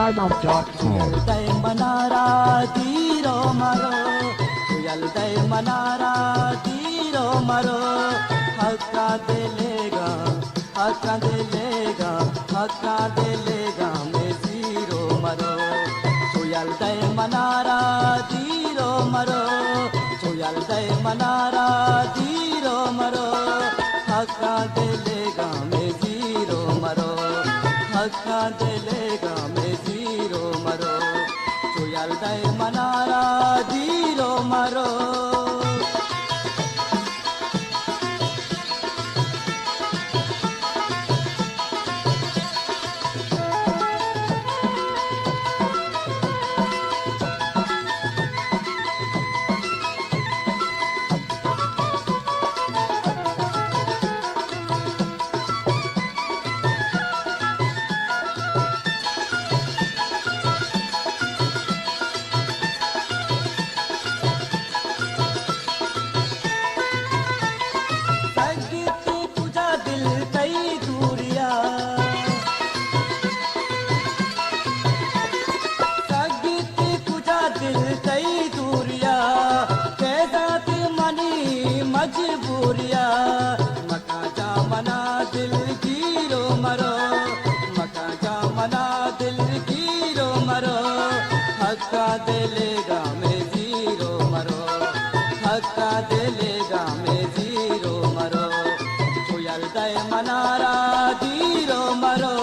Speaker 4: StarMouth.com.
Speaker 1: Day manara tiro maro, tuyal day manara tiro maro. Hakka delega, hakka delega, hakka delega me zero maro. Tuyal day manara tiro maro, tuyal day manara tiro maro. Hakka delega me zero maro, hakka delega me zero maro. Tuyal day manara tiro maro. संगीत तुझा दिल कई दूरिया, संगीत तुझा दिल कई दूरिया, कैदात मनी मजबूरिया, मका जा मना दिल गिरो मरो, मका जा मना दिल गिरो मरो, हक्का दिलेगा में जीरो मरो, हक्का दिलेगा में जीरो मरो. Tuyal day manara diro maro.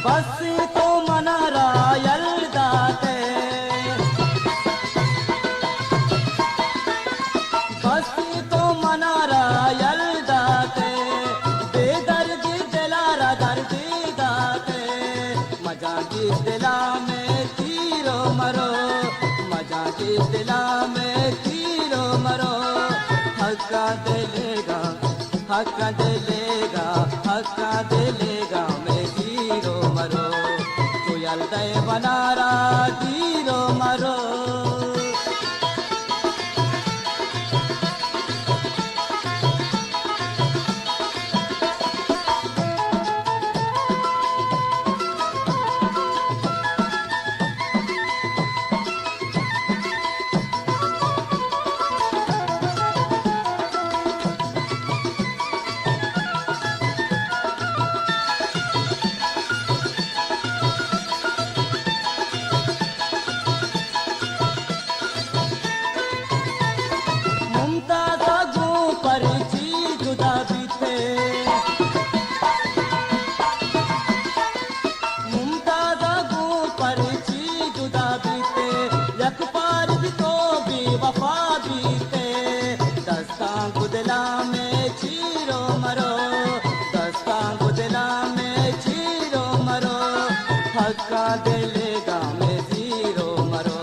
Speaker 1: बस तो मनारा यल्दाते, बस तो मनारा यल्दाते, बेदर्द दिलारा दर्दी दाते, मजा की दिला में तीरो मरो, मजा की दिला में तीरो मरो. हक्का दिलेगा, हक्का दिलेगा, हक्का दिलेगा में जीरो मरो. tuyal day manara tiro maro. Mumtaz गो परची जुदा बीते, मुमताज़ गो परची जुदा बीते, यक पार भी तो भी वफा बीते. दस्ता गुदला में चीरो मरो, दस्ता गुदला में चीरो मरो. हक्का दिलेगा में जीरो मरो,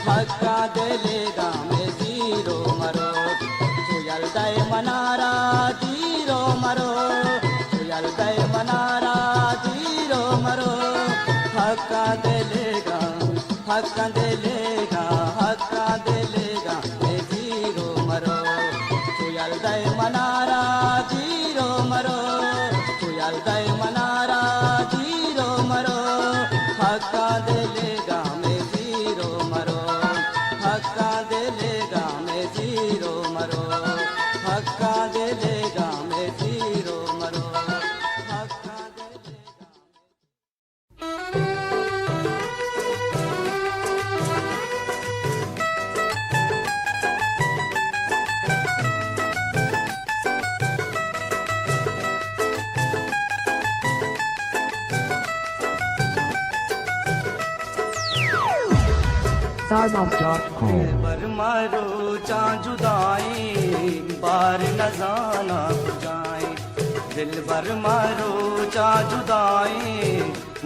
Speaker 1: हक्का दिलेगा में जीरो मरो. tuyal day manara tiro maro, tuyal day manara tiro maro. हक्का दिलेगा, हक्का दिलेगा, हक्का दिलेगा में जीरो मरो. tuyal day manara tiro maro, tuyal day manara tiro maro. हक्का दिलेगा में जीरो मरो, हक्का दिलेगा में जीरो मरो, हक्का दिलेगा में जीरो मरो, हक्का दिलेगा.
Speaker 4: StarMouth.com.
Speaker 1: बर मारो चाँ जुदाई, बार न जाना जाए. दिल भर मारो चा जुदाई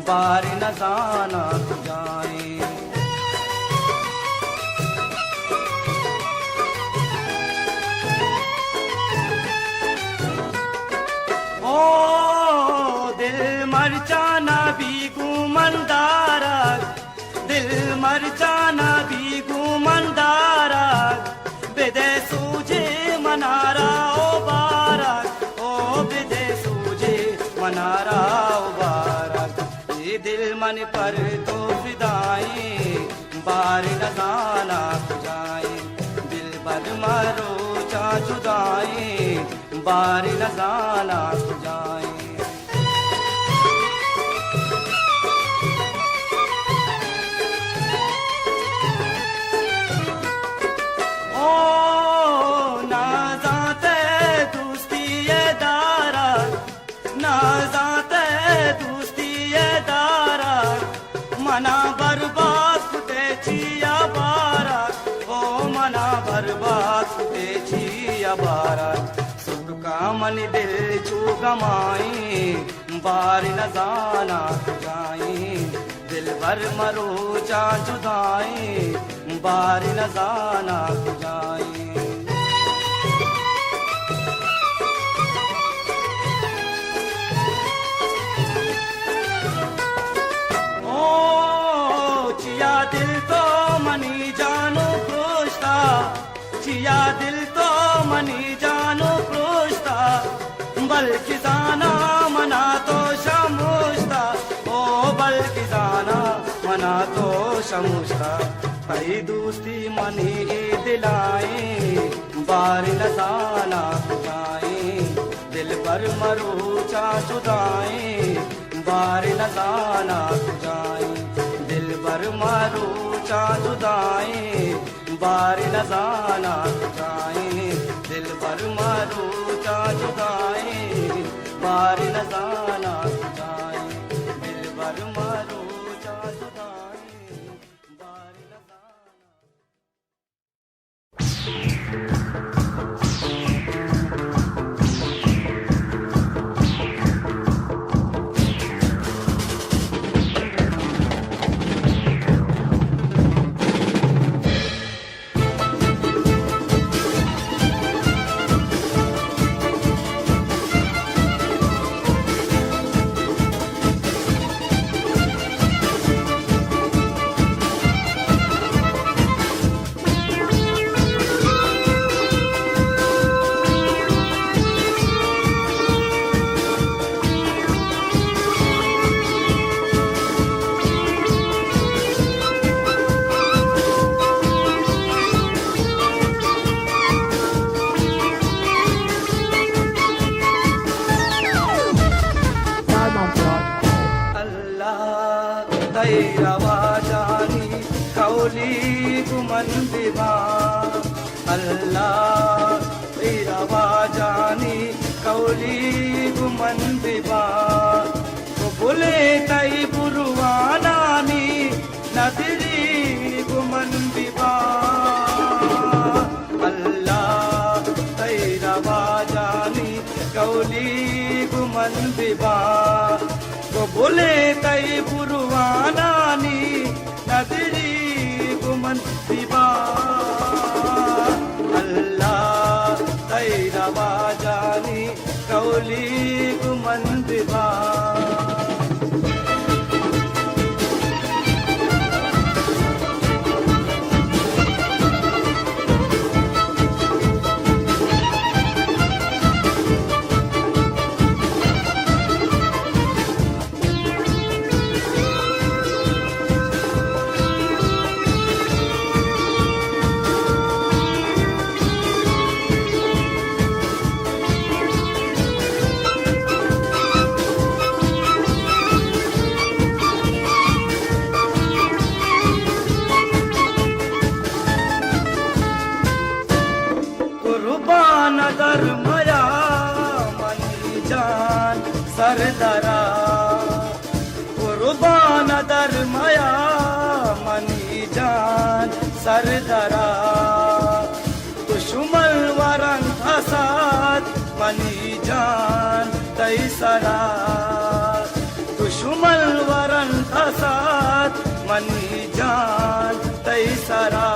Speaker 1: बार न जाना जाए ओ दिल मर जाना भी गुमंदारा दिल मर जाना भी गुमंदारा बेदे सूझे मनारा ओ बारक ओ बेदे सूझे मनारा ओ बारक ये दिल मन पर तो फिदाई बार न जाना जाए दिल भर मारो चा जुदाई बार न जाना जाए मना बर्बाद फुटे छिया बारा ओ मना बर्बाद फुटे छिया बारा सुख का मन दिल चू गमाई बार न जाना जाए दिल भर मरो चा जुदाई बार न जाना जाए दिल तो मनी जानो क्रोशता चिया दिल तो मनी जानो क्रोशता बल्कि जाना मना तो शमुश्ता ओ बल्कि जाना मना तो शमुश्ता कई दोस्ती मनी दिलाए बार न जाना जाए दिल पर मरो चा जुदाए बार न जाना जाए दिल भर मारो चा जुदाई बार न जाना जाए दिल भर मारो चा जुदाई बार न जाना जाए दिल भर मारो चा जुदाई बार न रवाजानी कौली गुमन बिबा अल्लाह रवाजानी कौली गुमन बिबा बुले तई बुरुवानानी नदरी गुमन बिबा अल्लाह तई रवाजानी कौली गुमन बिबा बोले तई बुरुवानानी नदरी गुमन बिबा अल्लाह तई रवाजानी कौली गुमन बिबा धर्मया मनी जान सरदरा कुर्बान धर्मया मनी जान सरदरा दुश्मन वरन फसाद मनी जान तै तई सरा दुश्मन वरन फसाद मनी जान तई सरा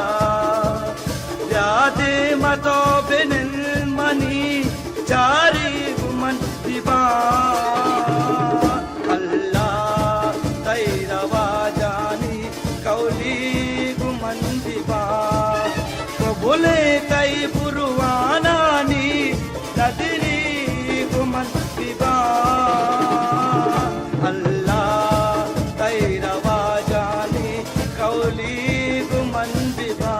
Speaker 1: व्याधि मतो बिनिन मनी जारी गुमन दिबा अल्लाह तई रवा जानी कौली गुमन दिबा को बोले कई पुरवानानी नदरी गुमन दिबा अल्लाह तई रवा जानी कौली गुमन दिबा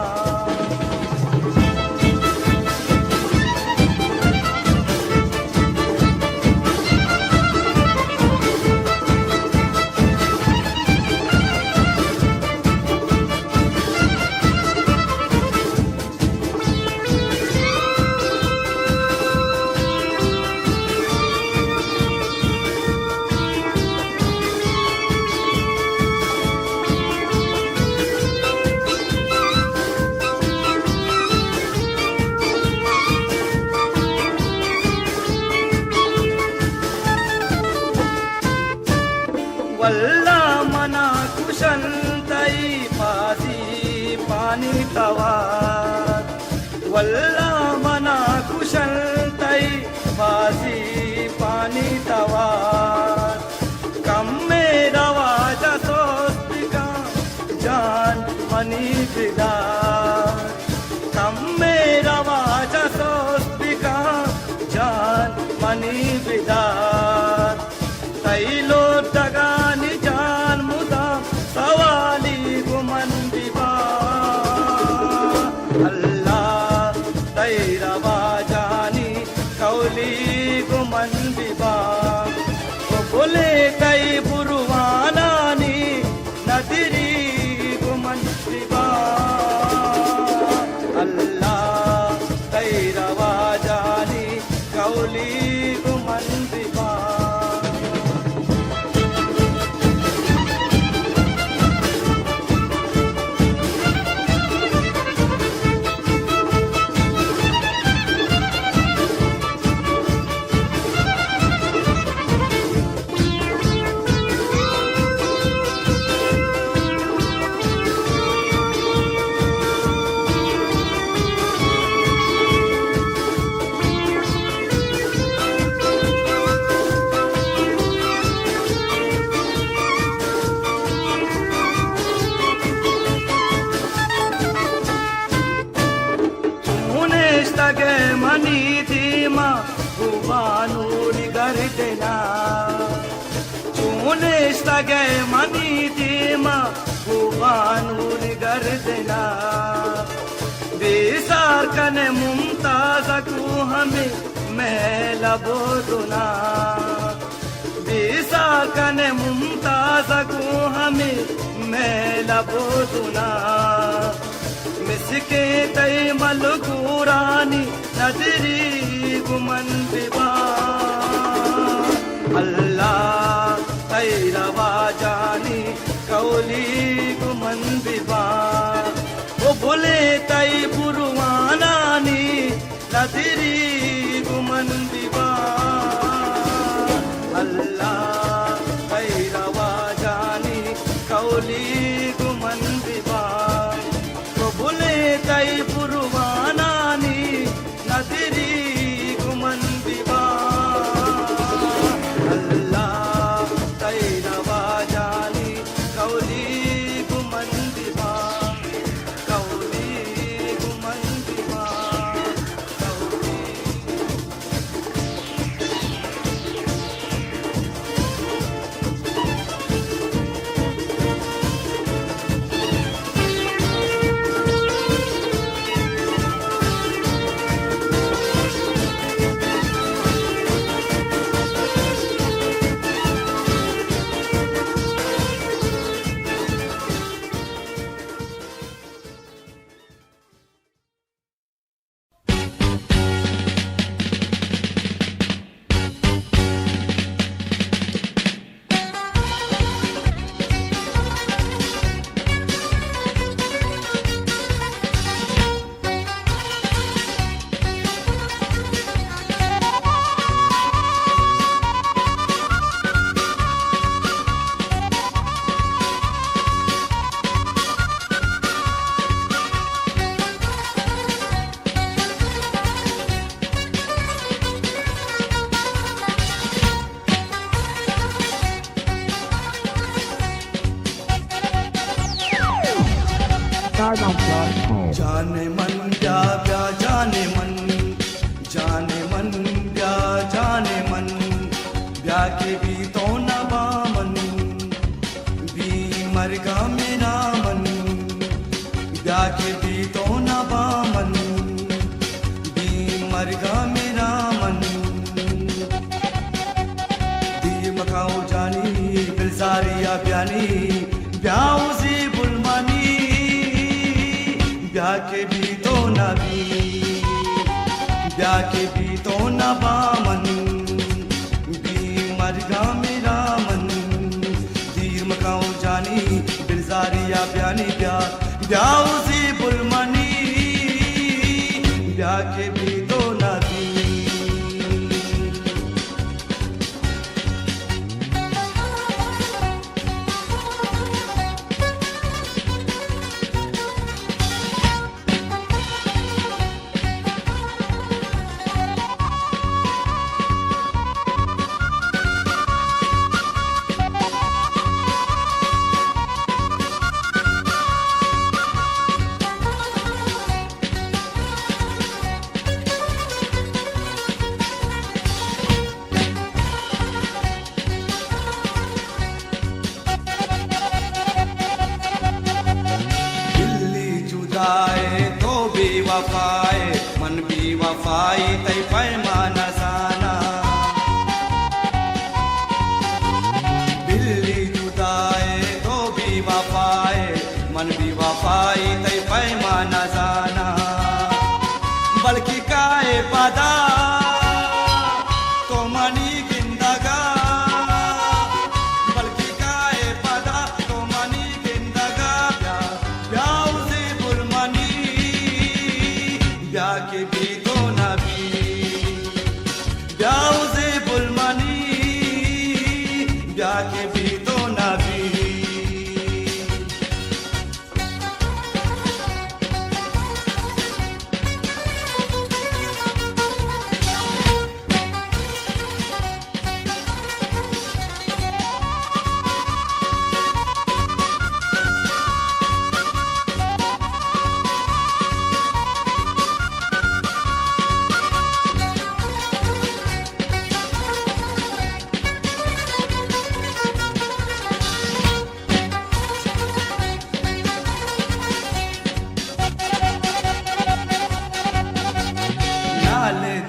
Speaker 1: वल्ला मना कुशन तई पासी पानी तवा वल्ला मना कुशन तई पासी पानी तवा कम में रवा जसोस्तिका जान मनी फिदा कम में रवा जसोस्तिका जान मनी फिदा तैलो दगानी जान मुदा सवाली गुमन दिबा अल्लाह तैरवा जानी कौली गुमन दिबा वो बोले कई बुरवानानी नदरी गुमन दिबा अल्लाह तैरवा जानी कौली गुमन दिबा तगे मनी धीमा हुबानूरी गर्दना चूने तगे मनी धीमा हुबानूरी गर्दना बेसार कने मुमताज को हमें महला बोदुना बेसार कने मुमताज को हमें महला बोदुना मिसके तई मलगूरानी नदरी गुमन दिबा अल्लाह तई रवा जानी कौली गुमन दिबा वो बोले तई बुरवानानी नदरी गुमन दिबा अल्लाह तई रवा जानी कौली गुमन दिबा बोले तई पुरवानानी नदरी गुमन दिबा अल्लाह तई रवा जानी कौली गुमन दिबा कौली गुमन दिबा कौली
Speaker 4: StarMount.com.
Speaker 2: जाने मन ब्या ब्या जाने मन ब्या जाने मन ब्या के भी तो न बामन भी मरगा मेरा मन ब्या के भी तो न बामन भी मरगा मेरा मन दी मकाओ जानी बिलसारिया ब्यानी ब्याओ से बुलमानी ब्या के भी तो न भी ब्या के भी तो न बामन भी मरगा मेरा मन दीर मकाओ जानी बिलजारिया ब्यानी ब्या ब्याओ से बुलमानी ब्या के भी तो न भी तो बेवफाए मन भी वफाई तय पैमाना जाना बिल्ली जुदाए तो बेवफाए मन भी वफाई तय पैमाना जाना बल्कि काए पदा तो मनी गिंदगा बल्कि काए पदा तो मनी गिंदगा ब्याओ से बुलमनी ब्या के भी तो न भी ब्याओ से बुलमनी ब्या के भी तो न भी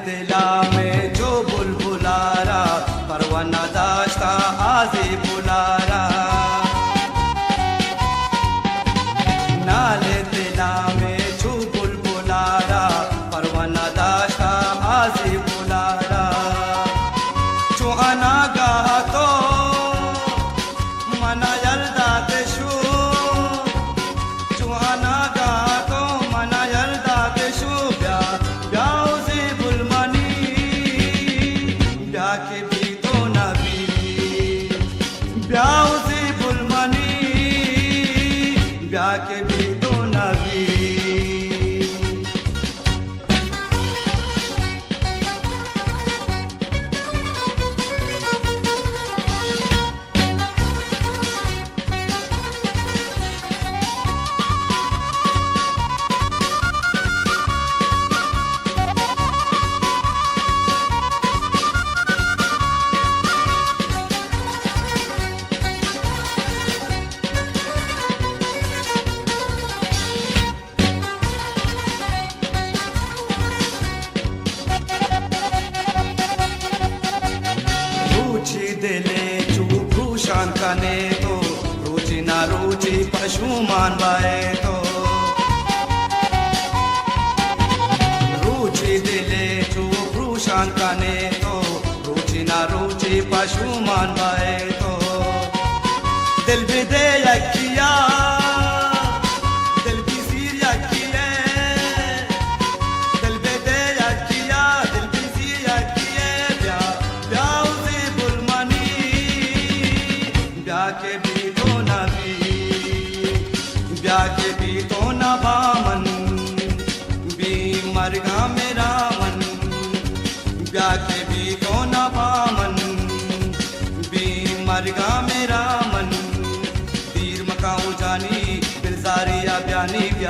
Speaker 2: दिला में जो बुलबुलारा परवाना दाश्ता आज़े बुलारा नाले दिला में जो बुलबुलारा परवाना दाश्ता आज़े बुलारा चुहाना गा तो मना यल्दा देशु चुहाना गा तो मना यल्दा देशु ब्याओ से ब्या के भी तो न भी ब्याओ से बुलमनी ब्या के भी तो न भी दिले चूप शान कने तो रुचि ना रुचि पशु मान बाए तो रुचि दिले चूप शान कने तो रुचि ना रुचि पशु मान बाए तो दिल भी दे यकिया दिल भी सिर यकिया दिल भी दे यकिया दिल भी सिर यकिया ब्याओ से बुलमनी ब्या के भी तो न भी ब्या के भी तो न बामन भी मरगा मेरा मन ब्या के भी तो न बामन भी मरगा मेरा मन तीर मकाऊ जानी बिलजारिया ब्यानी ब्या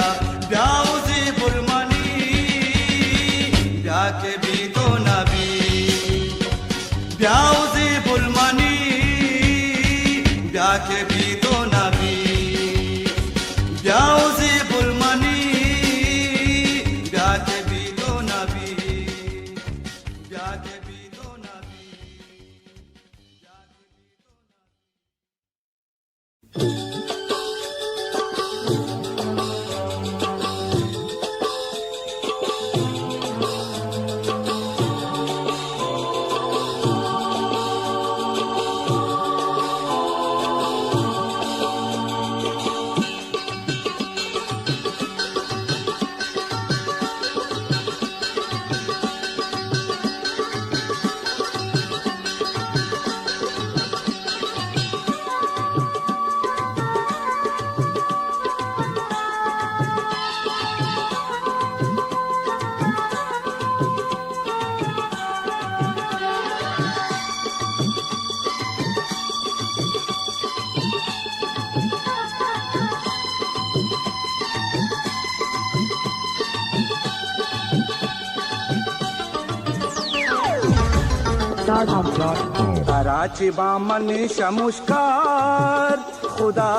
Speaker 4: StarHub.com.
Speaker 1: कराची बामन शमुष्कार खुदा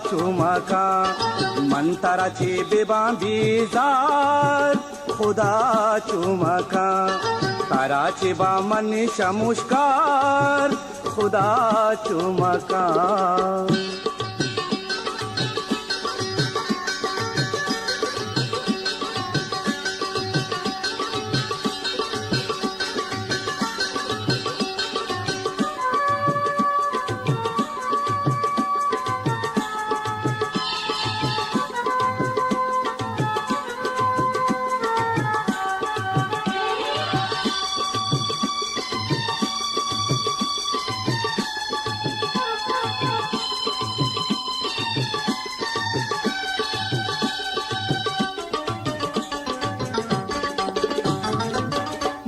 Speaker 1: चुमका मंतराची बेबा बीजार खुदा चुमका कराची बामन शमुष्कार खुदा चुमका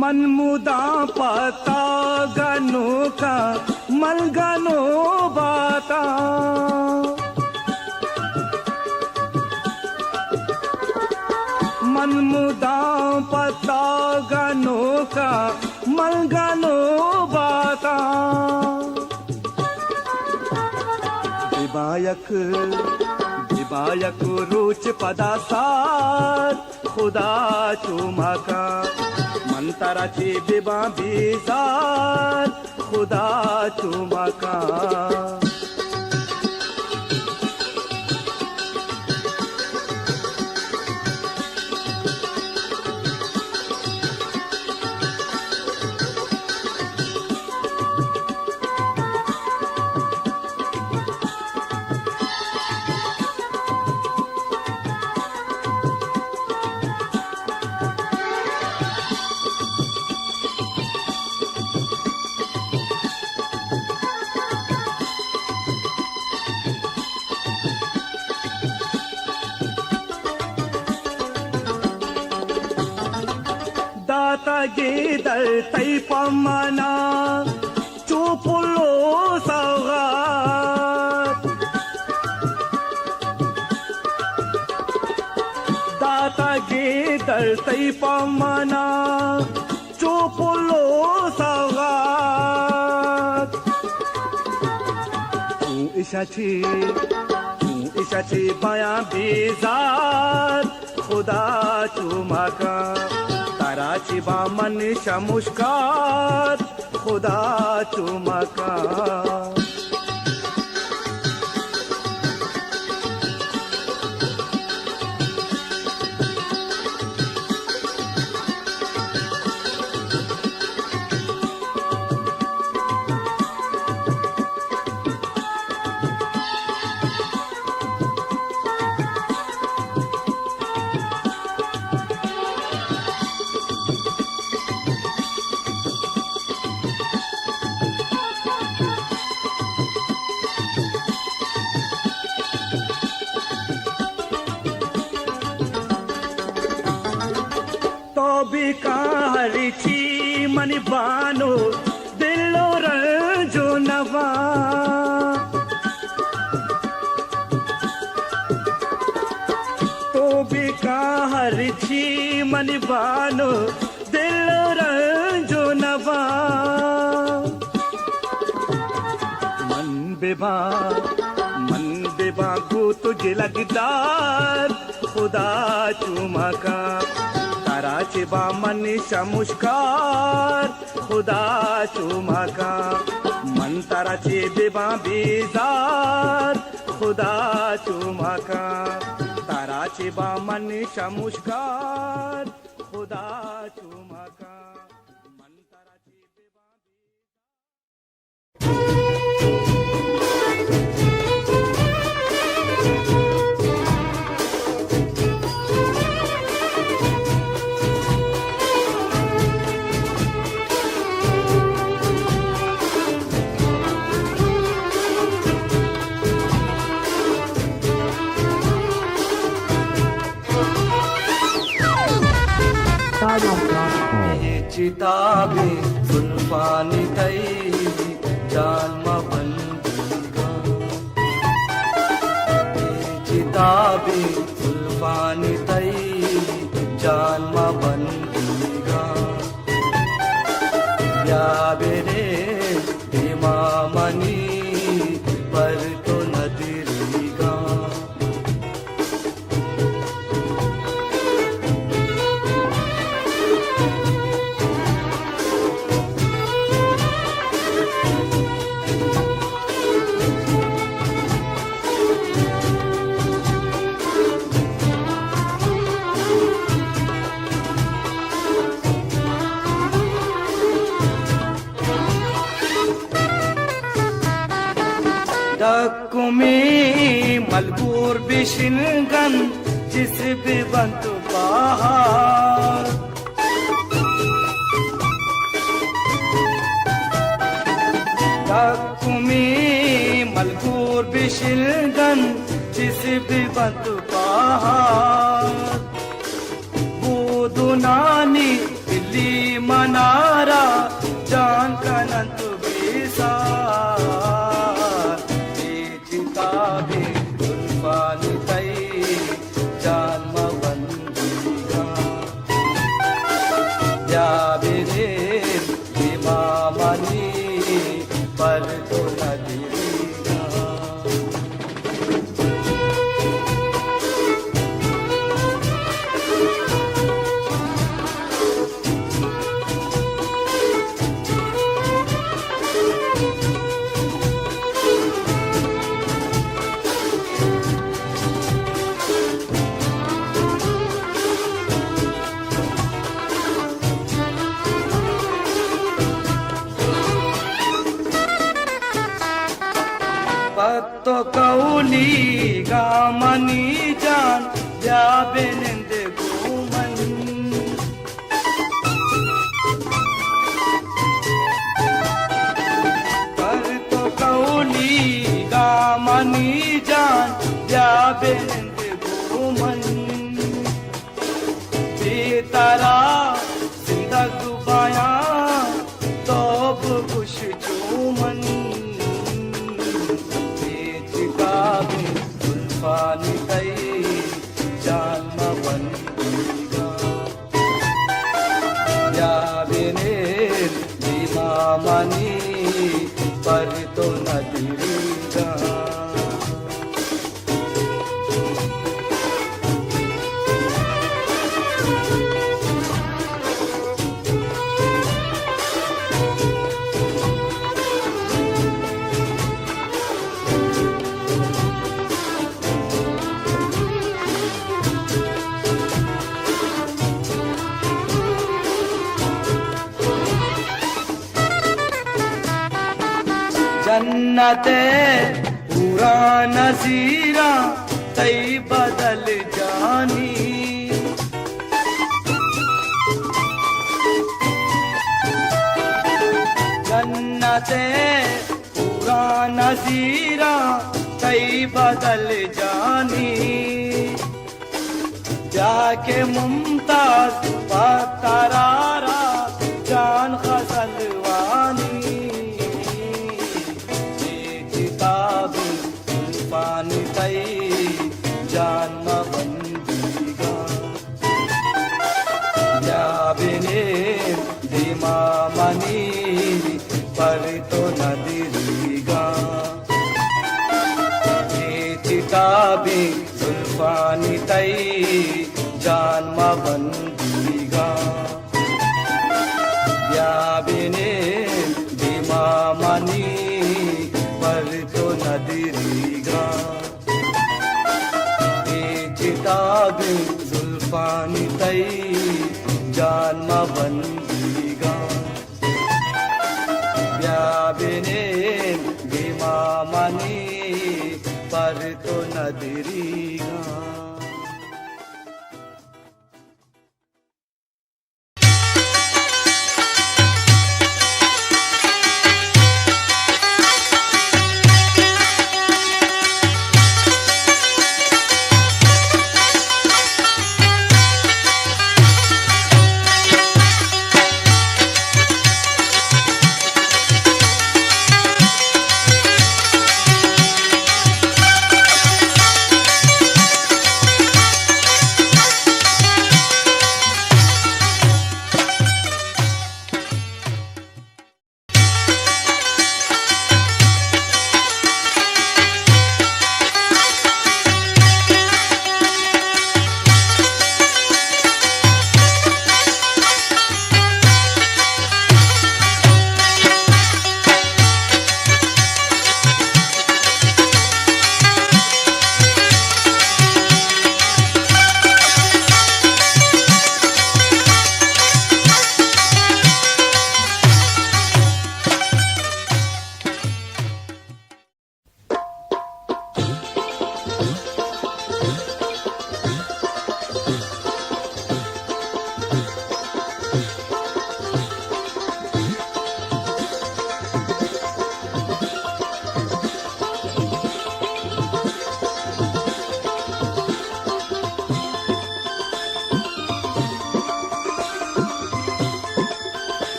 Speaker 1: मनमुदा पता गनो का मलगनो बाता मनमुदा पता गनो का मलगनो बाता दिबायक रुच पदासार खुदा चुमका मंतराची बेबा बीजार खुदा चुमका गे तै पमना चुपुलो सौगात दाता गे तै पमना चुपुलो सौगात इशाची बया बेजार खुदा चुमका कराची बामन शमुष्कार खुदा चुमका हरिची मनी बानो दिलो रंजो नवा तो बिका हरिची मनी बानो दिलो रंजो नवा मन बेबा को तुझे लगदार खुदा चुमका कराची बामन शमुष्कार खुदा चुमका मंतराची बेबा बीजार खुदा चुमका कराची बामन शमुष्कार खुदा चुमका मंतराची बेबा चिताबे सुल्फानी तई जान बंदीगा चिताबे सुल्फानी तई जान बंदीगा या बेरे बिशिनगन जिस भी बंतु पहाड़ कुमी मलकूर बिशिनगन जिस भी बंतु पहाड़ बूदू नानी दिल्ली मनारा जान कनंत बेसार चिताबे जुल्फानी तई जान मवंदिगा या बेरे इमामनी पर तो नदीगा पत्तो कौली गामनी जान या बेनिंद घूमन पत्तो कौली गामनी जान या बेनिंद घूमन बेतारा जिंदगी बाया तो खुश चूमन जुल्फानी तई जान मवंदिगा या बेने इमामनी पर तो नदीगा जन्नते पूरा नजीरा तई बदल जानी जन्नते पूरा नजीरा तई बदल जानी जाके मुमताज पतरारा जान खजलवानी पानी तई जान मवंदिगा या बिने दिमामनी पर तो नदीगा चिताबी जुल्फानी तई जान मवंदिगा या बिने दिमामनी पर तो नदीगा चिताब जुल्फानी तई जान मवंदिगा या बिने इमामनी पर तो नदीगा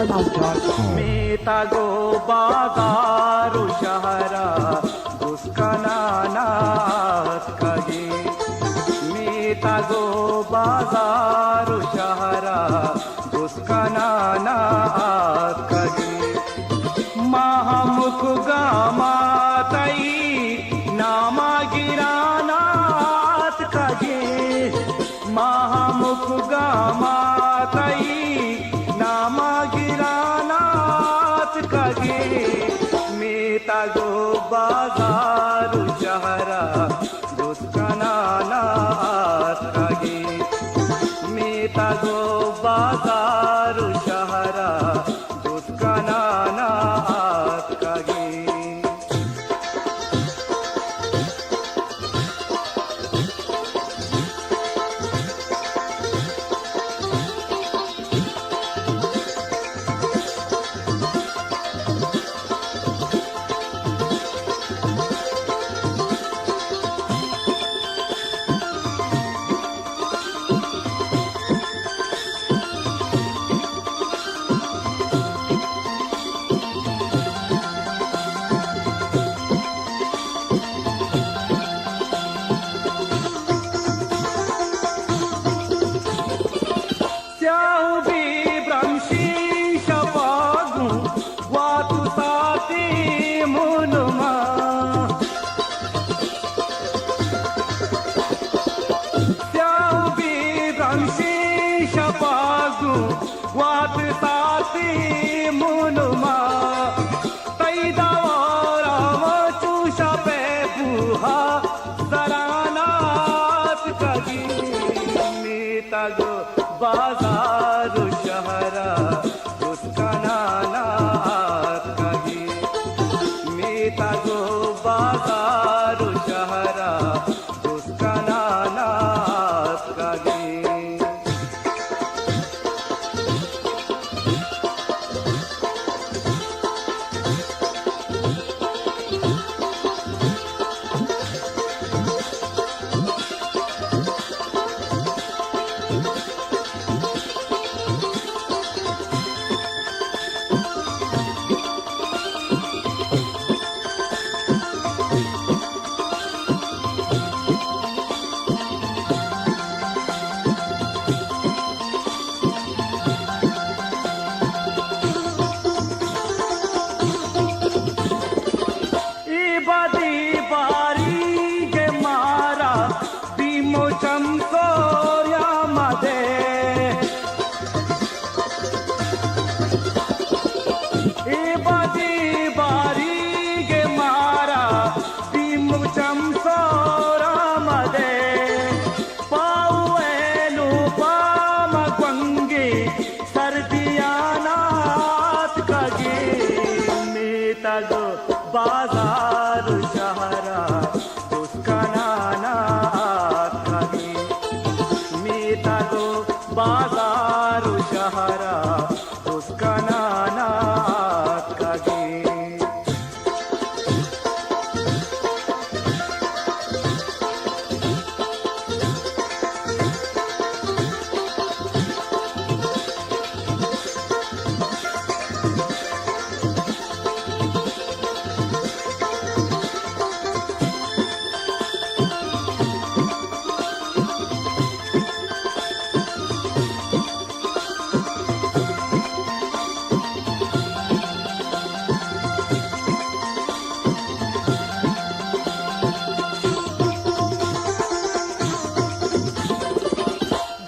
Speaker 4: SuperMount.com.
Speaker 1: मी तागो बाजारू शहरा दुष्काना नात कगी मी तागो बाजारू शहरा दुष्काना नात कगी महामुख गामाताई नामा गिरानात कगी महामुख गामाताई नामा गिरानात कगी मी तागो बाजारू शहरा दुष्काना नात कगी मी तागो बाजारू शहरा दुष्काना नात कगी वात ताती मुनुमा तैदावारा चूषा पे बुहा जरानात कगी मी तागो बाजारू शहरा दुष्काना नात कगी मी तागो बाजारू शहरा दुष्काना नात कगी बाजारू शहरा दुष्काना नात कगी मी तागो बाजारू शहरा दुष्काना नात कगी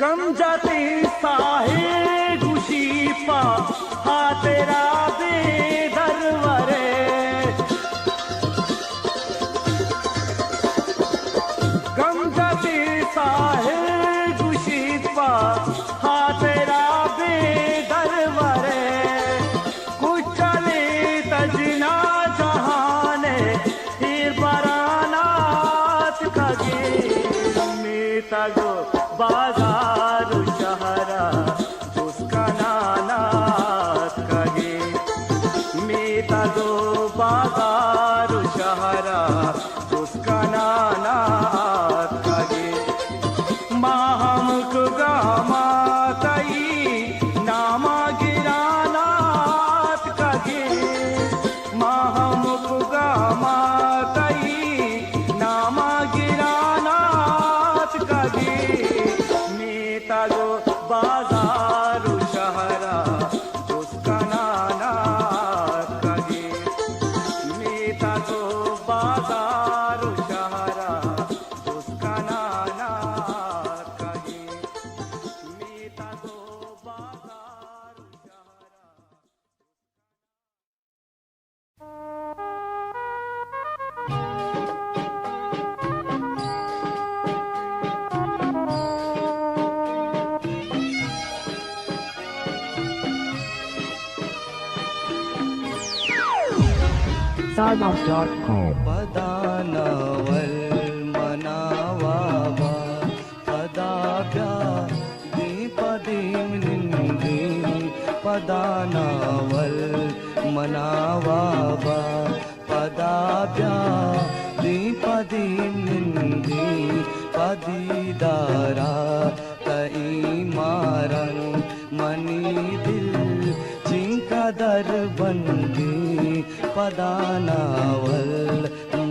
Speaker 1: गम जाती साहे खुशी पा हा तेरा बेदरवरे गम जाती साहे खुशी पा हा तेरा बेदरवरे कुछ चले तजना जहाने फिर बरानात कगे मी तागो बाजारू शहरा दुष्काना नात कगी मी तागो बाजारू शहरा दुष्काना नात कगी महामुख गामाताई नामा गिराना गो बाजारू शहरा उसका नाना कहे मीता गो बाजारू शहरा उसका नाना कहे मीता गो बाजारू शहरा
Speaker 4: Sarmouth.com.
Speaker 2: पदानवल मनावावा पदाभ्या दीपदीम निंदी पदानवल मनावावा पदाभ्या दीपदीम निंदी पदीदारा तई मारन मनी दिल चिंका दर बंदी पदानावल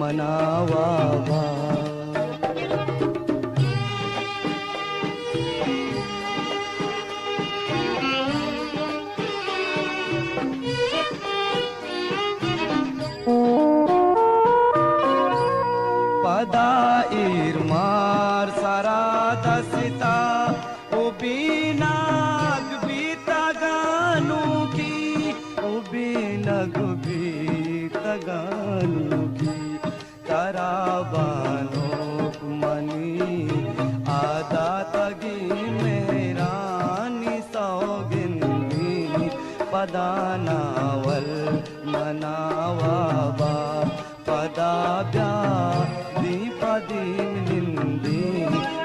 Speaker 2: मनावावा पदा इरमार सारा दसिता उबीनाग बीता गानू की उबीनग बीता गानू की तराबानो मनी आदा तगी मेरानी सौगिंदी पदानावल मनावाबा पदाभ्या दीपदीम निंदी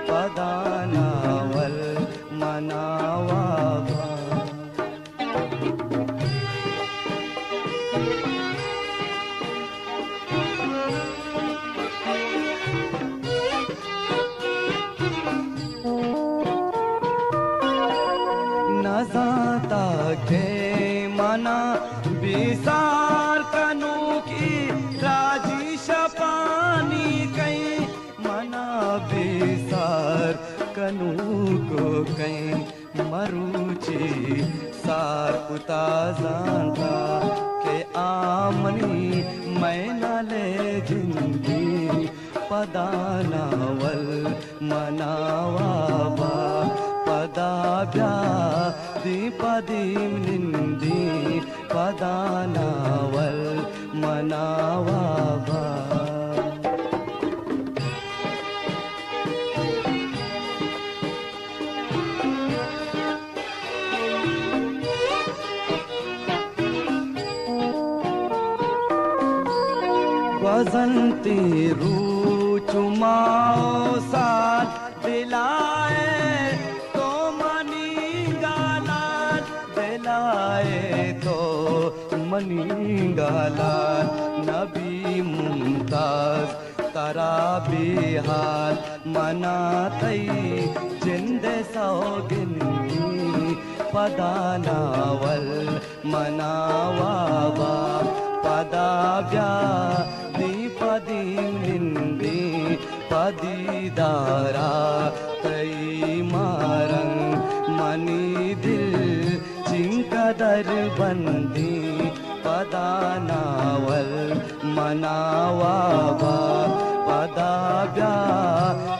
Speaker 2: पदानावल मनावाबा नजाता के मना बिसार कनू की राजी शपानी कहीं मना बिसार कनू को कहीं मरुची सार उता जानता के आमनी मैं न ले जिंदगी पदानावल मनावाबा पदाभ्या दीपदीम निंदी पदानावल मनावाबा वजंती रू चुमाओ साथ दिलाए तो मनी गालाल दिलाए तो मनी गालाल नबी मुमताज तरा बिहाल मनातई जिंदे सौगिंदी पदानावल मनावाबा पदाभ्या दीपदीम निंदी पदीदारा तई मारंग मनी दिल चिंकदर बंदी पदानावल मनावाबा पदाभ्या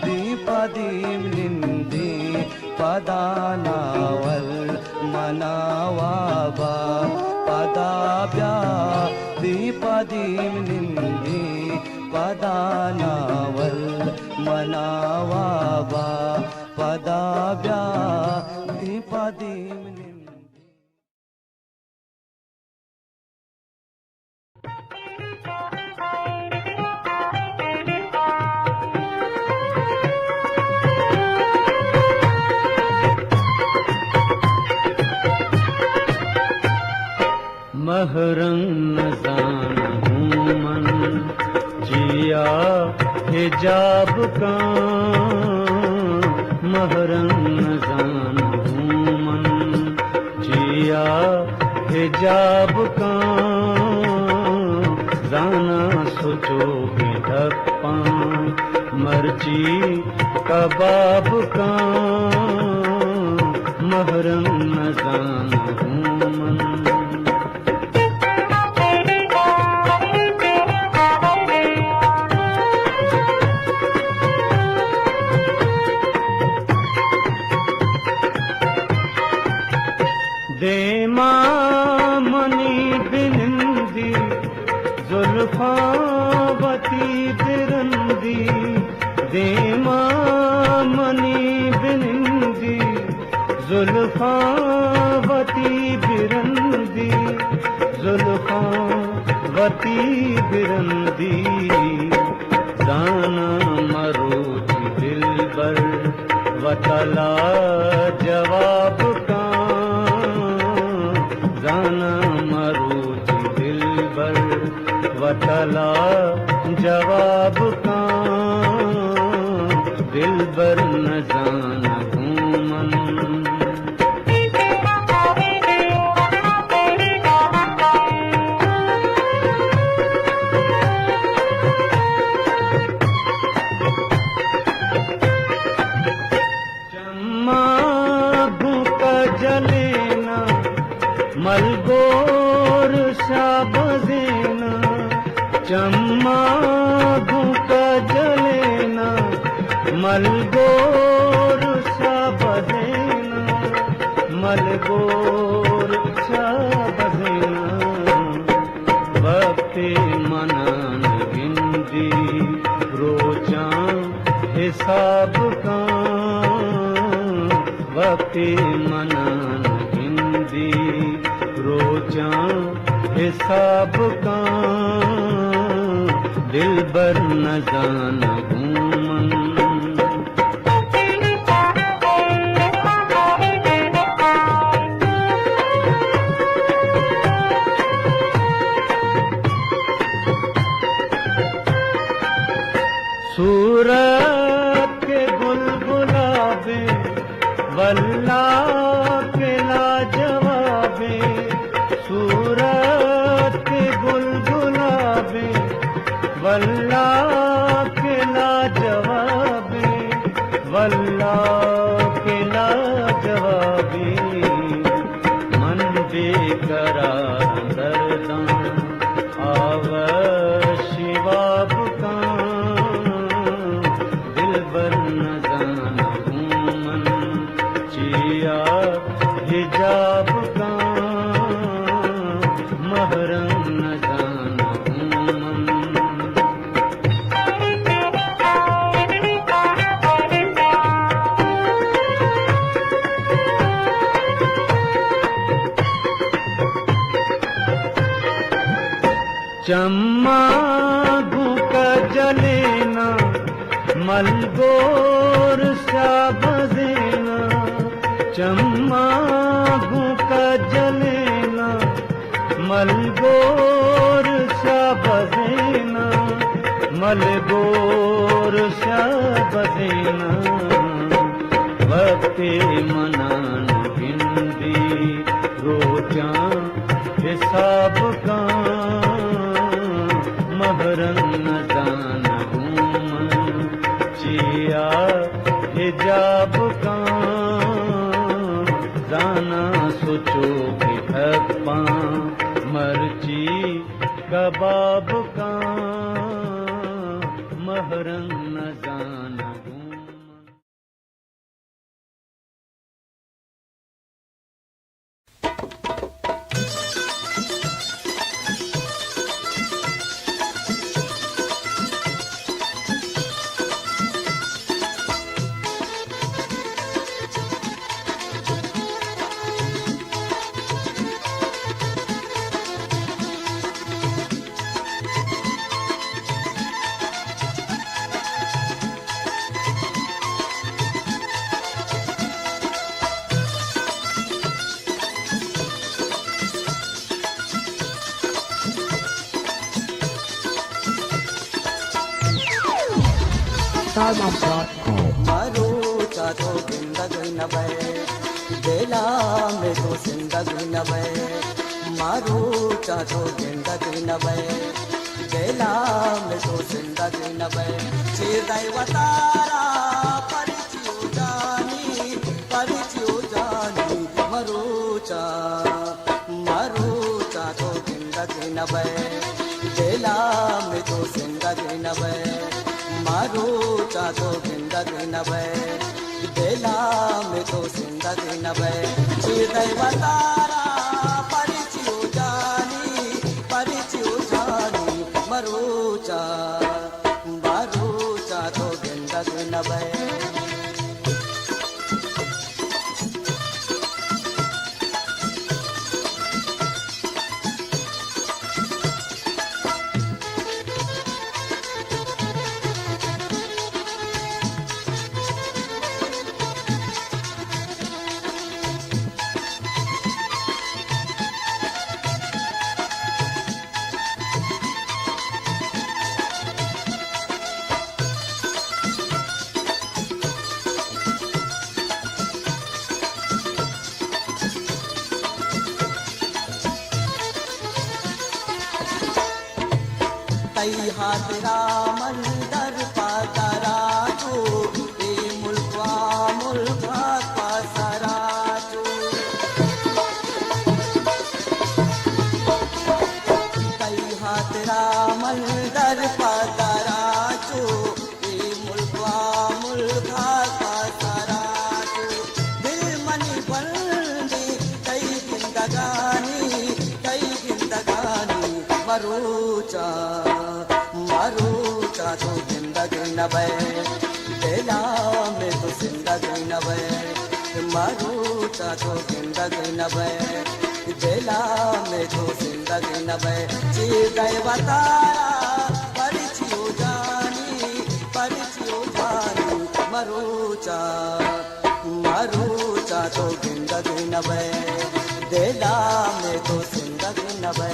Speaker 2: दीपदीम निंदी पदानावल मनावाबा पदाभ्या दीपदीम निंदी पदानावल मनावाबा पदाभ्या दीपदीम निंदी
Speaker 3: महरम जान हूँ मन जिया हिजाब का महरम जान हूँ मन जिया हिजाब का जाना सोचो धप्पा मर्ची कबाब का महरम न जानूं मन। देमा मनी बिनंदी जुल्फावती बिरंदी, देमा मनी बिनंदी जुल्फावती बिरंदी, जुल्फावती बिरंदी। दाना मरोज दिलबर वतला जवाब का, दाना मरोज दिलबर वतला जवाब का, दिलबर न जानूं मन। चम्मा भूका जलेना मलगोर शाबजेना, चम्मा भूका जलेना मलगोर शाबजेना, मलगोर शाबजेना। वक्ते मनन गिंदी रोचा हिसाब का, वक्ते मनन गिंदी रोचा हिसाब का, दिलबर न जानूं मन। सूरत के गुलगुलाबे वल्ला के लाजवाबे, सूरत के गुलगुलाबे वल्ला के लाजवाबे, वल्ला के लाजवाबे। मन बेकरार दर्दां आव शिवाब का, दिलबर न जानूं मन। चिया हिजाब का महरम न जानूं मन। चम्मा भूका जलेना मलगोर शाबजेना, चम्मा भूका जलेना मलगोर शाबजेना, मलगोर शाबजेना। वक्ते मनन गिंदी रोचा हिसाब का, महरम न जानूं मन। चिया हिजाब का जाना सोचो कि हक्पा मर्ची कबाब का, महरम न जानूं।
Speaker 4: StarMap.com.
Speaker 1: मारू चातो जिंदगी न बे बेला में तो जिंदगी न बे, मारू चातो जिंदगी न बे बेला में तो जिंदगी न बे। दैवतारा परिचियो जानी
Speaker 2: मरूचा मरूचा तो जिंदगी नबे दिला में तो जिंदगी नबे मरूचा तो जिंदगी नबे दिला में तो जिंदगी नबे चिदै बतारा परिचियो जानी मरूचा मरूचा तो जिंदगी नबे तई हाथरा मंदर पातारा जो ए मुल्का पासरा जो तई हाथरा मंदर पातारा जो ए मुल्का पासरा जो दिल मनी बंदी कई जिंदगानी मरूचा मरूचा तो जिंदगी नबे दिला में तो जिंदगी नबे मरूचा तो जिंदगी नबे दिला में तो जिंदगी नबे चिदै बतारा परिचियो जानी मरूचा मरूचा तो जिंदगी नबे दिला में तो जिंदगी नबे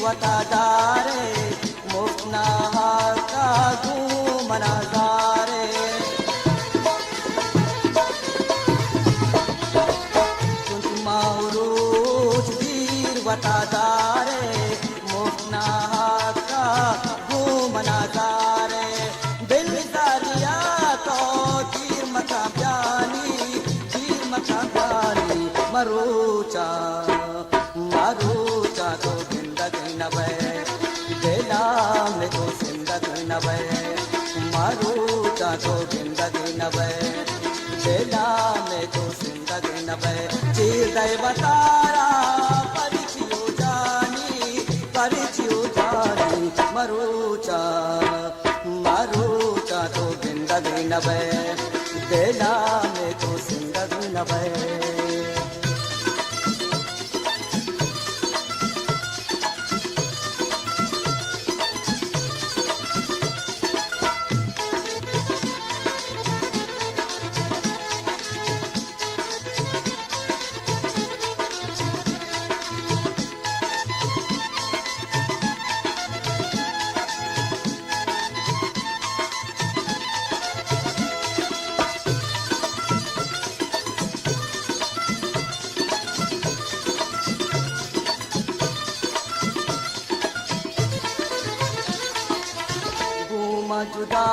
Speaker 2: वतादारे मुफना का मनाजारे माउरूज वीर वतादारे मुफना का मनाजारे दिल दारिया तो तीर मथा प्यानी मरूचा मरूचा तो जिंदगी नबे दिला में तो जिंदगी नबे मरूचा तो जिंदगी नबे दिला में तो जिंदगी नबे चिदै बतारा परिचियो जानी मरूचा मरूचा तो जिंदगी नबे दिला में तो जिंदगी नबे जुदा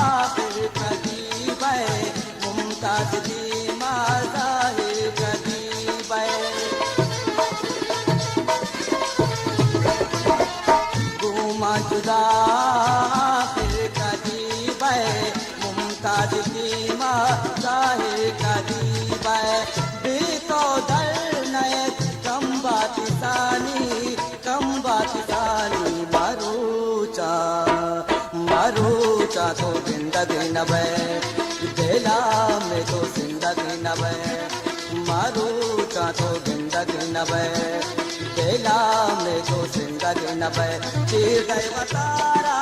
Speaker 2: आखिर कदीब मुमताज दी माज़ाहे कदीब गुमा जुदा आखिर कदीब मुमताज दी माज़ाहे कदीब बेतो दर नए कम बातिसानी मरूचा तो जिंदगी नबे दिला में तो जिंदगी नबे मरूचा तो जिंदगी नबे
Speaker 1: दिला में तो जिंदगी न बे चीर गए बतारा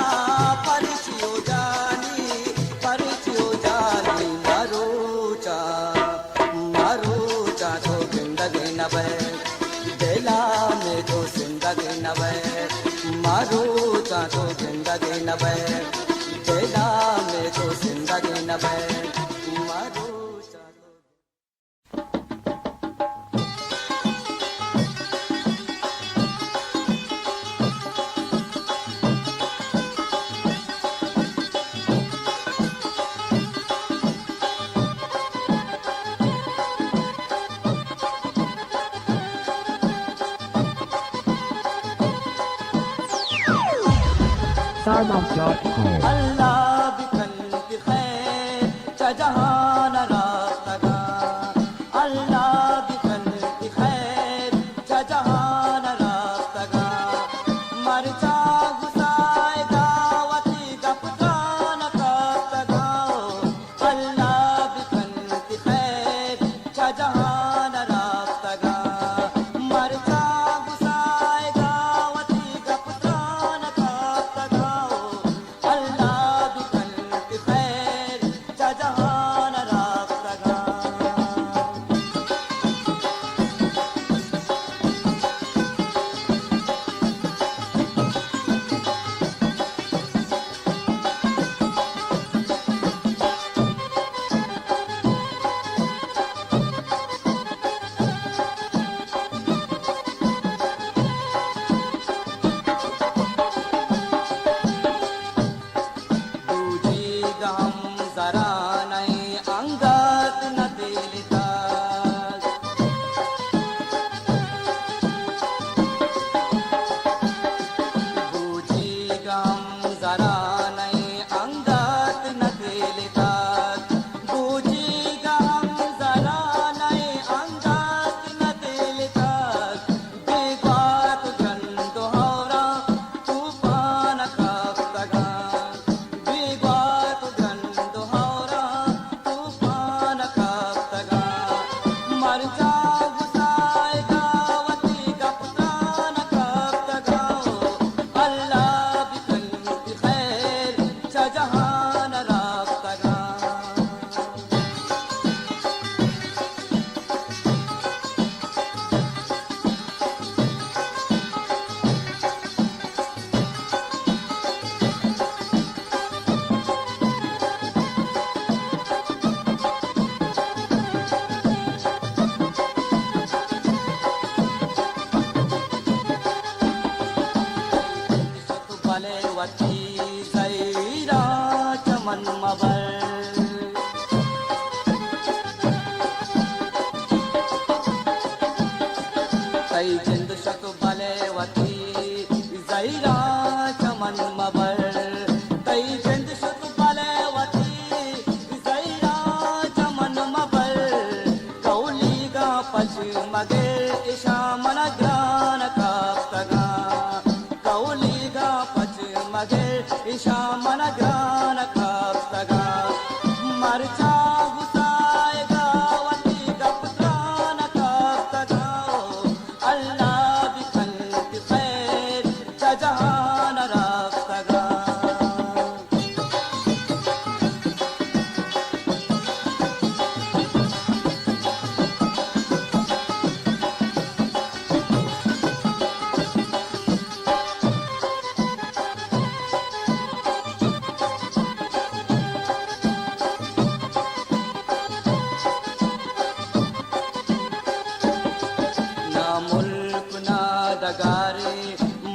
Speaker 1: परिचियो जानी मरूचा तो जिंदगी न बे दिला में तो जिंदगी न बे मरूचा तो जिंदगी न बे दिला में तो जिंदगी न बे मरूचा तो
Speaker 4: Starbucks.com.
Speaker 1: अल्लाह बिकन की खैर जहान रास्तगा अल्लाह बिकन की खैर जहान रास्तगा मरचा गुसाएगा वती गपकान कास्तगा अल्लाह बिकन की खैर जहान रास्तगा मरचा गुसाएगा वती गपकान कास्तगा अल्लाह बिकन की खैर जहान रास्तगा दूजी गम जरा नहीं अंगत न दिलता दूजी गम जरा नहीं अंगत न दिलता दूजी गम जरा नहीं अंगत न दिलता बेगात गंद होरा तूफान काफ्तगा बेगात गंद होरा तूफान काफ्तगा मरचा गुसाएगा वती गपकान काफ्तगा अल्लाह बिकन की खैर जहान राफ्तगा भले वती सैरा चमन मबर कई जिंद शक भले वती सैरा चमन मबर कई जिंद शक भले वती सैरा चमन मबर कौली गा पछ मगे इशा मन ग्रान काफ्तगा कौली गा पछ मगे इशा मन ग्रान काफ्तगा मरचा गुसाएगा वती गपकान काफ्तगा अल्लाह बिकन की खैर जहान राफ्तगा ना मुल्क ना दगारे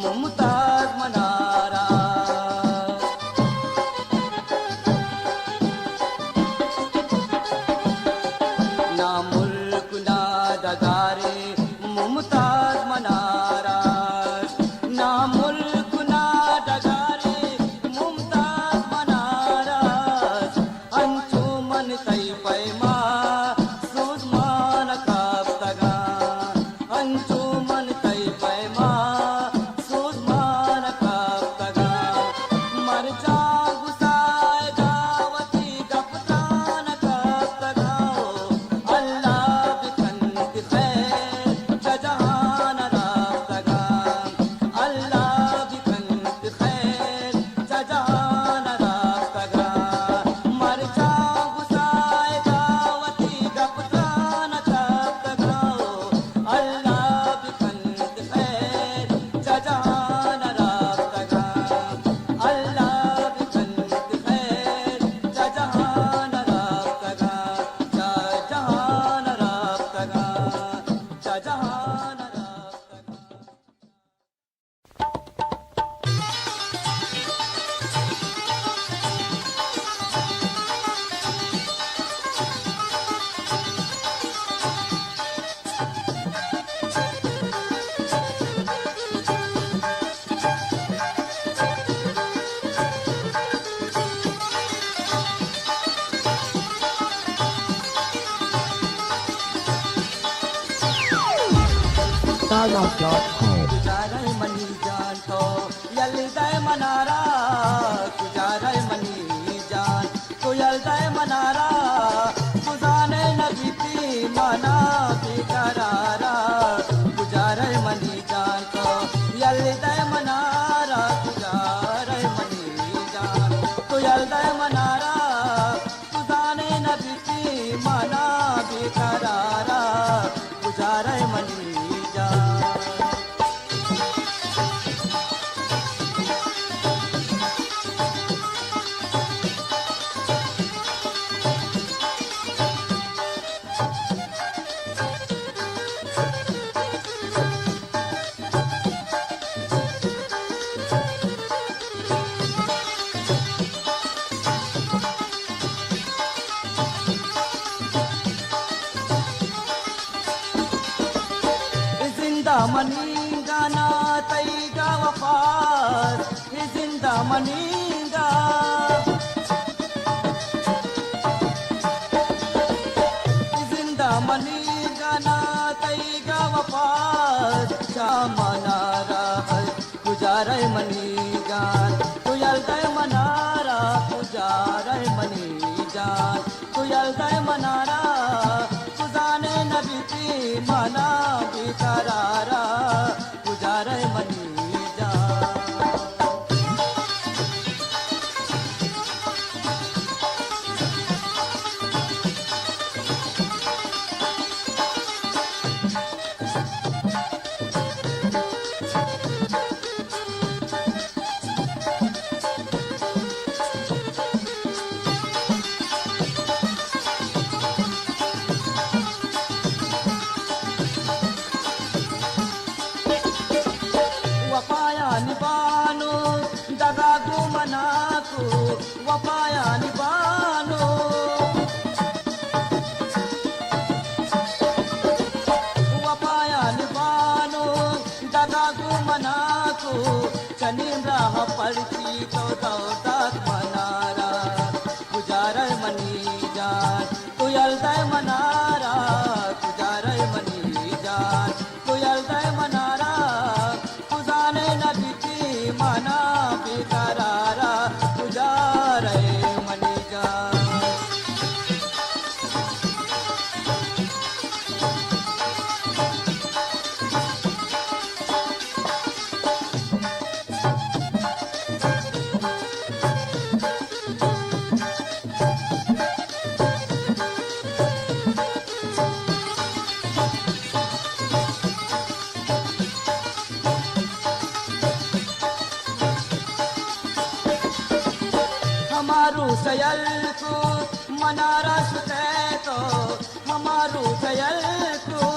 Speaker 1: मुमताज मनारा ना मुल्क ना दगारे मुमताज मनारा ना मुल्क ना दगारे मुमताज मनारा अंजुमन कई पैमा सुजमान काफ्तगा अंजुमन कई पैमा सुजमान काफ्तगा मरचा गुसाएगा वती गपकान काफ्तगा अल्लाह बिकन की खैर जहान राफ्तगा
Speaker 4: StarLove.com.
Speaker 1: तुझाराय मनी जान तो यलदाय मनारा तुझाराय मनी जान तो यलदाय मनारा तुझाने नबीती मना बेकरारा तुझाराय मनी जान तो यलदाय मनारा तुझाराय मनी जान तो यलदाय मनारा तुझाने नबीती मना बेकरारा तुझाराय मनी जान जिंदा मनी गाना तैगा वफात ये जिंदा मनीगा जिंदा मनी गाना तैगा वफात मनारा है गुजारे मनी जान तू यलदाय मनारा गुजारे मनी जान तू यलदाय मनारा तुझाने नबीती मना बेकरारा गुजारे मनी जान वफाया निबानो दगागो मनाको वफाया निबानो वफाया निबानो दगागो मनाको चनीम राह परची तो दौदत मनारा गुजारे मनी जान तू यलदाय मनारा गुजारे मनी जान तू यलदाय मनारा तुझाने नबीती मना बेकरारा गुजारे मनी जान हमारू सयल को मनारा सुते तो हमारू सयल को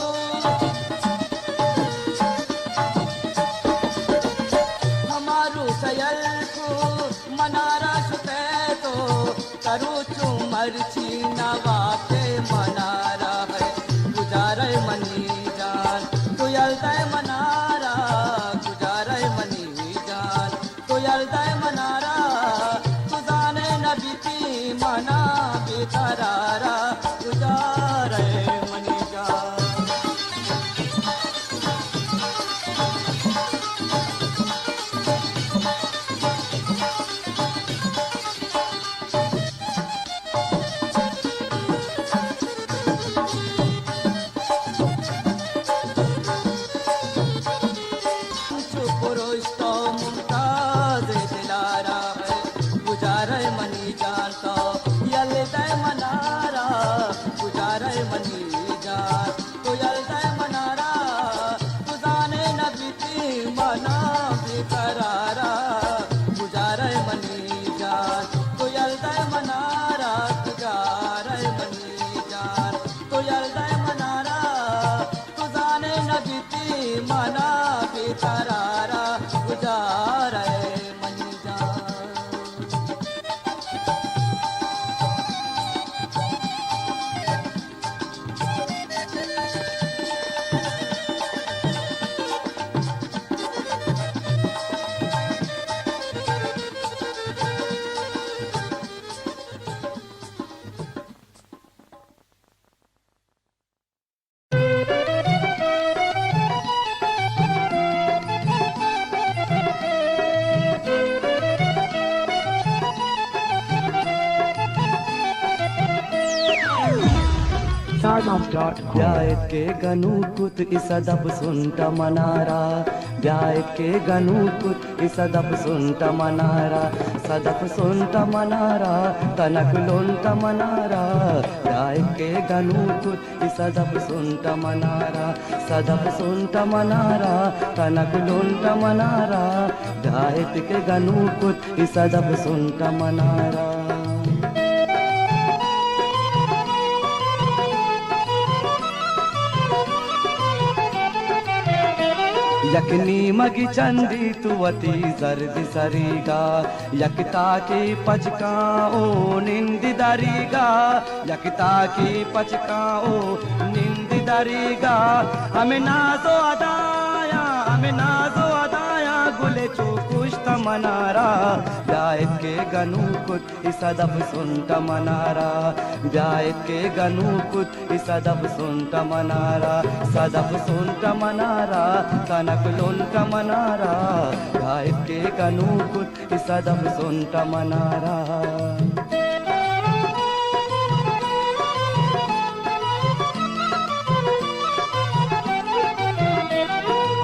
Speaker 1: हमारू सयल को मनारा सुते तो करू चुमर नवा के मनारा है गुजारे मनी जान तू यलदाय मनारा गुजारे मनी जान तू यलदाय मनारा तुझाने नबीती मना बेकरारा गुजारे मनी जान
Speaker 4: StarSound.com.
Speaker 1: ब्यायत के गनुकुत इसदब सुंट मनारा ब्यायत के गनुकुत इसदब सुंट मनारा सदब सुंट मनारा तनक लुंट मनारा ब्यायत के गनुकुत इसदब सुंट मनारा सदब सुंट मनारा तनक लुंट मनारा ब्यायत के गनुकुत इसदब सुंट मनारा यकनी मगी चंदी तुवती जर्दी सरीगा यकता की पचका ओ निंदी दरीगा यकता की पचका ओ निंदी दरीगा हमें नाजो अदाया गुले चूकुश्त मनारा ब्यायत के गनुकुत इसदब सुंट मनारा ब्यायत के गनुकुत इसदब सुंट मनारा सदब सुंट मनारा तनक लुंट मनारा ब्यायत के गनुकुत इसदब सुंट मनारा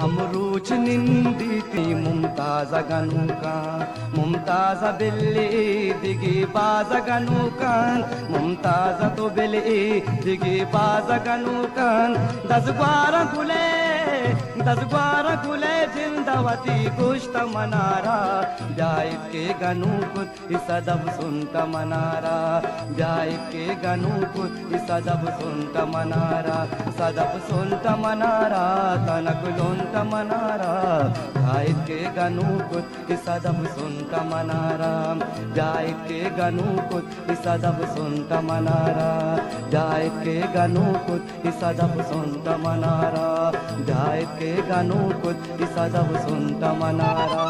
Speaker 1: अमरूच निंदी थी मुमताज गनुका मुमताज बिल्ली दिगी बाज गनुकान मुमताज तो बिल्ली दिगी बाज गनुकान 10 12 गुले जिंदवती गुश्त मनारा ब्यायत के गनुकुत इसदब सुंट मनारा ब्यायत के गनुकुत इसदब सुंट मनारा सदब सुंट मनारा तनक लुंट मनारा ब्यायत के गनुकुत इसदब सुंट मनारा ब्यायत के गनुकुत इसदब सुंट मनारा ब्यायत के गनुकुत इसदब सुंट मनारा ब्यायत के गनुकुत इसदब सुंट मनारा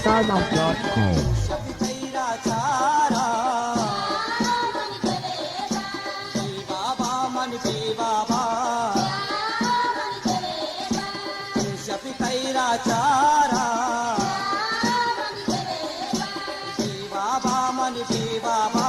Speaker 4: StarSound.com.
Speaker 1: तेरा चारा बाबा मन की बाबा शफी तेरा चारा बाबा मन की बाबा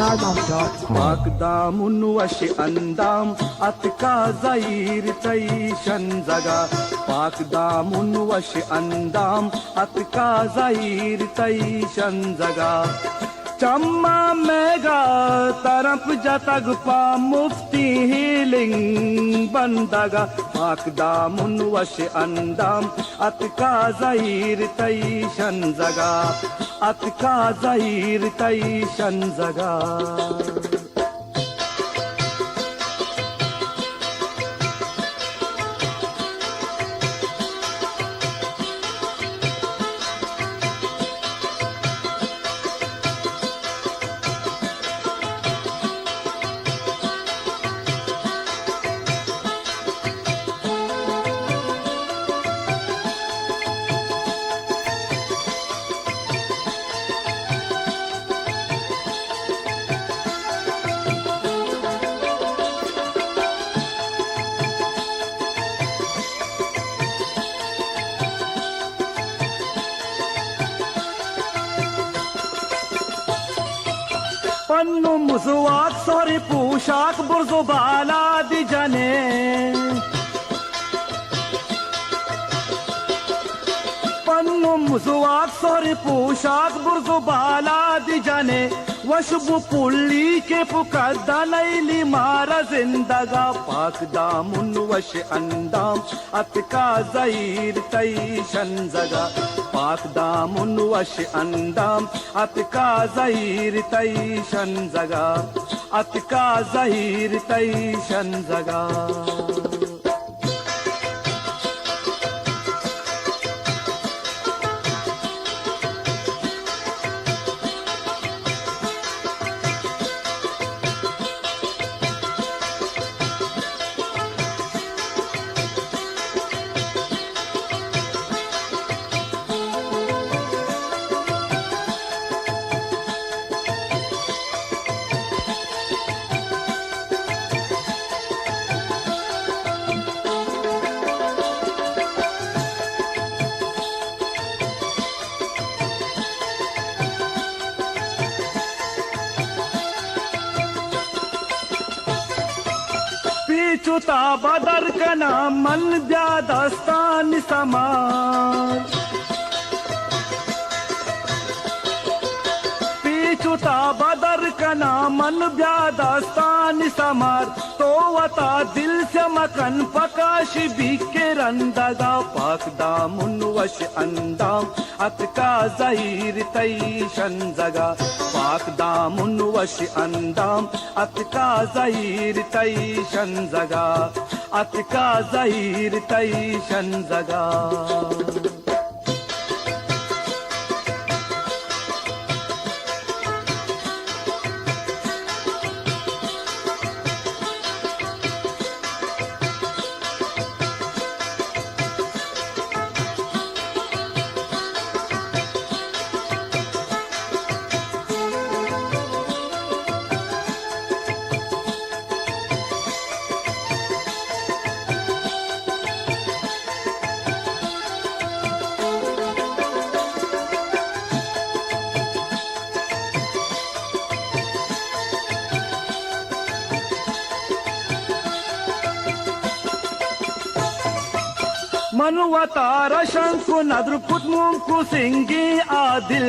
Speaker 4: StarMap.com.
Speaker 2: Akdamun wash andam atka zair taishan zaga. Akdamun wash andam atka zair taishan zaga. Chamma mega tarap jatag pa mufti healing bandaga. Akdamun wash andam atka zair taishan zaga. Atka zair taishan zaga. पन्नु मुसवाक सॉरी पोशाक बुर्जो बाला दी जाने पन्नु मुसवाक सॉरी पोशाक बुर्जो बाला दी जाने वशबु पुल्ली के पुकद्दा लैली मारा जिंदगा पाक दामुन वश अंदाम अतका ज़हीर तैशन जगा पाक दामुन वश अंदाम अतका ज़हीर तैशन जगा अतका ज़हीर तैशन जगा चुता बदर का नाम मन ब्यादस्तान समाज पीछुता बदर का नाम मन ब्यादस्तान समार तो वता दिल से मकन पकाश बिके रंदगा पाक दामुन वश अंदाम अतका ज़हीर तैशन जगा पाक दामुन वश अंदाम अतका ज़हीर तैशन जगा अतका ज़हीर तैशन जगा मनुवतार शंकु नद्र पुतमुंकु सिंगी आदिल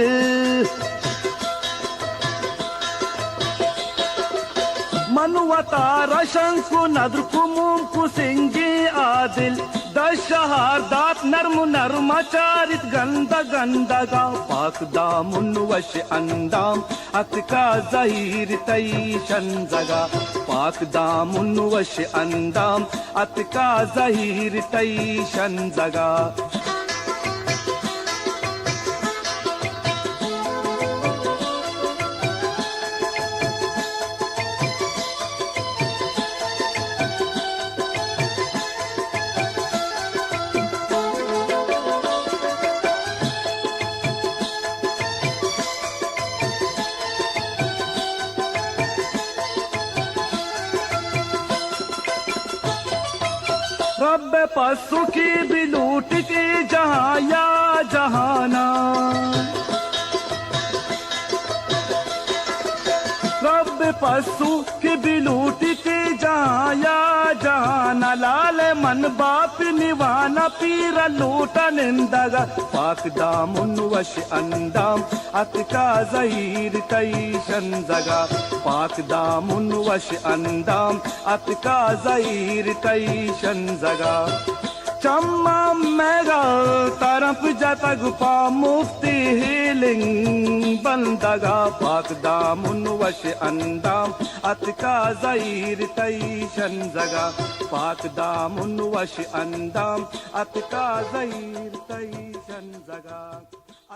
Speaker 2: मनुवतार शंकु नद्र पुमुंकु सिंगी आदिल दशहार दात नर्म नर्मचारित गंदा गंदगा पाक दामुन वश अंदाम अतका ज़हीर तैशन जगा पाक दामुन वश अंदाम अतका ज़हीर तैशन जगा रब पसु की भी लूट की जहाँ या जहाना रब पशु की बिलूट के जाया जाना लाल मन बाप निवाना पीर लूटा निंदगा पाक दामुन वश अंदाम अतका जहीर तईशन जगा पाक दामुन वश अंदाम अतका जहीर तईशन जगा चम्मा मेगा तरफ जतग पा मुफ्ती हीलिंग बंदगा पाक दामुन वश अंदाम अतका जहीर तईशन जगा पाक दामुन वश अंदाम अतका जहीर तईशन जगा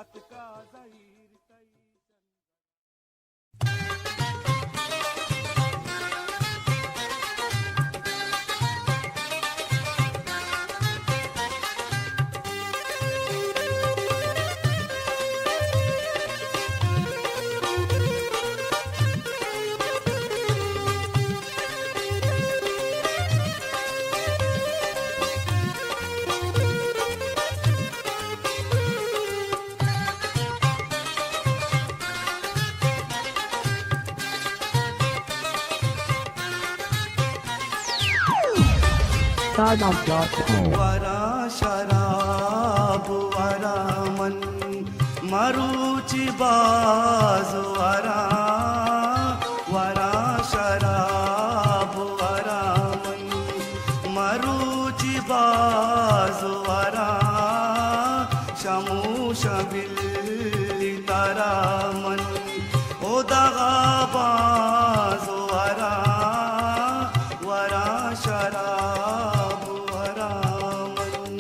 Speaker 2: अतका जहीर
Speaker 4: Stardom.com.
Speaker 2: वरा शराब वरा मन मरुचि बाज वरा वरा शराब वरा मन मरुचि बाज वरा शमूश बिल्ली तारा मन ओ दगा बाज वरा वरा शराब वरा मन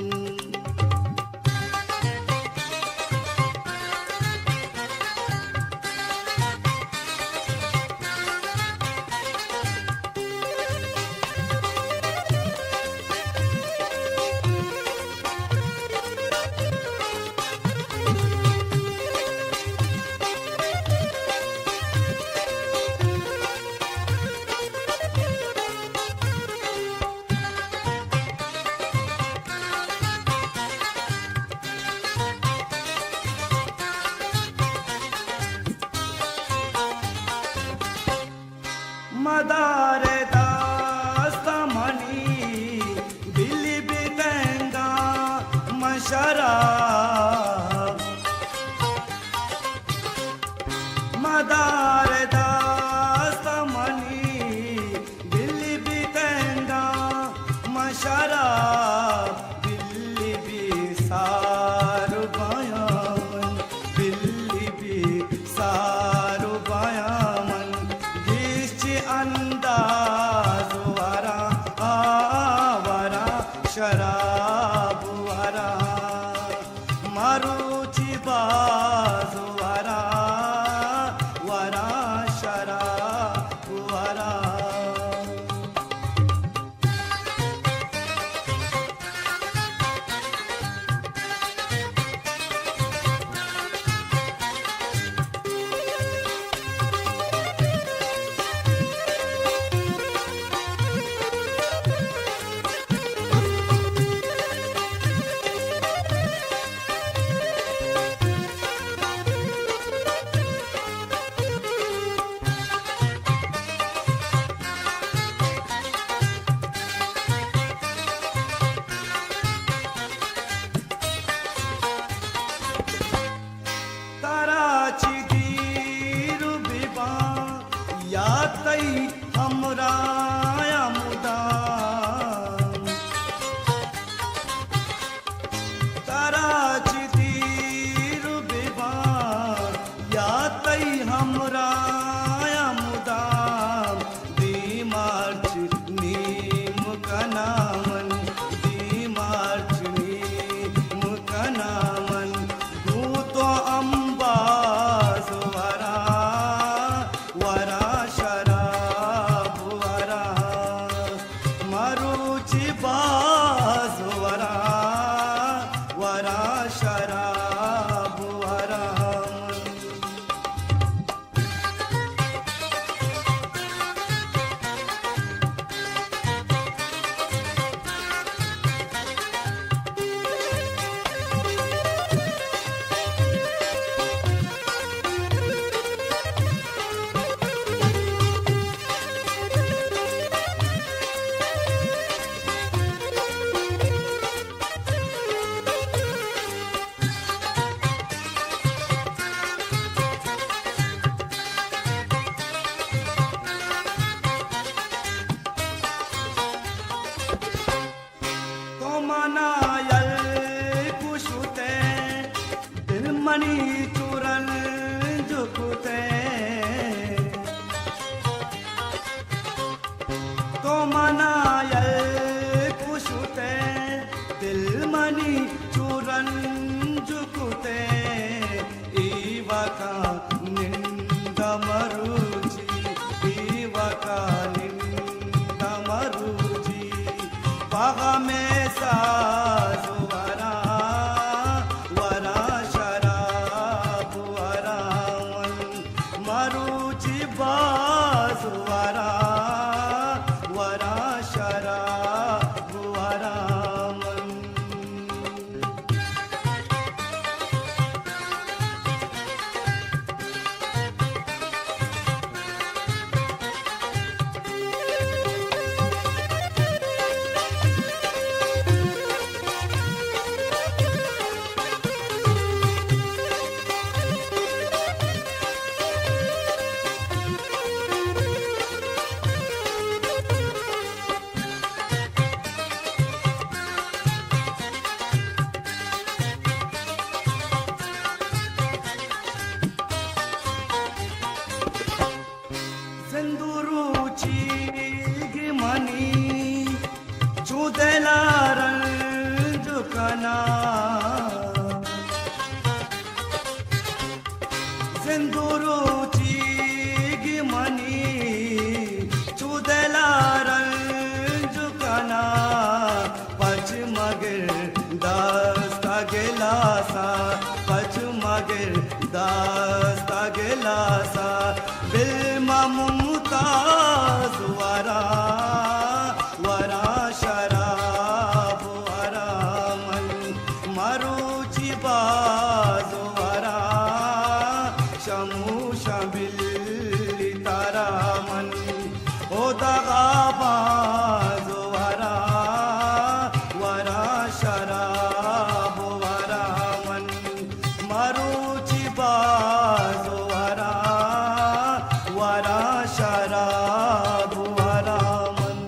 Speaker 2: मदारे दास्ता मनी बिल्ली बितेंगा मशरा मदारे दास्ता मनी बिल्ली बितेंगा मशरा बिल्ली भी सारू बयान बिल्ली भी सारू बयान अंदाज वरा वरा शराब वरा मरुचि बाज वरा वरा शराब वरा हमरा मुदा कराच तीर बेबा या तई हमरा मुदा दी मार्च नीम कनामन दी मार्च नीम कनामन तू तो अंबाज वरा वरा शराब वरा मरुचि बाज वरा वरा शराब वरा तो मनायल कुशुते दिलमनी चूरन जुकुते इवका निंद मरुजी इवका निंद मरुजी बागा में साजुवरा वरा शराब वरा मन मरुजी बाजुवरा वरा शराब वरा मन सिंदूरुची गिमनी चुदेलारन जुकना सिंदूरुची गिमनी चुदेलारन जुकना पच मगर दास्ता गिलासा पच मगर दास्ता गिलासा बिल्मा मुमताज वरा वरा शराब वरा मन मरुची बाज वरा शमू शबिल तारा मन ओ दगा बाज वरा वरा शराब वरा मन मरुची बाज वरा वरा शराब वरा मन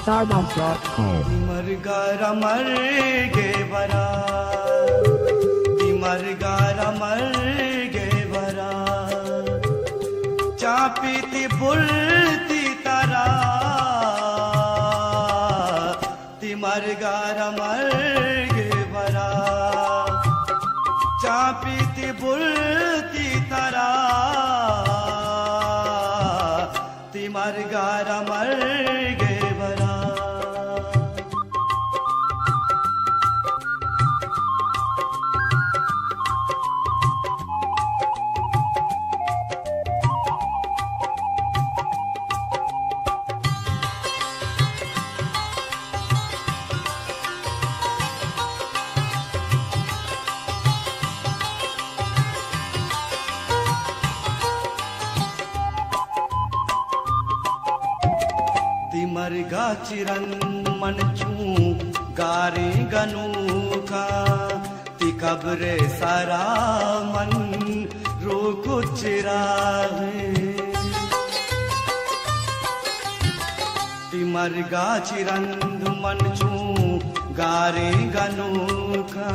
Speaker 4: Stardust.com.
Speaker 2: मर गे बरा मर गे बरा चापीती बुलती तरा मर गे बरा चापीती बुलती तरा मर गे बरा मरगा चिरन मन चू गारे गनू का ती कब्रे सारा मन रोको चिरागे ती मरगा चिरन मन चू गारे गनू का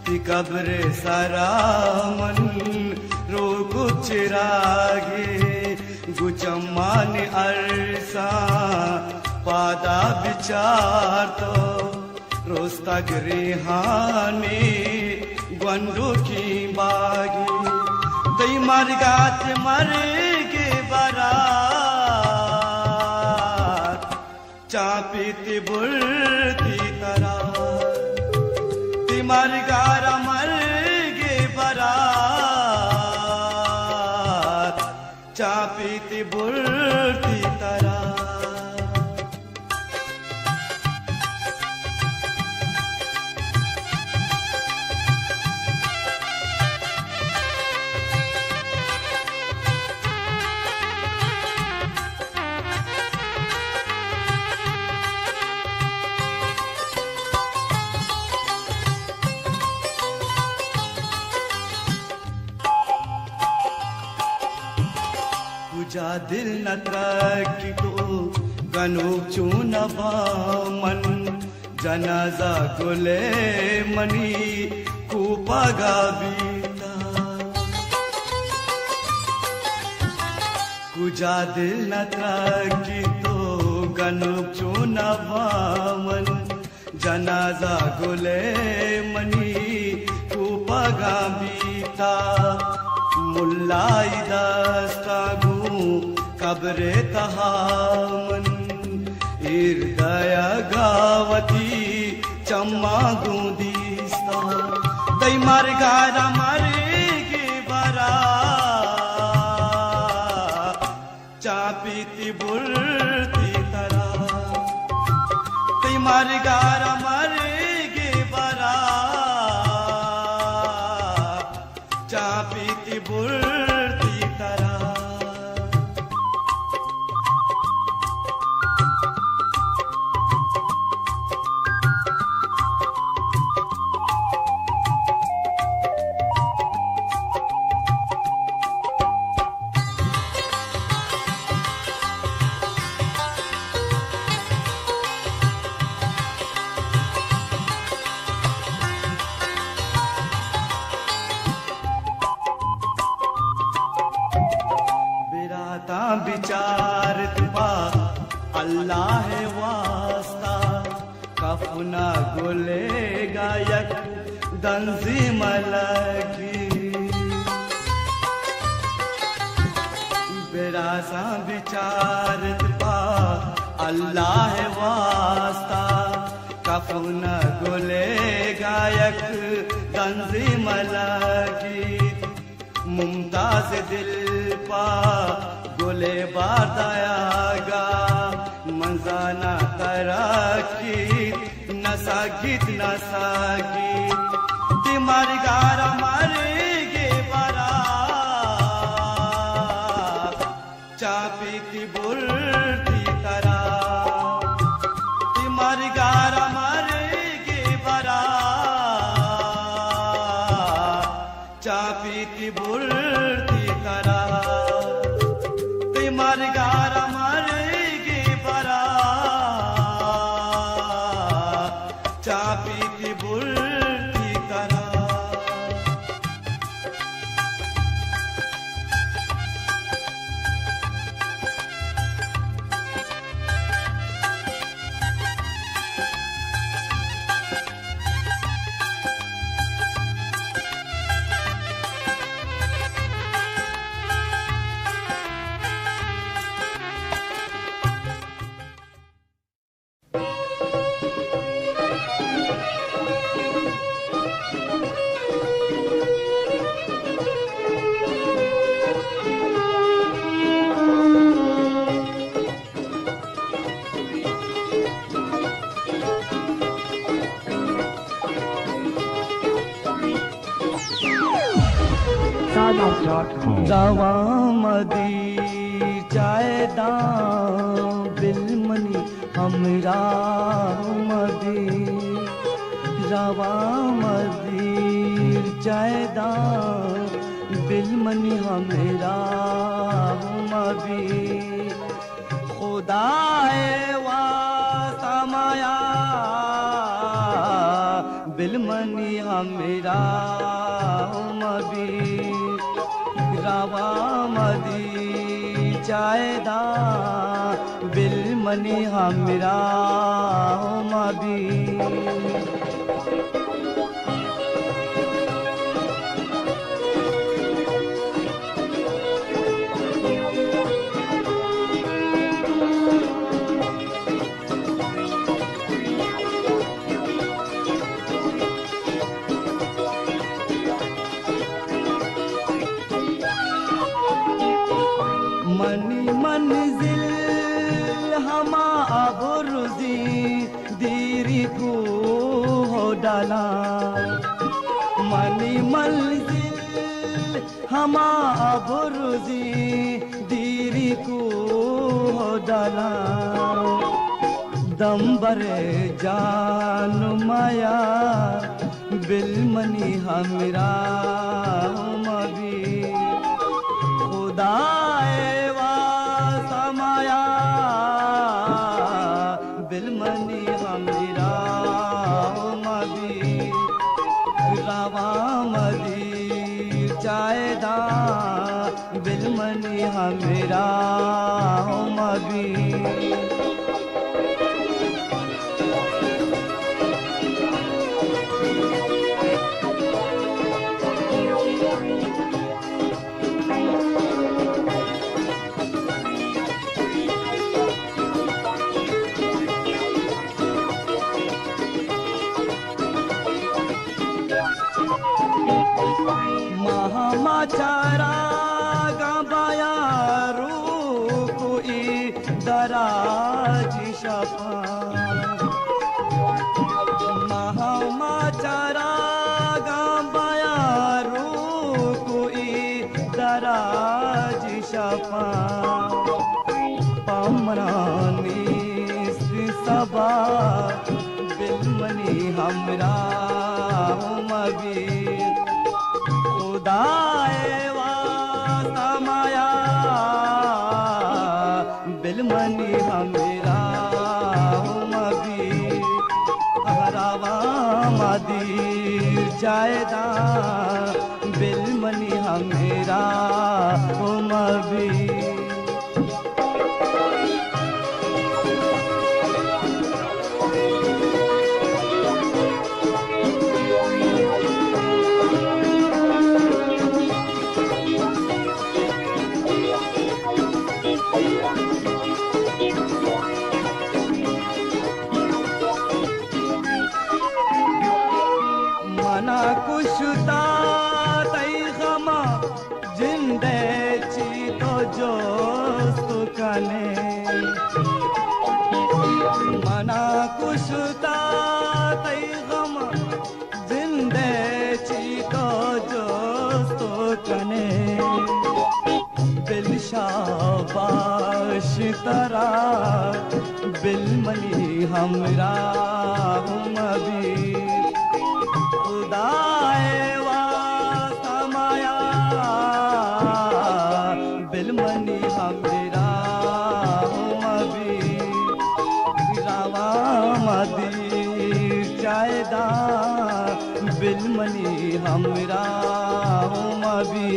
Speaker 2: ती कब्रे सारा मन रोको चिरागे गुचम्मान अरसा पादा विचार तो रोस्ता गृहाने ग्वंडू की बागी दई मरगात मर के बरात चापीती बुलती तरा ती मरगारा मर के बरात चापीती बुलती तरा कुजा दिल न त्रकी तो गनुक चूनबा मन जनाजा गुले मनी कुपगा बीता कुजा दिल न त्रकी तो गनुक चूनबा मन जनाजा गुले मनी कुपगा बीता मुल्लाई दस्तागू कब्रे तहामन इर्दया गावती चम्मा गुंदीस्ता दई मारगारा मारेगी बरा चापीती बुलती तरा दई मारगारा मारेगी बरा चापीती बुलती तरा विचार तुपा अल्लाह है वास्ता कफना गोले गायक दंजी मलकी बेरासा विचार तुपा अल्लाह है वास्ता कफना गोले गायक दंजी मलकी मुमताज दिल पा गोले बारदायागा मंजाना तरकी नसागित तिमारी गारा मारेगे बरा चापीती बुलती तरा तिमारी गारा मारेगे बरा चापीती बुलती तरा मारगारा मारेगी बरा चापीती बुलती तरा
Speaker 4: StarBox.com.
Speaker 1: रवा मदी जायदा बिलमनी हमरा मदी रवा मदी जायदा बिलमनी हमरा मदी खुदाए वा समाया बिलमनी हमरा मदी रवा मदी जायदा बिलमनी हमरा मदी मनी मंजिल हमा अबरुजी दीरी को हो डाला मनी मंजिल हमा अबरुजी दीरी को हो डाला दम्बरे जान माया बिलमनी हमरा मबी खुदाए वा दराजी शपा महामाचारा गांबाया रुकुई दराजी शपा पमरानी सबा बिलमनी हमरा मबी खुदाए वास्ता माया बिलमनी हमरा मबी हरावा मदीर जायदा बिलमनी हमरा मबी मना कुशता तई गमा जिंदे ची तो जो सुकने मना कुशता तई गमा जिंदे ची तो जो सुकने दिल शाबाश तरा बिलमनी हमरा मबी खुदाए वास्ता माया बिलमनी हमरा मबी रावा मदी जायदा बिलमनी हमरा मबी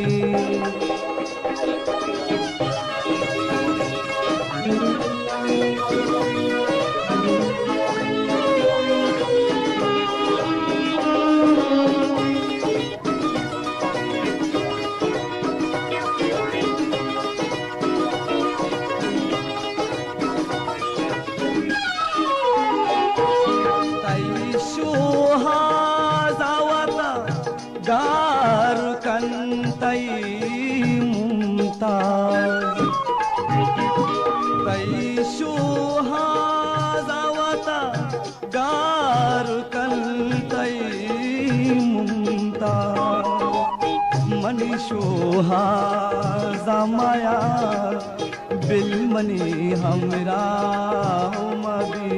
Speaker 1: गार कंतई मुमताज तई सुहाजावता गार कंतई मुमताज मनी सुहाजामाया बिलमनी हमरा मबी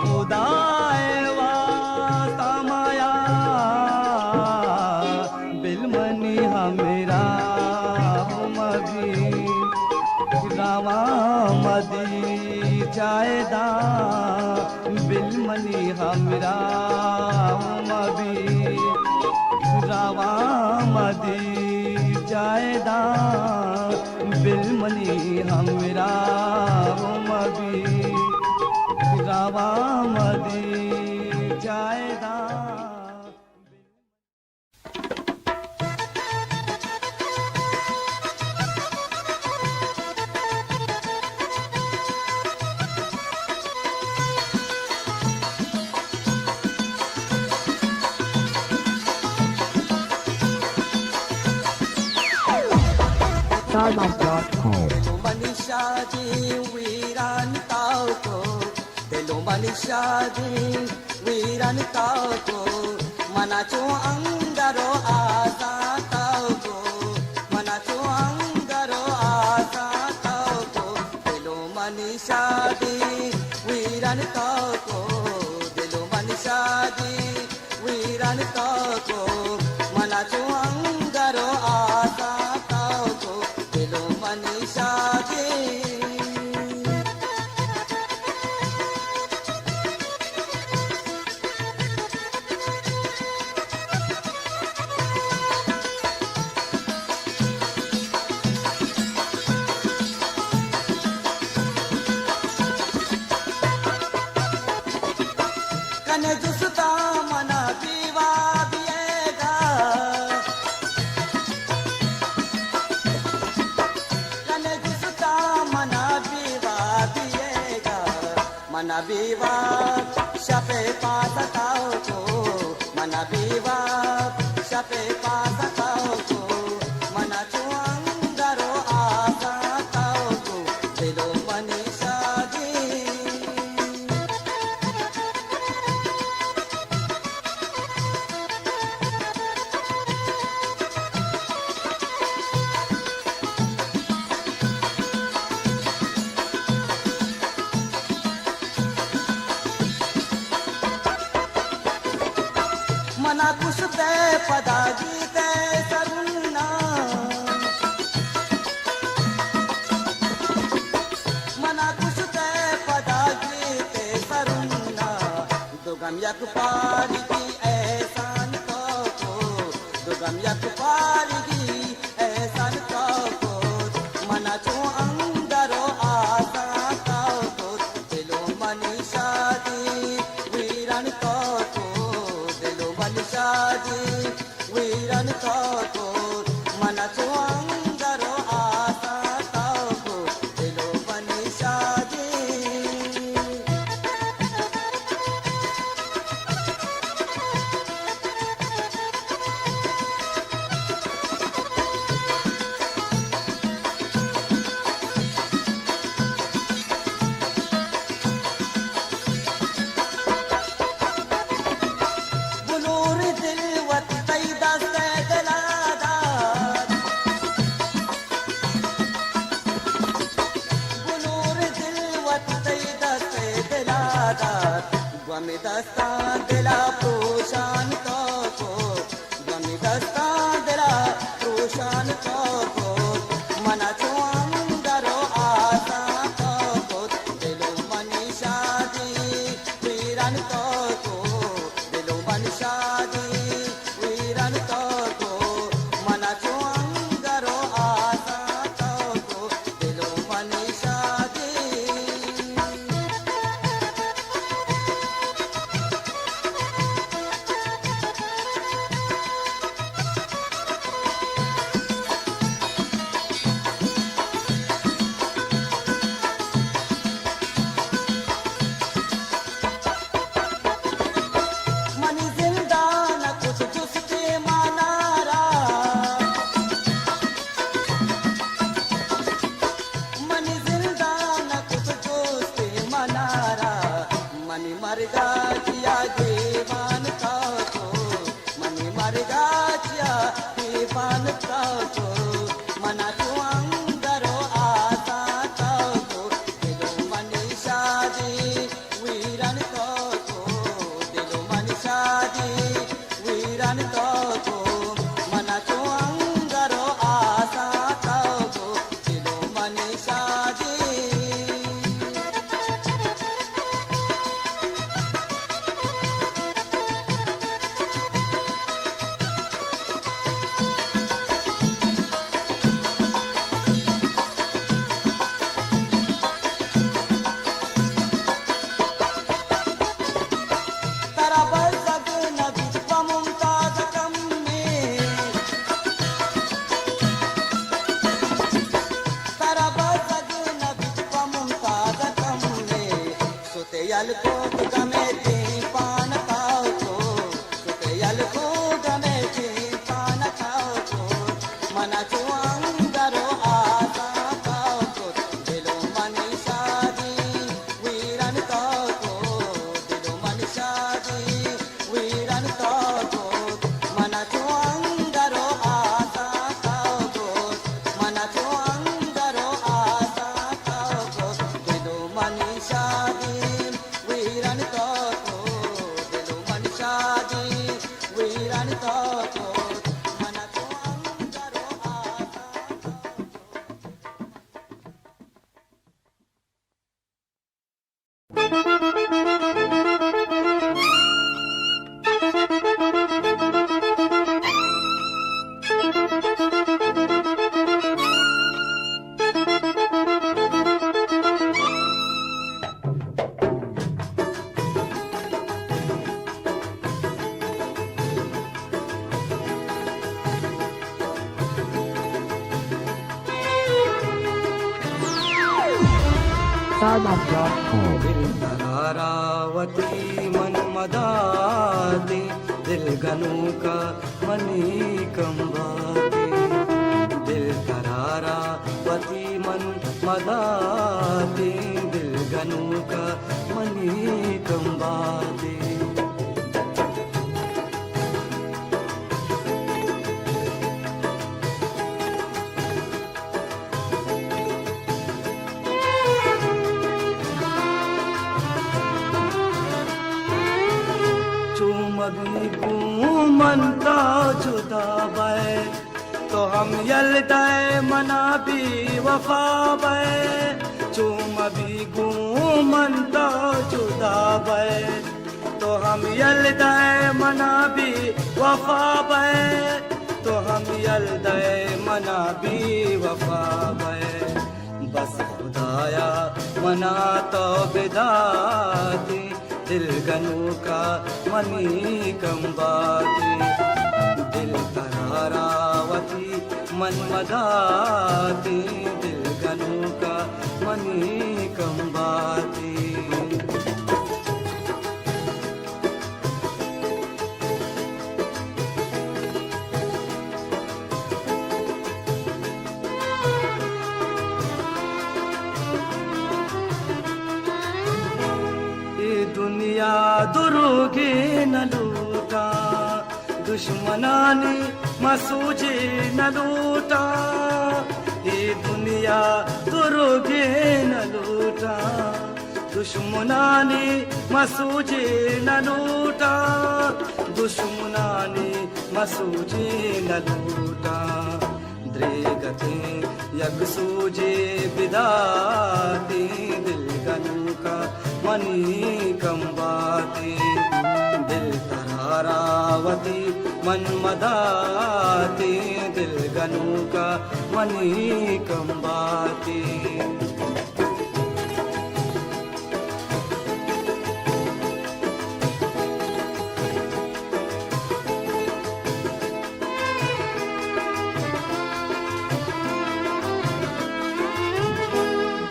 Speaker 1: खुदाए वास्ता माया बिलमनी हमरा मबी रावा मदी जायदा बिलमनी हमरा मबी रावा मदी जायदा बिलमनी हमरा मबी रावा मदी जायदा
Speaker 4: Starbucks.com.
Speaker 1: मनीषा जी वीरान ताव को दिलो मनीषा जी वीरान ताव को मनाचो अंगरो आसा ताव को मनाचो अंगरो आसा ताव को दिलो मनीषा जी वीरान ताव को दिलो मनीषा जी वीरान ताव को मनाचो अंगरो आसा ताव को दिलो मनीषा जी कने जुस्ता मना पीवा दिएगा कने जुस्ता मना पीवा दिएगा मना बीवा शपे पास ताओ को मना बीवा शपे पास ताओ को मना चुअंगरो आसा ताओ को दिलो
Speaker 2: पुष्पे पदा गीते सरुन्ना मना पुष्पे पदा गीते सरुन्ना दुगम यक पारिगी ऐसान को दुगम यक पारिगी ऐसान को मना चो अंदरो आसा को दिलो मनी शादी वीरन को दिलो मनी शादी वीरन को मना चो अंदरो आसा को दिलो मनी शादी बुनूर दिलवत तैदा से दलादार बुनूर दिलवत तैदा से दलादार गमी दस्ता दिला पोशान को गमी दस्ता दिला पोशान को मना चो अंदरो आसा को दिलो मनी शादी वीरन को दिलो मन शादी वीरन को मना चो अंदरो आसा को दिलो मन शादी मनी जिंदा न कुछ जुस्ते मनारा मनी जिंदा न कुछ जुस्ते मनारा मनी मरगा जिया दीवान का मनी मरगा जिया दीवान का मना तू अंदरो आसा को दिलो मनी शादी वीरन को दिलो मन शादी वीरन को मना चो अंदरो आसा को दिलो मन शादी तरा बज़ग नबी व मुमताज़ कम में तरा बज़ग नबी व मुमताज़ कम में सुते यल को गमे ती पान खाओ सुते यल को गमे ती पान खाओ मना चो अंदरो आसा को दिलो मनी शादी वीरन को दिलो मन शादी वीरन को मना चो अंदरो आसा को मना चो अंदरो आसा को दिलो मन शादी वीरन को दिलो मन शादी वीरन को मना चो अंदरो आसा
Speaker 4: Starbucks.com.
Speaker 1: तरारावती मन मदाते दिल गनु का मनी कंबाते दिल तरारावती मन मदाते दिल गनु का मनी कंबाते मनता जुदा बे तो हम यलदाए मना भी वफा बे चूम भी मनता जुदा बे तो हम यलदाए मना भी वफा बे तो हम यलदाए मना भी वफा बे बस खुदाया मना तो बिदाती दिल गनू का मनी कंबाती दिल करारावती मन मदाती दिल गनू का मनी कंबाती दुनिया दुरुगे न लूटा दुश्मनानी मसूजे न लूटा ये दुनिया दुरुगे न लूटा दुश्मनानी मसूजे न लूटा दुश्मनानी मसूजे न लूटा द्रेगते यग सूजे बिदाती दिल गनू का मनी कंबाती दिल तरारावती मन मदाती दिल गनू का मनी कंबाती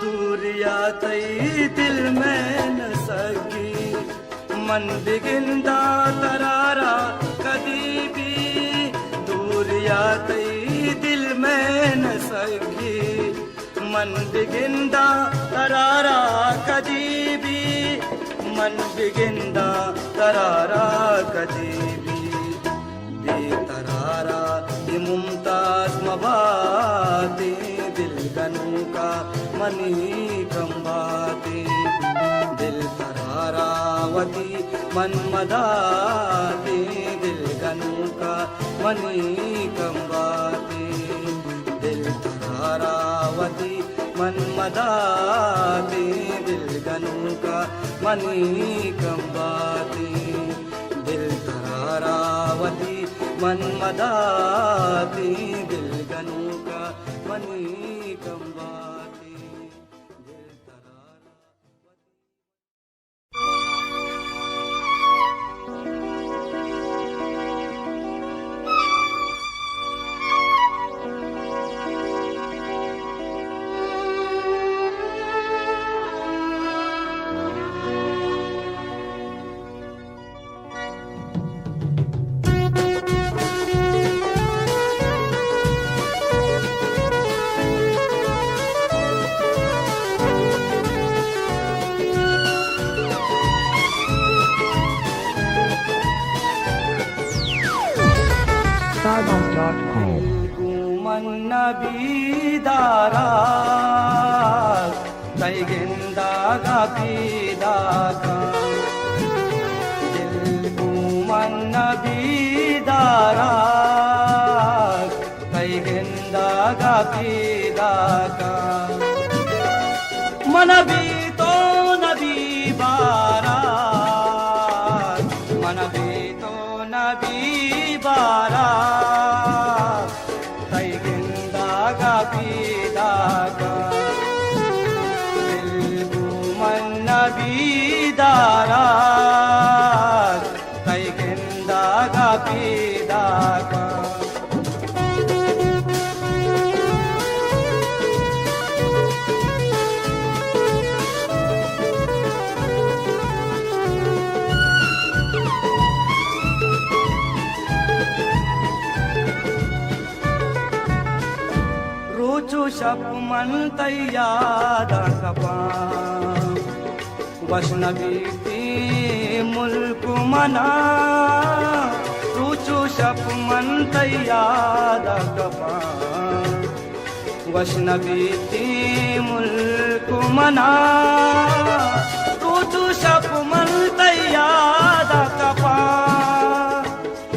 Speaker 1: दूरिया तई दिल में न सकी मन बिगिंदा तरारा कदी भी दूरिया तई दिल में न सकी मन बिगिंदा तरारा कदी भी मन बिगिंदा तरारा कदी भी बेतरारा ये मुमताज मबाती दिल गनू का मनी कंबाती दिल तरारावती मन मदाती दिल गनू का मनी कंबाती दिल तरारावती मन मदाती दिल गनू का मनी कंबाती दिल तरारावती मन मदाती दिल गनू का मनी कंबाती दिल
Speaker 4: Stardust.com.
Speaker 1: मन नबीदारा तैगिंदा गा पीदाका दिल मन नबीदारा तैगिंदा गा पीदाका मन भी तो नबी बारा मन भी तो नबी बारा बीदारा तैगिंदागा पीदागा रोचो शप मन तैयादा कपा वैष्णवी मुल्क मना रुचु शप मन तैयाद गपा वैष्णवी मुल्क मना रुचु शप मन तैयाद गपा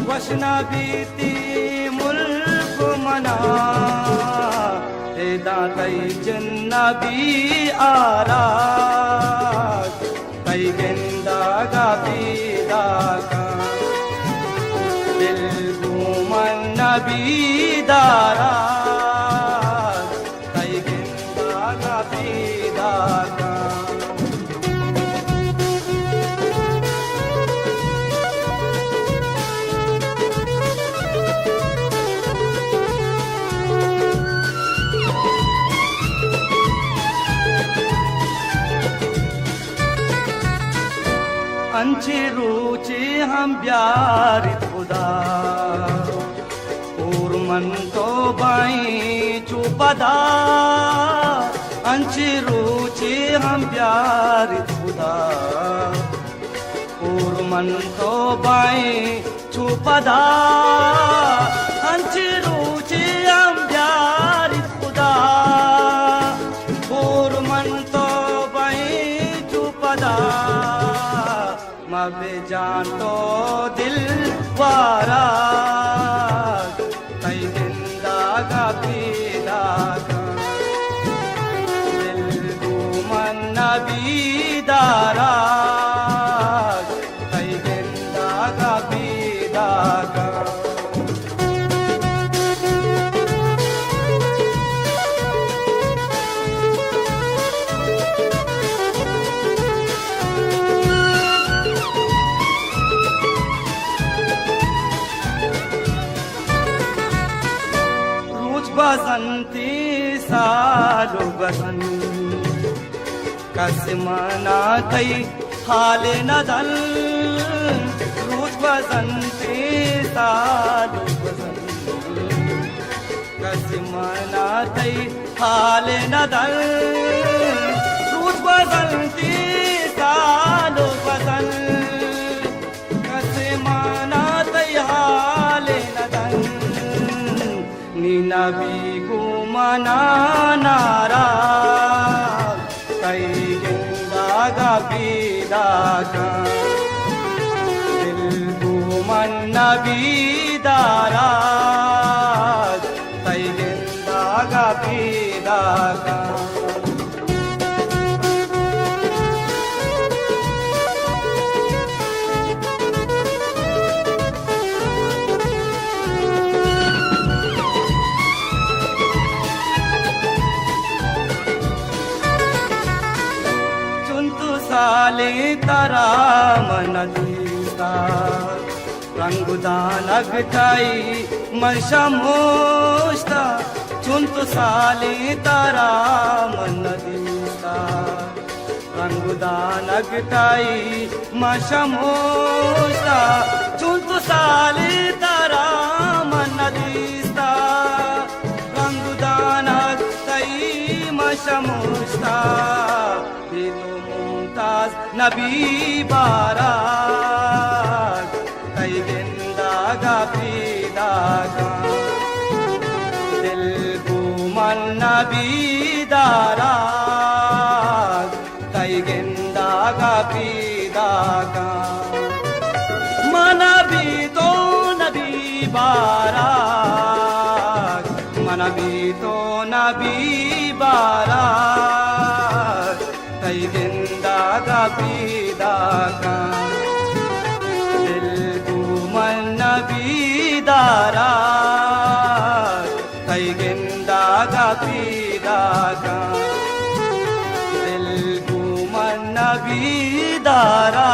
Speaker 1: वैष्णवी बीती मुल्क मना तेदा तई जन्ना भी आरा तई गेंदा गा पीदा का दिल घूमन नबी दारा तई गेंदा गा पीदा का अंचे रोचे हम प्यार खुदा और मन तो बाई चुपदा अंचे रोचे हम प्यार खुदा और मन तो बाई चुपदा अंचे रोचे हम प्यार खुदा और मन तो बाई चुपदा मबे जान तो दिल वारा तई जिंदा गा पीदा का दिल घूमन नबी दारा तई जिंदा गा पीदा का बसंती सालो बसन कसमना तई हाले नदल रोज बसंती सालो बसन कसमना तई हाले नदल रोज बसंती सालो बसन कसमना तई हाले नदल नबी को मना नारा कई जिंदा गा पीदा का दिल को मन नबी दारा कई जिंदा गा पीदा का साले तरा मन दीता रंगुदानग ठाई मशमोस्ता चुंत साले तरा मन दीता रंगुदानग ठाई मशमोस्ता चुंत साले तरा मन दीता रंगुदानग ठाई मशमोस्ता नबी बारात तई गेंदा गा पीदा का दिल घूमन नबी दारात तई गेंदा गा पीदा का मनबी तो नबी बारात मनबी तो नबी बारात तई गेंदा गा पीदा का दिल घूमन नबी दारा तई गेंदा गा पीदा का दिल घूमन नबी दारा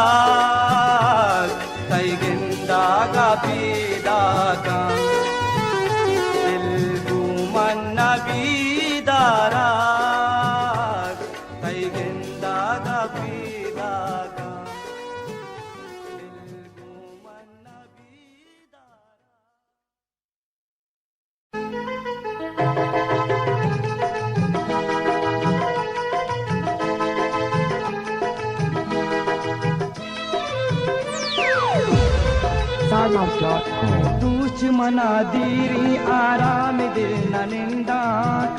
Speaker 1: तई गेंदा गा पीदा का दिल घूमन नबी दारा तई गेंदा गा पीदा का दिल घूमन नबी दारा
Speaker 4: StarMouse.com.
Speaker 1: दुश्मना दीरी आराम दिल ननिंदा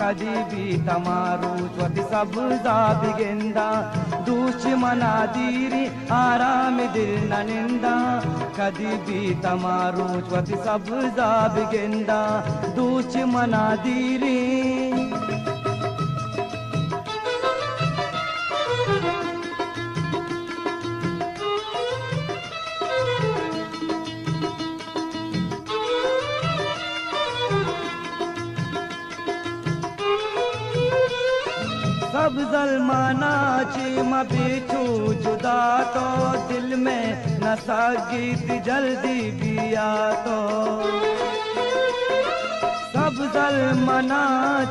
Speaker 1: कदी भी तमारू ज्वति सब बिगेंदा दुश्मना दीरी आराम दिल ननिंदा कदी भी तमारू ज्वति सब बिगेंदा दुश्मना दीरी सब जलमाना चिम बिछू जुदा तो दिल में नशा गीत जल्दी बिया तो सब जलमाना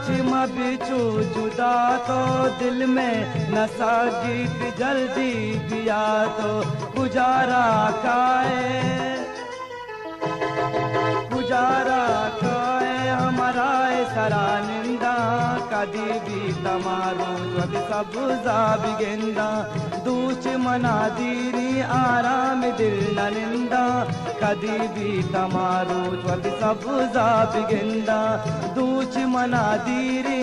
Speaker 1: चिम बिछू जुदा तो दिल में नशा गीत जल्दी बिया तो गुजारा काए हमारा सरा निंदा कदी भी तमारू ज्वति सब बिगेंदा दुश्मना दीरी आराम दिल ननिंदा कदी भी तमारू ज्वति सब बिगेंदा दुश्मना दीरी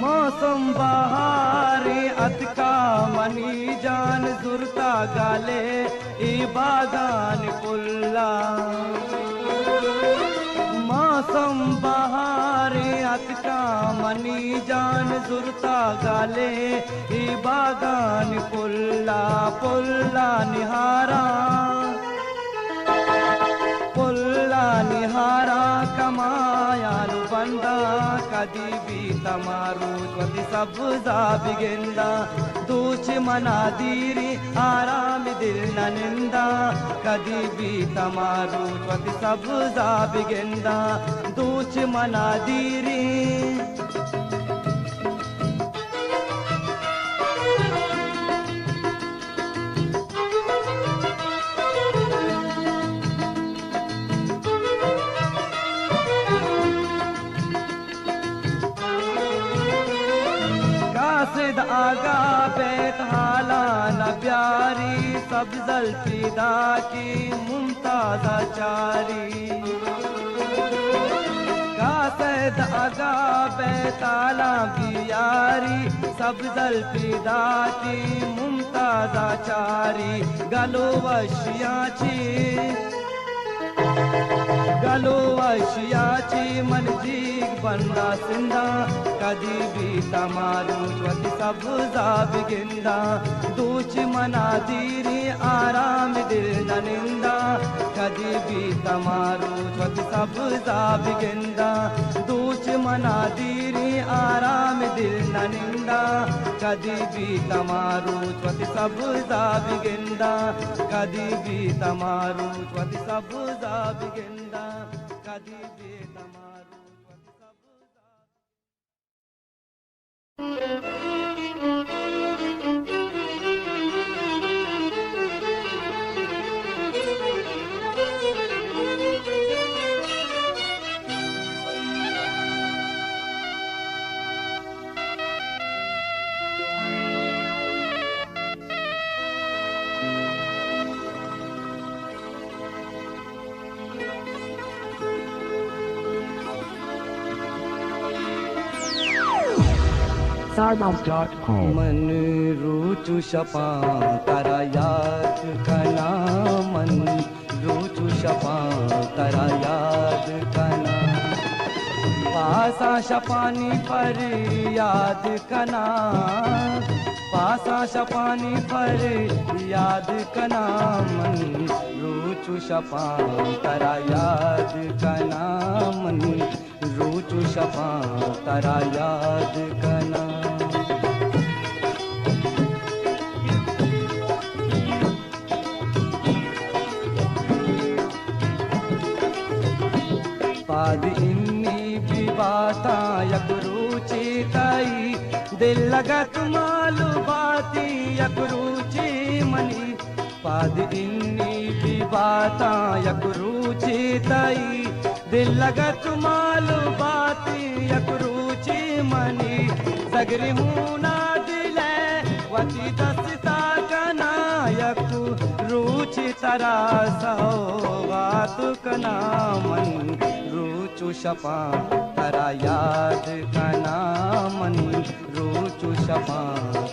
Speaker 1: मौसम बहारी अतका मनी जान जुरता गाले ई बागान पुल्ला मौसम बहारी अतका मनी जान जुरता गाले ई बागान पुल्ला पुल्ला निहारा कमायानु बंदा कदी भी तमारू ज्वति सब बिगेंदा दुश्मना दीरी आराम दिल ननिंदा कदी भी तमारू ज्वति सब बिगेंदा दुश्मना दीरी कासिद आगा बेतहाला न प्यारी सब जल्फिदा की मुमताज़ा चारी कासिद आगा बेताला बियारी सब जल्फिदा की मुमताज़ा चारी गलो वशियाची मन जीग बंदा सिंदा कदी भी तमारू ज्वति सब बिगेंदा दुश्मना दीरी आराम दिल ननिंदा कदी भी तमारू ज्वति सब बिगेंदा दुश्मना दीरी आराम दिल ननिंदा कदी भी तमारू ज्वति सब बिगेंदा कदी भी तमारू ज्वति सब बिगेंदा कदी भी तमारू ज्वति सब
Speaker 4: StarMouse.com.
Speaker 1: मन रूचु शपा तारा याद कना मन रूचु शपा तारा याद कना पासा शपानी पर याद कना पासा शपानी पर याद कना मन रूचु शपा तारा याद कना मन रूचु शपा तारा याद कना पाद इन्नी भी बाता यक रुचि ताई दिल लगत मालू बाती यक रुचि मनी बाद इन्नी भी बाता यक रुचि तई दिल लगत माल बाती यक रुचि मनी सगरी मुना दिले वती दस्ता कना यक रुचि तरा सौगात कना मन रुचु शपा तरा याद कना मन रुचु शपा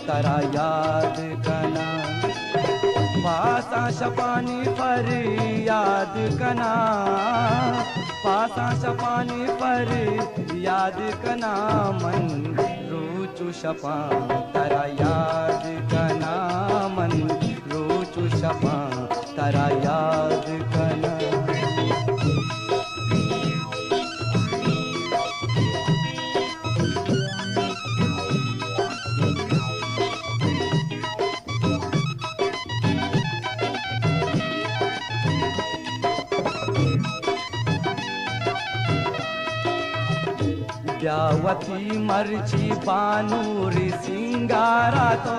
Speaker 1: तरा याद कना पासा शपानी पर याद कना पासा शपानी पर याद कना मन रुचु शपा तरा याद कना मन रुचु शपा तरा याद कना ब्यावती मर्ची बानूरी सिंगारा तो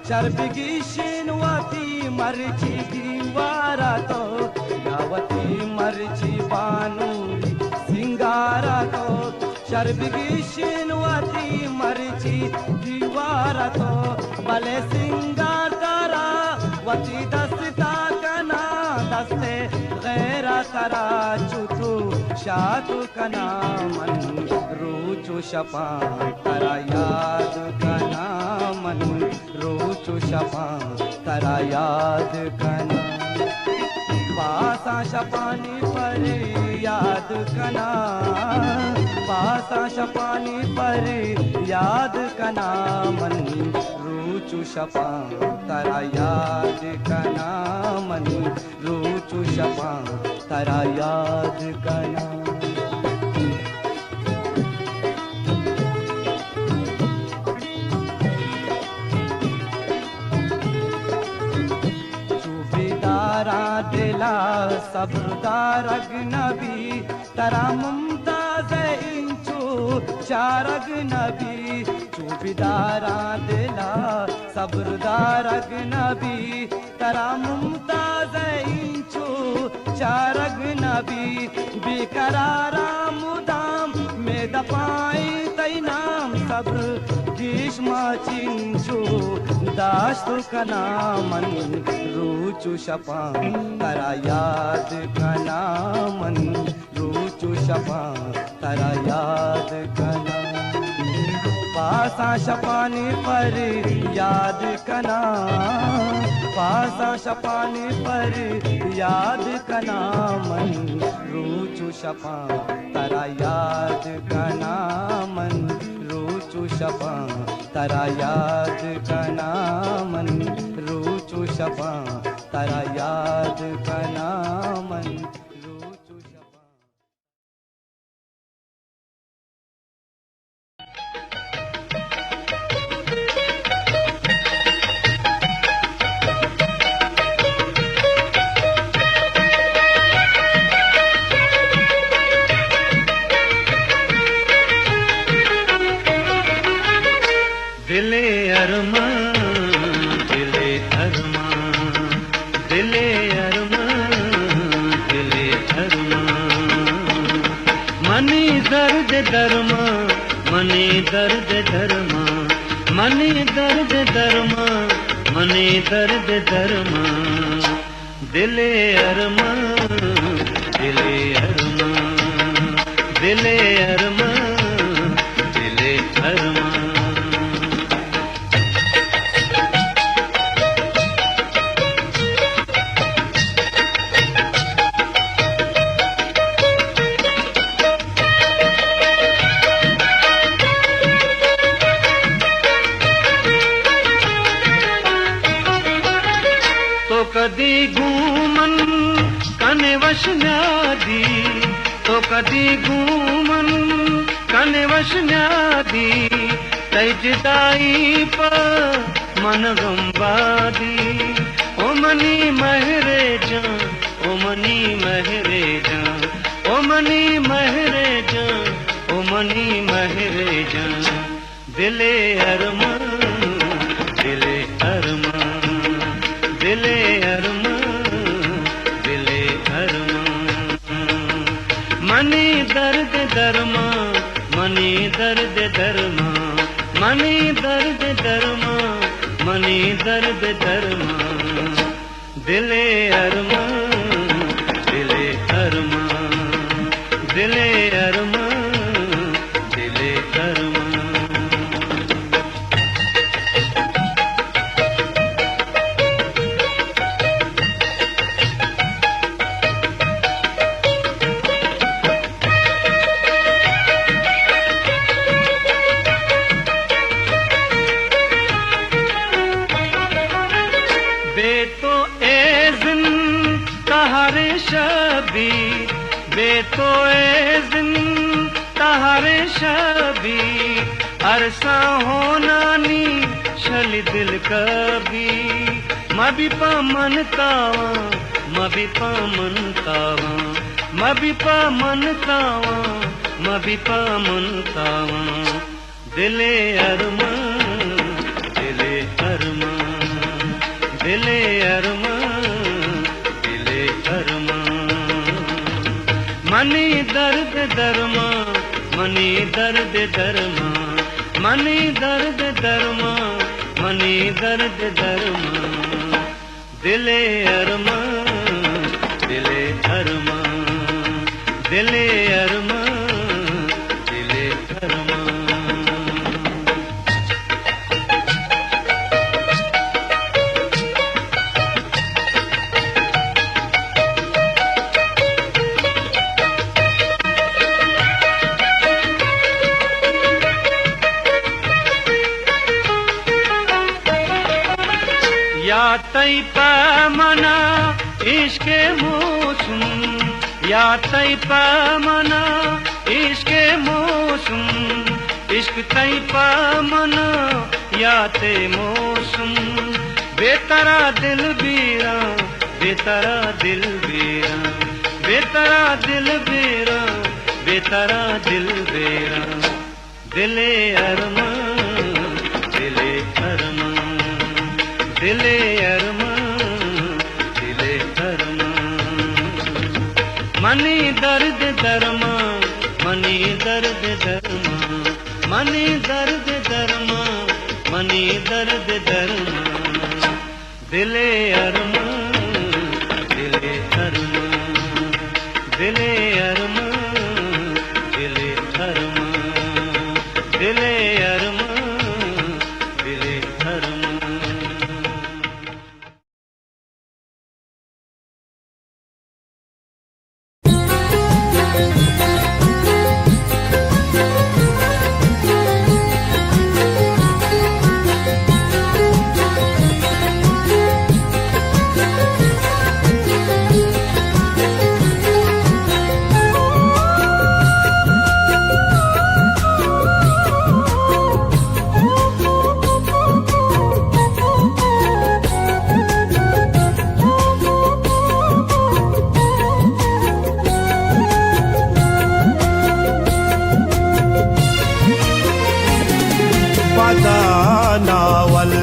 Speaker 1: शर्बिगी शिनवती मर्ची दीवारा तो ब्यावती मर्ची बानूरी सिंगारा तो शर्बिगी शिनवती मर्ची दीवारा तो भले सिंगार तारा वती दस्ता कना दस्ते गैरा तरा चुतू शातु कना मन रुचु शपा तरा याद कना मन रुचु शपा तरा याद कना पासा शपानी पर याद कना पासा शपानी पर याद कना मन रुचु शपा तरा याद कना मन रुचु शपा तरा याद कना दिला सब्रदार अगनबी तरा मुमताज इंचू चार अगनबी चूबीदारा दिला सब्रदार अगनबी तरा मुमताज इंचू चार अगनबी बेकरारा मुदाम में दपाई तई नाम सब्र ग्रीष्मा चिंचू दाश्त कना मन रुचु शपा तरा याद कना मन रुचु शपा तरा याद कना पासा शपानी पर याद कना पासा शपानी पर याद कना मन रुचु शपा तरा याद कना मन रुचु शपा तरा याद कना मन रुचु शपा तरा याद कना मन रुचु शपा
Speaker 3: दिले अरमा दिले अरमा दिले अरमा दिले अरमा मनी दर्द धर्मा मनी दर्द धर्मा मनी दर्द धर्मा मनी दर्द धर्मा दिले अरमा दिले अरमा दिले अरमा दिले अरमा कदी घूमन कने वशन्यादी तो कदी घूमन कने वशन्यादी तई जुदाई पर मन गंबादी ओ मनी महरे जा ओ मनी महरे जा ओ मनी महरे जा ओ मनी महरे जा दिले अरमा दिले अरमा दिले अरमा धर्मा मनी दर्द धर्मा मनी दर्द धर्मा मनी दर्द धर्मा दिले अरमा दिले अरमा दिले अरमा दिले अरमा बेतो ए जिन तहारे शबी अरसा होना नी शल दिल कभी मबी पमनतावा मबी पमनतावा मबी पमनतावा मबी पमनतावा दिले अरमा दिले अरमा दिले अरमा दिले अरमा मनी दर्द धर्मा मनी दर्द धर्मा मनी दर्द धर्मा मनी दर्द धर्मा दिले अरमा दिले अरमा दिले अरमा दिले अरमा या तई पैमाना इश्क़ मौसम या तई पैमाना इश्क़ मौसम इश्क़ तई पैमाना या ते मौसम बेतरा दिल बीरा बेतरा दिल बीरा बेतरा दिल बीरा बेतरा दिल बीरा दिले अरमा दिले अरमा दिले अरमा दिले अरमा मनी दर्द धर्मा मनी दर्द धर्मा मनी दर्द धर्मा मनी दर्द धर्मा दिले अरमा दिले अरमा दिले अरमा दिले अरमा दिले अरमा दिले अरमा
Speaker 2: नावल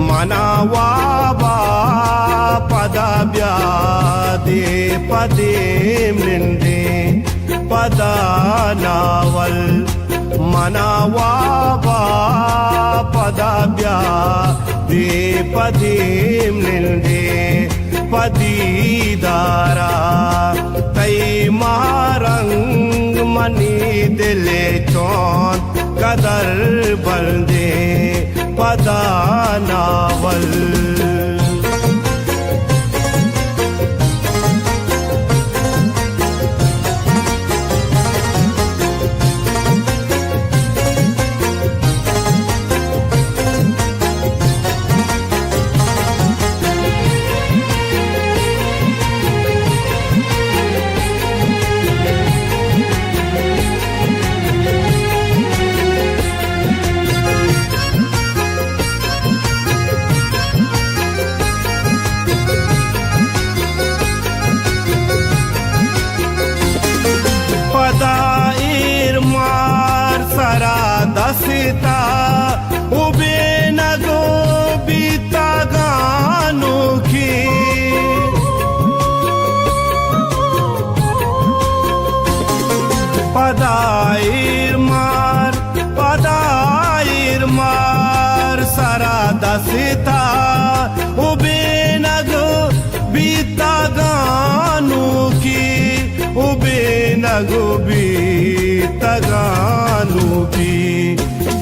Speaker 2: मनावाबा पदब्या दे पदे मृंदे पदा नावल मनावाबा पदब्या दे पदे मृंदे पदीदारा तई मारंग मनी दिले चौन कदर बंदे पदा नावल तगुबी तगानुबी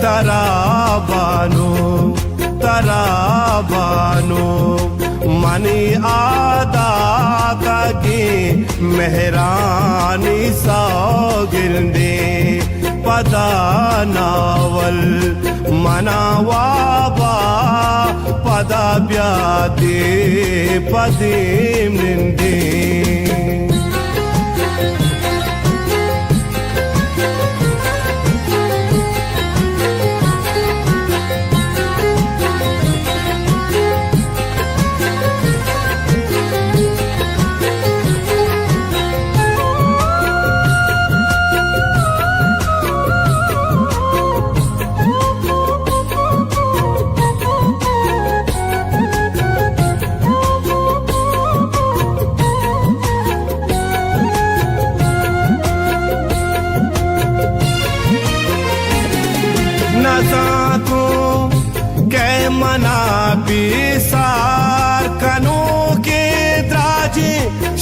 Speaker 2: तराबानो तराबानो मनी आदा कगे मेहरानी सौगिरदे पदा नावल मनावाबा पदा ब्यादे पदीम निंदे मना बिसार कनो के द्राजे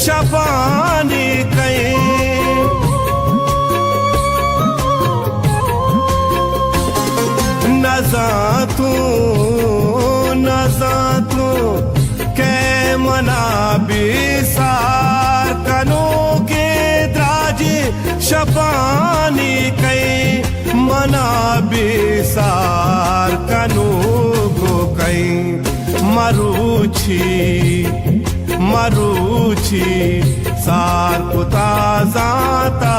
Speaker 2: शबानी कई नजातू के मना बिसार कनो के द्राजे शबानी कई मना बिसार कनो कई मरुची सार कुता जाता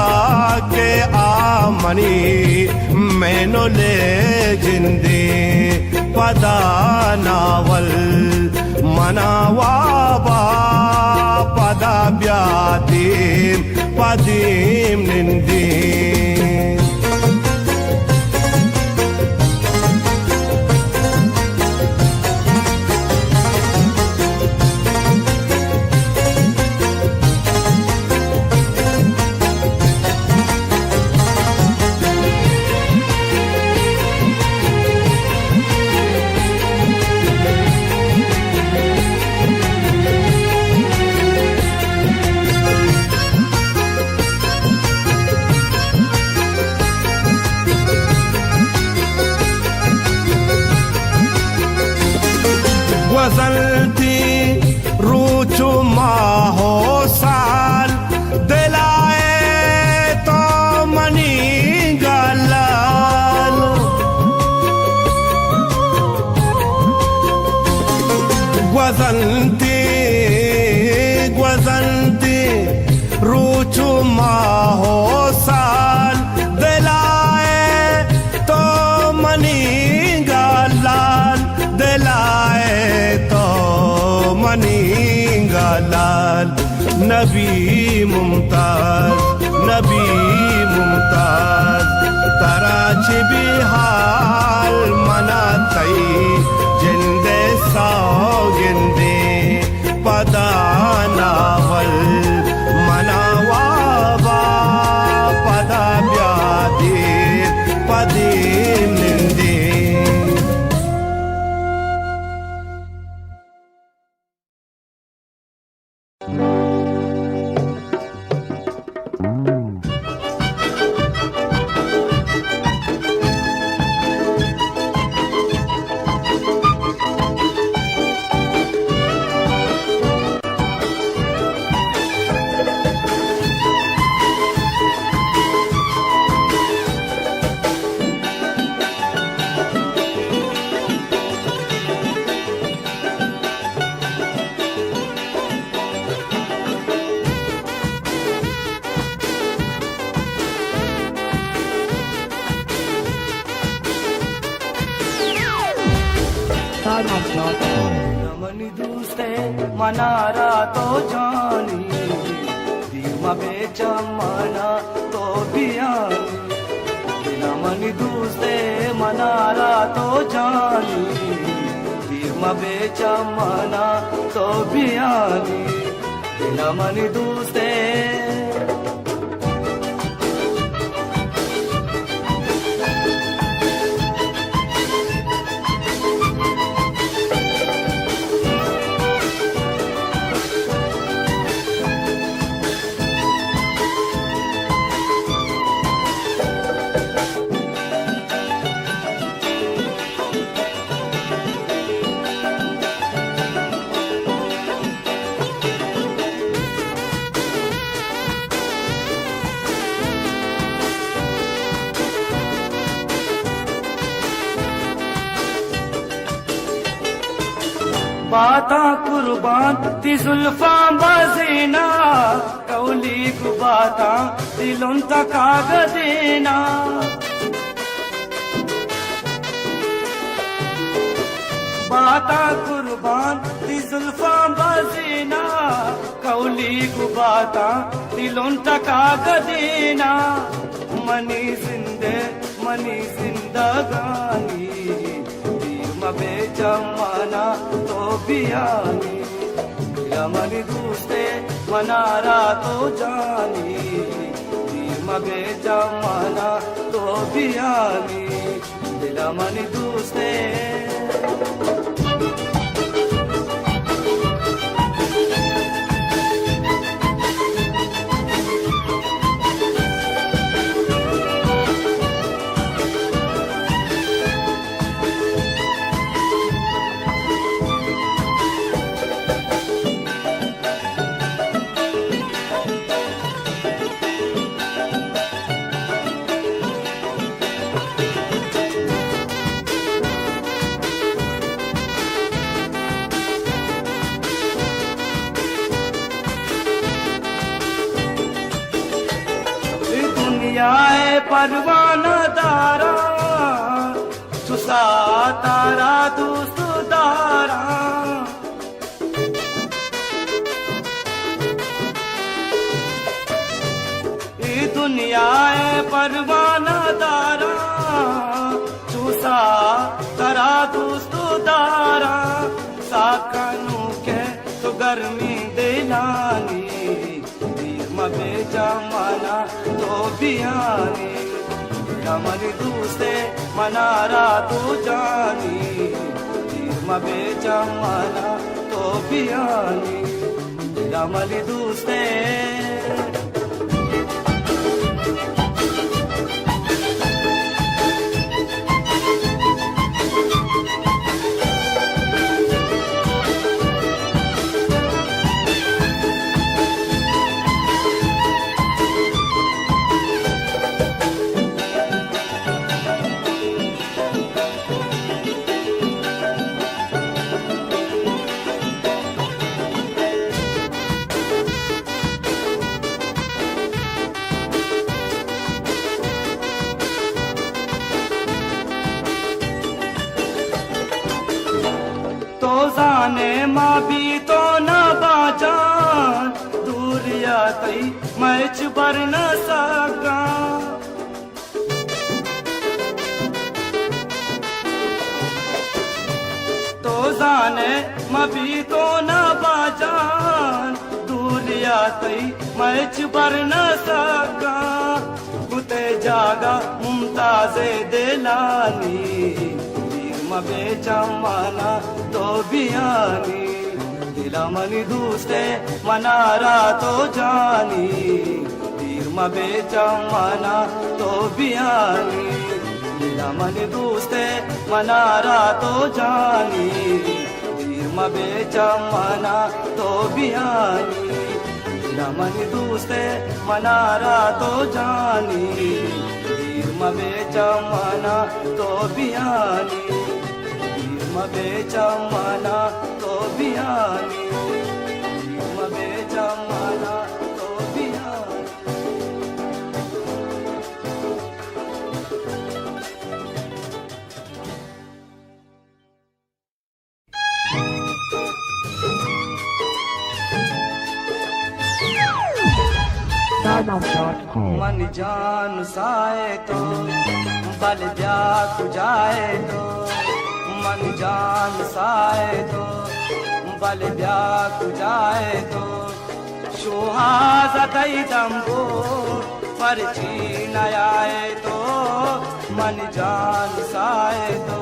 Speaker 2: के आमनी मैनो ले जिंदे पदा नावल मनावाबा पदा ब्यादीम पदीम निंदे गुज़रती रूचु माहो साल दिलाए तो मनी गलाल गुज़रती रूचु माहो साल दिलाए तो मनी गलाल दिलाए लाल नबी मुमताज तराच बिहाल मना तई जिंदे सौगिंदे पदा नावल मनावाबा पदा ब्यादे पदे निंदे
Speaker 1: रमनी दूसरे मनारा तो जानी दीमा बेचमना तो बियानी रमनी दूसरे मनारा तो जानी दीमा बेचमना तो बियानी रमनी दूसरे बाता कुर्बान ती जुल्फा बजीना कौली गुबाता दिलों तकाग देना बाता कुर्बान ती जुल्फा बजीना कौली गुबाता दिलों तकाग देना मनी जिंदगानी मबे जमाना तो बियानी मेरा मन दूसरे मनारा तो जानी मबे जमाना तो बियानी मेरा मन दूसरे दुनियाए परवाना दारा सुसा तारा दोस्त दारा ये दुनियाए परवाना दारा सुसा तारा दोस्त दारा साकनू के तो गर्मी दिलानी मबे जमाना तो बियानी मन दूसरे मनारा तो जानी मबे जमाना तो बियानी मन दूसरे जाने माँ भी तो न बाजान दूरिया तई मैच बर न सका तो जाने माँ भी तो न बाजान दूरिया तई मैच बर न सका कुते जागा मुमताजे दिलानी मबे जमाना तो बियानी दिला मनी दूसरे मनारा तो जानी तीर मबे जमाना तो बियानी दिला मनी दूसरे मनारा तो जानी तीर मबे जमाना तो बियानी दिला मनी दूसरे मनारा तो जानी तीर मबे जमाना तो बियानी मबे जमाना तो बियानी मबे जमाना तो बियानी
Speaker 4: Starbucks.com.
Speaker 1: मन जान साए तो बल ब्याह जाए तो मन जान साए तो बल ब्याह जाए तो सुहास कई दम्बो परची न आए तो मन जान साए तो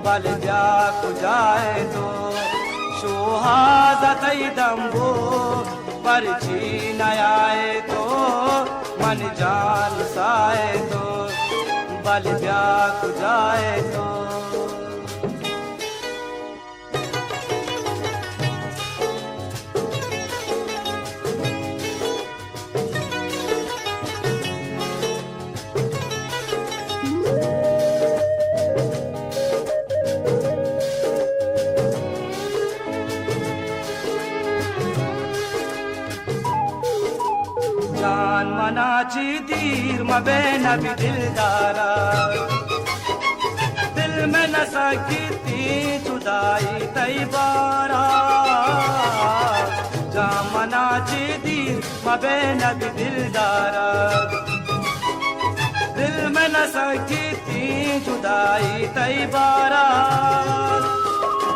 Speaker 1: बल ब्याह जाए तो सुहास कई दम्बो परची न आए तो मन जान साए तो बल ब्याह जाए तो मनाची दीर मबे नबी दिलदारा दिल में न सकी थी जुदाई तई बारा जा मनाची दीर मबे नबी दिलदारा दिल में न सकी थी जुदाई तई बारा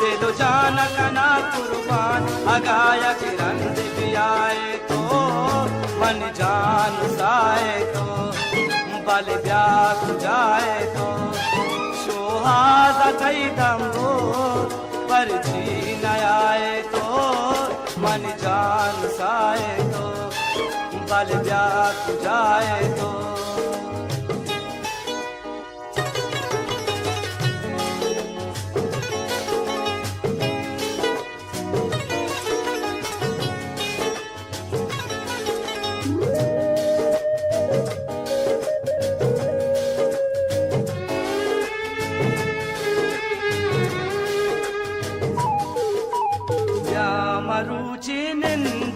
Speaker 1: दिलो जान कना कुर्बान अगाया किरण भी आए तो मन जान साए तो बल ब्याह जाए तो सुहादा कई दम्बो पर जी न आए तो मन जान साए तो बल ब्याह जाए तो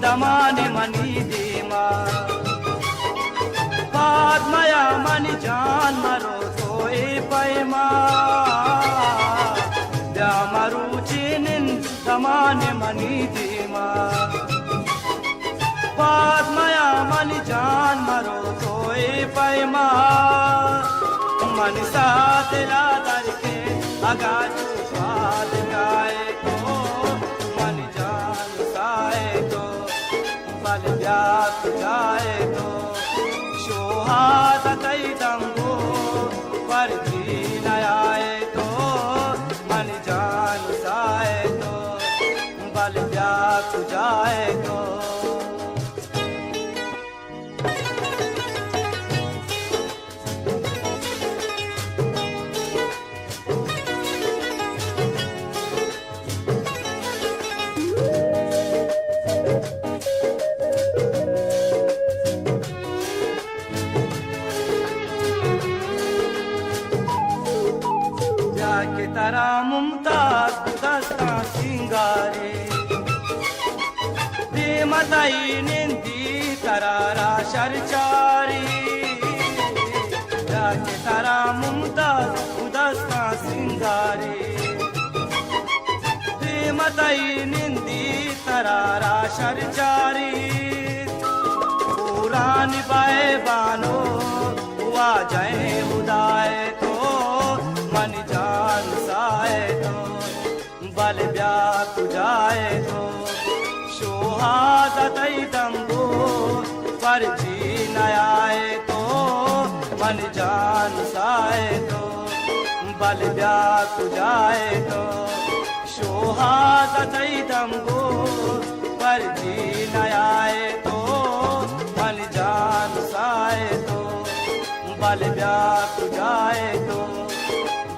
Speaker 1: दमाने मनी दीमा पादमया मनी जान मरो तो ए पैमा द्या मरुचिनिन दमाने मनी दीमा पादमया मनी जान मरो तो ए पैमा मन साथ ला करके अगा तू स्वाद गाए तो मन जान साए तो बल ब्याह जाए तो सुहादा कई दम्बो पर जी न आए तो मन जान साए तो बल ब्याह जाए तो तारा मुमताज गुदस्ता सिंगारे प्रेमताई निंदी तरारा शरचारी जाके तारा मुमताज गुदस्ता सिंगारे प्रेमताई निंदी तरारा शरचारी पुरानी बाए बानो हुआ जाए उदाए तो मन जान साए तो बल ब्याह जाए तो सुहादा तई दम्बो पर जी न आए तो मन जान साए तो बल ब्याह जाए तो सुहादा तई दम्बो पर जी न आए तो मन जान साए तो बल ब्याह जाए तो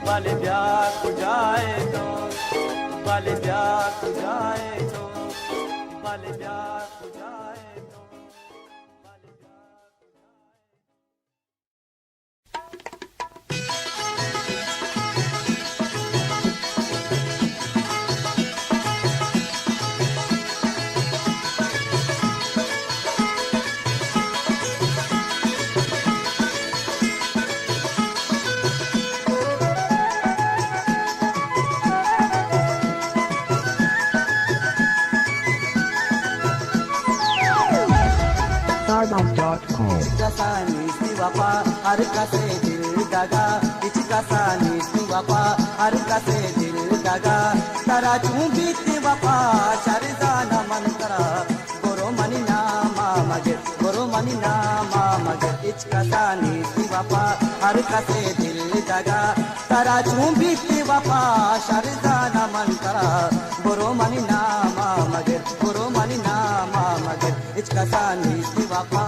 Speaker 1: बल ब्याह जाए तो बल ब्याह जाए तो बल ब्याह जाए तो बल
Speaker 4: Stardust.com.
Speaker 1: Kasani siwapa har kase dil daga ich kasani siwapa har kase dil daga tara chumbiti wapa sharzana man kara goro mani nama mage ich kasani siwapa har kase dil daga tara chumbiti wapa sharzana man kara goro mani nama mage ich kasani siwapa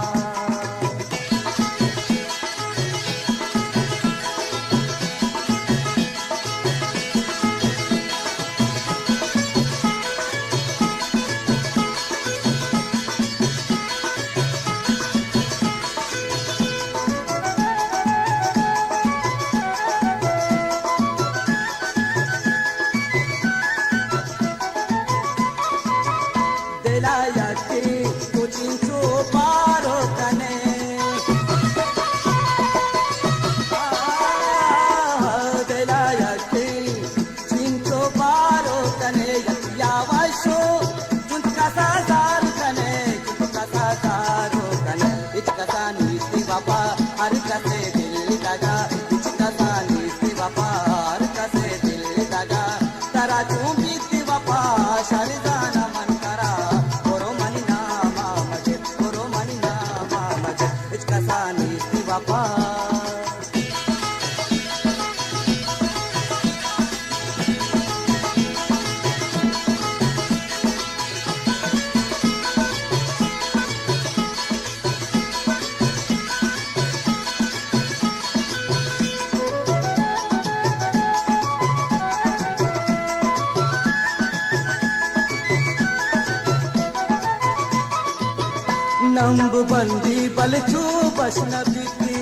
Speaker 2: नंब बंदी बलचू बशनबी की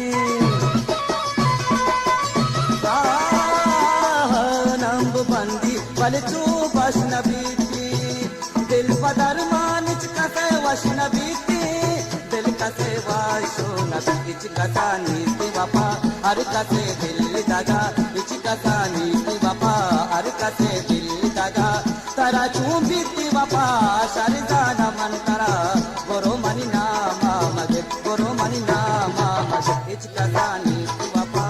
Speaker 2: नंब बंदी बलचू बशनबी की दिल पदर मानिच कसे वशनबी की दिल कसे वाशो नबीच कसा नीति वफा हर कसे दिल दगा इच कसा नीति वफा हर कसे दिल दगा तरा चूंबीती वफा शरदाना मन करा गोरो मनी नामा मगे गोरो मनी नामा मगे इच कसा नीति वफा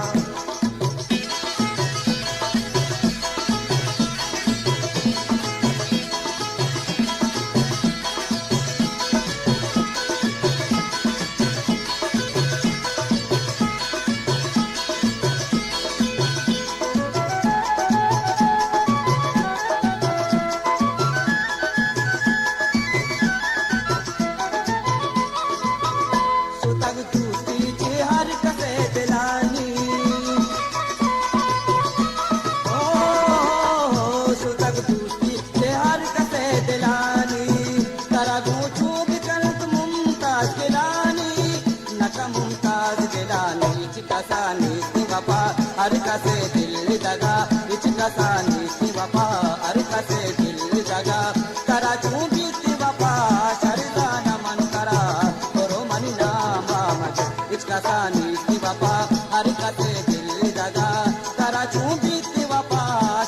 Speaker 2: हर कसे दिल दगा इच कसा नीति वफा हर कसे दिल दगा करा चूंबीती वफा शरदाना मन करा गोरो मनी नामा मगे इच कसा नीति वफा हर कसे दिल दगा करा चूंबीती वफा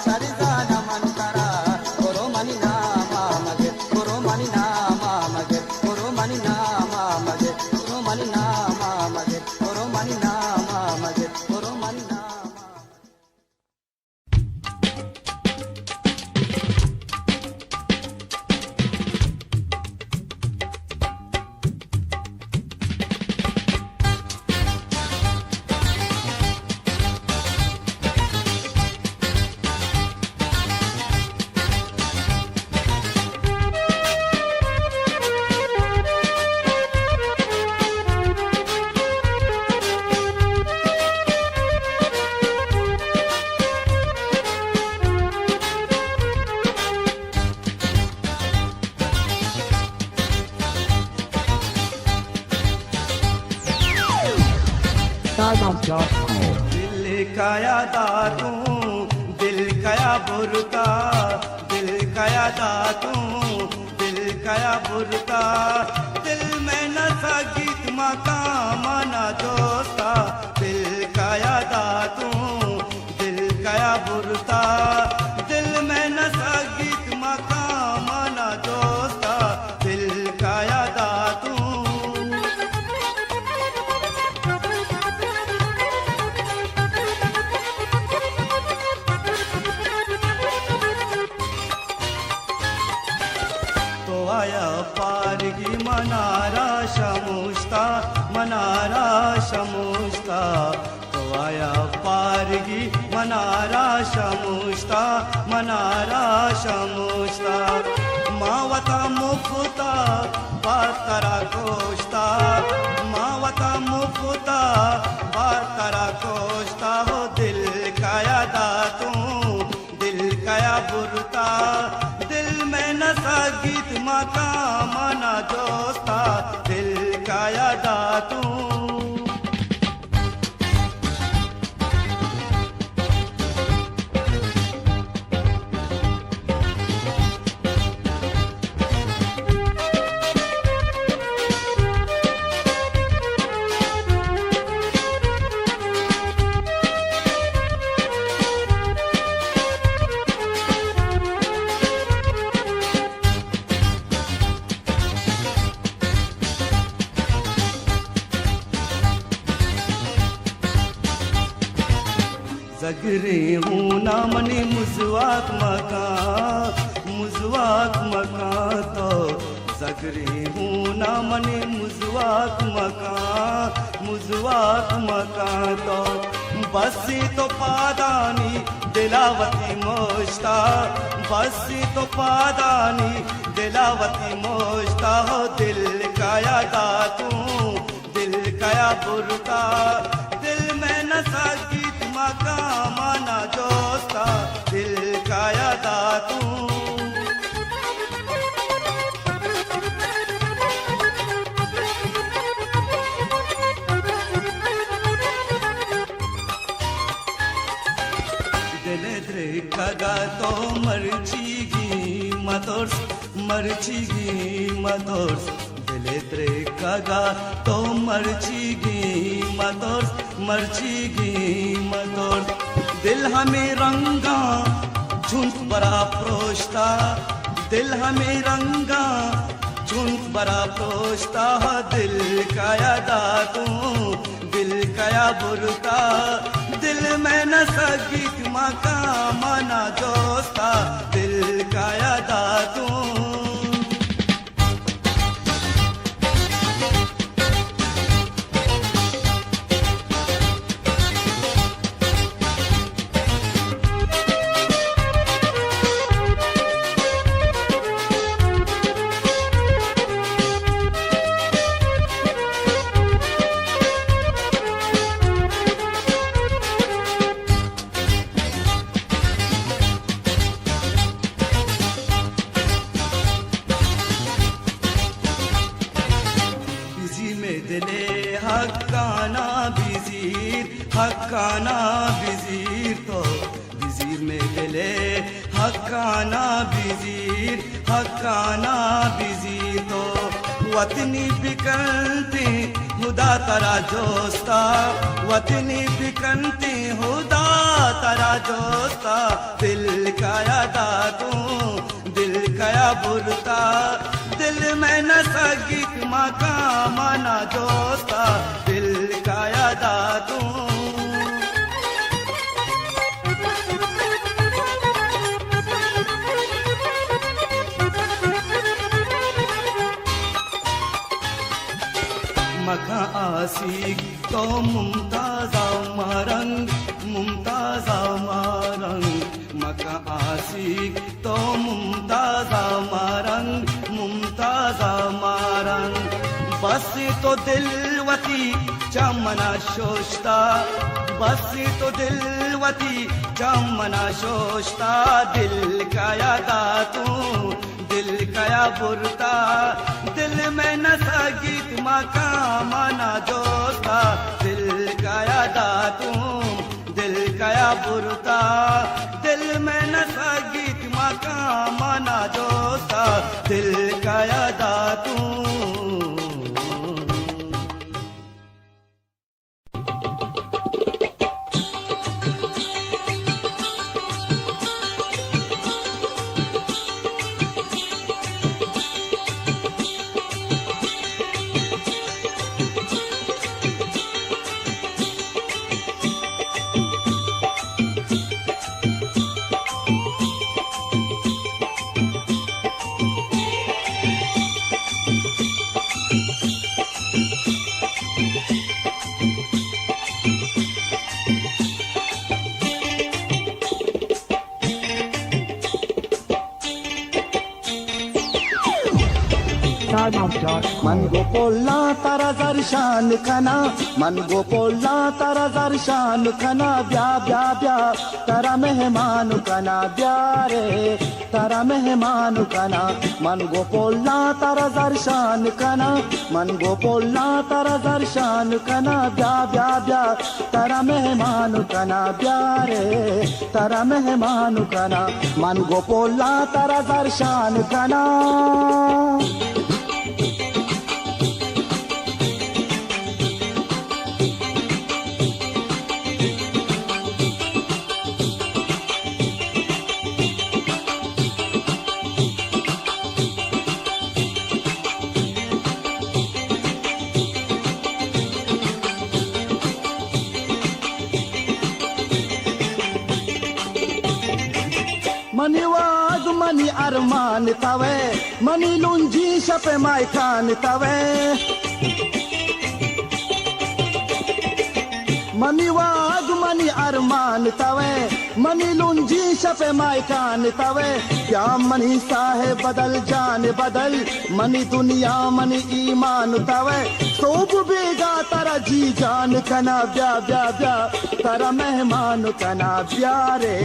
Speaker 2: शरदाना मन करा गोरो मनी नामा मगे गोरो मनी नामा मगे गोरो मनी नामा मगे गोरो मनी नामा मगे गोरो मनी नामा मगे गोरो मनी नामा
Speaker 4: StarBounce.com.
Speaker 1: दिल काया दातू दिल काया बुरका दिल काया दातू दिल काया बुरका दिल में नशा गीत मकाम ना दोस्ता दिल काया दातू दिल काया बुरका दिल में नशा गीत मकाम ना दोस्ता दिल काया दातू आया पारगी मनारा शमुस्ता मनारा शमुस्ता तो आया पारगी मनारा शमुस्ता मनारा शमुस्ता मावता मुफुता बातरा कोस्ता मावता मुफुता बातरा कोस्ता हो दिल काया दातू दिल काया बुरता दिल में नशा गीत मकाम ना दोस्ता दिल काया दातू जगरे हूँ ना मनी मुजवाक मका तो जगरे हूँ ना मनी मुजवाक मका तो बसी तो पादानी दिलावती मोश्ता बसी तो पादानी दिलावती मोश्ता हो दिल काया दातू दिल काया बुरका दिल में नशा गीत मकाम ना दोस्ता दिल काया दातू
Speaker 2: तो मरचिगी मतोर्स दिले त्रेकागा तो मरचिगी मतोर्स दिल हमें रंगा झुंट बरा प्रोष्टा दिल हमें रंगा झुंट बरा प्रोष्टा दिल काया दातू दिल काया बुरता दिल में न सगीत मका मना जोस्ता दिल काया दातू हक्काना बिजीर तो बिजीर में दिले हक्काना बिजीर तो वतनी बिकनती हुदा तरा जोस्ता वतनी बिकनती हुदा तरा जोस्ता दिल काया दातू दिल काया बुरता दिल में न सगीत मका मना जोस्ता दिल काया दातू मका आसिक तो मुमताज़ा मारंग मका आसिक तो मुमताज़ा मारंग बस तो दिलवती चमना शोष्ता बस तो दिलवती चमना शोष्ता दिल काया दातू दिल काया बुरता दिल में न सगीत मका मना जोस्ता दिल काया दातू दिल काया बुरता दिल में न सगीत मका मना जोस्ता दिल काया दातू
Speaker 4: StarBounce.com.
Speaker 2: मन गोपोला तारा जरशान खना मन गोपोला तारा जरशान खना ब्या ब्या ब्या तारा मेहमान कना ब्या रे तारा मेहमान कना मन गोपोला तारा जरशान खना मन गोपोला तारा जरशान खना ब्या ब्या ब्या तारा मेहमान कना ब्या रे तारा मेहमान कना मन गोपोला तारा जरशान खना मनी वाग मनी अरमान तवे मनी लुंजी शपे मायकान तवे मनी वाग मनी अरमान तवे मनी लुंजी शपे मायकान तवे क्या मनी साहे बदल जान बदल मनी दुनिया मनी ईमान तवे सोब बेगा तारा जी जान कना ब्या ब्या ब्या तारा मेहमान कना ब्या रे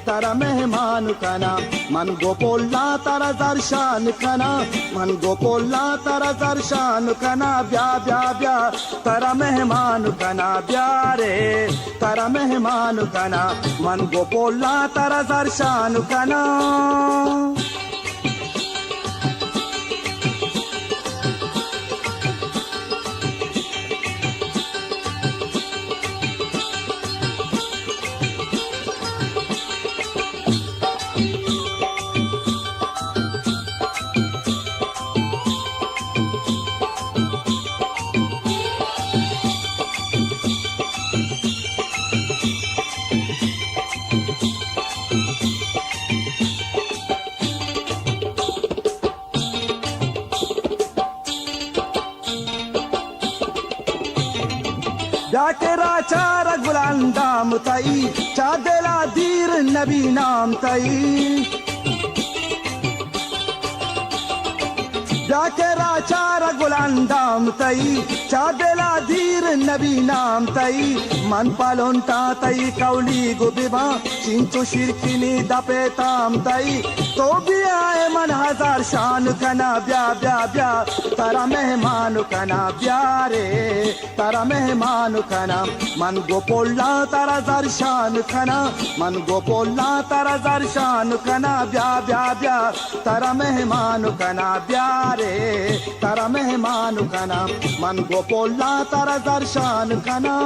Speaker 2: तारा मेहमान कना मन गोपोला तारा दर्शान कना मन गोपोला तारा दर्शान कना ब्या ब्या ब्या तारा मेहमान कना ब्या ब्यारे तारा मेहमान कना मन गोपोला तारा जरशान कना ब्याकेरा चार गुलांदाम तई चादेला दीर नबी नाम तई ब्याकेरा चार गुलांदाम तई चादेला दीर नबी नाम तई मन पालोंटा तई कौली गुबिबा चिंचो शिरकिनी दपे ताम तई तो भी आए मन हजार शान कना ब्या ब्या ब्या तारा मेहमान कना ब्यारे तारा मेहमान कना मन गोपोला तारा जरशान कना मन गोपोला तारा जरशान कना ब्या ब्या ब्या तारा मेहमान कना ब्यारे तारा मेहमान कना मन गोपोला तारा जरशान कना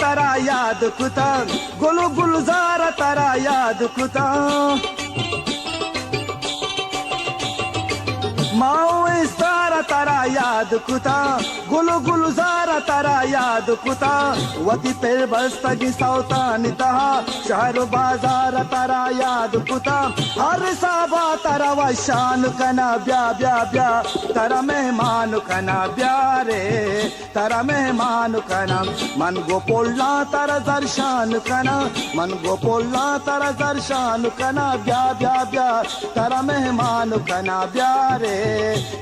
Speaker 2: तारा याद कुता गुलु गुलजार तारा याद कुता माओ इस्तारा तारा याद कुता गुलु गुलजार तारा याद कुता वती पेर बस्तगी सौतानी तहा शहर बाजार तारा याद कुता हर साबा तारा वशान कना ब्या ब्या ब्या तारा मेहमान कना ब्यारे तारा मेहमान कना मन गोपोला तारा जरशान कना मन गोपोला तारा जरशान कना ब्या ब्या ब्या तारा मेहमान कना ब्यारे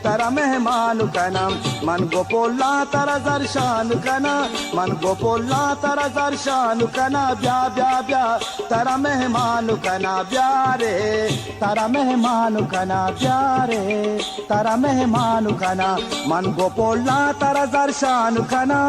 Speaker 2: तारा मेहमान कना मन गोपोला तारा जरशान कना मन गोपोला तारा जरशान कना ब्या ब्या ब्या तारा मेहमान कना ब्यारे तारा मेहमान कना ब्यारे तारा मेहमान कना मन गोपोला तारा जरशान कना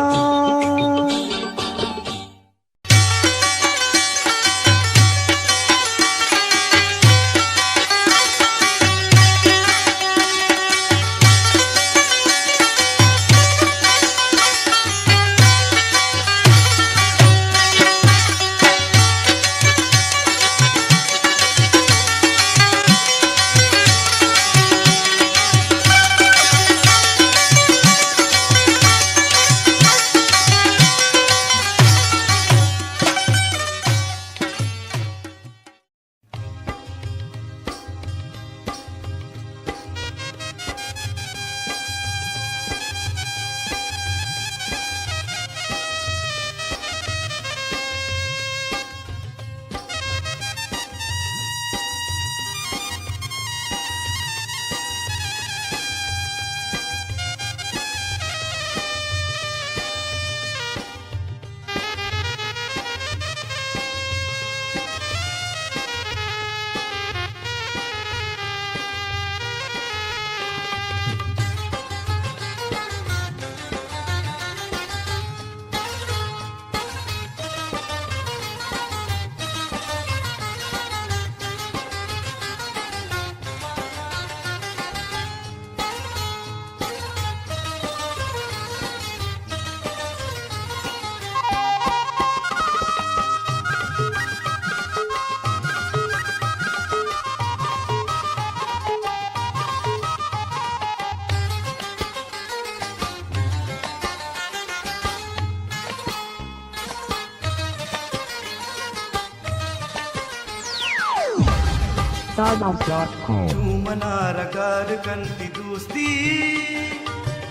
Speaker 4: StarMouth.com.
Speaker 2: चूमनारा गार कंती दोस्ती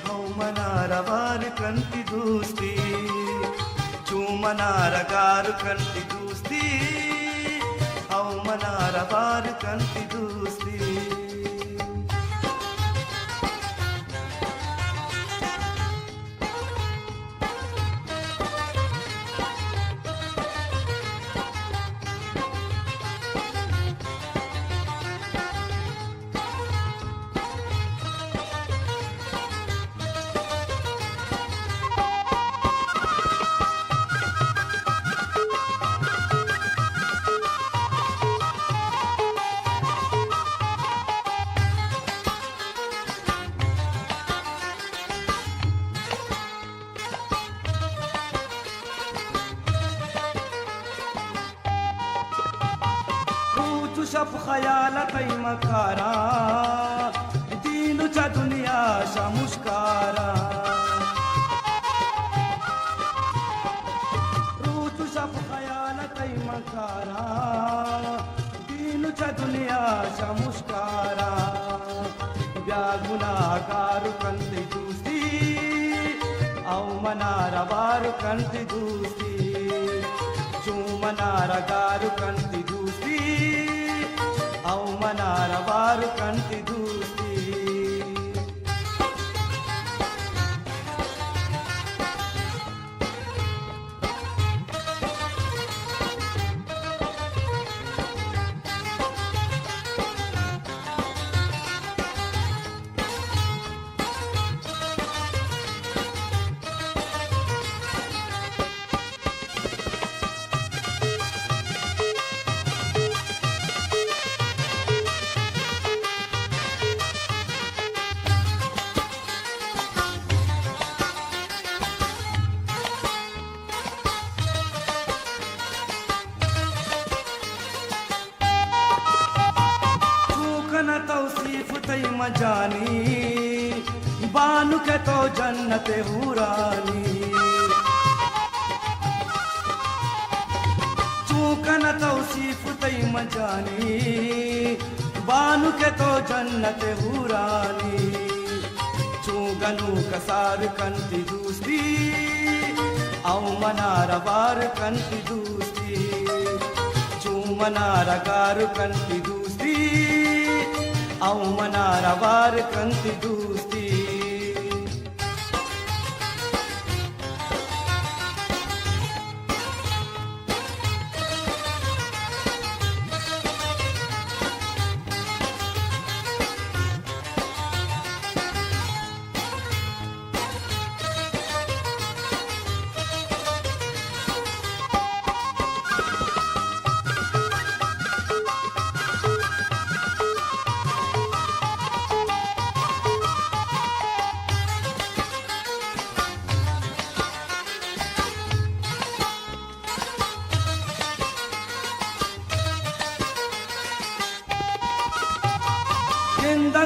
Speaker 2: हौ मनारा वार कंती दोस्ती चूमनारा गार कंती दोस्ती मनारा बार कंती दोस्ती शब खयालत मकारा दीनुचा दुनिया शामुष्कारा रूतु शब खयालत मकारा दीनुचा दुनिया शामुष्कारा व्यागुनागारु कंति दूस्ती औ मनारा बारु कंति दूस्ती चू मनारा गारु कंति दूस्ती औ मनारा बारु कंति दूस्ती तौसीफ तई मजानी बानु के तो जन्नत हुरानी चूकन तौसीफ तई मजानी बानु के तो जन्नत हुरानी चूगनु कसार कंति दूस्ती औ मनारा बार कंति दूस्ती चू मनारा गार कंति दूस्ती औ मनारा बार कंति दूस्ती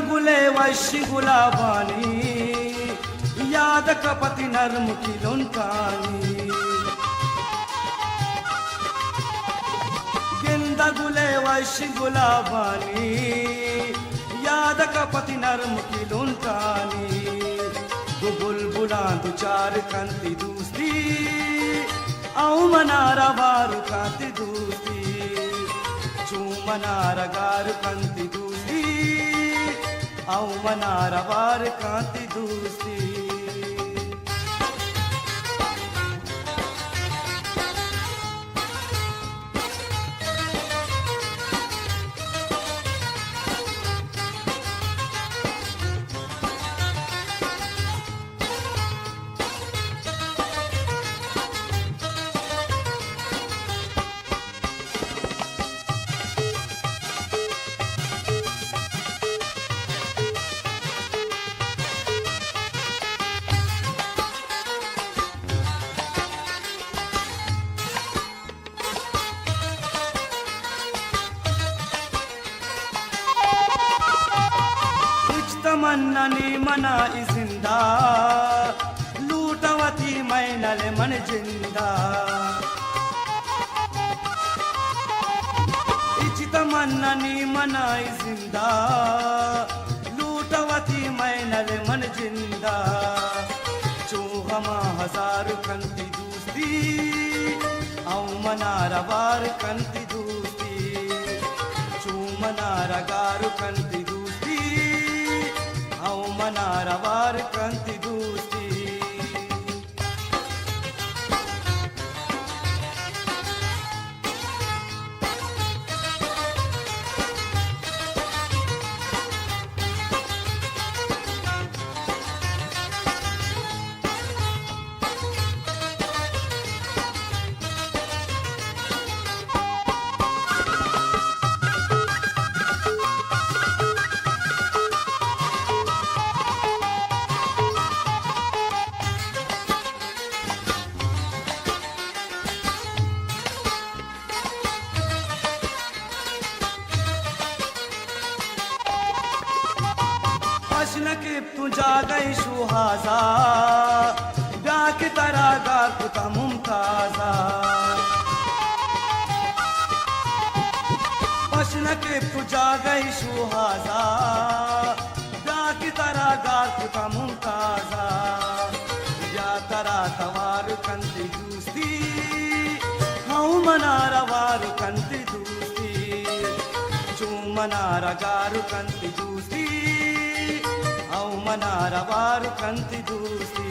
Speaker 2: गुले वैशी गुलाबानी याद कपति नर्म की लुंटानी गिंदा गुले वैशी गुलाबानी याद कपति नर्म की लुंटानी दो बुलबुला दो चार कंति दूस्ती औ मनारा बार कांति दूस्ती चू मनारा गार कंति दूस्ती औ मनारा बार कांति दूस्ती तमन्नानी मना जिंदा लूटवती मैनले मन जिंदा इच तमन्नानी मना जिंदा लूटवती मैनले मन जिंदा चूहमा हजार कंति दूस्ती औ मनारा बार कंति दूस्ती గారు కంటి దూస్తి అవు మనార వారు కంటి దూస్తి नकीब तू जा गई सुहाजा ब्याह की तरह गार पुता मुमताजा नकीब तू जा गई सुहाजा ब्याह की तरह गार पुता मुमताजा या तरा तवार कंती दूस्ती हाँ मनारा वार कंती दूस्ती चू मनारा गार कंती दूस्ती అవు మనార వారు కంతి దూస్తి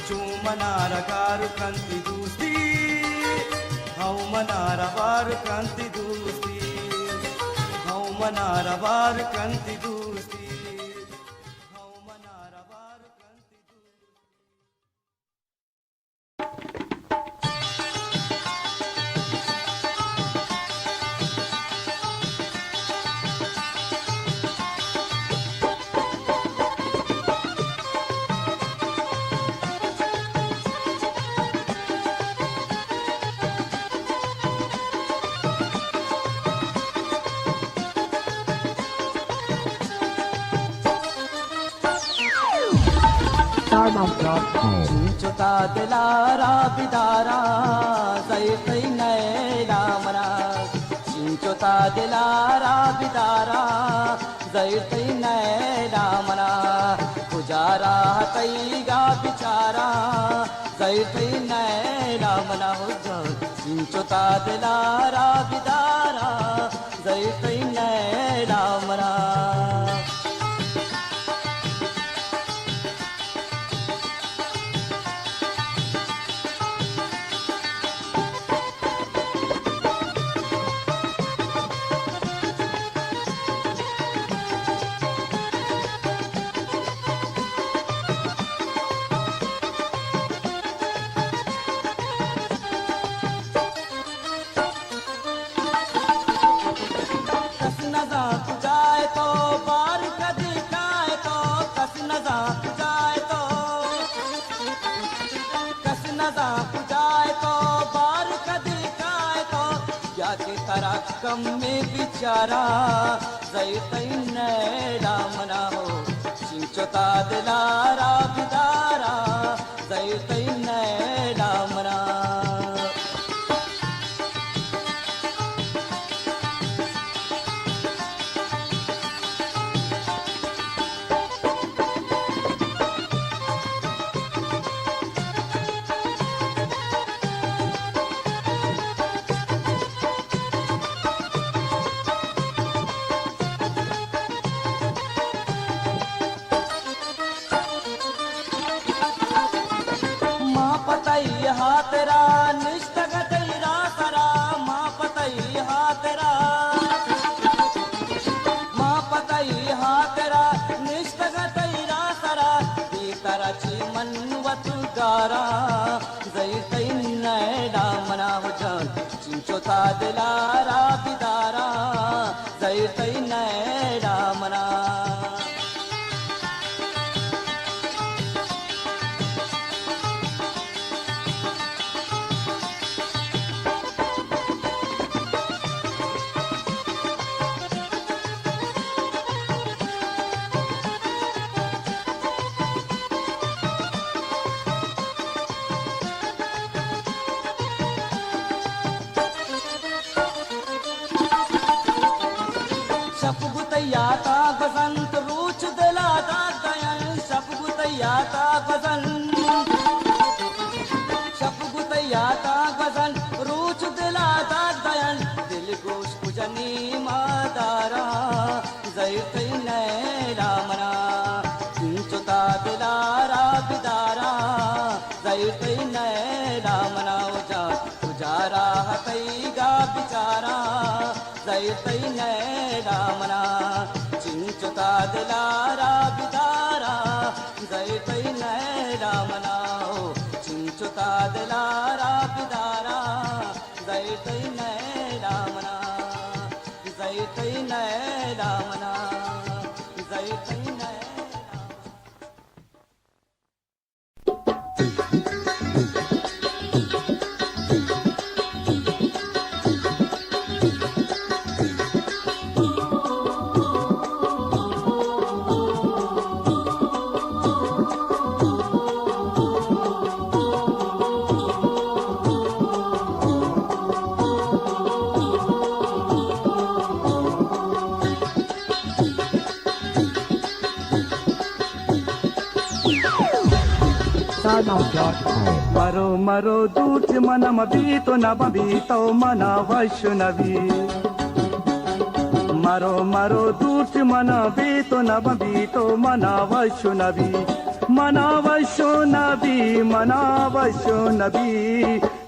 Speaker 2: చూమనార గారు కంతి దూస్తి అవు మనార వారు కంతి దూస్తి అవు మనార వారు కంతి దూస్తి అవు మనార వారు కంతి దూస్తి
Speaker 4: StarMouth.com.
Speaker 1: चुता दिलारा बिदारा जैतै नैला मना चिंचुता दिलारा बिदारा जैतै नैला मना गुजारा तैगा बिचारा जैतै नैला मना हो चिंचुता दिलारा बिदारा जैतै नैला मना कम में बिचारा जैतै नैला मना हो चिंचोता दिलारा बिदारा जैतै नैला मना तेरा निष्ठा तेरा सरा माँ पतई हा तेरा माँ पतई हा तेरा निष्ठा तेरा सरा तेरा ची मनवत गारा जैतै नैला मना हो जान चिंचोता दिलारा बिदारा जैतै नैला मना जैतै नैरा मना चिंचुता दिलारा बिदारा जैतै नैरा मना उजारा हकैगा बिचारा जैतै नैरा मना चिंचुता दिलारा बिदारा जैतै नैरा मना चिंचुता दिलारा बिदारा जैतै नैरा मना जैतै नैरा मना जैतै नैरा
Speaker 4: Startup.com.
Speaker 1: मरो मरो दूच मनम बीतो न बीतो मना वैष्णवी मरो मरो दूच मन बीतो न बीतो मना वैष्णवी मना वैष्णवी मना वैष्णवी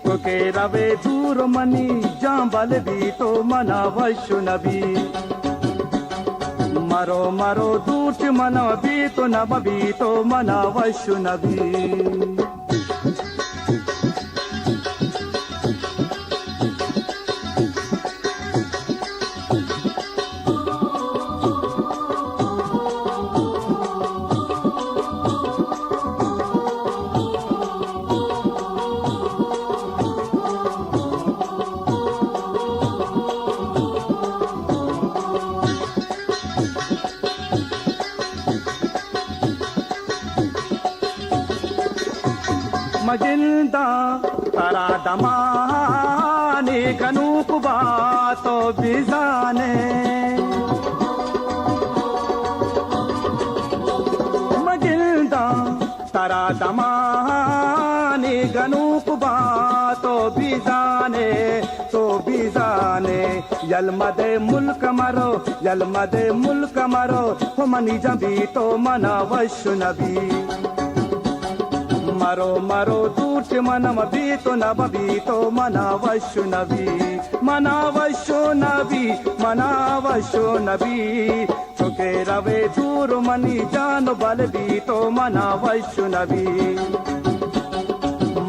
Speaker 1: तो के रवे दूर मनी जांबल बीतो मना वैष्णवी मरो मरो दूच मन बीतो न बीतो मना वैष्णवी मजिंदा तरा दमाने कनूक बातो बिजाने मजिंदा तरा दमाने गनूक बातो बिजाने तो बिजाने यलमदे मुल्क मरो हो मनी जबी तो मना वैष्णवी मरो मरो दूच मनम बीतो न बीतो मना वैष्णवी मना वैष्णवी मना वैष्णवी चुके रवे दूर मनी जान बल बीतो मना वैष्णवी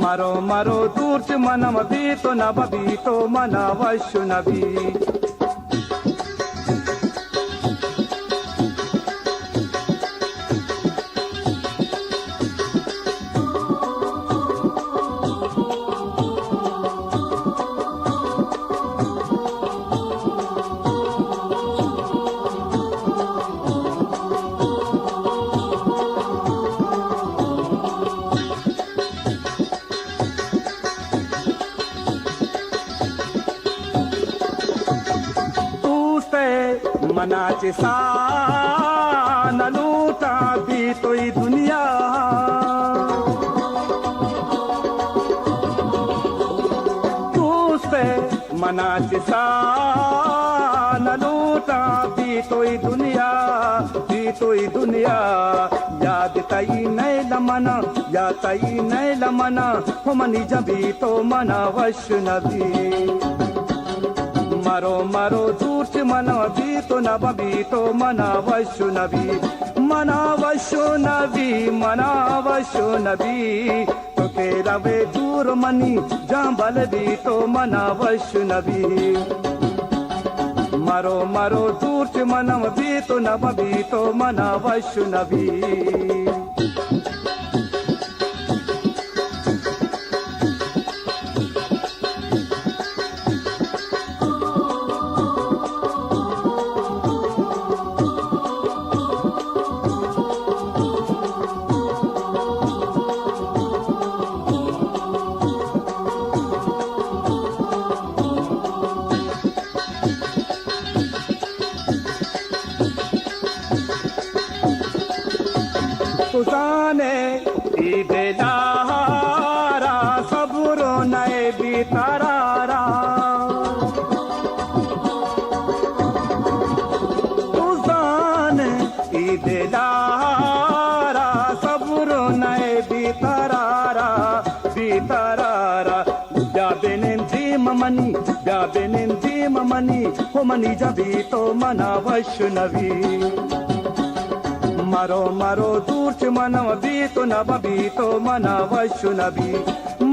Speaker 1: मरो मरो दूच मनम बीतो न बीतो मना वैष्णवी मनाचे सा न लूटा भी तो ही दुनिया तूसे मनाचे सा न लूटा भी तो ही दुनिया याद तई नए लमना हो मनी जबी तो मना वैष्णवी मरो मरो दूच मन बीतो न बीतो मना वैष्णवी मना वैष्णवी तो के रवे दूर मनी जांबल बीतो मना वैष्णवी मरो मरो दूच मन बीतो न बीतो मना वैष्णवी तुसाने ईदेलारा सबरो नए बीतारा तुसाने हो मनी जबी तो मना वैष्णवी मारो मारो दूर च मनव भी तो नब भी तो मना वैष्णवी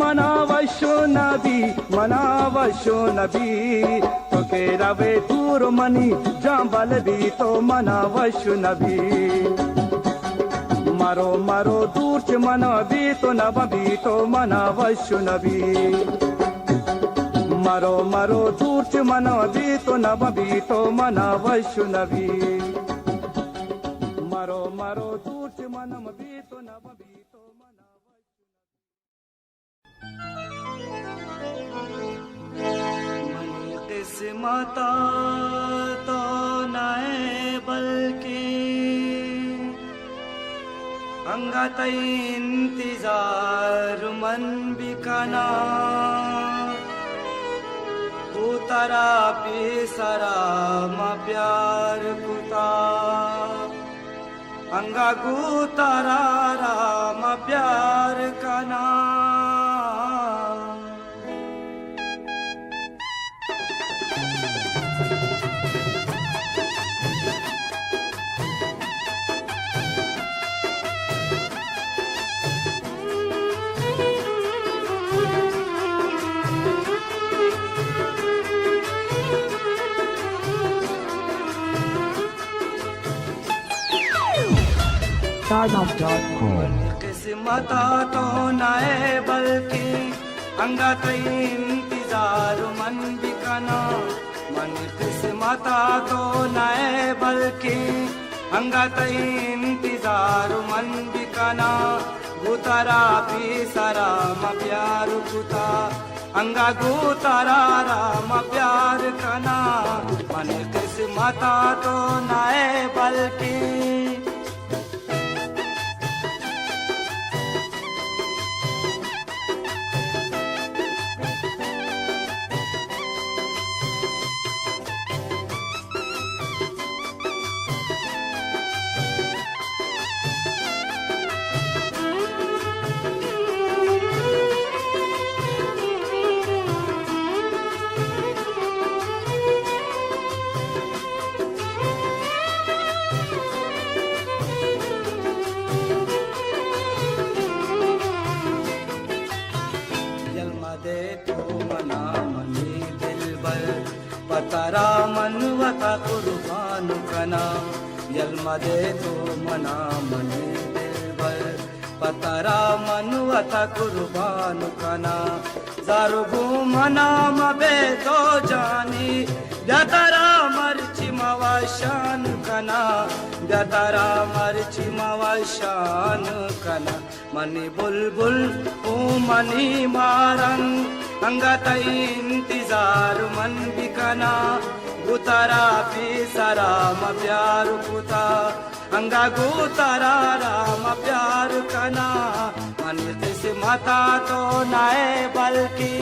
Speaker 1: मना वैष्णवी मना वैष्णवी तो के रवे दूर मनी जांबल भी तो मना वैष्णवी मारो मारो दूर च मनव भी तो नब भी तो मना वैष्णवी मारो मारो दूर च मनव भी तो नब भी तो मना वैष्णवी मारो मारो दूर च मनम भी तो नब भी तो मना मनी किस्मत तो नए बल्कि अंगत इंतजार मन बिकना उतरा पिसरा म प्यार कुता अंगा गुतारा राम प्यार कना
Speaker 4: StarMouth.com.
Speaker 1: किस्मत तो नए बल्कि अंगत इंतजार मन बिकना मन किस्मत तो नए बल्कि अंगत इंतजार मन बिकना गुतरा पिसरा म प्यार कुता अंगा गुतरा राम प्यार कना मन किस्मत तो नए बल्कि पतरा मनवता कुर्बान कना यलमदे तो मना मनी दिलबर पतरा मनवता कुर्बान कना जारुगु मना मबे तो जानी जतरा मर्ची मवाशान कना जतरा मर्ची मवाशान कना मनी बुलबुल ओ मनी मारंग अंगत इंतजार मन बिकना गुतारा पिसरा म प्यार कुता अंगा गुतारा राम प्यार कना मन किस्मत तो नए बल्कि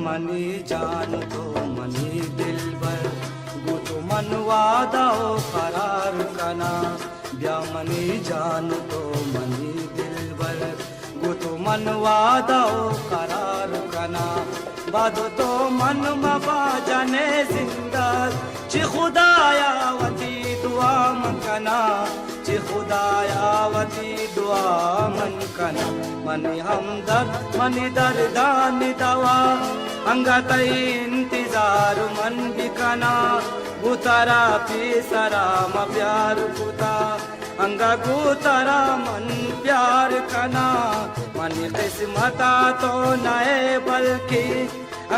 Speaker 1: मनी जान तो मनी दिलबर गुतु मनवादा करार कना ब्यामनी जान तो मनी दिलबर गुतु मनवादा करार कना बाद तो मन मबा जाने जिंदा ची खुदाया वती दुआ मकना ची खुदाया वती दुआ मन कना मनी हमदर्द मनी दर्दानी दवा अंगत इंतजार मन बिकना गुतारा पिसरा म प्यार कुता अंगा गुतारा मन प्यार कना मन किस्मत तो नए बल्कि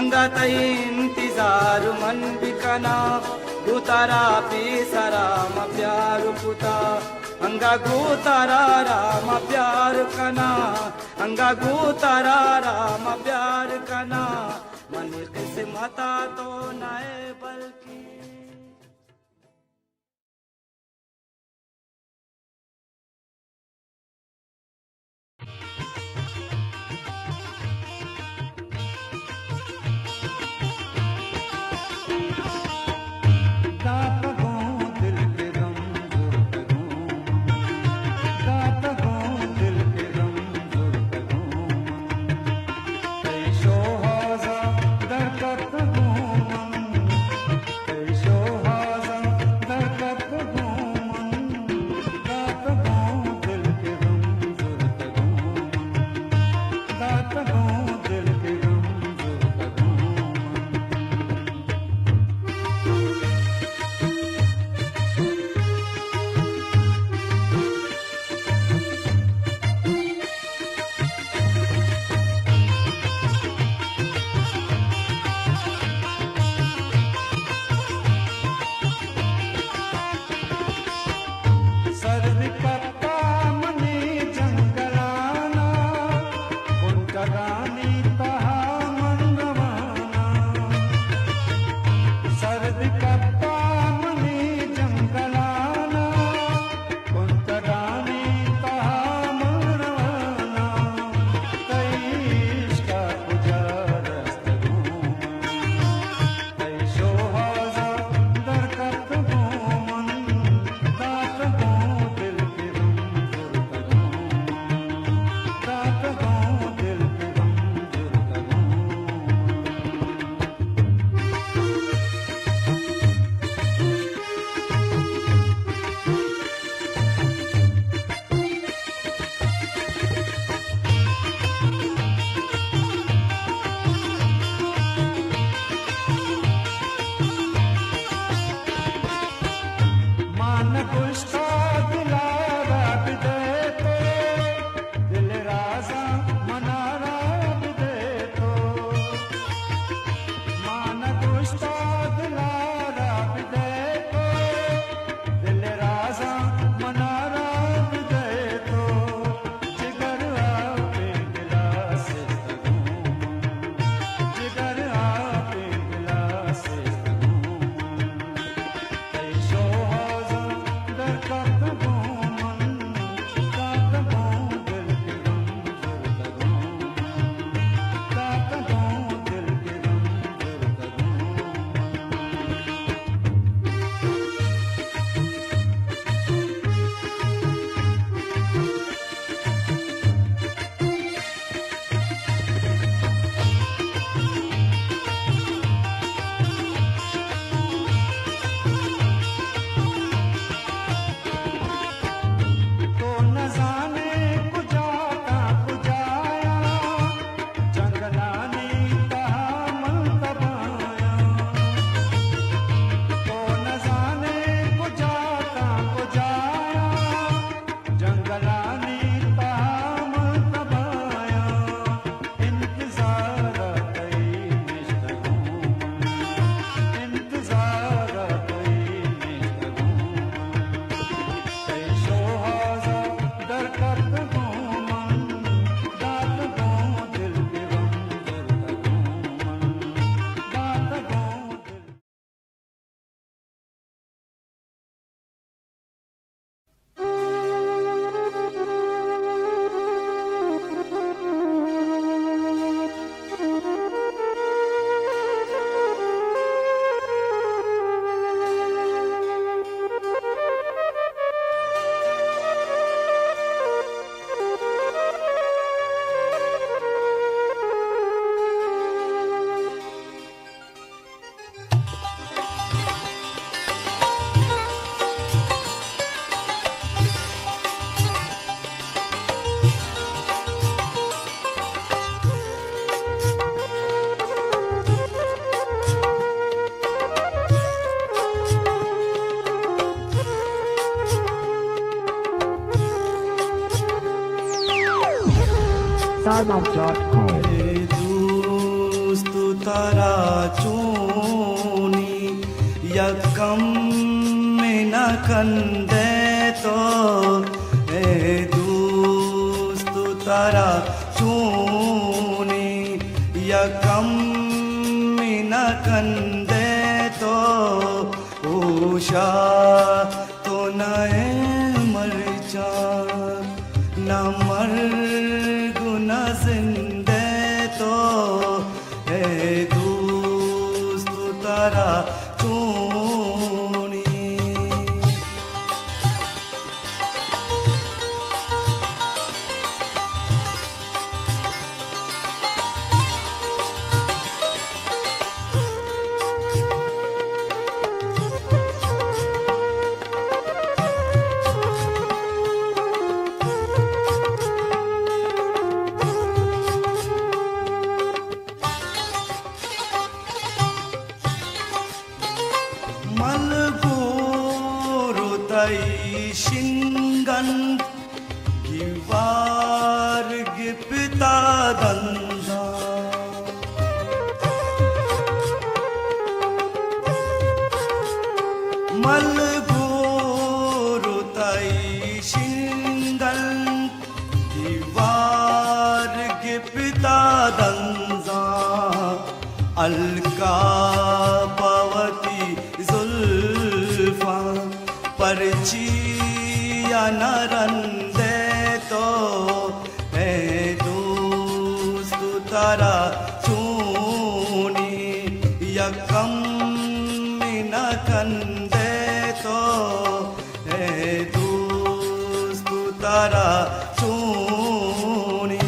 Speaker 1: अंगत इंतजार मन बिकना गुतारा पिसरा म प्यार कुता अंगा गुतारा राम प्यार कना अंगा गो तारा राम प्यार कना मन किस्मता तो नए बल्कि
Speaker 4: startup.com.
Speaker 1: दोस्त तारा चूनी यकम में न कंदे तो दोस्त तारा
Speaker 2: उषा तो नए मर जा न मर गुना जिंदे तो ए दोस्त तारा चूनी Shingan givar gipta danda malguru tai shingan givar gipta danda alka pavati zulfa parchi Narande तो है दोस्त तारा चूनी यकम न कंदे तो है दोस्त तारा चूनी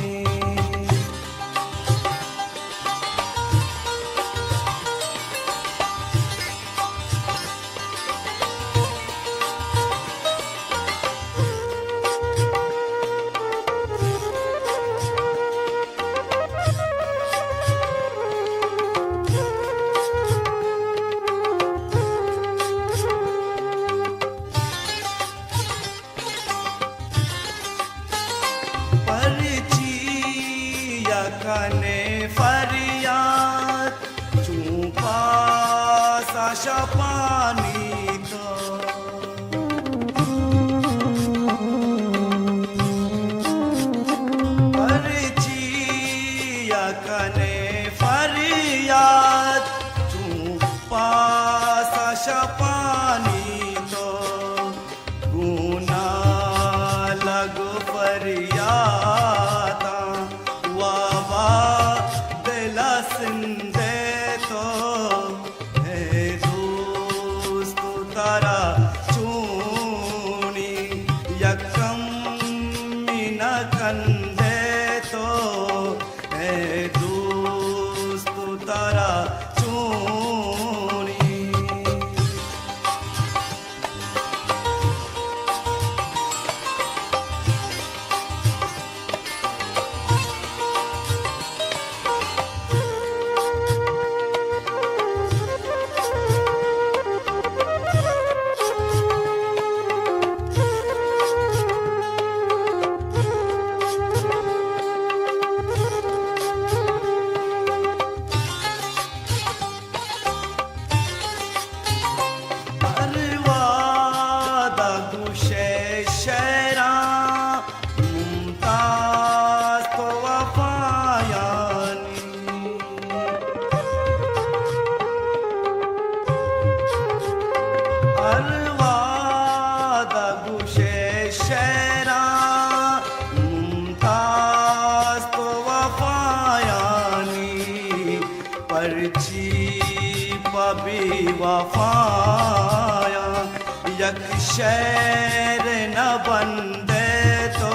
Speaker 2: कने फरियाद चूपा साशा पानी तो परचिया कने फरियाद चूपा साशा पानी तो गुना लगो फरियाद सिंधे तो है दोस्त तारा चूनी यकम न कंदे तो है दोस्त तारा चूनी वफाया यक शहर न बंदे तो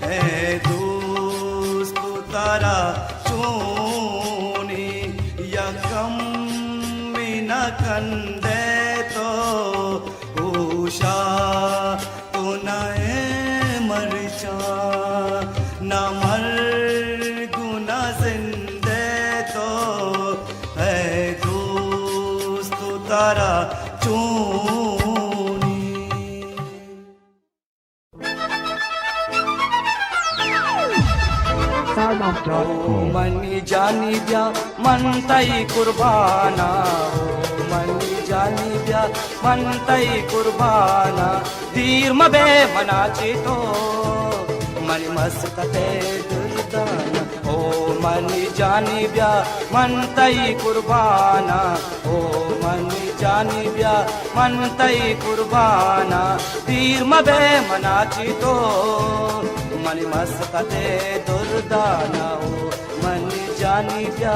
Speaker 2: है दोस्त तारा चूनी यकम न कंदे तो उषा तो नए मर जा न मर गुना जिंदे तो है तारा चूनी
Speaker 1: मनी जानी ब्या मन तई कुर्बाना मनी जानी ब्या मन तई कुर्बाना धीर मबे मनाची तो मनी मस्कते दुर्दाना ओ मनी जानी ब्या मन तई कुर्बाना ओ मनी जानी जानी ब्या मन तई कुर्बाना तीर मबे मनाची तो मनी मस्कते दुर्दाना हो मन जानी ब्या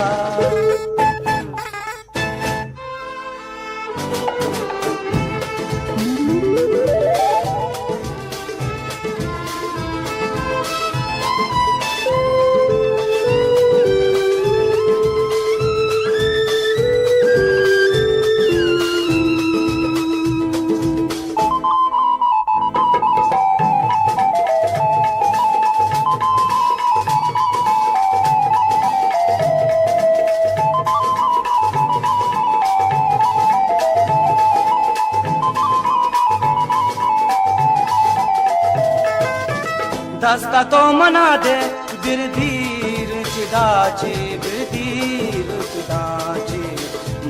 Speaker 1: दस्ता तो मना दे बिरधीर चिदाची बिरधीर चिदाची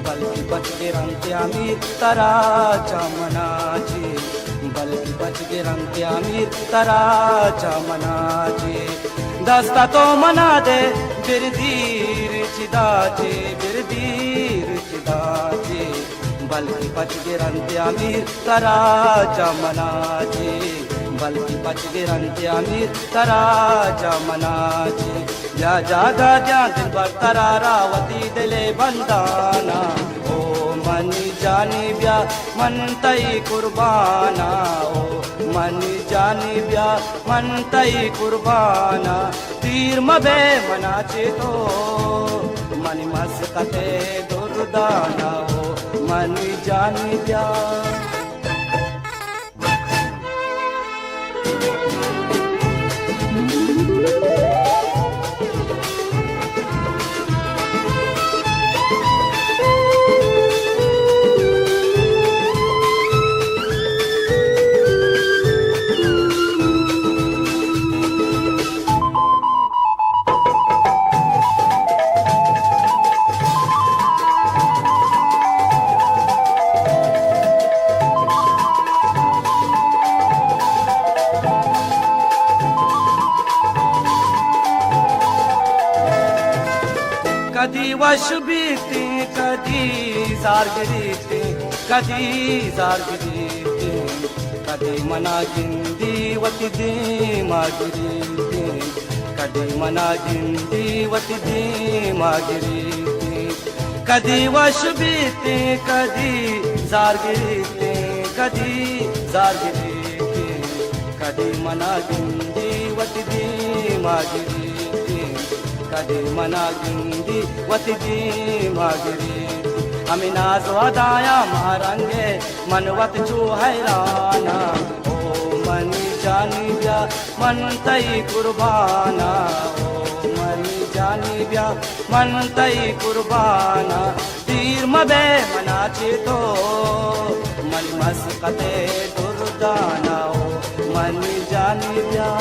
Speaker 1: बल्कि बच के रंते आमीर तराचा मनाची बल्कि बच के रंते आमीर तराचा मनाची दस्ता तो मना दे बिरधीर चिदाची बिरधीर चिदाची बल्कि बच के रंते आमीर तराचा मनाची बल्कि बच गिरंते अमीर तराजा मनाची या जागा जा दिन भर तरारावती दिले बंदाना ओ मनी जानी ब्या मन तई कुर्बाना ओ मनी जानी ब्या मन तई कुर्बाना तीर मबे मनाचे तो मनी मस्कते दुर्दाना ओ मनी जानी ब्या कधी वश बीते कधी जारगिरीते कधी जारगिरीते कधी मना गिंदी वती दे मागिरीते कधी मना गिंदी वती दे मागिरीते कधी वश बीते कधी जारगिरीते कधी जारगिरीते कधी मना गिंदी वती दे मागिरीते कधी मना गिंदी वती दी मागिरी हमें नाजो अदाया मारंगे मनवत चू हैराना ओ मनी जानी ब्या मन तई कुर्बाना ओ मनी जानी ब्या मन तई कुर्बाना तीर मबे मनाचे तो मन मस्कते दुर्दाना ओ मनी जानी ब्या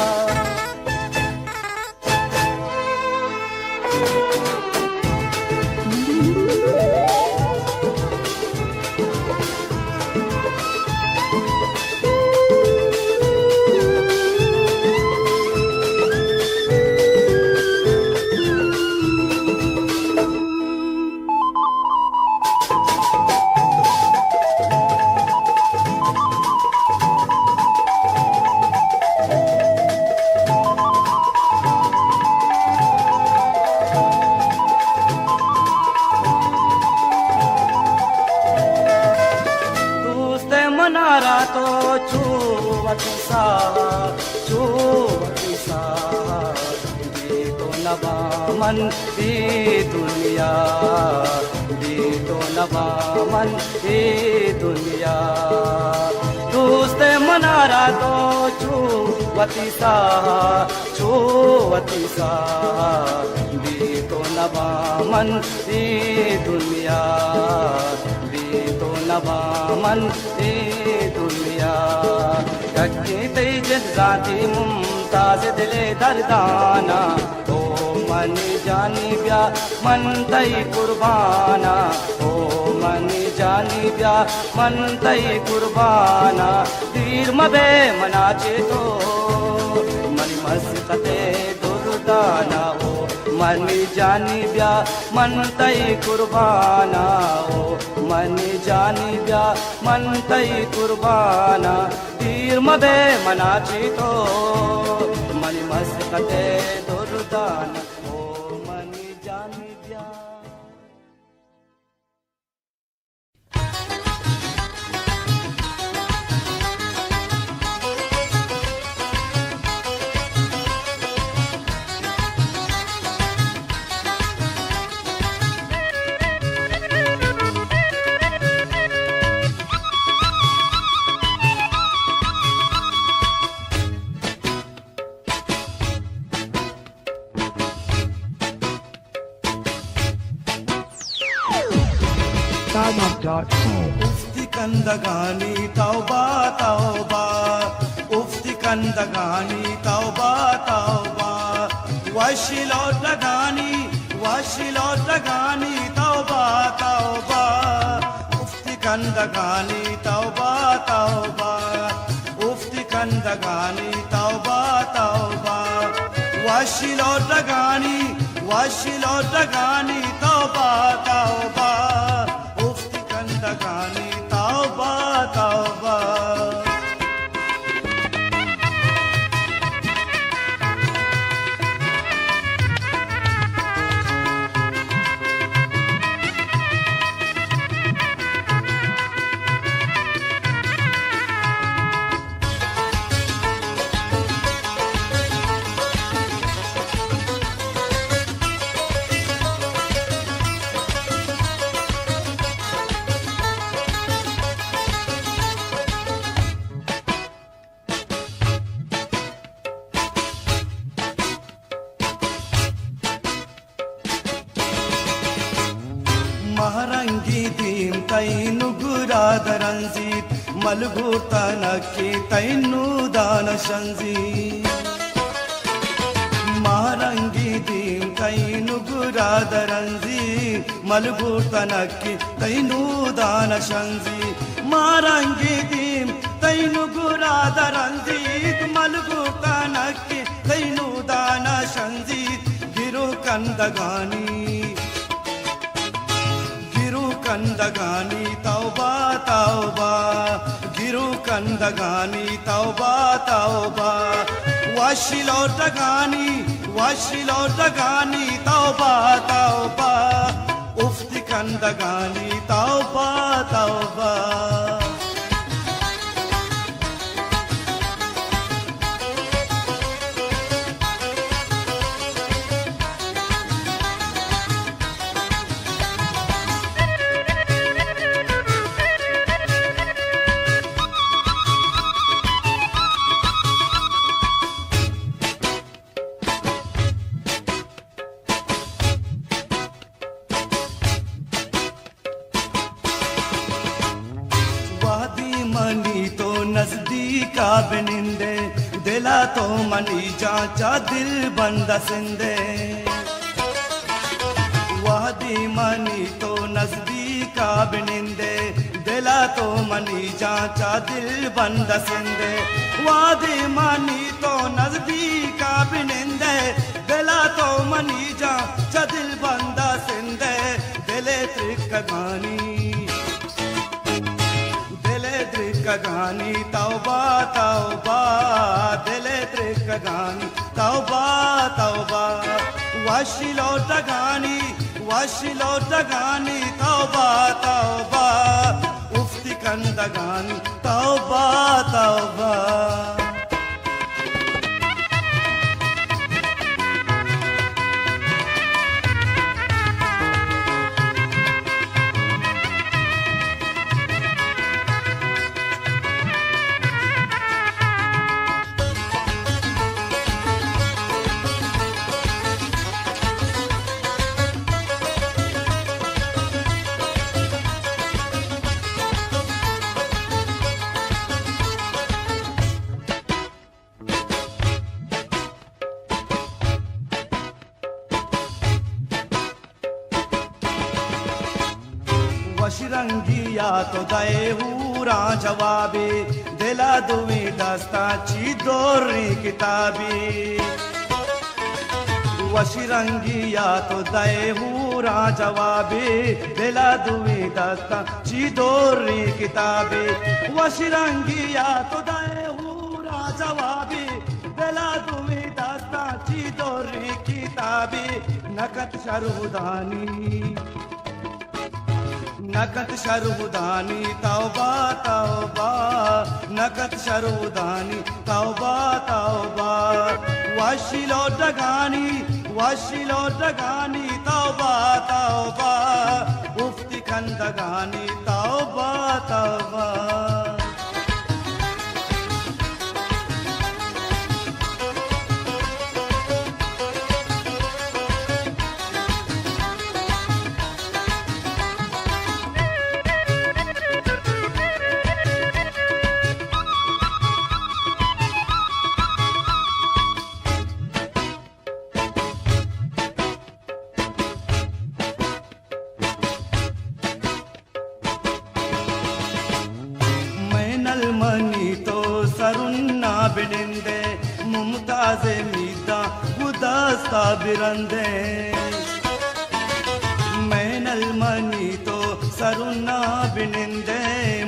Speaker 1: मनारा तो चूवती सा दे तो नबा मन दे दुनिया दे तो नबा मन दे दुनिया दोस्त मनारा तो चूवती सा दे तो नबा मन दे दुनिया तो नबा मन ए दुनिया कच्ची तेज जाती मुमताज दिले दर्दाना ओ मन जानी ब्या मन तई कुर्बाना ओ मन जानी ब्या मन तई कुर्बाना तीर मबे मनाचे तो मनी मस्कते दुर्दाना ओ मन जानी ब्या मन तई कुर्बाना ओ मन मनी जानी ब्या मन तई कुर्बाना तीर मबे मनाची तो मनी मस्कते दुर्दान ओ मनी जानी ब्या
Speaker 4: StarMuff.com.
Speaker 2: ufti kandagani tauba tauba ufti kandagani tauba tauba washilot lagani tauba tauba ufti kandagani tauba tauba ufti kandagani tauba tauba washilot lagani tauba tauba ufti kandagani tauba tauba महरंगी दीम तैनु गुरादरंजीत मलगूतनकी तैनु दान शंजीत महरंगी दीम तैनु गुरादरंजीत मलगूतनकी तैनु दान शंजीत महरंगी दीम तैनु गुरादरंजीत मलगूतनकी तैनु दान शंजीत गिरु कंदगानी कंदगानी तौबा तौबा गिरु कंदगानी तौबा तौबा वाशिलोटगानी तौबा तौबा उफ्ती कंदगानी तौबा तौबा नजदीका बिनिंदे दिला तो मनी जाचा दिल बंदा सिंदे वादी मनी तो नजदीका बिनिंदे दिला तो मनी जाचा दिल बंदा सिंदे वादी मनी तो नजदीका बिनिंदे दिला तो मनी जाचा दिल बंदा सिंदे दिले त्रिकगानी कगानी तौबा तौबा दिले त्रिकगानी तौबा तौबा वाशिलोटगानी तौबा तौबा उफ्ती कंदगानी तौबा तौबा वशिरंगिया तो दए हूरा जवाबी दिला दुवी दस्ता ची दोरी किताबी वशिरंगिया तो दए हूरा umura jawabi bela duwi dasta chidori kitabi washirangi ya todae umura jawabi bela duwi dasta chidori kitabi nakat sharhudani नकत शरहुदानी तौबा तौबा नकत शरहुदानी तौबा तौबा वाशिलो डगानी तौबा तौबा उफ्ती खंदगानी तौबा तौबा मनी तो सरुन्ना बिनिंदे मुमताज़े मीदा गुदस्ता बिरंदे मैनल मनी तो सरुन्ना बिनिंदे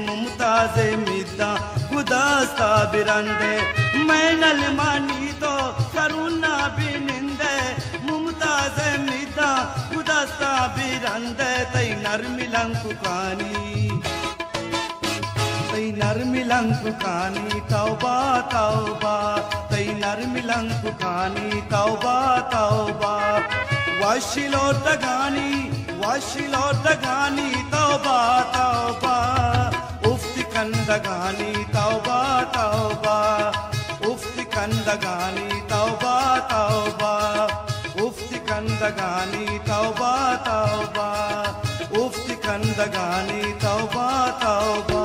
Speaker 2: मुमताज़े मीदा गुदस्ता बिरंदे मैनल मनी तो सरुन्ना बिनिंदे मुमताज़े मीदा गुदस्ता बिरंदे तई नरमिलंकु कानी तई नरमिलंकु कानी तौबा तौबा तई नरमिलंकु कानी तौबा तौबा वाशिलो डगानी तौबा तौबा उफ्ती कंदगानी तौबा तौबा उफ्ती कंदगानी तौबा तौबा उफ्ती कंदगानी तौबा तौबा उफ्ती कंदगानी तौबा तौबा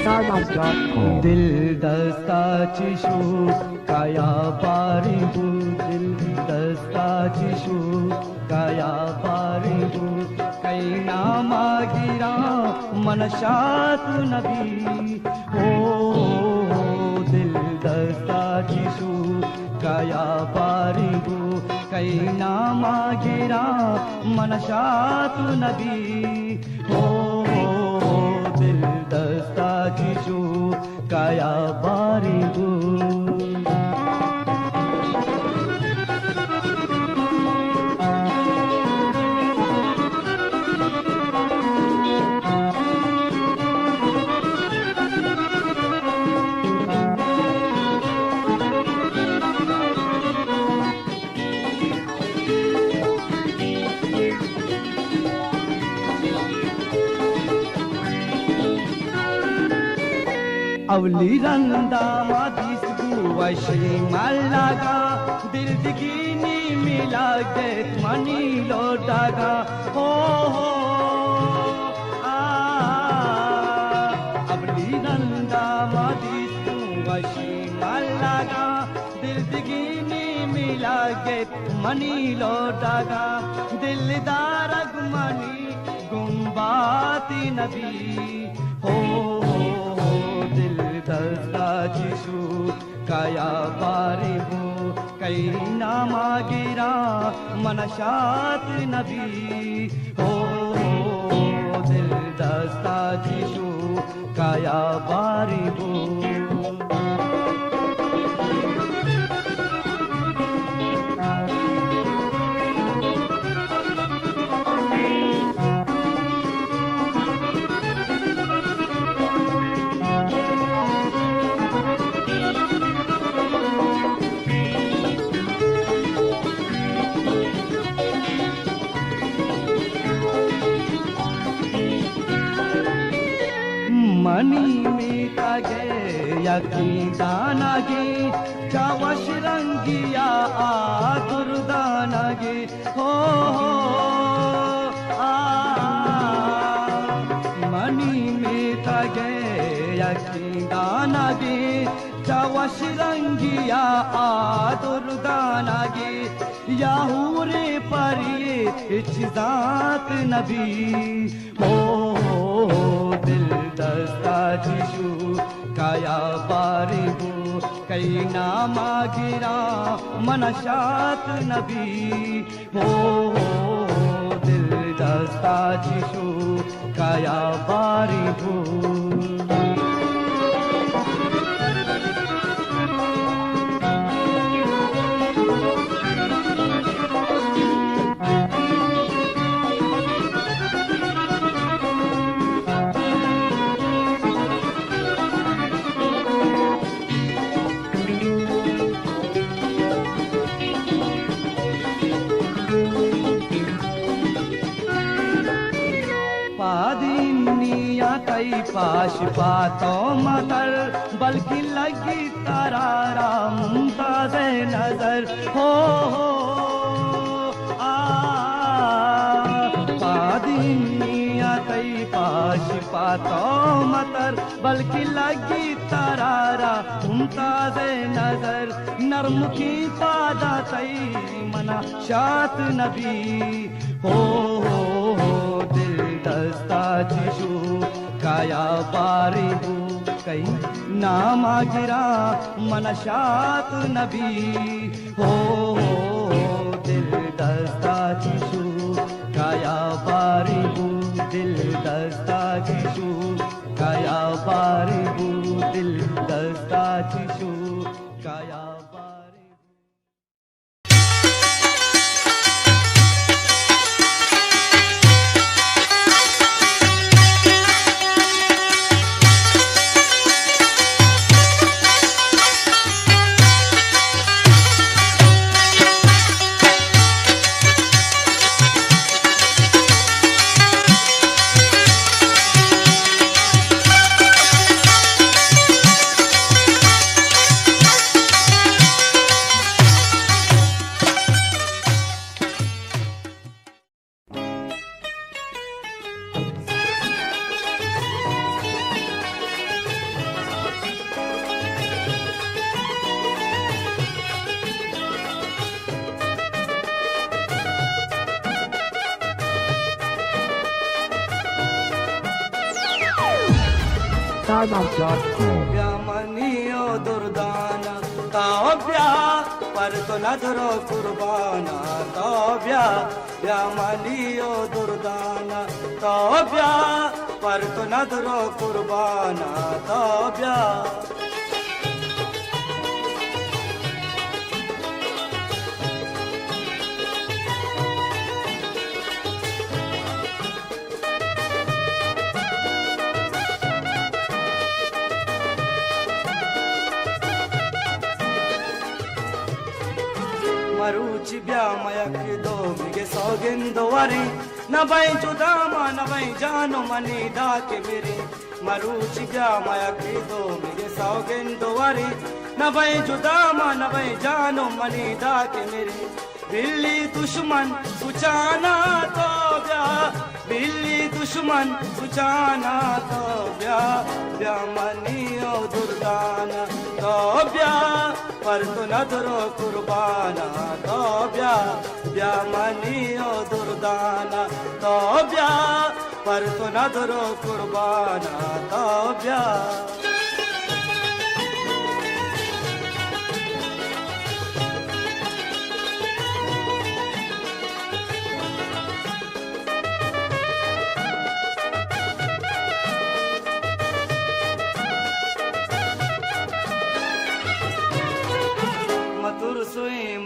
Speaker 4: Starbucks.com.
Speaker 1: दिल दस्ता चिशु काया पारिबु दिल दस्ता चिशु काया पारिबु कई नामा गिरा मनशात नबी ओ दिल दस्ता चिशु काया पारिबु कई नामा गिरा मनशात नबी ओ दिल दस्ता चिशु काया बारिबु अवली रंदा मादिस गुवशी मल्लागा दिल दिगिनी मिला के मनी लोटागा हो अवली रंदा मादिस गुवशी मल्लागा दिल दिगिनी मिला के मनी लोटागा दिलदार मनी गुम्बाती नबी हो दस्ता चिशु काया बारिबु कई नामा गिरा मनशात नबी हो दिल दस्ता चिशु काया बारिबु मनी मीता गे यकी दाना गे चावश रंगिया दुर्दाना गे हो आ लगे यकीदानगी चवशिरंगिया आदुर्दानगी याहूरे परिये इच्छात नबी हो दिल दस्ता जिशु काया बारिबू कई नामा गिरा मनशात नबी हो दिल दस्ता जिशु काया बारिबू पाश पातो मतर बल्कि लगी तरारा मुमताज़ नजर हो पादिनिया तई पाश पातो मतर बल्कि लगी तरारा मुमताज़ नजर नरम की पादा तई मना शात नबी हो दिल दस्ता जिशु काया बारिबू कई नामा गिरा मनशात नबी हो दिल दस्ता जिशु काया बारिबू दिल दस्ता जिशु काया बारिबू दिल दस्ता जिशु काया
Speaker 4: StarMouth.com.
Speaker 1: Maniyo durdana tobya par to nadro kurbana tobya ya maniyo durdana tobya par to nadro kurbana tobya maruchi bya mayak do mige sogendo ware na bai judama na bai jano mani da ke mere maruchi bya mayak do mige sogendo ware na bai judama na bai jano mani da ke mere billi dushman suchana to bya billi dushman suchana to bya bya mani o durdana to bya पर तो नदरो कुर्बाना तो ब्या ब्या मनियो दुर्दाना तो ब्या पर तो नदरो कुर्बाना तो ब्या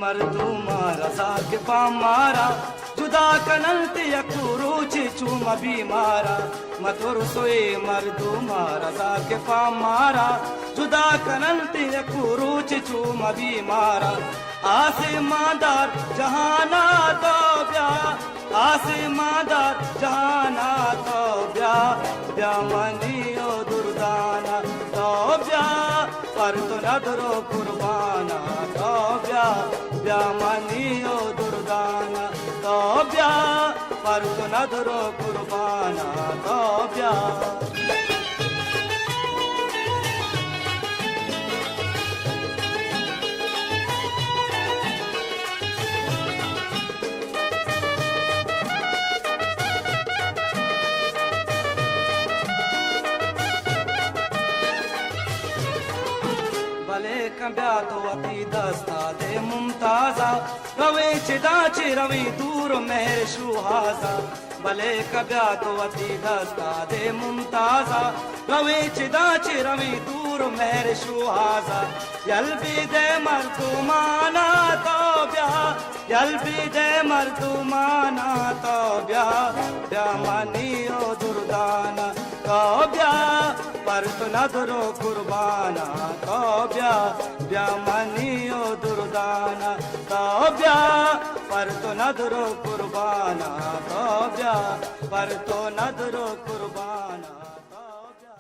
Speaker 1: मर्दूमा रजा के पामारा जुदा कनलते यकुरुचि चूम बीमारा मथुर सोए मर्दूमा रजा के पामारा जुदा कनलते यकुरुचि चूम बीमारा आसे मादार जहाना तो ब्या आसे मादार जहाना तो ब्या ब्या मनियो दुर्दाना तो ब्या पर तो नदरो कुर्बाना तो ब्या ब्या मनियो दुर्दाना तो ब्या पर तो नदरो कुर्बाना तो ब्या भले कंब्या तो अति दस्ता दे मुमताजा रवे चिदाची रवी दूर मेहर शुहाजा भले कंब्या तो अति दस्ता दे मुमताजा रवे चिदाची रवी दूर मेहर शुहाजा यल्बी दे मर्दुमाना तो ब्या यल्बी दे मर्दुमाना तो ब्या ब्या मानियो दुर्दाना तो ब्या पर तो नदरो कुर्बाना तो ब्या ब्या मानियो दुर्दाना तो ब्या पर तो नदरो कुर्बाना तो ब्या पर तो नदरो कुर्बाना तो ब्या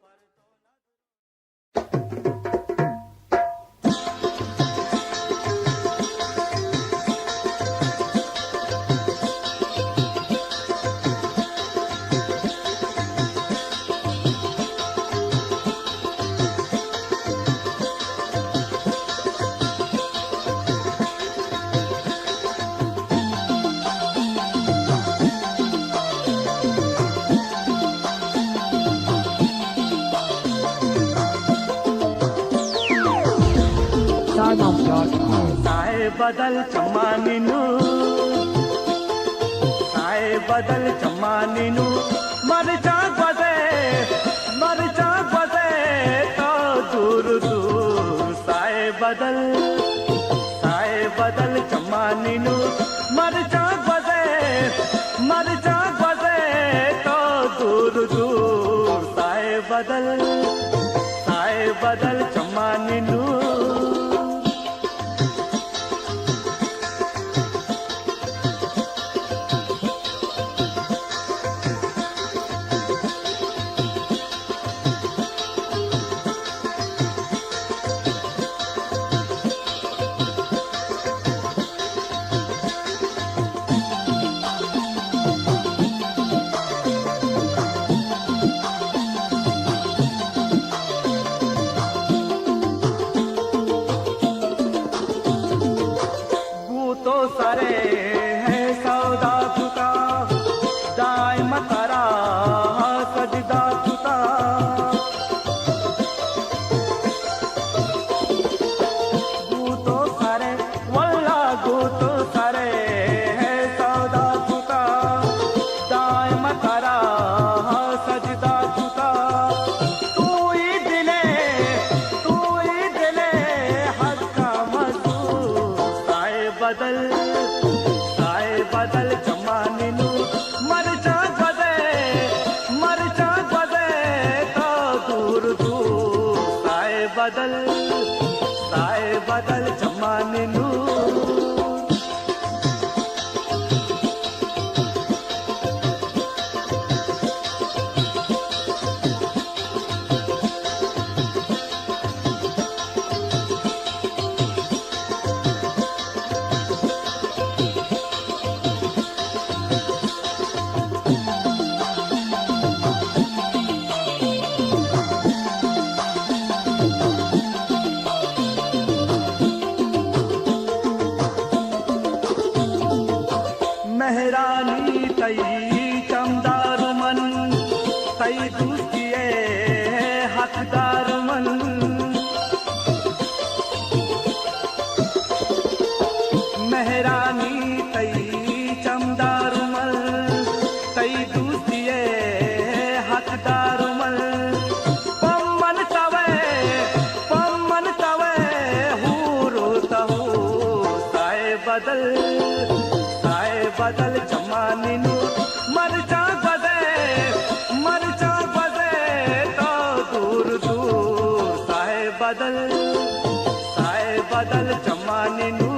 Speaker 1: पर तो
Speaker 4: StarMouth.com.
Speaker 3: साए बदल चम्मानिनु साए बदल चम्मानिनु मरचा बदे तो दूर दूर साए बदल चम्मानिनु मरचा बदे तो दूर दूर साए बदल चम्मानिनु सारे है सौदा तुका दाय मतरा सजदा तुका गूतो सारे वल्ला गूतो सारे है सौदा तुका दाय मतरा सजदा तुका तू ही दिले हक्का मजबूर साए बदल चम्मानिनु मरचा बदे तो दूर दूर साए बदल चम्मानिनु मेहरानी तई चमदार मन तई दूसरिए हकदार मन मेहरानी तई चमदार मन तई दूसरिए हकदार मन पम्मन तवे हूरो तहू साए बदल चम्मानिनु मरचा बदे तो दूर दूर साए बदल चम्मानिनु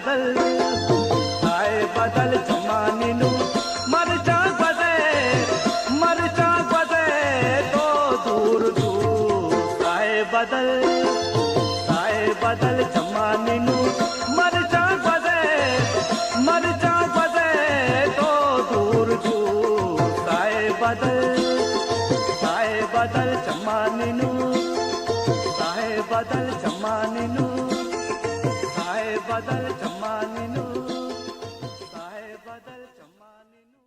Speaker 3: बदल साए बदल जमाने नू मरचा बदे तो दूर दूर साए बदल जमाने नू मरचा बदे तो दूर दूर साए बदल जमाने नू साए बदल जमाने नू साए बदल जमाने नू साए बदल जमाने नू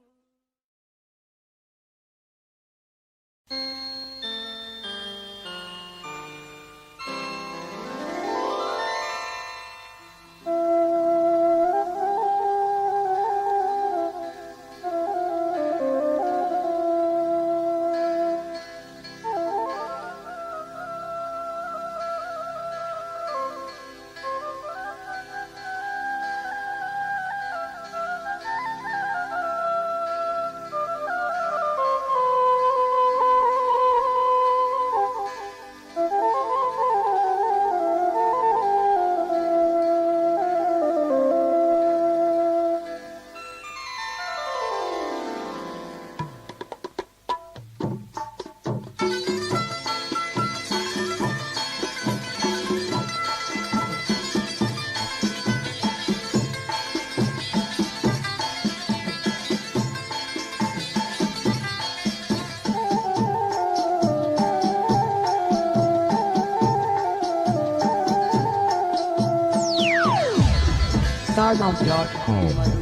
Speaker 4: Stardust.com.